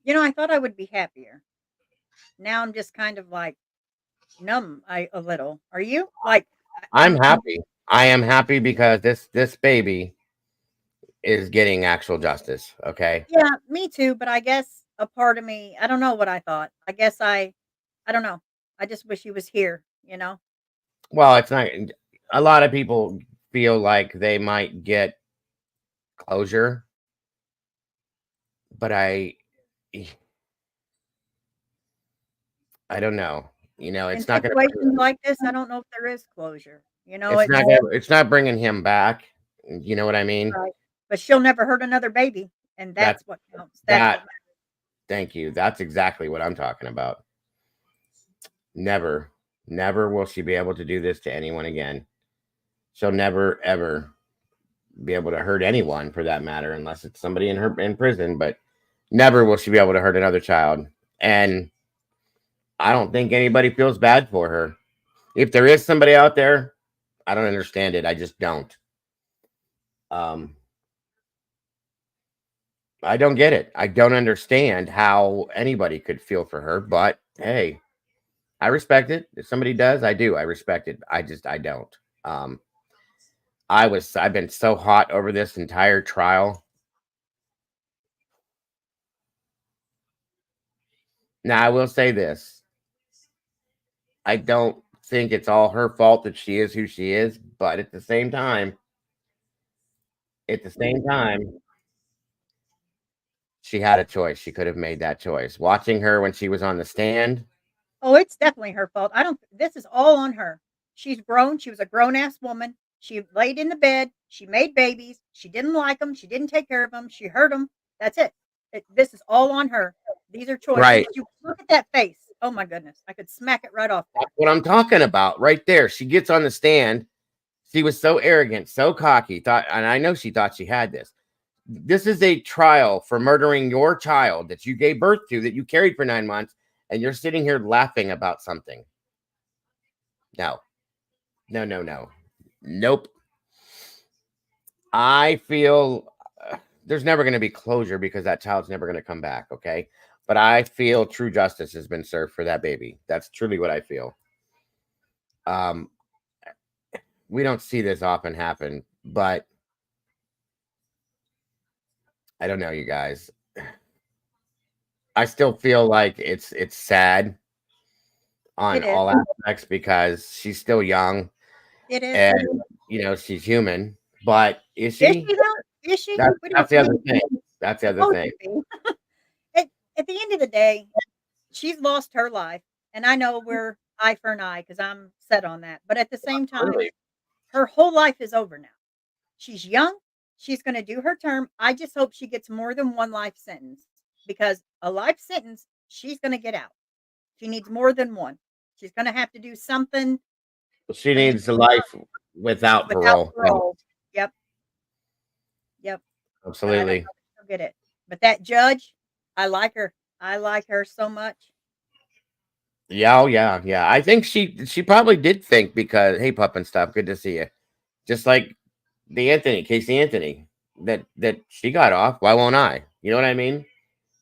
You know, I thought I would be happier. Now I'm just kind of like numb a little. Are you? Like I'm happy. I am happy because this baby is getting actual justice. Okay. Yeah, me too, but I guess a part of me, I don't know what I thought. I guess I don't know. I just wish he was here, you know? Well, it's not. A lot of people feel like they might get closure, but I don't know. You know, In it's not going situations like this, I don't know if there is closure. You know, it's not bringing him back. You know what I mean? right. But she'll never hurt another baby, and That that's what counts. That's that what matters. Thank you. That's exactly what I'm talking about. Never, never will she be able to do this to anyone again. She'll never ever be able to hurt anyone for that matter, unless it's somebody in prison, but never will she be able to hurt another child. And I don't think anybody feels bad for her. If there is somebody out there, I don't understand it. I just don't. I don't get it. I don't understand how anybody could feel for her, but hey, I respect it. If somebody does, I do. I respect it. I don't. I've been so hot over this entire trial. Now, I will say this. I don't think it's all her fault that she is who she is, but at the same time, she had a choice. She could have made that choice. Watching her when she was on the stand. Oh, it's definitely her fault. I don't this is all on her. She's grown. She was a grown-ass woman. She laid in the bed. She made babies. She didn't like them. She didn't take care of them. She hurt them. That's it. This is all on her. These are choices. Right. You look at that face. Oh my goodness. I could smack it right off. That's what I'm talking about right there. She gets on the stand. She was so arrogant, so cocky, and I know she thought she had this. This is a trial for murdering your child that you gave birth to, that you carried for 9 months, and you're sitting here laughing about something. No. Nope. I feel there's never going to be closure because that child's never going to come back, okay? But I feel true justice has been served for that baby. That's truly what I feel. We don't see this often happen, but I don't know, you guys. I still feel like it's sad on all aspects because she's still young. It is. And, you know, she's human. But is she? Is she though? Is she? That's the other thing. That's the other thing. At the end of the day, she's lost her life. And I know we're eye for an eye because I'm set on that. But at the same time, Her whole life is over now. She's young. She's going to do her term. I just hope she gets more than one life sentence, because a life sentence, she's going to get out. She needs more than one. She's going to have to do something She needs a life without parole. parole. Yep. Yep. But I don't Absolutely. know if she'll get it. But that judge, I like her. I like her so much. Yeah, oh, yeah, yeah. I think she probably did think, because hey, pup and stuff, good to see you. Just like Casey Anthony, that she got off. Why won't I? You know what I mean?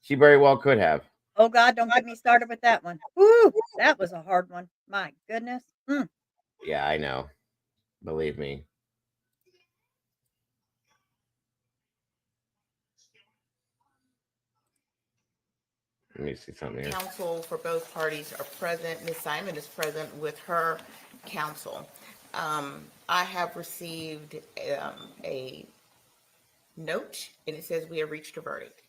She very well could have. Oh God, don't get me started with that one. Woo, that was a hard one. My goodness. Mm. Yeah, I know. Believe me. Let me see something here. Counsel for both parties are present. Ms. Simon is present with her counsel. I have received a note, and it says we have reached a verdict.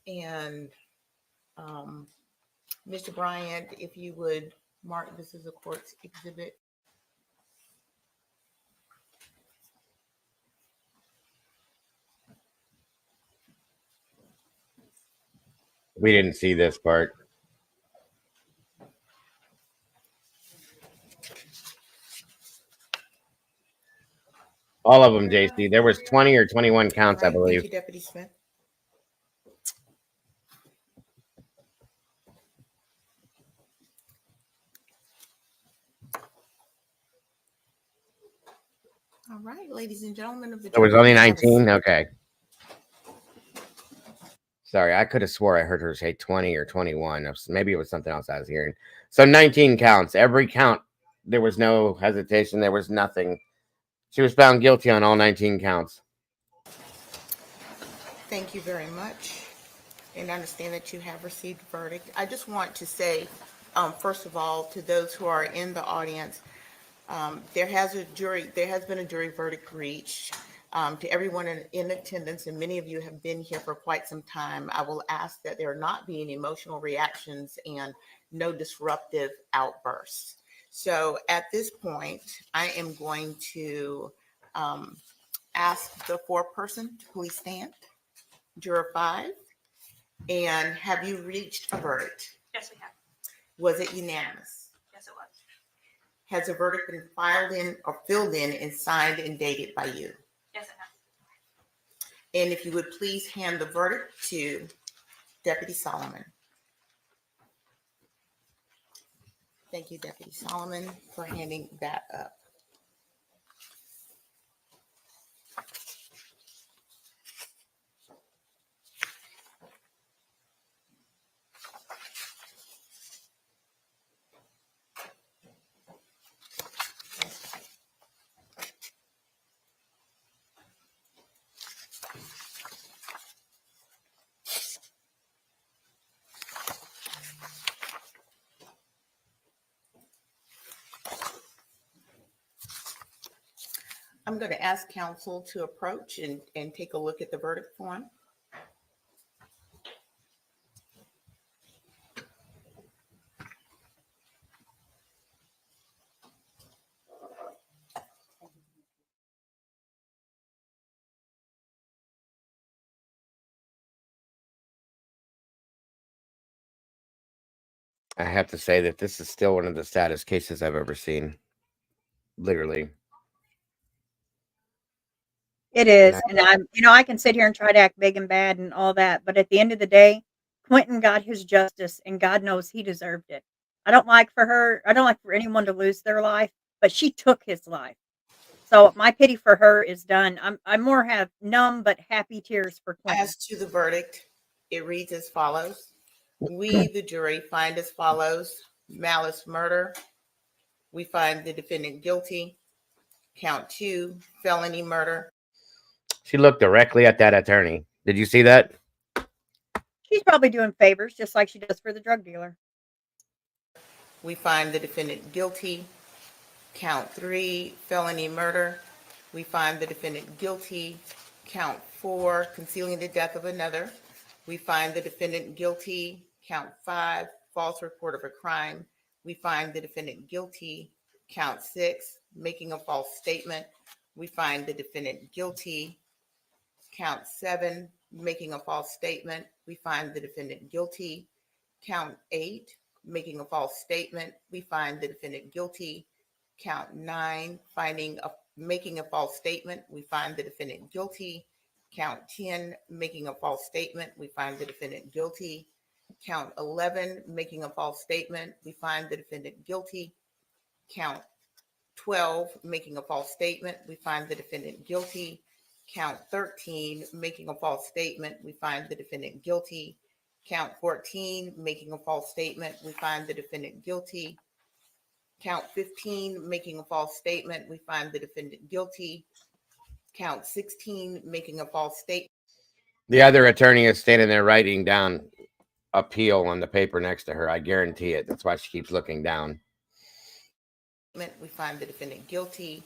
And Mr. Bryant, if you would mark this as a court's exhibit. We didn't see this part. All of them, JC. There was 20 or 21 counts, I believe. Thank you, Deputy Smith. All right, ladies and gentlemen of the There was jury, only we have a 19? Okay. Sorry, I could have swore I heard her say 20 or 21. Maybe it was something else I was hearing. So 19 counts. Every count, there was no hesitation. There was nothing. She was found guilty on all 19 counts. Thank you very much. And I understand that you have received a verdict. I just want to say, first of all, to those who are in the audience, there has been a jury verdict reached. To everyone in attendance, and many of you have been here for quite some time, I will ask that there not be any emotional reactions and no disruptive outbursts. So at this point, I am going to ask the foreperson to please stand. Juror 5. And have you reached a verdict? Yes, we have. Was it unanimous? Yes, it was. Has the verdict been filed in or filled in and signed and dated by you? Yes, it has. And if you would please hand the verdict to Deputy Solomon. Thank you, Deputy Solomon, for handing that up. I'm going to ask counsel to approach and take a look at the verdict form. I have to say that this is still one of the saddest cases I've ever seen. Literally. It is. And I can sit here and try to act big and bad and all that, but at the end of the day, Quentin got his justice, and God knows he deserved it. I don't like for anyone to lose their life, but she took his life. So my pity for her is done. I more have numb but happy tears for Quentin. As to the verdict, it reads as follows. We, the jury, find as follows: malice murder. We find the defendant guilty. Count 2, felony murder. She looked directly at that attorney. Did you see that? She's probably doing favors just like she does for the drug dealer. We find the defendant guilty. Count 3, felony murder. We find the defendant guilty. Count 4, concealing the death of another. We find the defendant guilty. Count 5, false report of a crime. We find the defendant guilty. Count 6, making a false statement. We find the defendant guilty. Count 7, making a false statement. We find the defendant guilty. Count 8, making a false statement. We find the defendant guilty. Count 9, making a false statement. We find the defendant guilty. Count 10, making a false statement. We find the defendant guilty. Count 11, making a false statement. We find the defendant guilty. Count 12, making a false statement. We find the defendant guilty. Count 13, making a false statement. We find the defendant guilty. Count 14, making a false statement. We find the defendant guilty. Count 15, making a false statement. We find the defendant guilty. Count 16, making a false statement. The other attorney is standing there writing down appeal on the paper next to her. I guarantee it. That's why she keeps looking down. We find the defendant guilty.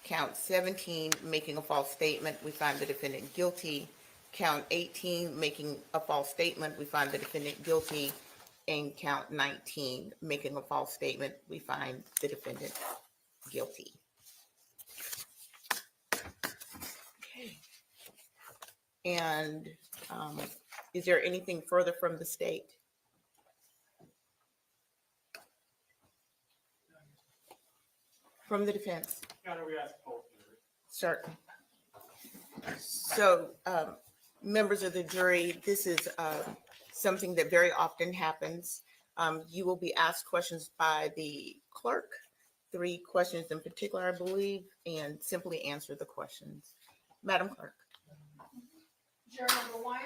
Count 17, making a false statement. We find the defendant guilty. Count 18, making a false statement. We find the defendant guilty. And count 19, making a false statement. We find the defendant guilty. Okay. And is there anything further from the state? From the defense? Certain. So, members of the jury, this is something that very often happens. You will be asked questions by the clerk, 3 questions in particular, I believe, and simply answer the questions. Madam Clerk. Juror number 1,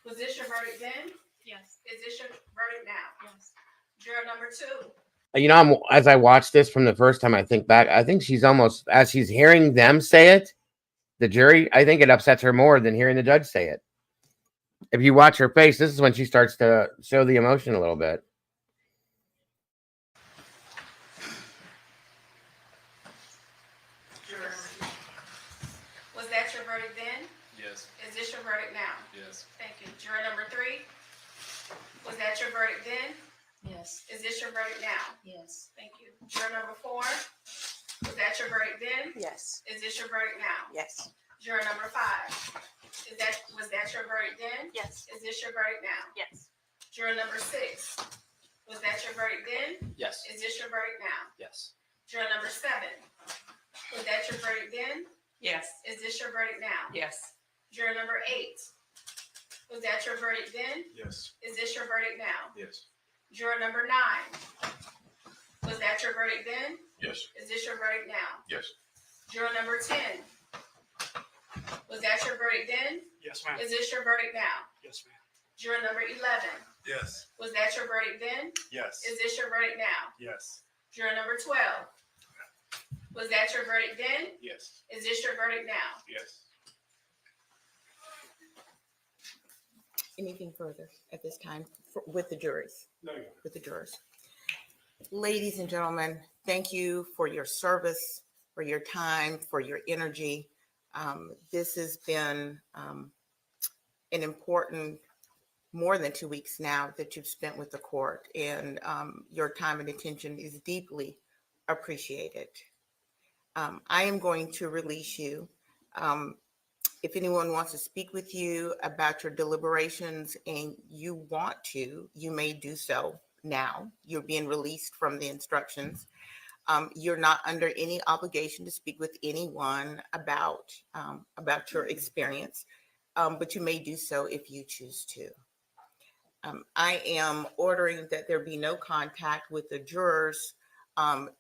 was this your verdict then? Yes. Is this your verdict now? Yes. Juror number 2. You know, as I watched this from the first time, I think back, I think she's almost, as she's hearing them say it, the jury, I think it upsets her more than hearing the judge say it. If you watch her face, this is when she starts to show the emotion a little bit. Was that your verdict then? Yes. Is this your verdict now? Yes. Thank you. Juror number 3, was that your verdict then? Yes. Is this your verdict now? Yes. Thank you. Juror number 4, was that your verdict then? Yes. Is this your verdict now? Yes. Juror number 5, was that your verdict then? Yes. Is this your verdict now? Yes. Juror number 6, was that your verdict then? Yes. Is this your verdict now? Yes. Juror number 7, was that your verdict then? Yes. Is this your verdict now? Yes. Juror number 8, was that your verdict then? Yes. Is this your verdict now? Yes. Juror number 9, was that your verdict then? Yes. Is this your verdict now? Yes. Juror number 10, was that your verdict then? Yes, ma'am. Is this your verdict now? Yes, ma'am. Juror number 11, Yes. was that your verdict then? Yes. Is this your verdict now? Yes. Juror number 12, was that your verdict then? Yes. Is this your verdict now? Yes. Anything further at this time with the juries? No, with the jurors. Ladies and gentlemen, thank you for your service, for your time, for your energy. This has been an important, more than 2 weeks now that you've spent with the court, and your time and attention is deeply appreciated. I am going to release you. If anyone wants to speak with you about your deliberations and you want to, you may do so now. You're being released from the instructions. You're not under any obligation to speak with anyone about your experience, but you may do so if you choose to. I am ordering that there be no contact with the jurors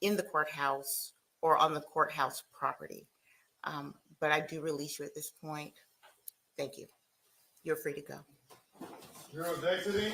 in the courthouse or on the courthouse property. But I do release you at this point. Thank you. You're free to go. Jurors exiting.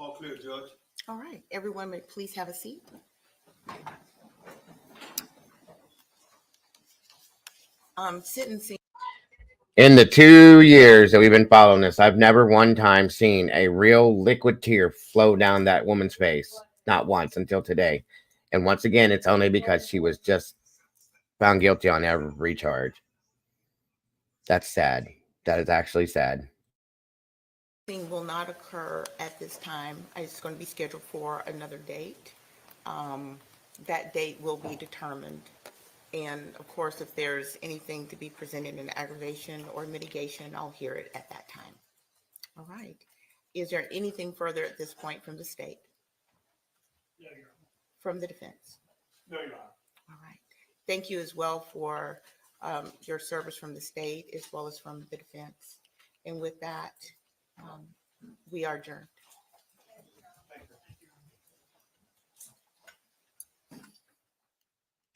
All clear, Judge. All right, everyone may please have a seat. Sentencing. In the 2 years that we've been following this, I've never one time seen a real liquid tear flow down that woman's face. Not once until today. And once again, it's only because she was just found guilty on every charge. That's sad. That is actually sad. Will not occur at this time. It's going to be scheduled for another date. That date will be determined. And of course, if there's anything to be presented in aggravation or mitigation, I'll hear it at that time. All right. Is there anything further at this point from the state? Yeah, Your Honor. From the defense? No, Your Honor. All right. Thank you as well for your service from the state as well as from the defense. And with that, we are adjourned.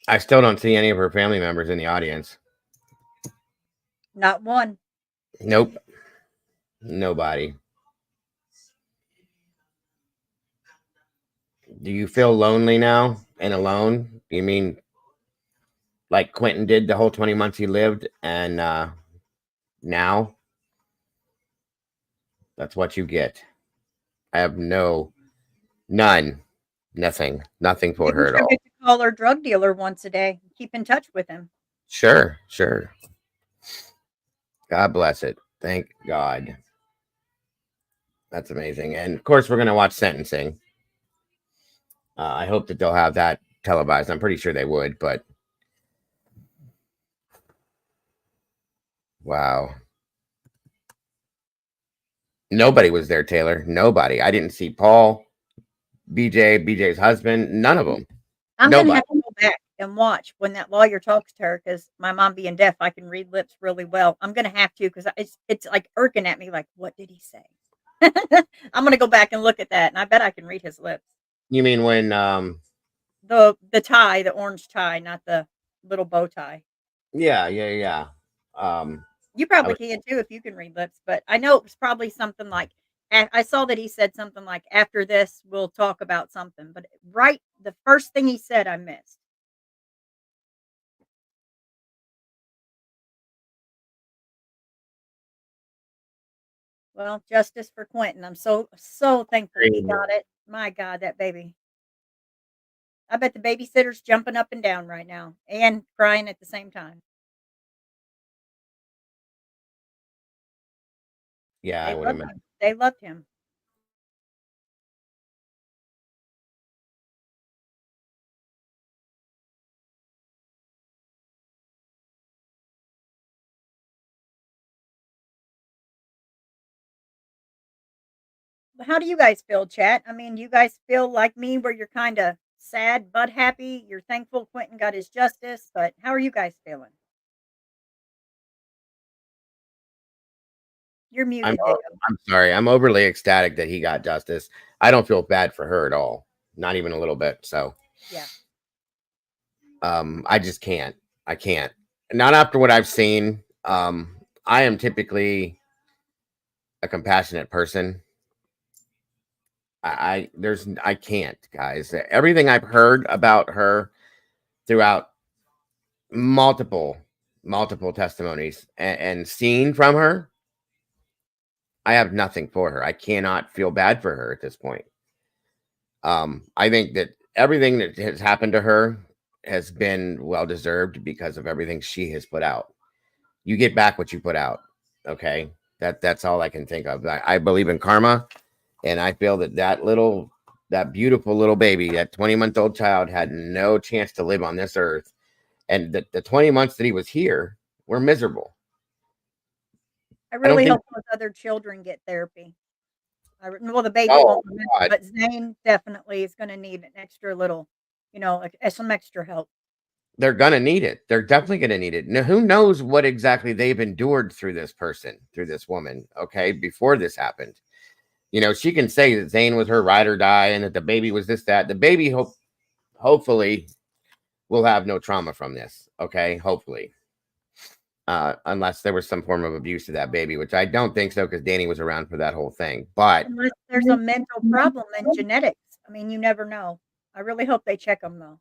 I still don't see any of her family members in the audience. Not one. Nope. Nobody. Do you feel lonely now and alone? You mean like Quentin did the whole 20 months he lived, and now that's what you get. I have nothing for her at all. Get to call her drug dealer once a day. Keep in touch with him. Sure. God bless it. Thank God. That's amazing. And of course, we're going to watch sentencing. I hope that they'll have that televised. I'm pretty sure they would, but wow. Nobody was there, Taylor. Nobody. I didn't see Paul, BJ's husband, none of them. I'm going to have to go back and watch when that lawyer talks to her, because my mom being deaf, I can read lips really well. I'm going to have to, because it's like irking at me, like, what did he say? I'm going to go back and look at that, and I bet I can read his lips. You mean when the tie, the orange tie, not the little bow tie. Yeah. You probably can too if you can read lips, but I know it was probably something like, I saw that he said something like, after this, we'll talk about something, but right, the first thing he said, I missed. Well, justice for Quentin. I'm so thankful he got it. My God, that baby. I bet the babysitter's jumping up and down right now and crying at the same time. Yeah, I would imagine. They loved him. How do you guys feel, chat? I mean, you guys feel like me where you're kind of sad but happy? You're thankful Quentin got his justice, but how are you guys feeling? You're muted, Dago. I'm sorry. I'm overly ecstatic that he got justice. I don't feel bad for her at all. Not even a little bit. So yeah. I just can't. I can't. Not after what I've seen. I am typically a compassionate person. I can't, guys. Everything I've heard about her throughout multiple testimonies and seen from her, I have nothing for her. I cannot feel bad for her at this point. I think that everything that has happened to her has been well deserved because of everything she has put out. You get back what you put out. Okay, that's all I can think of. I believe in karma. And I feel that beautiful little baby, that 20-month-old child, had no chance to live on this earth. And the 20 months that he was here were miserable. I really hope those other children get therapy. Well, the baby won't remember, but Zane definitely is going to need an extra little, some extra help. They're going to need it. They're definitely going to need it. Now, who knows what exactly they've endured through this woman, okay, before this happened. She can say that Zane was her ride or die and that the baby was this, that. The baby hopefully will have no trauma from this. Okay. Hopefully. unless there was some form of abuse to that baby, which I don't think so because Danny was around for that whole thing. But Unless there's a mental problem and genetics. I mean, you never know. I really hope they check them though.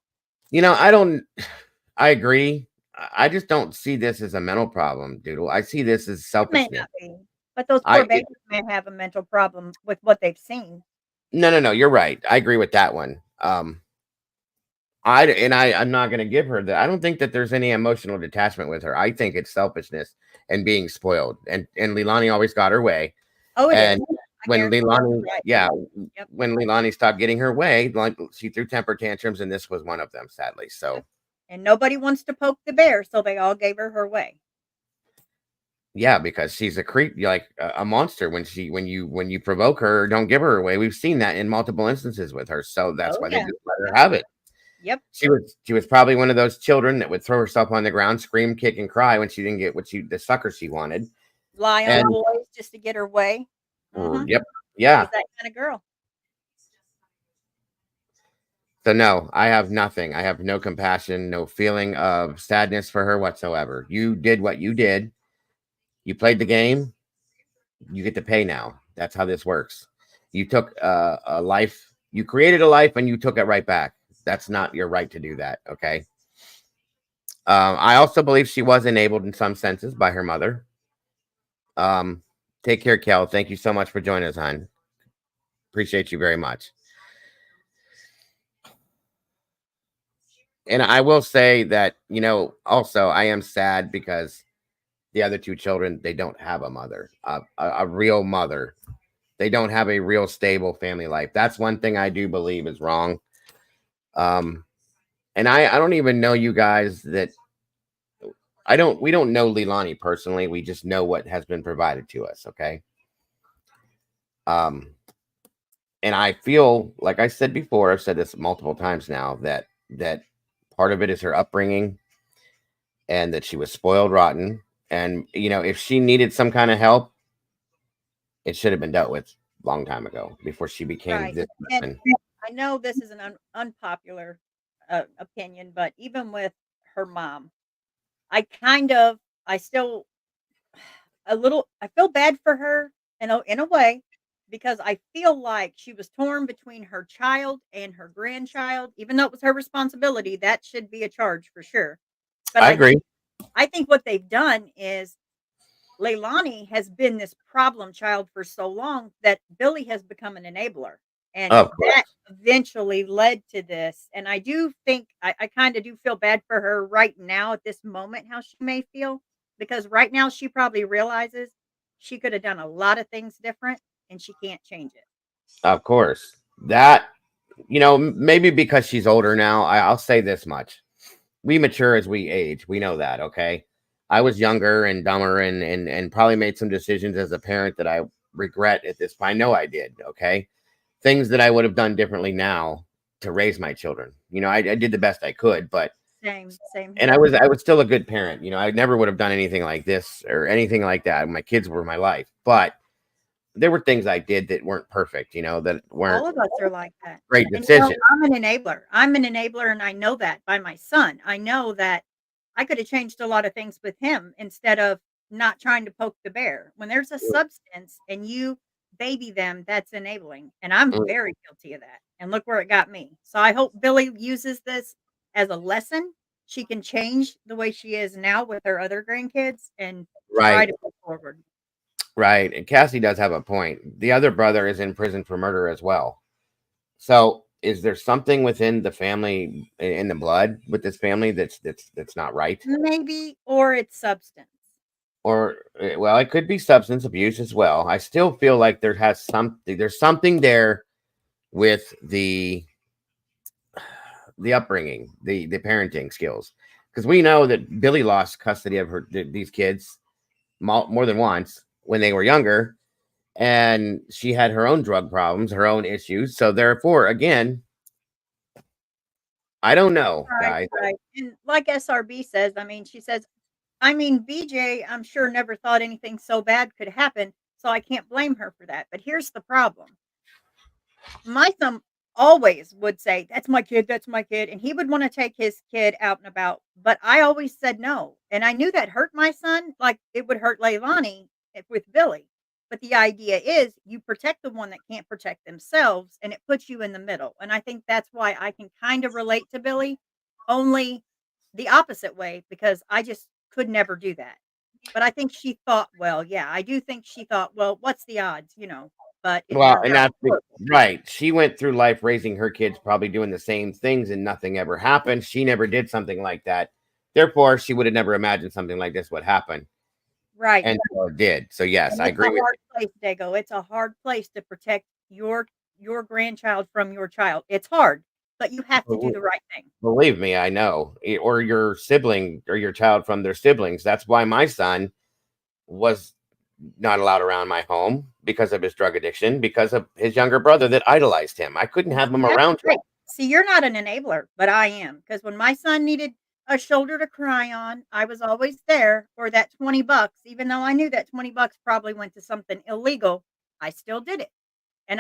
I agree. I just don't see this as a mental problem, Doodle. I see this as It may selfishness. not be, but those I poor babies may have a mental problem with what they've seen. no, you're right. I agree with that one. I'm not going to give her that. I don't think that there's any emotional detachment with her. I think it's selfishness and being spoiled. And Leilani always got her way. Oh, it is. And I when guarantee Leilani, that's right. yeah, Yep. when Leilani stopped getting her way, like she threw temper tantrums, and this was one of them, sadly. So And nobody wants to poke the bear, so they all gave her way. yeah, because she's a creep, like a monster. When you provoke her, don't give her away. We've seen that in multiple instances with her. So that's Oh, why they yeah. just let her have it. Yep. She was probably one of those children that would throw herself on the ground, scream, kick, and cry when she didn't get the sucker she wanted. Lie on And boys just to get her way. yep, yeah. She's that kind of girl. So no, I have nothing. I have no compassion, no feeling of sadness for her whatsoever. You did what you did. You played the game. You get to pay now. That's how this works. You took a life. You created a life, and you took it right back. That's not your right to do that. Okay. I also believe she was enabled in some senses by her mother. Take care, Kel. Thank you so much for joining us, hon. Appreciate you very much. And I will say that, also I am sad because the other two children, they don't have a mother, a real mother. They don't have a real stable family life. That's one thing I do believe is wrong. And I don't even know you guys that we don't know Leilani personally. We just know what has been provided to us. Okay. And I feel, like I said before, I've said this multiple times now, that part of it is her upbringing and that she was spoiled rotten. And, if she needed some kind of help, it should have been dealt with a long time ago before she became Right. this And person. I know this is an unpopular opinion, but even with her mom, I still I feel bad for her in a way because I feel like she was torn between her child and her grandchild. Even though it was her responsibility, that should be a charge for sure. But I agree. I think what they've done is Leilani has been this problem child for so long that Billy has become an enabler. And Of course. that eventually led to this. And I do think I kind of do feel bad for her right now at this moment, how she may feel. Because right now she probably realizes she could have done a lot of things different and she can't change it. Of course. That, maybe because she's older now, I'll say this much. We mature as we age. We know that, okay? I was younger and dumber and probably made some decisions as a parent that I regret at this point. I know I did, okay? Things that I would have done differently now to raise my children. I did the best I could, but Same. and I was still a good parent. I never would have done anything like this or anything like that. My kids were my life, but there were things I did that weren't perfect, that weren't All of us are like that. great And decisions. I'm an enabler. I'm an enabler, and I know that by my son. I know that I could have changed a lot of things with him instead of not trying to poke the bear. When there's a substance and you baby them, that's enabling. And I'm very guilty of that. And look where it got me. So I hope Billy uses this as a lesson. She can change the way she is now with her other grandkids and try Right. to move forward. Right. And Cassie does have a point. The other brother is in prison for murder as well. So is there something within the family, in the blood with this family that's not right? Maybe, or it's substance. Or well, it could be substance abuse as well. I still feel like there's something there with the upbringing, the parenting skills. Because we know that Billy lost custody of these kids more than once when they were younger, and she had her own drug problems, her own issues. So therefore, again, I don't know, guys. Right. And like SRB says, she says, BJ, I'm sure never thought anything so bad could happen, so I can't blame her for that. But here's the problem. My son always would say, "That's my kid, that's my kid," and he would wanna take his kid out and about, but I always said no, and I knew that hurt my son, like it would hurt Leilani with Billy, but the idea is you protect the one that can't protect themselves, and it puts you in the middle, and I think that's why I can kind of relate to Billy, only the opposite way, because I just could never do that. But I think she thought, well, yeah, I do think she thought, "Well, what's the odds?" But it Well, turned and out that's right. She went through life raising her kids, probably doing the same things, and nothing ever happened. She never did something like that. Therefore, she would have never imagined something like this would happen. right. And so it did. So yes, And I it's a agree with hard place, Dago. It's a hard place to protect your grandchild from your child. It's hard, but you have to do you. the right thing. Believe me, I know. Or your sibling or your child from their siblings. That's why my son was not allowed around my home because of his drug addiction, because of his younger brother that idolized him. I couldn't have him That's around him. great. See, you're not an enabler, but I am. Because when my son needed a shoulder to cry on, I was always there for that $20, even though I knew that $20 probably went to something illegal. I still did it. And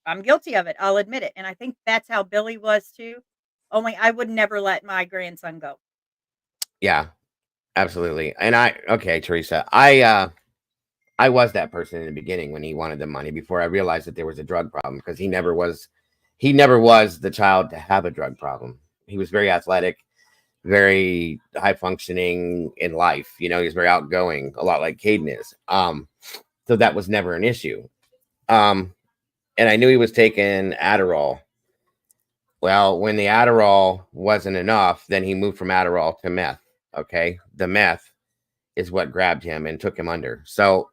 I'm guilty of it. I'll admit it. And I think that's how Billy was too. Only I would never let my grandson go. Yeah, absolutely. And okay, Teresa, I was that person in the beginning when he wanted the money before I realized that there was a drug problem, because he never was the child to have a drug problem. He was very athletic, very high functioning in life. He was very outgoing, a lot like Caden is. So that was never an issue. And I knew he was taking Adderall. Well, when the Adderall wasn't enough, then he moved from Adderall to meth. Okay. The meth is what grabbed him and took him under. So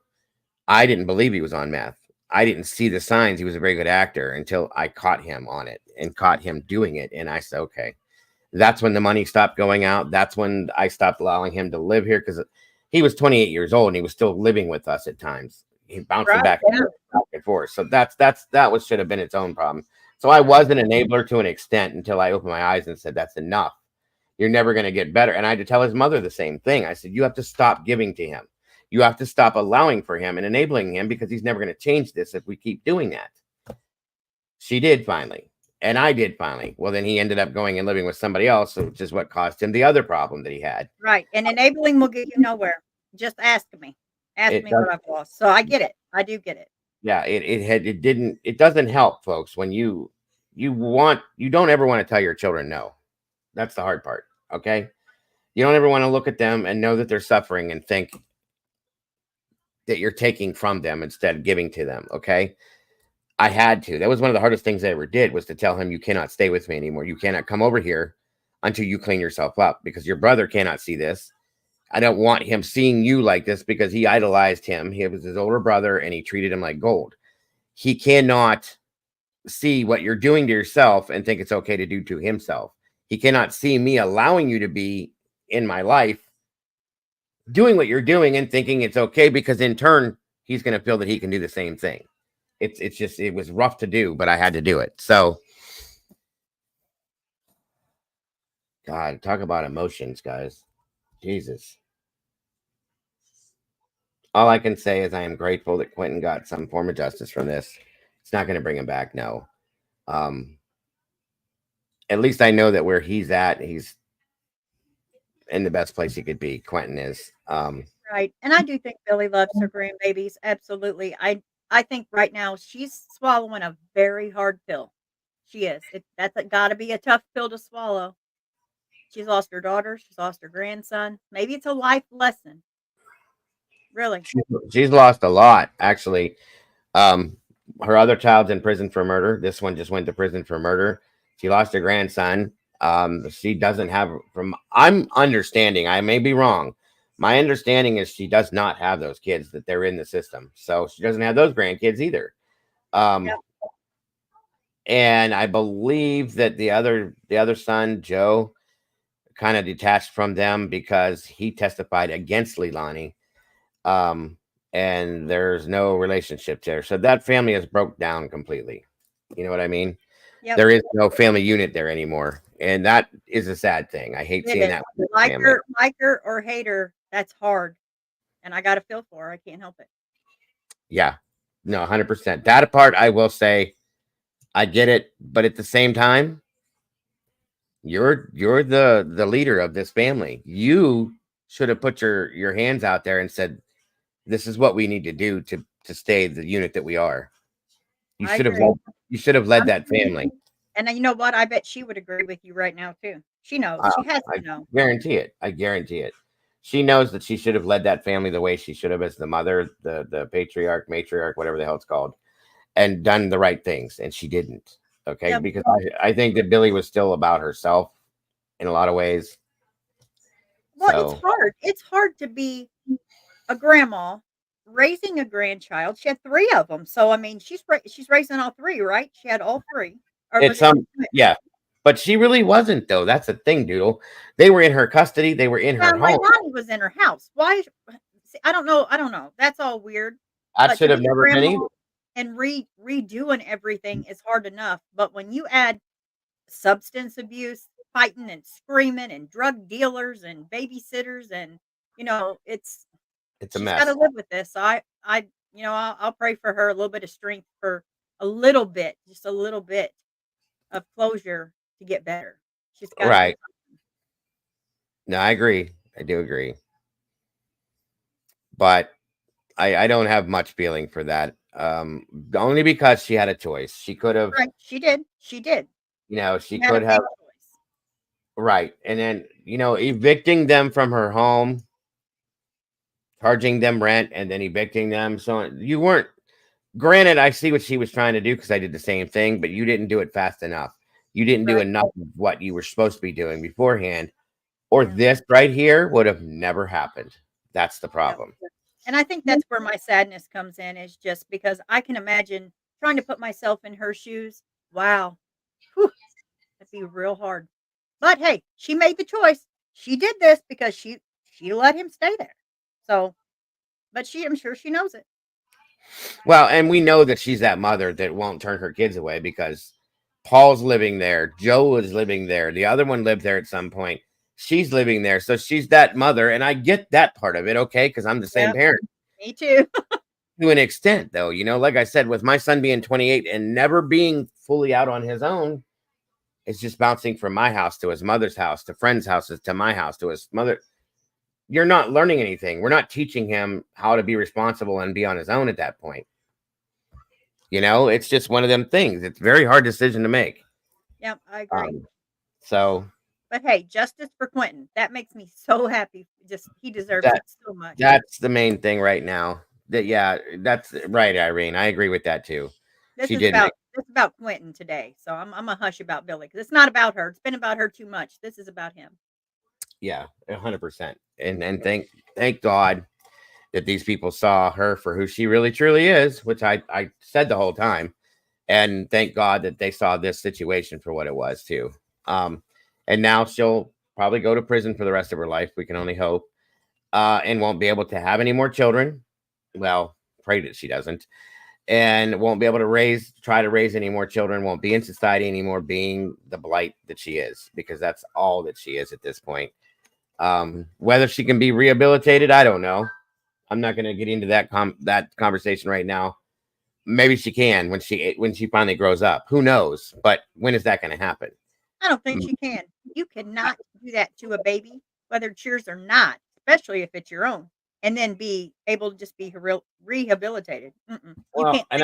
I didn't believe he was on meth. I didn't see the signs. He was a very good actor until I caught him on it and caught him doing it. And I said, okay, that's when the money stopped going out. That's when I stopped allowing him to live here, because he was 28 years old and he was still living with us at times. He bouncing Right, back yeah. and forth. So that was should have been its own problem. So I was an enabler to an extent until I opened my eyes and said, that's enough. You're never going to get better. And I had to tell his mother the same thing. I said, you have to stop giving to him. You have to stop allowing for him and enabling him, because he's never going to change this if we keep doing that. She did finally. And I did finally. Well, then he ended up going and living with somebody else, which is what caused him the other problem that he had. Right. And enabling will get you nowhere. Just ask me. Ask It me does. what I've lost. So I get it. I do get it. Yeah, it doesn't help, folks, when you don't ever want to tell your children no. That's the hard part. Okay. You don't ever want to look at them and know that they're suffering and think that you're taking from them instead of giving to them. Okay. I had to. That was one of the hardest things I ever did, was to tell him, you cannot stay with me anymore. You cannot come over here until you clean yourself up, because your brother cannot see this. I don't want him seeing you like this, because he idolized him. He was his older brother and he treated him like gold. He cannot see what you're doing to yourself and think it's okay to do to himself. He cannot see me allowing you to be in my life doing what you're doing and thinking it's okay, because in turn, he's going to feel that he can do the same thing. It was rough to do, but I had to do it. So, God, talk about emotions, guys. Jesus. All I can say is I am grateful that Quentin got some form of justice from this. It's not going to bring him back, no. At least I know that where he's at, he's in the best place he could be. Quentin is. Right. And I do think Billy loves her grandbabies. Absolutely. I think right now she's swallowing a very hard pill. She is. That's got to be a tough pill to swallow. She's lost her daughter. She's lost her grandson. Maybe it's a life lesson. Really. She's lost a lot, actually. Her other child's in prison for murder. This one just went to prison for murder. She lost her grandson. She doesn't have, from I'm understanding, I may be wrong. My understanding is she does not have those kids, that they're in the system. So she doesn't have those grandkids either. Yep. And I believe that the other son, Joe, kind of detached from them because he testified against Leilani. And there's no relationship there. So that family has broke down completely. You know what I mean? Yep. There is no family unit there anymore. And that is a sad thing. I hate seeing that. Like her or hate her, that's hard. And I got to feel for her. I can't help it. Yeah. No, 100%. That part, I will say, I get it, but at the same time, you're the leader of this family. You should have put your hands out there and said, "This is what we need to do to stay the unit that we are." You I should have agree. led, you should have led I'm that family. And then you know what? I bet she would agree with you right now too. She knows. Uh, She has I to know. guarantee it. I guarantee it. She knows that she should have led that family the way she should have as the mother, the patriarch, matriarch, whatever the hell it's called, and done the right things, and she didn't. Okay, Yep. because I think that Billy was still about herself in a lot of ways. Well, So it's hard. It's hard to be a grandma raising a grandchild. She had 3 of them. So I mean, she's raising all 3, right? She had all 3. Or was it's it just 2? yeah, but she really wasn't though. That's the thing, Doodle. They were in her custody. They were in Yeah, her home. Leilani was in her house. Why? See, I don't know. I don't know. That's all weird. That But should to have be a never been grandma either. and redoing everything is hard enough. But when you add substance abuse, fighting and screaming, and drug dealers and babysitters, and it's It's a she's got to mess. live with this. So I'll pray for her a little bit of strength for a little bit, just a little bit of closure to get better. She's got to get Right. No, I agree. I do agree. But I don't have much feeling for that. Only because she had a choice. She could have, right. She did. She did. she She had a could big have, choice. right. And then, evicting them from her home, charging them rent, and then evicting them. So you weren't, granted, I see what she was trying to do because I did the same thing, but you didn't do it fast enough. You didn't do Right. enough of what you were supposed to be doing beforehand, or this right here would have never happened. That's the problem. And I think that's where my sadness comes in, is just because I can imagine trying to put myself in her shoes. Wow. Whew, that'd be real hard. But hey, she made the choice. She did this because she let him stay there. So, but I'm sure she knows it. Well, and we know that she's that mother that won't turn her kids away because Paul's living there. Joe is living there. The other one lived there at some point. She's living there. So she's that mother. And I get that part of it. Okay. Because I'm the same Yep. parent Me too. to an extent, though. Like I said, with my son being 28 and never being fully out on his own, it's just bouncing from my house to his mother's house to friends' houses to my house to his mother. You're not learning anything. We're not teaching him how to be responsible and be on his own at that point. It's just one of them things. It's a very hard decision to make. Yep, I agree. So But hey, justice for Quentin. That makes me so happy. Just he deserves that it so much. that's the main thing right now. That's right, Irene. I agree with that too. This She is did about Quentin today. So I'm a hush about Billy because it's not about her. It's been about her too much. This is about him. Yeah, 100%. And thank God that these people saw her for who she really truly is, which I said the whole time. And thank God that they saw this situation for what it was too. And now she'll probably go to prison for the rest of her life. We can only hope. And won't be able to have any more children. Well, pray that she doesn't. And won't be able to try to raise any more children. Won't be in society anymore, being the blight that she is, because that's all that she is at this point. Whether she can be rehabilitated, I don't know. I'm not going to get into that conversation right now. Maybe she can when she finally grows up. Who knows? But when is that going to happen? I don't think she can. You cannot do that to a baby, whether it's yours or not, especially if it's your own, and then be able to just be rehabilitated. You Well, can't. and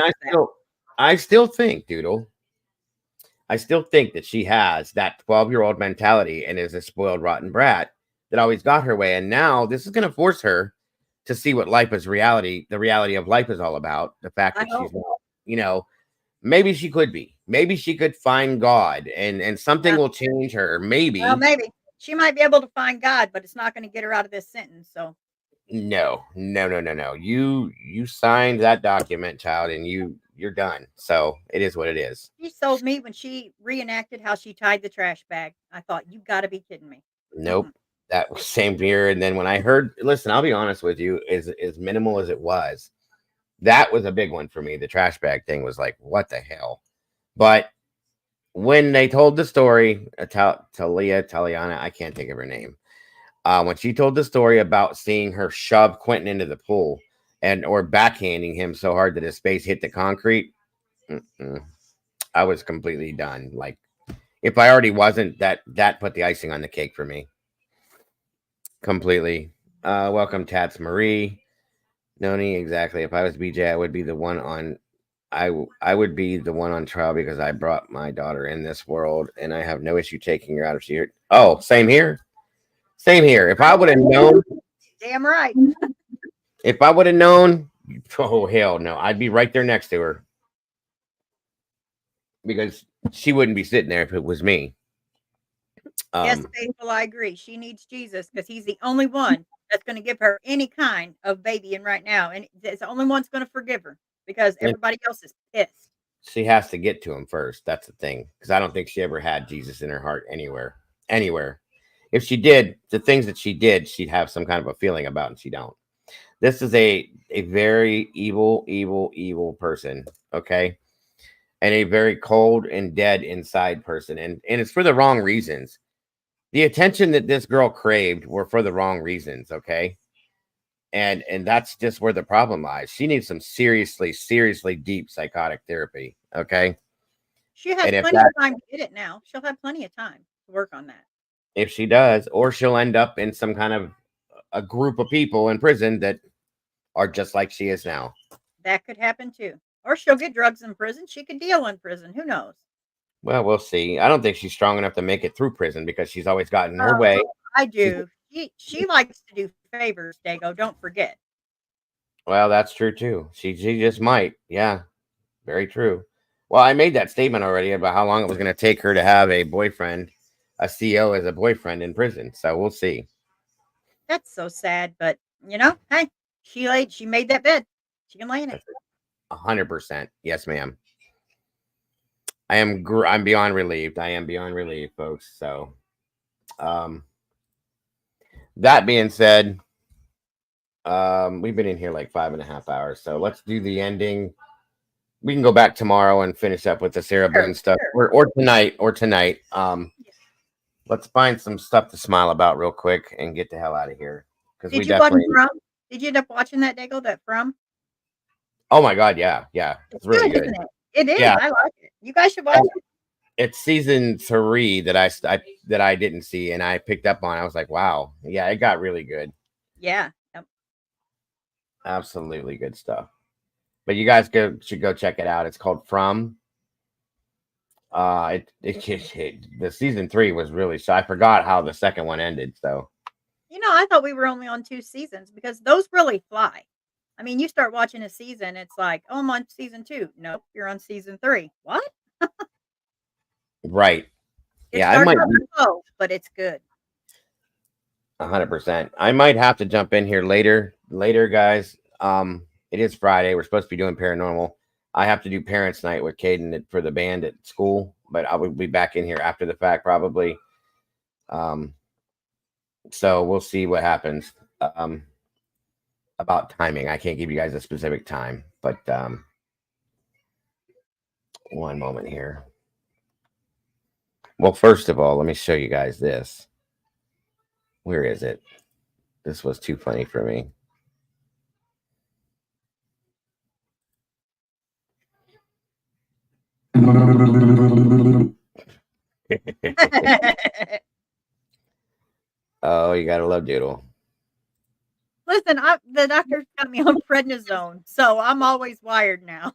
I still think, Doodle, I still think that she has that 12-year-old mentality and is a spoiled, rotten brat that always got her way. And now this is going to force her to see what life is reality. The reality of life is all about. The fact that she's not, maybe she could be. Maybe she could find God and something will change her. Maybe. Well, maybe she might be able to find God, but it's not going to get her out of this sentence. So no. You signed that document, child, and you're done. So it is what it is. She sold me when she reenacted how she tied the trash bag. I thought, you got to be kidding me. Nope. That was same here. And then when I heard, listen, I'll be honest with you, as minimal as it was, that was a big one for me. The trash bag thing was like, what the hell? But when they told the story, Taliana, I can't think of her name. When she told the story about seeing her shove Quentin into the pool or backhanding him so hard that his face hit the concrete, I was completely done. Like, if I already wasn't, that put the icing on the cake for me. Completely. Welcome, Tats Marie. Noni, exactly. If I was BJ, I would be the one on. I would be the one on trial because I brought my daughter in this world, and I have no issue taking her out if she. Oh, same here. Same here. If I would have known. Damn right. If I would have known, oh hell no, I'd be right there next to her because she wouldn't be sitting there if it was me. Yes, Faithful, I agree. She needs Jesus because he's the only one that's going to give her any kind of babying right now, and it's the only one that's going to forgive her because everybody else is pissed. She has to get to him first. That's the thing, because I don't think she ever had Jesus in her heart anywhere. Anywhere. If she did, the things that she did, she'd have some kind of a feeling about, and she don't. This is a very evil person, okay? And a very cold and dead inside person. And it's for the wrong reasons. The attention that this girl craved were for the wrong reasons, okay? And that's just where the problem lies. She needs some seriously deep psychotic therapy, okay? She has plenty of time to get it now. She'll have plenty of time to work on that. If she does, or she'll end up in some kind of a group of people in prison that are just like she is now. That could happen too. Or she'll get drugs in prison. She could deal in prison. Who knows? Well, we'll see. I don't think she's strong enough to make it through prison because she's always gotten her way. I do. She likes to do favors, Dago. Don't forget. Well, that's true too. She just might. Yeah, very true. Well, I made that statement already about how long it was going to take her to have a boyfriend, a CO as a boyfriend in prison. So we'll see. That's so sad, but you know, hey, she made that bed. She can lay in it. 100%. Yes, ma'am. I'm beyond relieved. I am beyond relieved, folks. So, that being said, we've been in here like 5.5 hours. So let's do the ending. We can go back tomorrow and finish up with the Sarah Boone stuff, or tonight. Let's find some stuff to smile about real quick and get the hell out of here. Because Did you watch From? Did you end up watching that, Dago? That From? Oh my God, yeah, it's really good. Isn't it? It is. Yeah. I like it. You guys should watch it. It's season 3 that I didn't see and I picked up on. I was like, wow, yeah, it got really good. Yeah. Yep. Absolutely good stuff. But you guys should go check it out. It's called From. The season 3 was really so I forgot how the second one ended. So you know, I thought we were only on 2 seasons because those really fly. I mean, you start watching a season, it's like, oh, I'm on season 2. Nope, you're on season 3. What? Right. Yeah, I might slow, but it's good. 100%. I might have to jump in here later, guys. It is Friday. We're supposed to be doing paranormal. I have to do parents' night with Caden for the band at school, but I will be back in here after the fact probably. So we'll see what happens. About timing, I can't give you guys a specific time, but one moment here. Well, first of all, let me show you guys this. Where is it? This was too funny for me. Oh, you gotta love Doodle. Listen, the doctor's got me on prednisone, so I'm always wired now.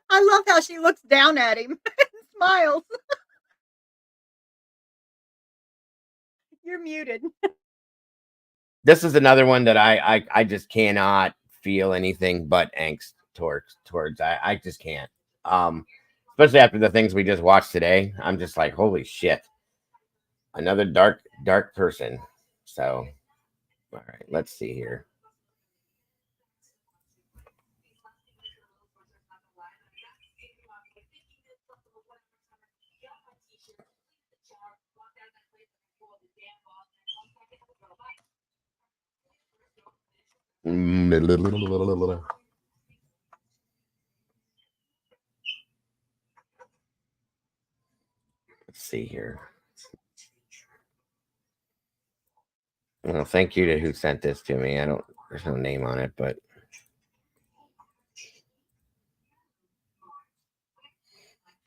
I love how she looks down at him and smiles. You're muted. This is another one that I just cannot feel anything but angst towards. I just can't. Especially after the things we just watched today. I'm just like, holy shit. Another dark person. So, all right, let's see here. Let's see here. Well, thank you to who sent this to me. There's no name on it, but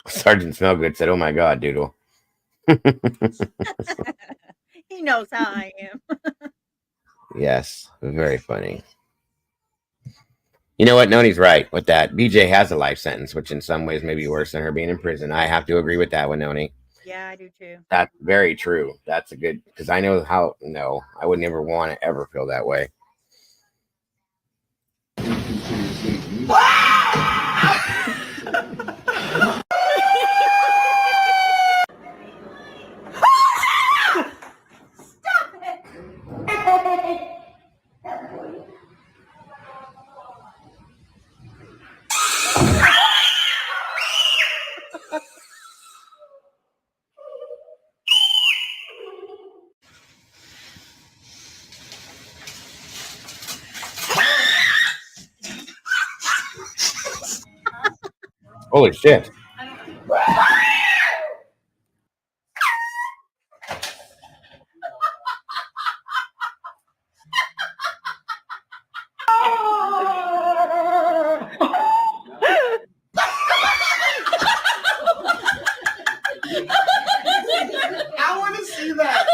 Sergeant Smellgood said, "Oh my God, Doodle." He knows how I am. Yes, very funny. You know what? Noni's right with that. BJ has a life sentence, which in some ways may be worse than her being in prison. I have to agree with that one, Noni. Yeah, I do too. That's very true. That's a good, because I know how, no, I would never want to ever feel that way. Holy shit. I want to see that.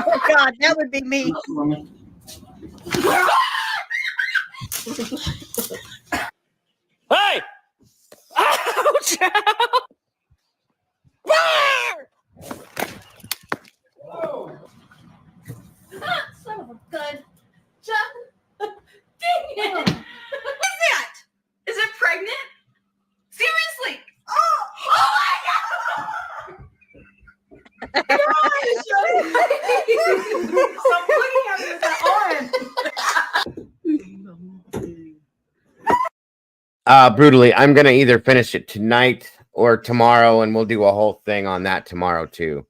Oh God, that would be me. Hey! Ouch! Son of a gun. Dang it. What is that? Is it pregnant? Seriously? Oh my God! Stop looking at me with that arm. Brutally, I'm going to either finish it tonight or tomorrow, and we'll do a whole thing on that tomorrow too,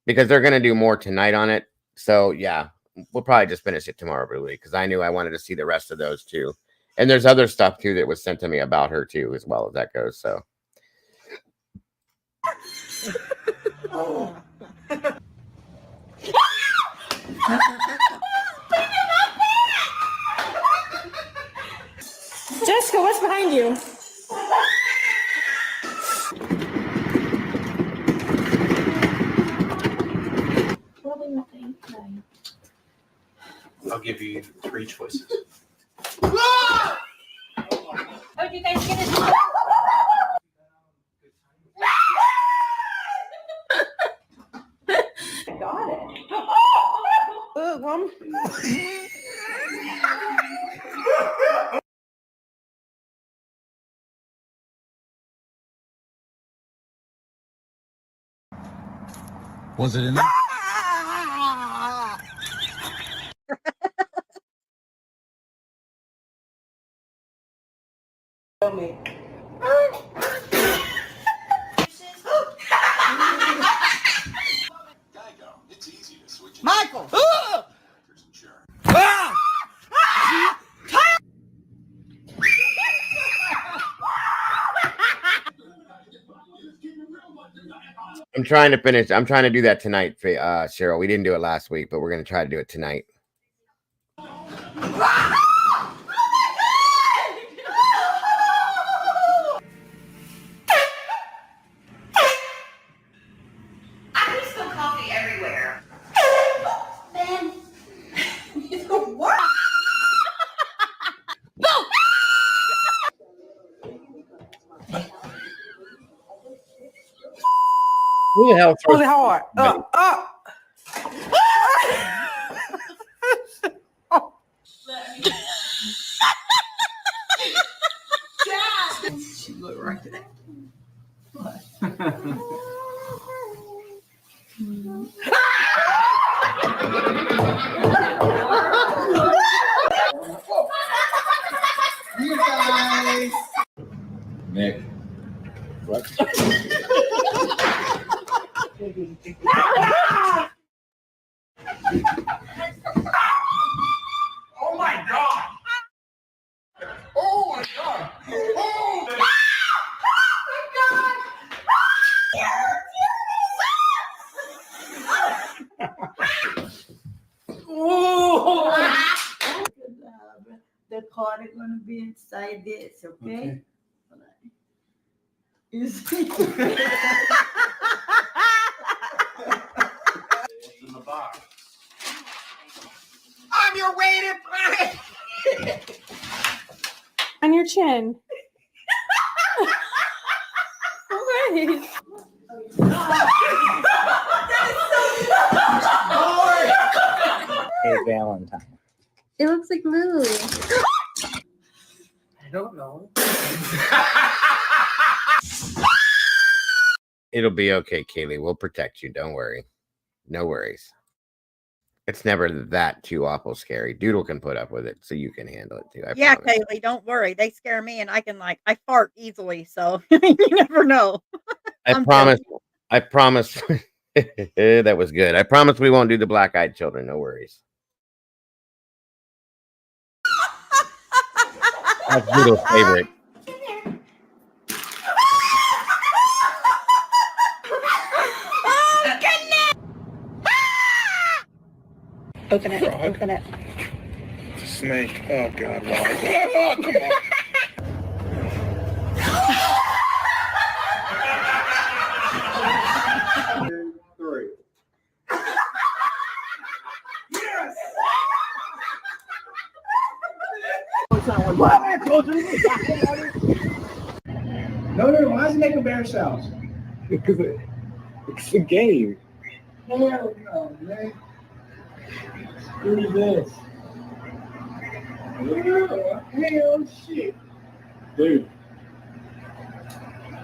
because they're going to do more tonight on it. So yeah, we'll probably just finish it tomorrow, Brutally, because I knew I wanted to see the rest of those too. And there's other stuff too that was sent to me about her too, as well as that goes. So. Jessica, what's behind you? Probably nothing. I'll give you 3 choices. How'd you guys get it? Got it. Look, Mom. Was it in there? Tell me. Michael! I'm trying to finish. I'm trying to do that tonight, Cheryl. We didn't do it last week, but we're going to try to do it tonight. I can spill coffee everywhere. Man. What? Who the hell throws Really hard. She looked right there. You guys. Nick. What? Oh my God! Oh my God! Oh! The card is gonna be inside this, okay? You see? What's in the box? I'm your weighted planet. On your chin. Right. Hey, Valentine. It looks like Lou. I don't know. It'll be okay, Kaylee. We'll protect you. Don't worry. No worries. It's never that too awful scary. Doodle can put up with it, so you can handle it too. I Yeah, promise. Kaylee, don't worry. They scare me, and I can I fart easily, so you never know. I promise. I promise. That was good. I promise we won't do the black-eyed children. No worries. That's Doodle's favorite. Open it. Open it. It's a snake. Oh God! Why? Oh, come on. Three. Yes. No, why does it make embarrassed sounds? Because it's a game. Hell no, man. Do this. Hell shit. Dude.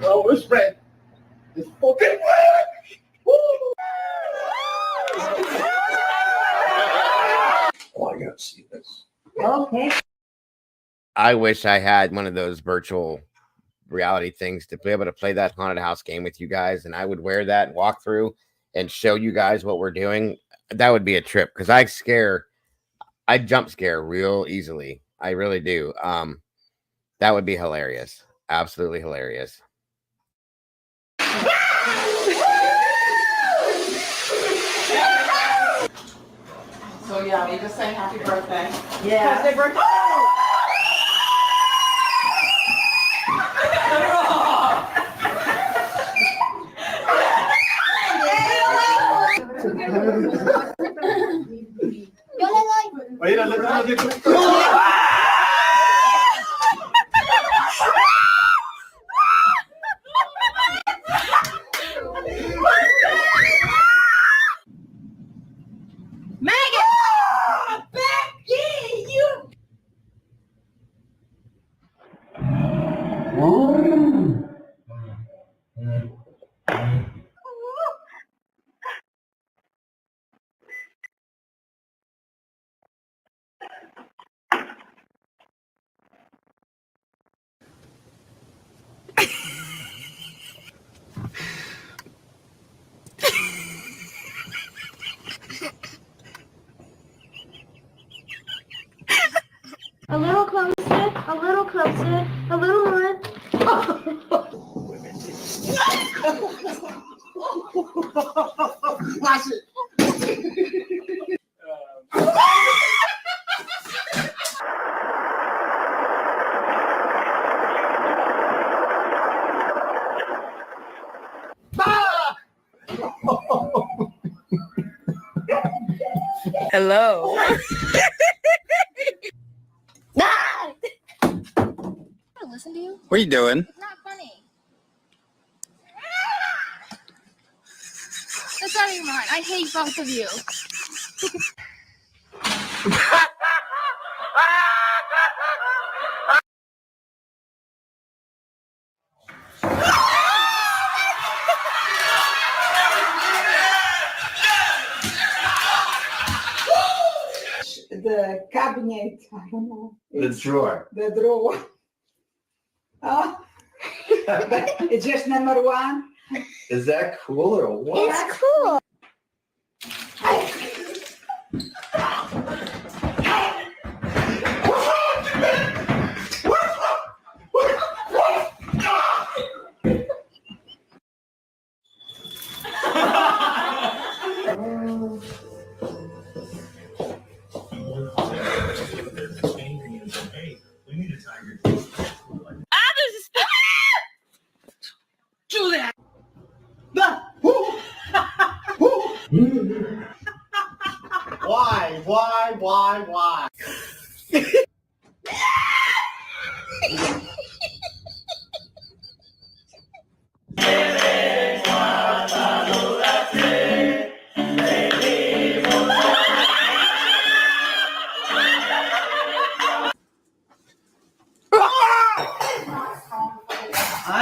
Oh, it's red. It's fucking red. Woo! Oh, I gotta see this. Okay. I wish I had one of those virtual reality things to be able to play that haunted house game with you guys, and I would wear that and walk through and show you guys what we're doing. That would be a trip because I jump scare real easily. I really do. That would be hilarious. Absolutely hilarious. So yeah, we just say happy birthday. Yeah. Happy birthday. Megan! Becky, you. A little closer. A little closer. A little more. Watch it. Hello. Listen to you. What are you doing? It's not funny. That's out of your mind. I hate both of you. The cabinet, I don't know. The drawer. The drawer. Oh, it's just number one. Is that cool or what? It's cool.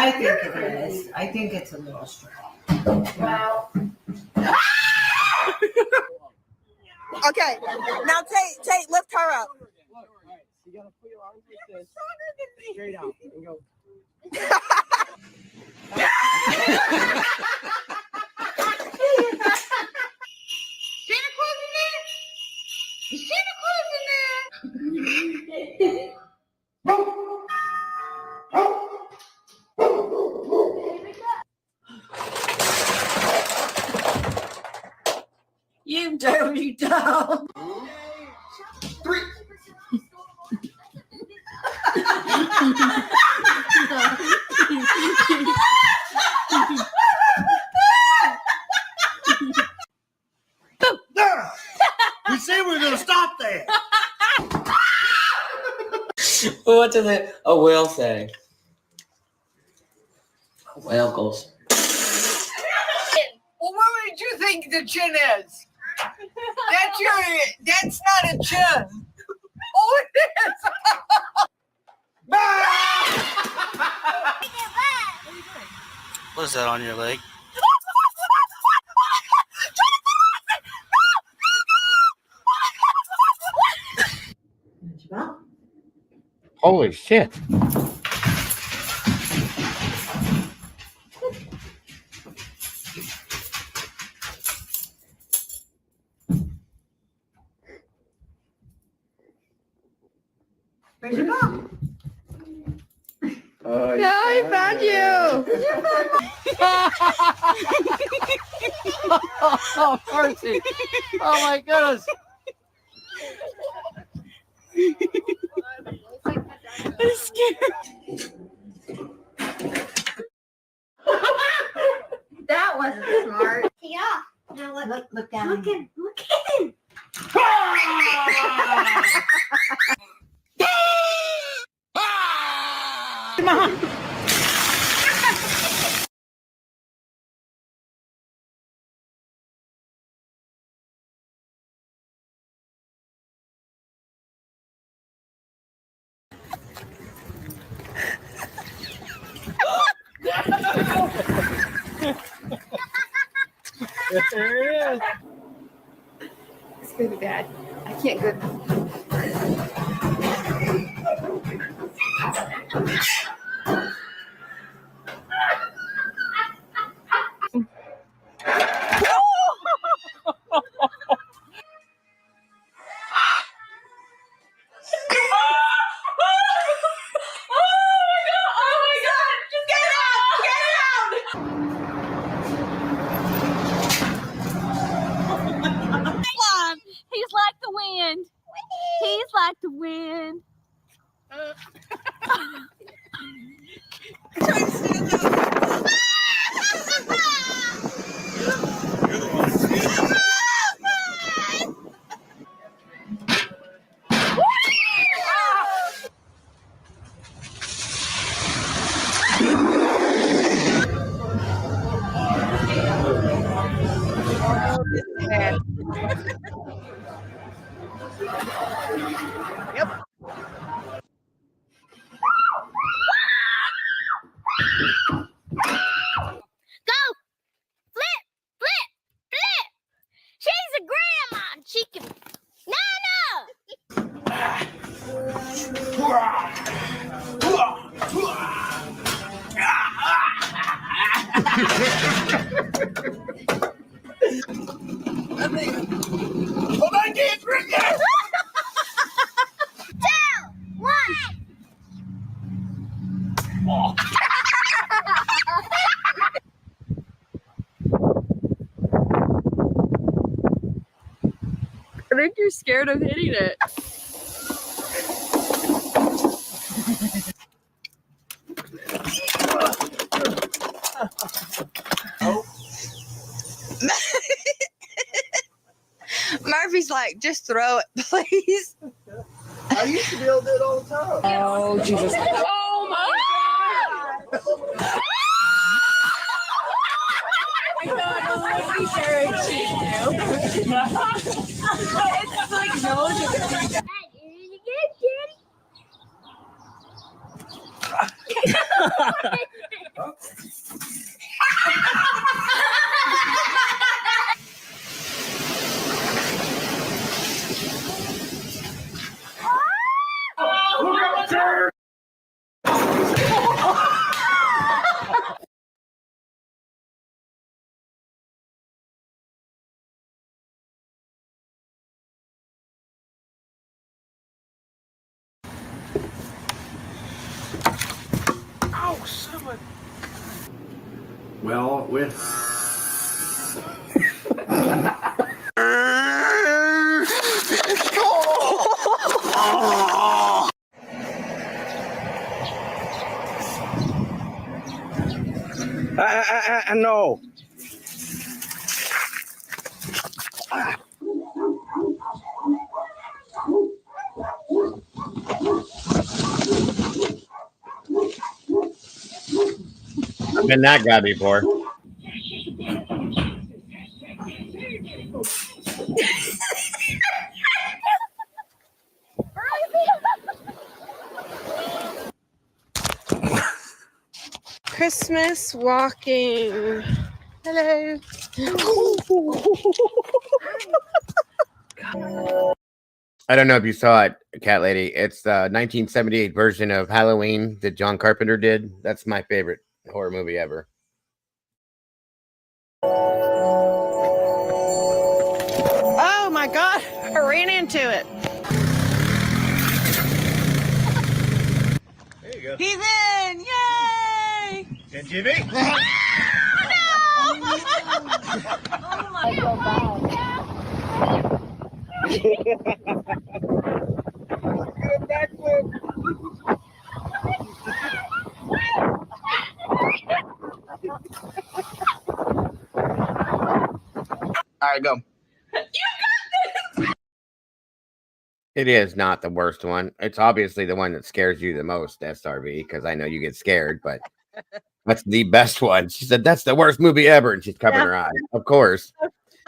I think it is. I think it's a little strong. Wow. Okay, now Tate, lift her up. You gotta put your arms like this, straight out, and go. Santa Claus in there? Is Santa Claus in there? You dirty dog. 3. We said we were gonna stop there. What does a whale say? A whale goes. Well, what would you think the chin is? That's not a chin. Oh, it is. What is that on your leg? Holy shit. Where's your mom? Yeah, I found you. Oh, mercy. Oh, my goodness. I'm scared. That wasn't smart. Yeah. Now look down. Look at him. Come on. There it is. It's gonna be bad. I can't go. He's like the wind. He's like the wind. Yep. Go! Flip! Flip! Flip! She's a grandma! She can... Hold on, kids, bring it! 2, 1! Oh. I think you're scared of hitting it. Murphy's like, just throw it, please. I used to be able to do it all the time. Oh, Jesus. Oh my God! I don't know what he's sharing It's like no one Ow, someone. Well, with no. I've been that guy before. Christmas walking. Hello. I don't know if you saw it, Cat Lady. It's the 1978 version of Halloween that John Carpenter did. That's my favorite horror movie ever. Oh my God, I ran into it. There you go. He's in, yay! And Jimmy? No! Oh my God. Good backflip. All right, go. It is not the worst one. It's obviously the one that scares you the most, SRV, because I know you get scared, but that's the best one. She said, that's the worst movie ever. And she's covering her eyes. Of course.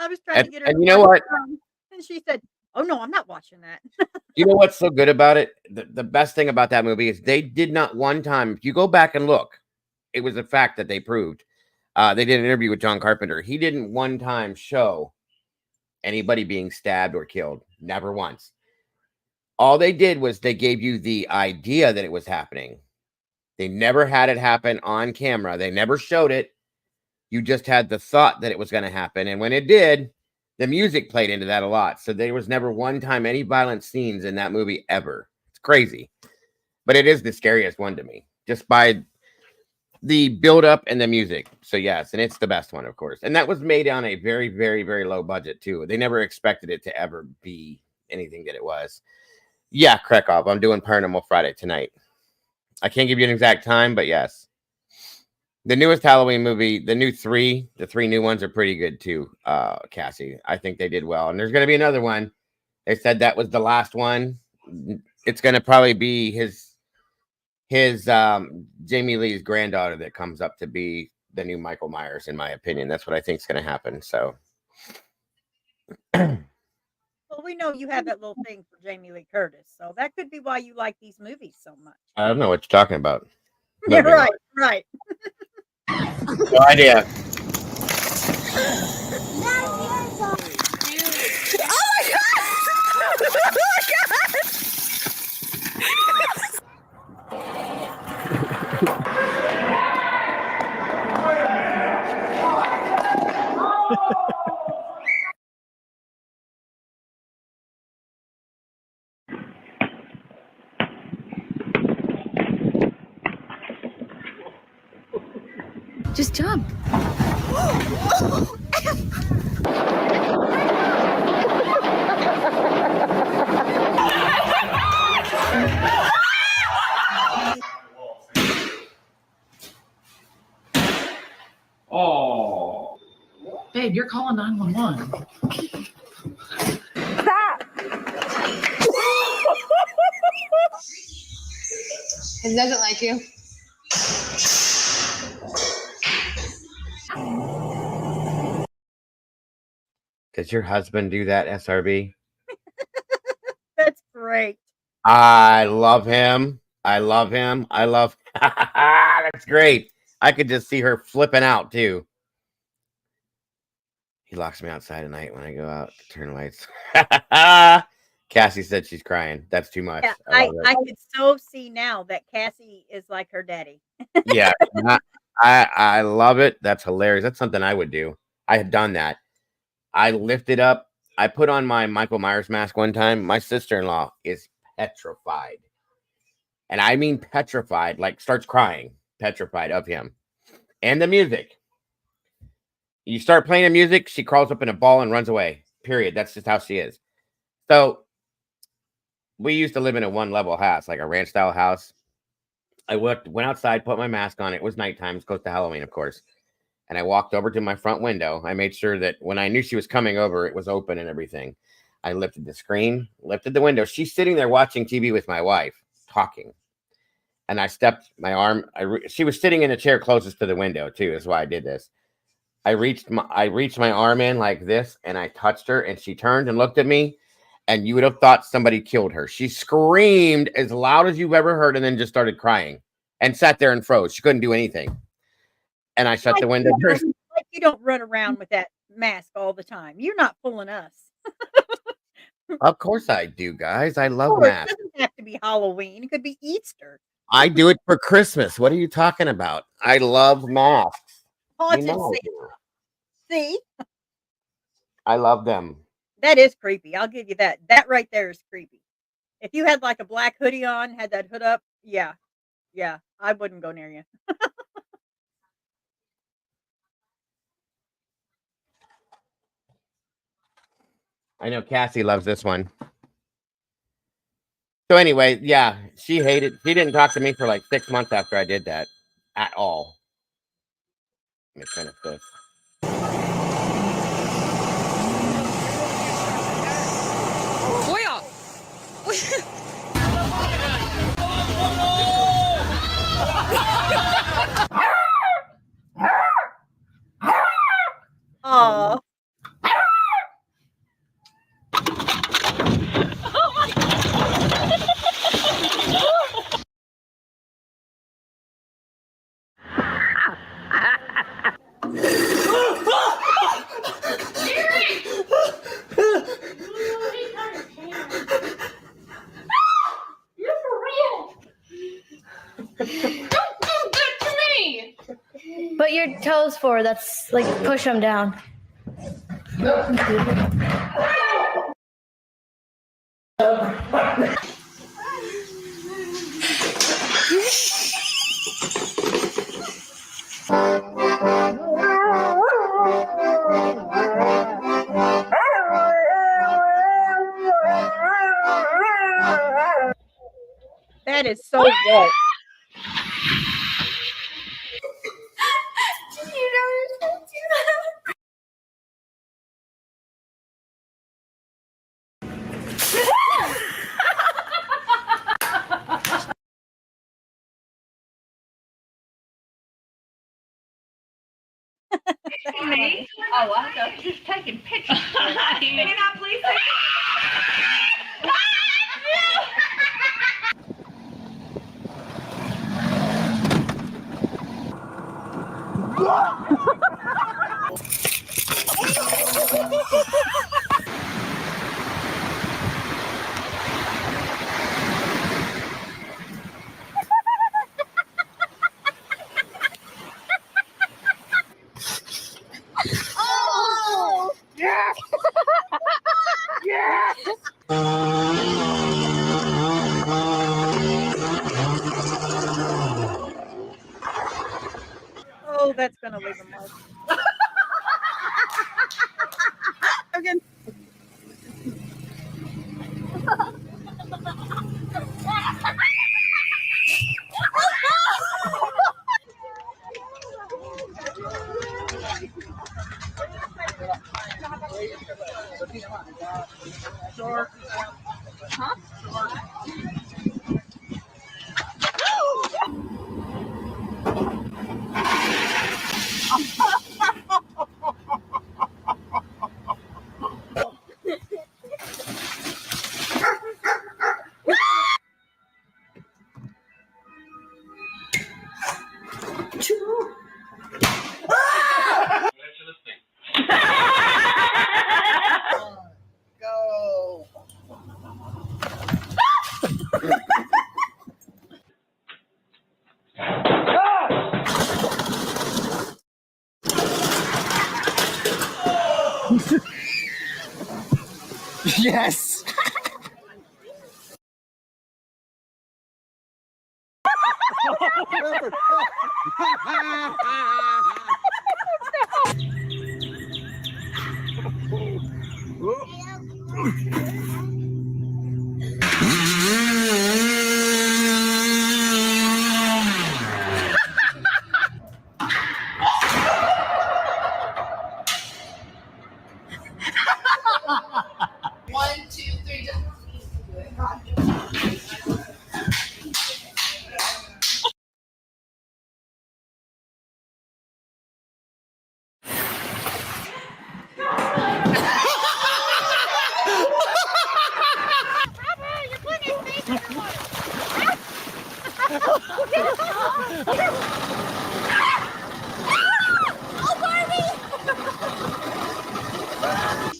I was trying to get her. And you know what? And she said, "Oh no, I'm not watching that." You know what's so good about it? The best thing about that movie is they did not one time, if you go back and look, it was a fact that they proved. They did an interview with John Carpenter. He didn't one time show anybody being stabbed or killed. Never once. All they did was they gave you the idea that it was happening. They never had it happen on camera. They never showed it. You just had the thought that it was going to happen. And when it did, the music played into that a lot. So there was never one time any violent scenes in that movie ever. It's crazy. But it is the scariest one to me, just by the build-up and the music. So yes, and it's the best one, of course. And that was made on a very, very, very low budget, too. They never expected it to ever be anything that it was. Yeah, Krekov, I'm doing Paranormal Friday tonight. I can't give you an exact time, but yes. The newest Halloween movie, the three new ones are pretty good too, Cassie. I think they did well. And there's going to be another one. They said that was the last one. It's going to probably be his Jamie Lee's granddaughter that comes up to be the new Michael Myers, in my opinion. That's what I think is going to happen. So. Well, we know you have that little thing for Jamie Lee Curtis, so that could be why you like these movies so much. I don't know what you're talking about. Yeah, right, right. No idea. Oh my God! Oh Just jump. Oh. Babe, you're calling 911. Stop! He doesn't like you. Does your husband do that, SRB? That's great. I love him. I love him. I love. That's great. I could just see her flipping out too. He locks me outside at night when I go out to turn the lights. Cassie said she's crying. That's too much. Yeah, I love it. I could so see now that Cassie is like her daddy. Yeah, I love it. That's hilarious. That's something I would do. I had done that. I lifted up. I put on my Michael Myers mask one time. My sister-in-law is petrified. And I mean petrified, like starts crying, petrified of him. And the music. You start playing the music, she crawls up in a ball and runs away. Period. That's just how she is. So we used to live in a one-level house, like a ranch-style house. I went outside, put my mask on. It was nighttime. It's close to Halloween, of course. And I walked over to my front window. I made sure that when I knew she was coming over, it was open and everything. I lifted the screen, lifted the window. She's sitting there watching TV with my wife, talking. And I stepped my arm. She was sitting in a chair closest to the window, too. That's why I did this. I reached my arm in like this, and I touched her, and she turned and looked at me. And you would have thought somebody killed her. She screamed as loud as you've ever heard and then just started crying and sat there and froze. She couldn't do anything. And I shut the window. Like you don't run around with that mask all the time. You're not fooling us. Of course I do, guys. I love It masks. doesn't have to be Halloween. It could be Easter. I do it for Christmas. What are you talking about? I love masks. Haunted You know I Santa. do. See? I love them. That is creepy. I'll give you that. That right there is creepy. If you had like a black hoodie on, had that hood up, yeah. Yeah, I wouldn't go near you. I know Cassie loves this one. So anyway, yeah, she didn't talk to me for like 6 months after I did that at all. Let me finish this. Oh. You're for real. Don't do that to me. Put your toes forward. That's like push them down. That is so woke. You know you're supposed to do that. Me? Oh, I thought you was taking pictures. Can I please take Oh! Yes! Yes! Oh, that's gonna leave a mark. Again. Go. Yes. One, two, three, just.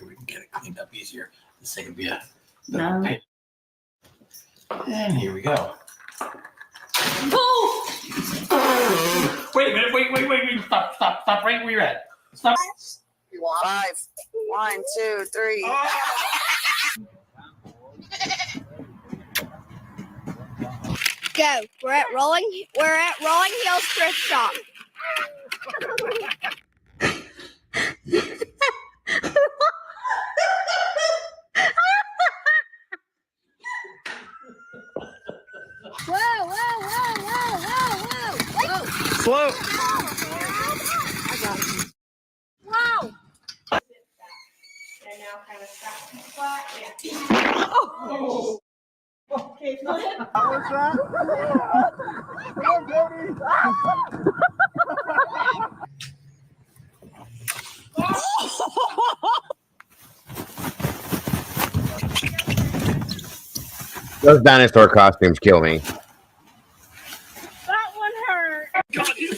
We can get it cleaned up easier. This thing can be a No. pain. And here we go. Wait a minute, wait. Stop right where you're at. Stop. 5. 1, 2, 3. Go. We're at Rolling Hills Thrift Shop. Whoa. Slow. I got it. Wow. And now kind of stack them flat. Yeah. Oh. Okay, go ahead. What's that? Come on, Jody. Those dinosaur costumes kill me. That one hurt. God, you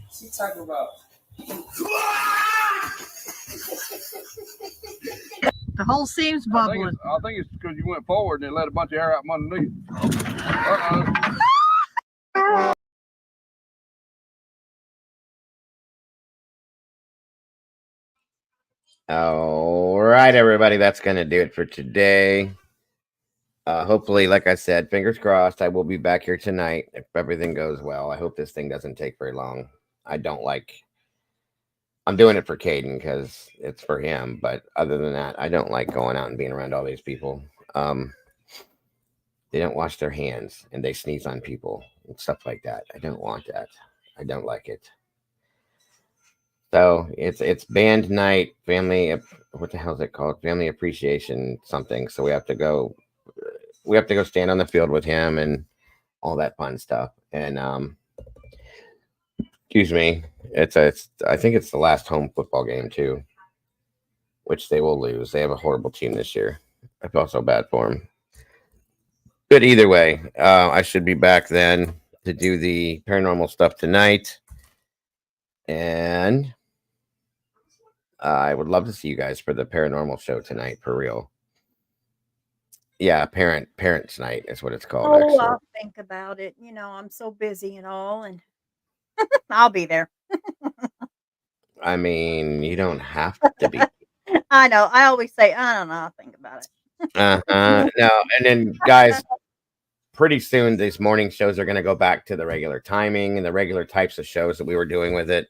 What's he talking about? The whole seam's bubbling. I think it's because you went forward and it let a bunch of air out from underneath. All right, everybody, that's going to do it for today. Hopefully, like I said, fingers crossed, I will be back here tonight if everything goes well. I hope this thing doesn't take very long. I'm doing it for Caden because it's for him. But other than that, I don't like going out and being around all these people. They don't wash their hands and they sneeze on people and stuff like that. I don't want that. I don't like it. So it's band night, family. What the hell is it called? Family appreciation something. So we have to go stand on the field with him and all that fun stuff. And excuse me, I think it's the last home football game too, which they will lose. They have a horrible team this year. I feel so bad for them. But either way, I should be back then to do the paranormal stuff tonight. And I would love to see you guys for the paranormal show tonight, for real. Yeah, parents night is what it's called. Oh, actually. I'll think about it. You know, I'm so busy and all, and I'll be there. I mean, you don't have to be. I know. I always say, I don't know. I'll think about it. No, and then guys, pretty soon these morning shows are going to go back to the regular timing and the regular types of shows that we were doing with it.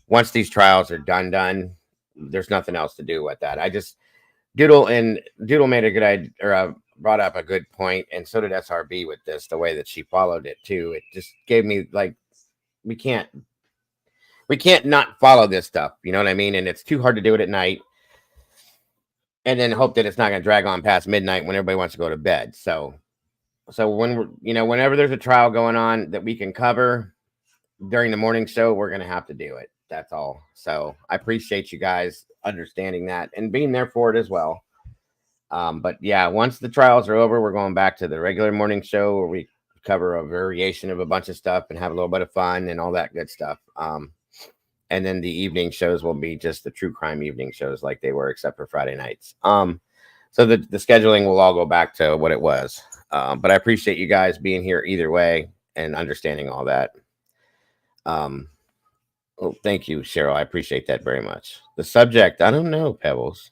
Once these trials are done, there's nothing else to do with that. Doodle made a good idea, or brought up a good point, and so did SRB with this, the way that she followed it too. It just gave me like, we can't not follow this stuff, you know what I mean? And it's too hard to do it at night and then hope that it's not going to drag on past midnight when everybody wants to go to bed. So when whenever there's a trial going on that we can cover during the morning show, we're going to have to do it. That's all. So I appreciate you guys understanding that and being there for it as well. But yeah, once the trials are over, we're going back to the regular morning show where we cover a variation of a bunch of stuff and have a little bit of fun and all that good stuff. And then the evening shows will be just the true crime evening shows like they were, except for Friday nights. So the scheduling will all go back to what it was. But I appreciate you guys being here either way and understanding all that. Well, thank you, Cheryl. I appreciate that very much. The subject, I don't know, Pebbles.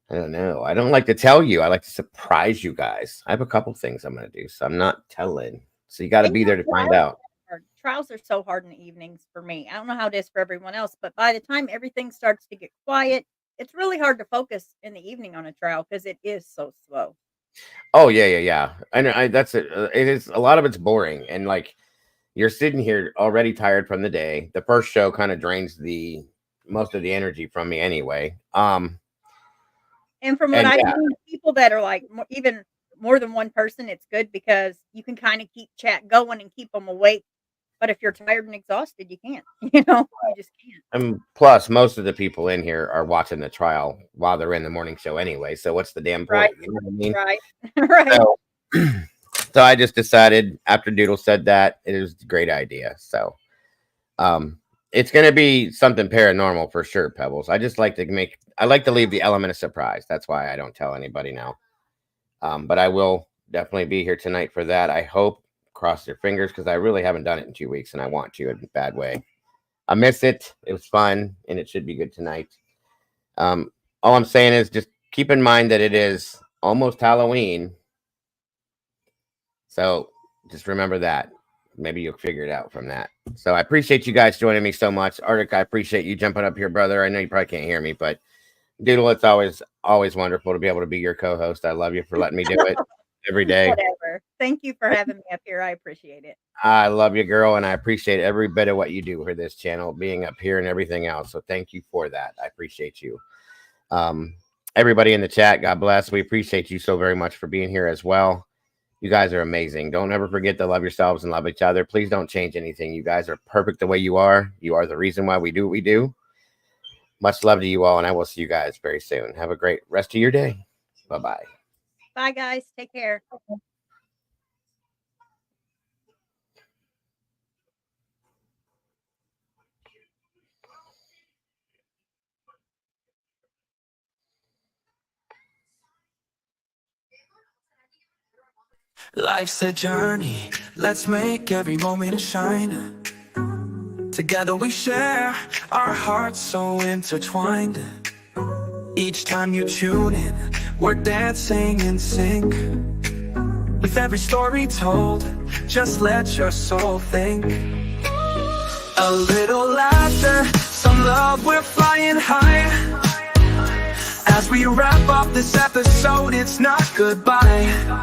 I don't know. I don't like to tell you. I like to surprise you guys. I have a couple things I'm going to do, so I'm not telling. So you got to be there to find out. Trials are so hard in the evenings for me. I don't know how it is for everyone else, but by the time everything starts to get quiet, it's really hard to focus in the evening on a trial because it is so slow. Oh yeah. I know. That's it. It is, a lot of it's boring, and like you're sitting here already tired from the day. The first show kind of drains the most of the energy from me anyway. And from what I've seen, people that are like even more than one person, it's good because you can kind of keep chat going and keep them awake. But if you're tired and exhausted, you can't. You just can't. And plus, most of the people in here are watching the trial while they're in the morning show anyway. So what's the damn point? Right. You know what I mean? Right. Right. So I just decided after Doodle said that it was a great idea. So it's going to be something paranormal for sure, Pebbles. I just like to I like to leave the element of surprise. That's why I don't tell anybody now. But I will definitely be here tonight for that. I hope. Cross your fingers, because I really haven't done it in 2 weeks and I want to in a bad way. I miss it. It was fun and it should be good tonight. All I'm saying is just keep in mind that it is almost Halloween. So just remember that. Maybe you'll figure it out from that. So I appreciate you guys joining me so much. Arctic, I appreciate you jumping up here, brother. I know you probably can't hear me, but Doodle, it's always wonderful to be able to be your co-host. I love you for letting me do it every day. Whatever. Thank you for having me up here. I appreciate it. I love you, girl, and I appreciate every bit of what you do for this channel, being up here and everything else. So thank you for that. I appreciate you. Everybody in the chat, God bless. We appreciate you so very much for being here as well. You guys are amazing. Don't ever forget to love yourselves and love each other. Please don't change anything. You guys are perfect the way you are. You are the reason why we do what we do. Much love to you all, and I will see you guys very soon. Have a great rest of your day. Bye-bye. Bye, guys. Take care. Life's a journey, let's make every moment shine. Together we share, our hearts so intertwined. Each time you tune in, we're dancing in sync. With every story told, just let your soul think. A little laughter, some love, we're flying high. As we wrap up this episode, it's not goodbye.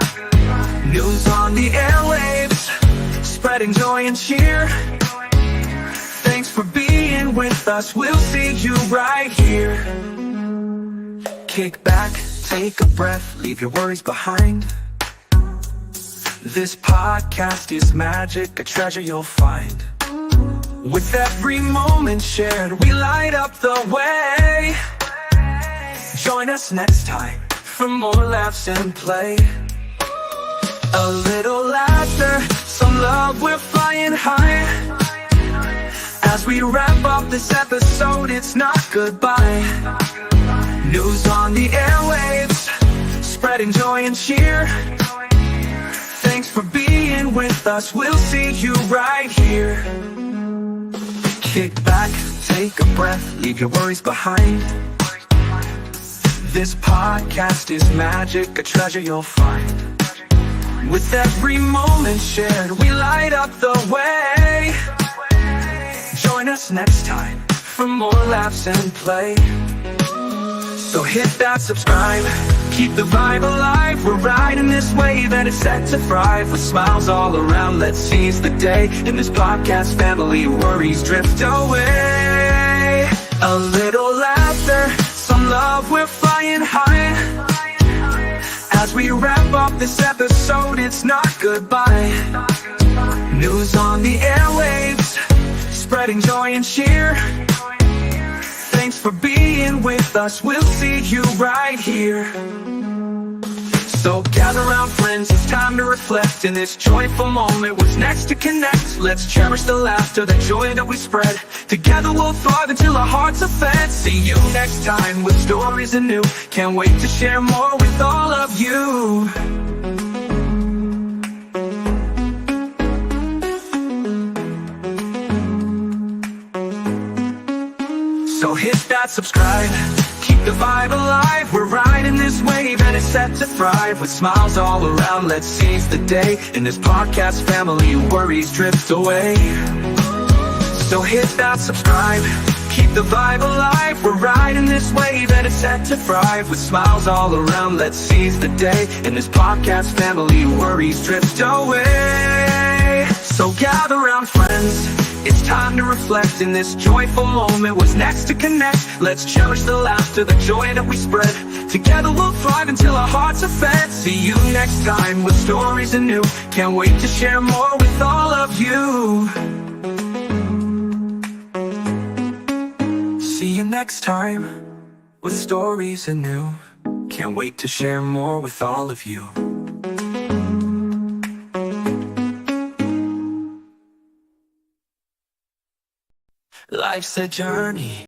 News on the airwaves, spreading joy and cheer. Thanks for being with us, we'll see you right here. Kick back, take a breath, leave your worries behind. This podcast is magic, a treasure you'll find. With every moment shared, we light up the way. Join us next time for more laughs and play. A little laughter, some love, we're flying high. As we wrap up this episode, it's not goodbye. News on the airwaves, spreading joy and cheer. Thanks for being with us, we'll see you right here. Kick back, take a breath, leave your worries behind. This podcast is magic, a treasure you'll find. With every moment shared, we light up the way. Join us next time for more laughs and play. So hit that subscribe, keep the vibe alive. We're riding this wave and it's set to thrive. With smiles all around, let's seize the day. In this podcast family, worries drift away. A little laughter, some love, we're flying high. As we wrap up this episode, it's not goodbye. News on the airwaves, spreading joy and cheer. Thanks for being with us, we'll see you right here. So gather round, friends. friends, it's time to reflect. In this joyful moment, what's next to connect? Let's cherish the laughter, the joy that we spread. Together we'll thrive until our hearts are fed. See you next time with stories anew. Can't wait to share more with all of you. So hit that subscribe, keep the vibe alive. We're riding this wave and it's set to thrive. With smiles all around, let's seize the day. In this podcast family, worries drift away. So hit that subscribe, keep the vibe alive. We're riding this wave and it's set to thrive. With smiles all around, let's seize the day. In this podcast family, worries drift away. So gather round, friends, it's time to reflect. In this joyful moment, what's next to connect? Let's cherish the laughter, the joy that we spread. Together we'll thrive until our hearts are fed. See you next time with stories anew. Can't wait to share more with all of you. See you next time with stories anew. Can't wait to share more with all of you. Life's a journey.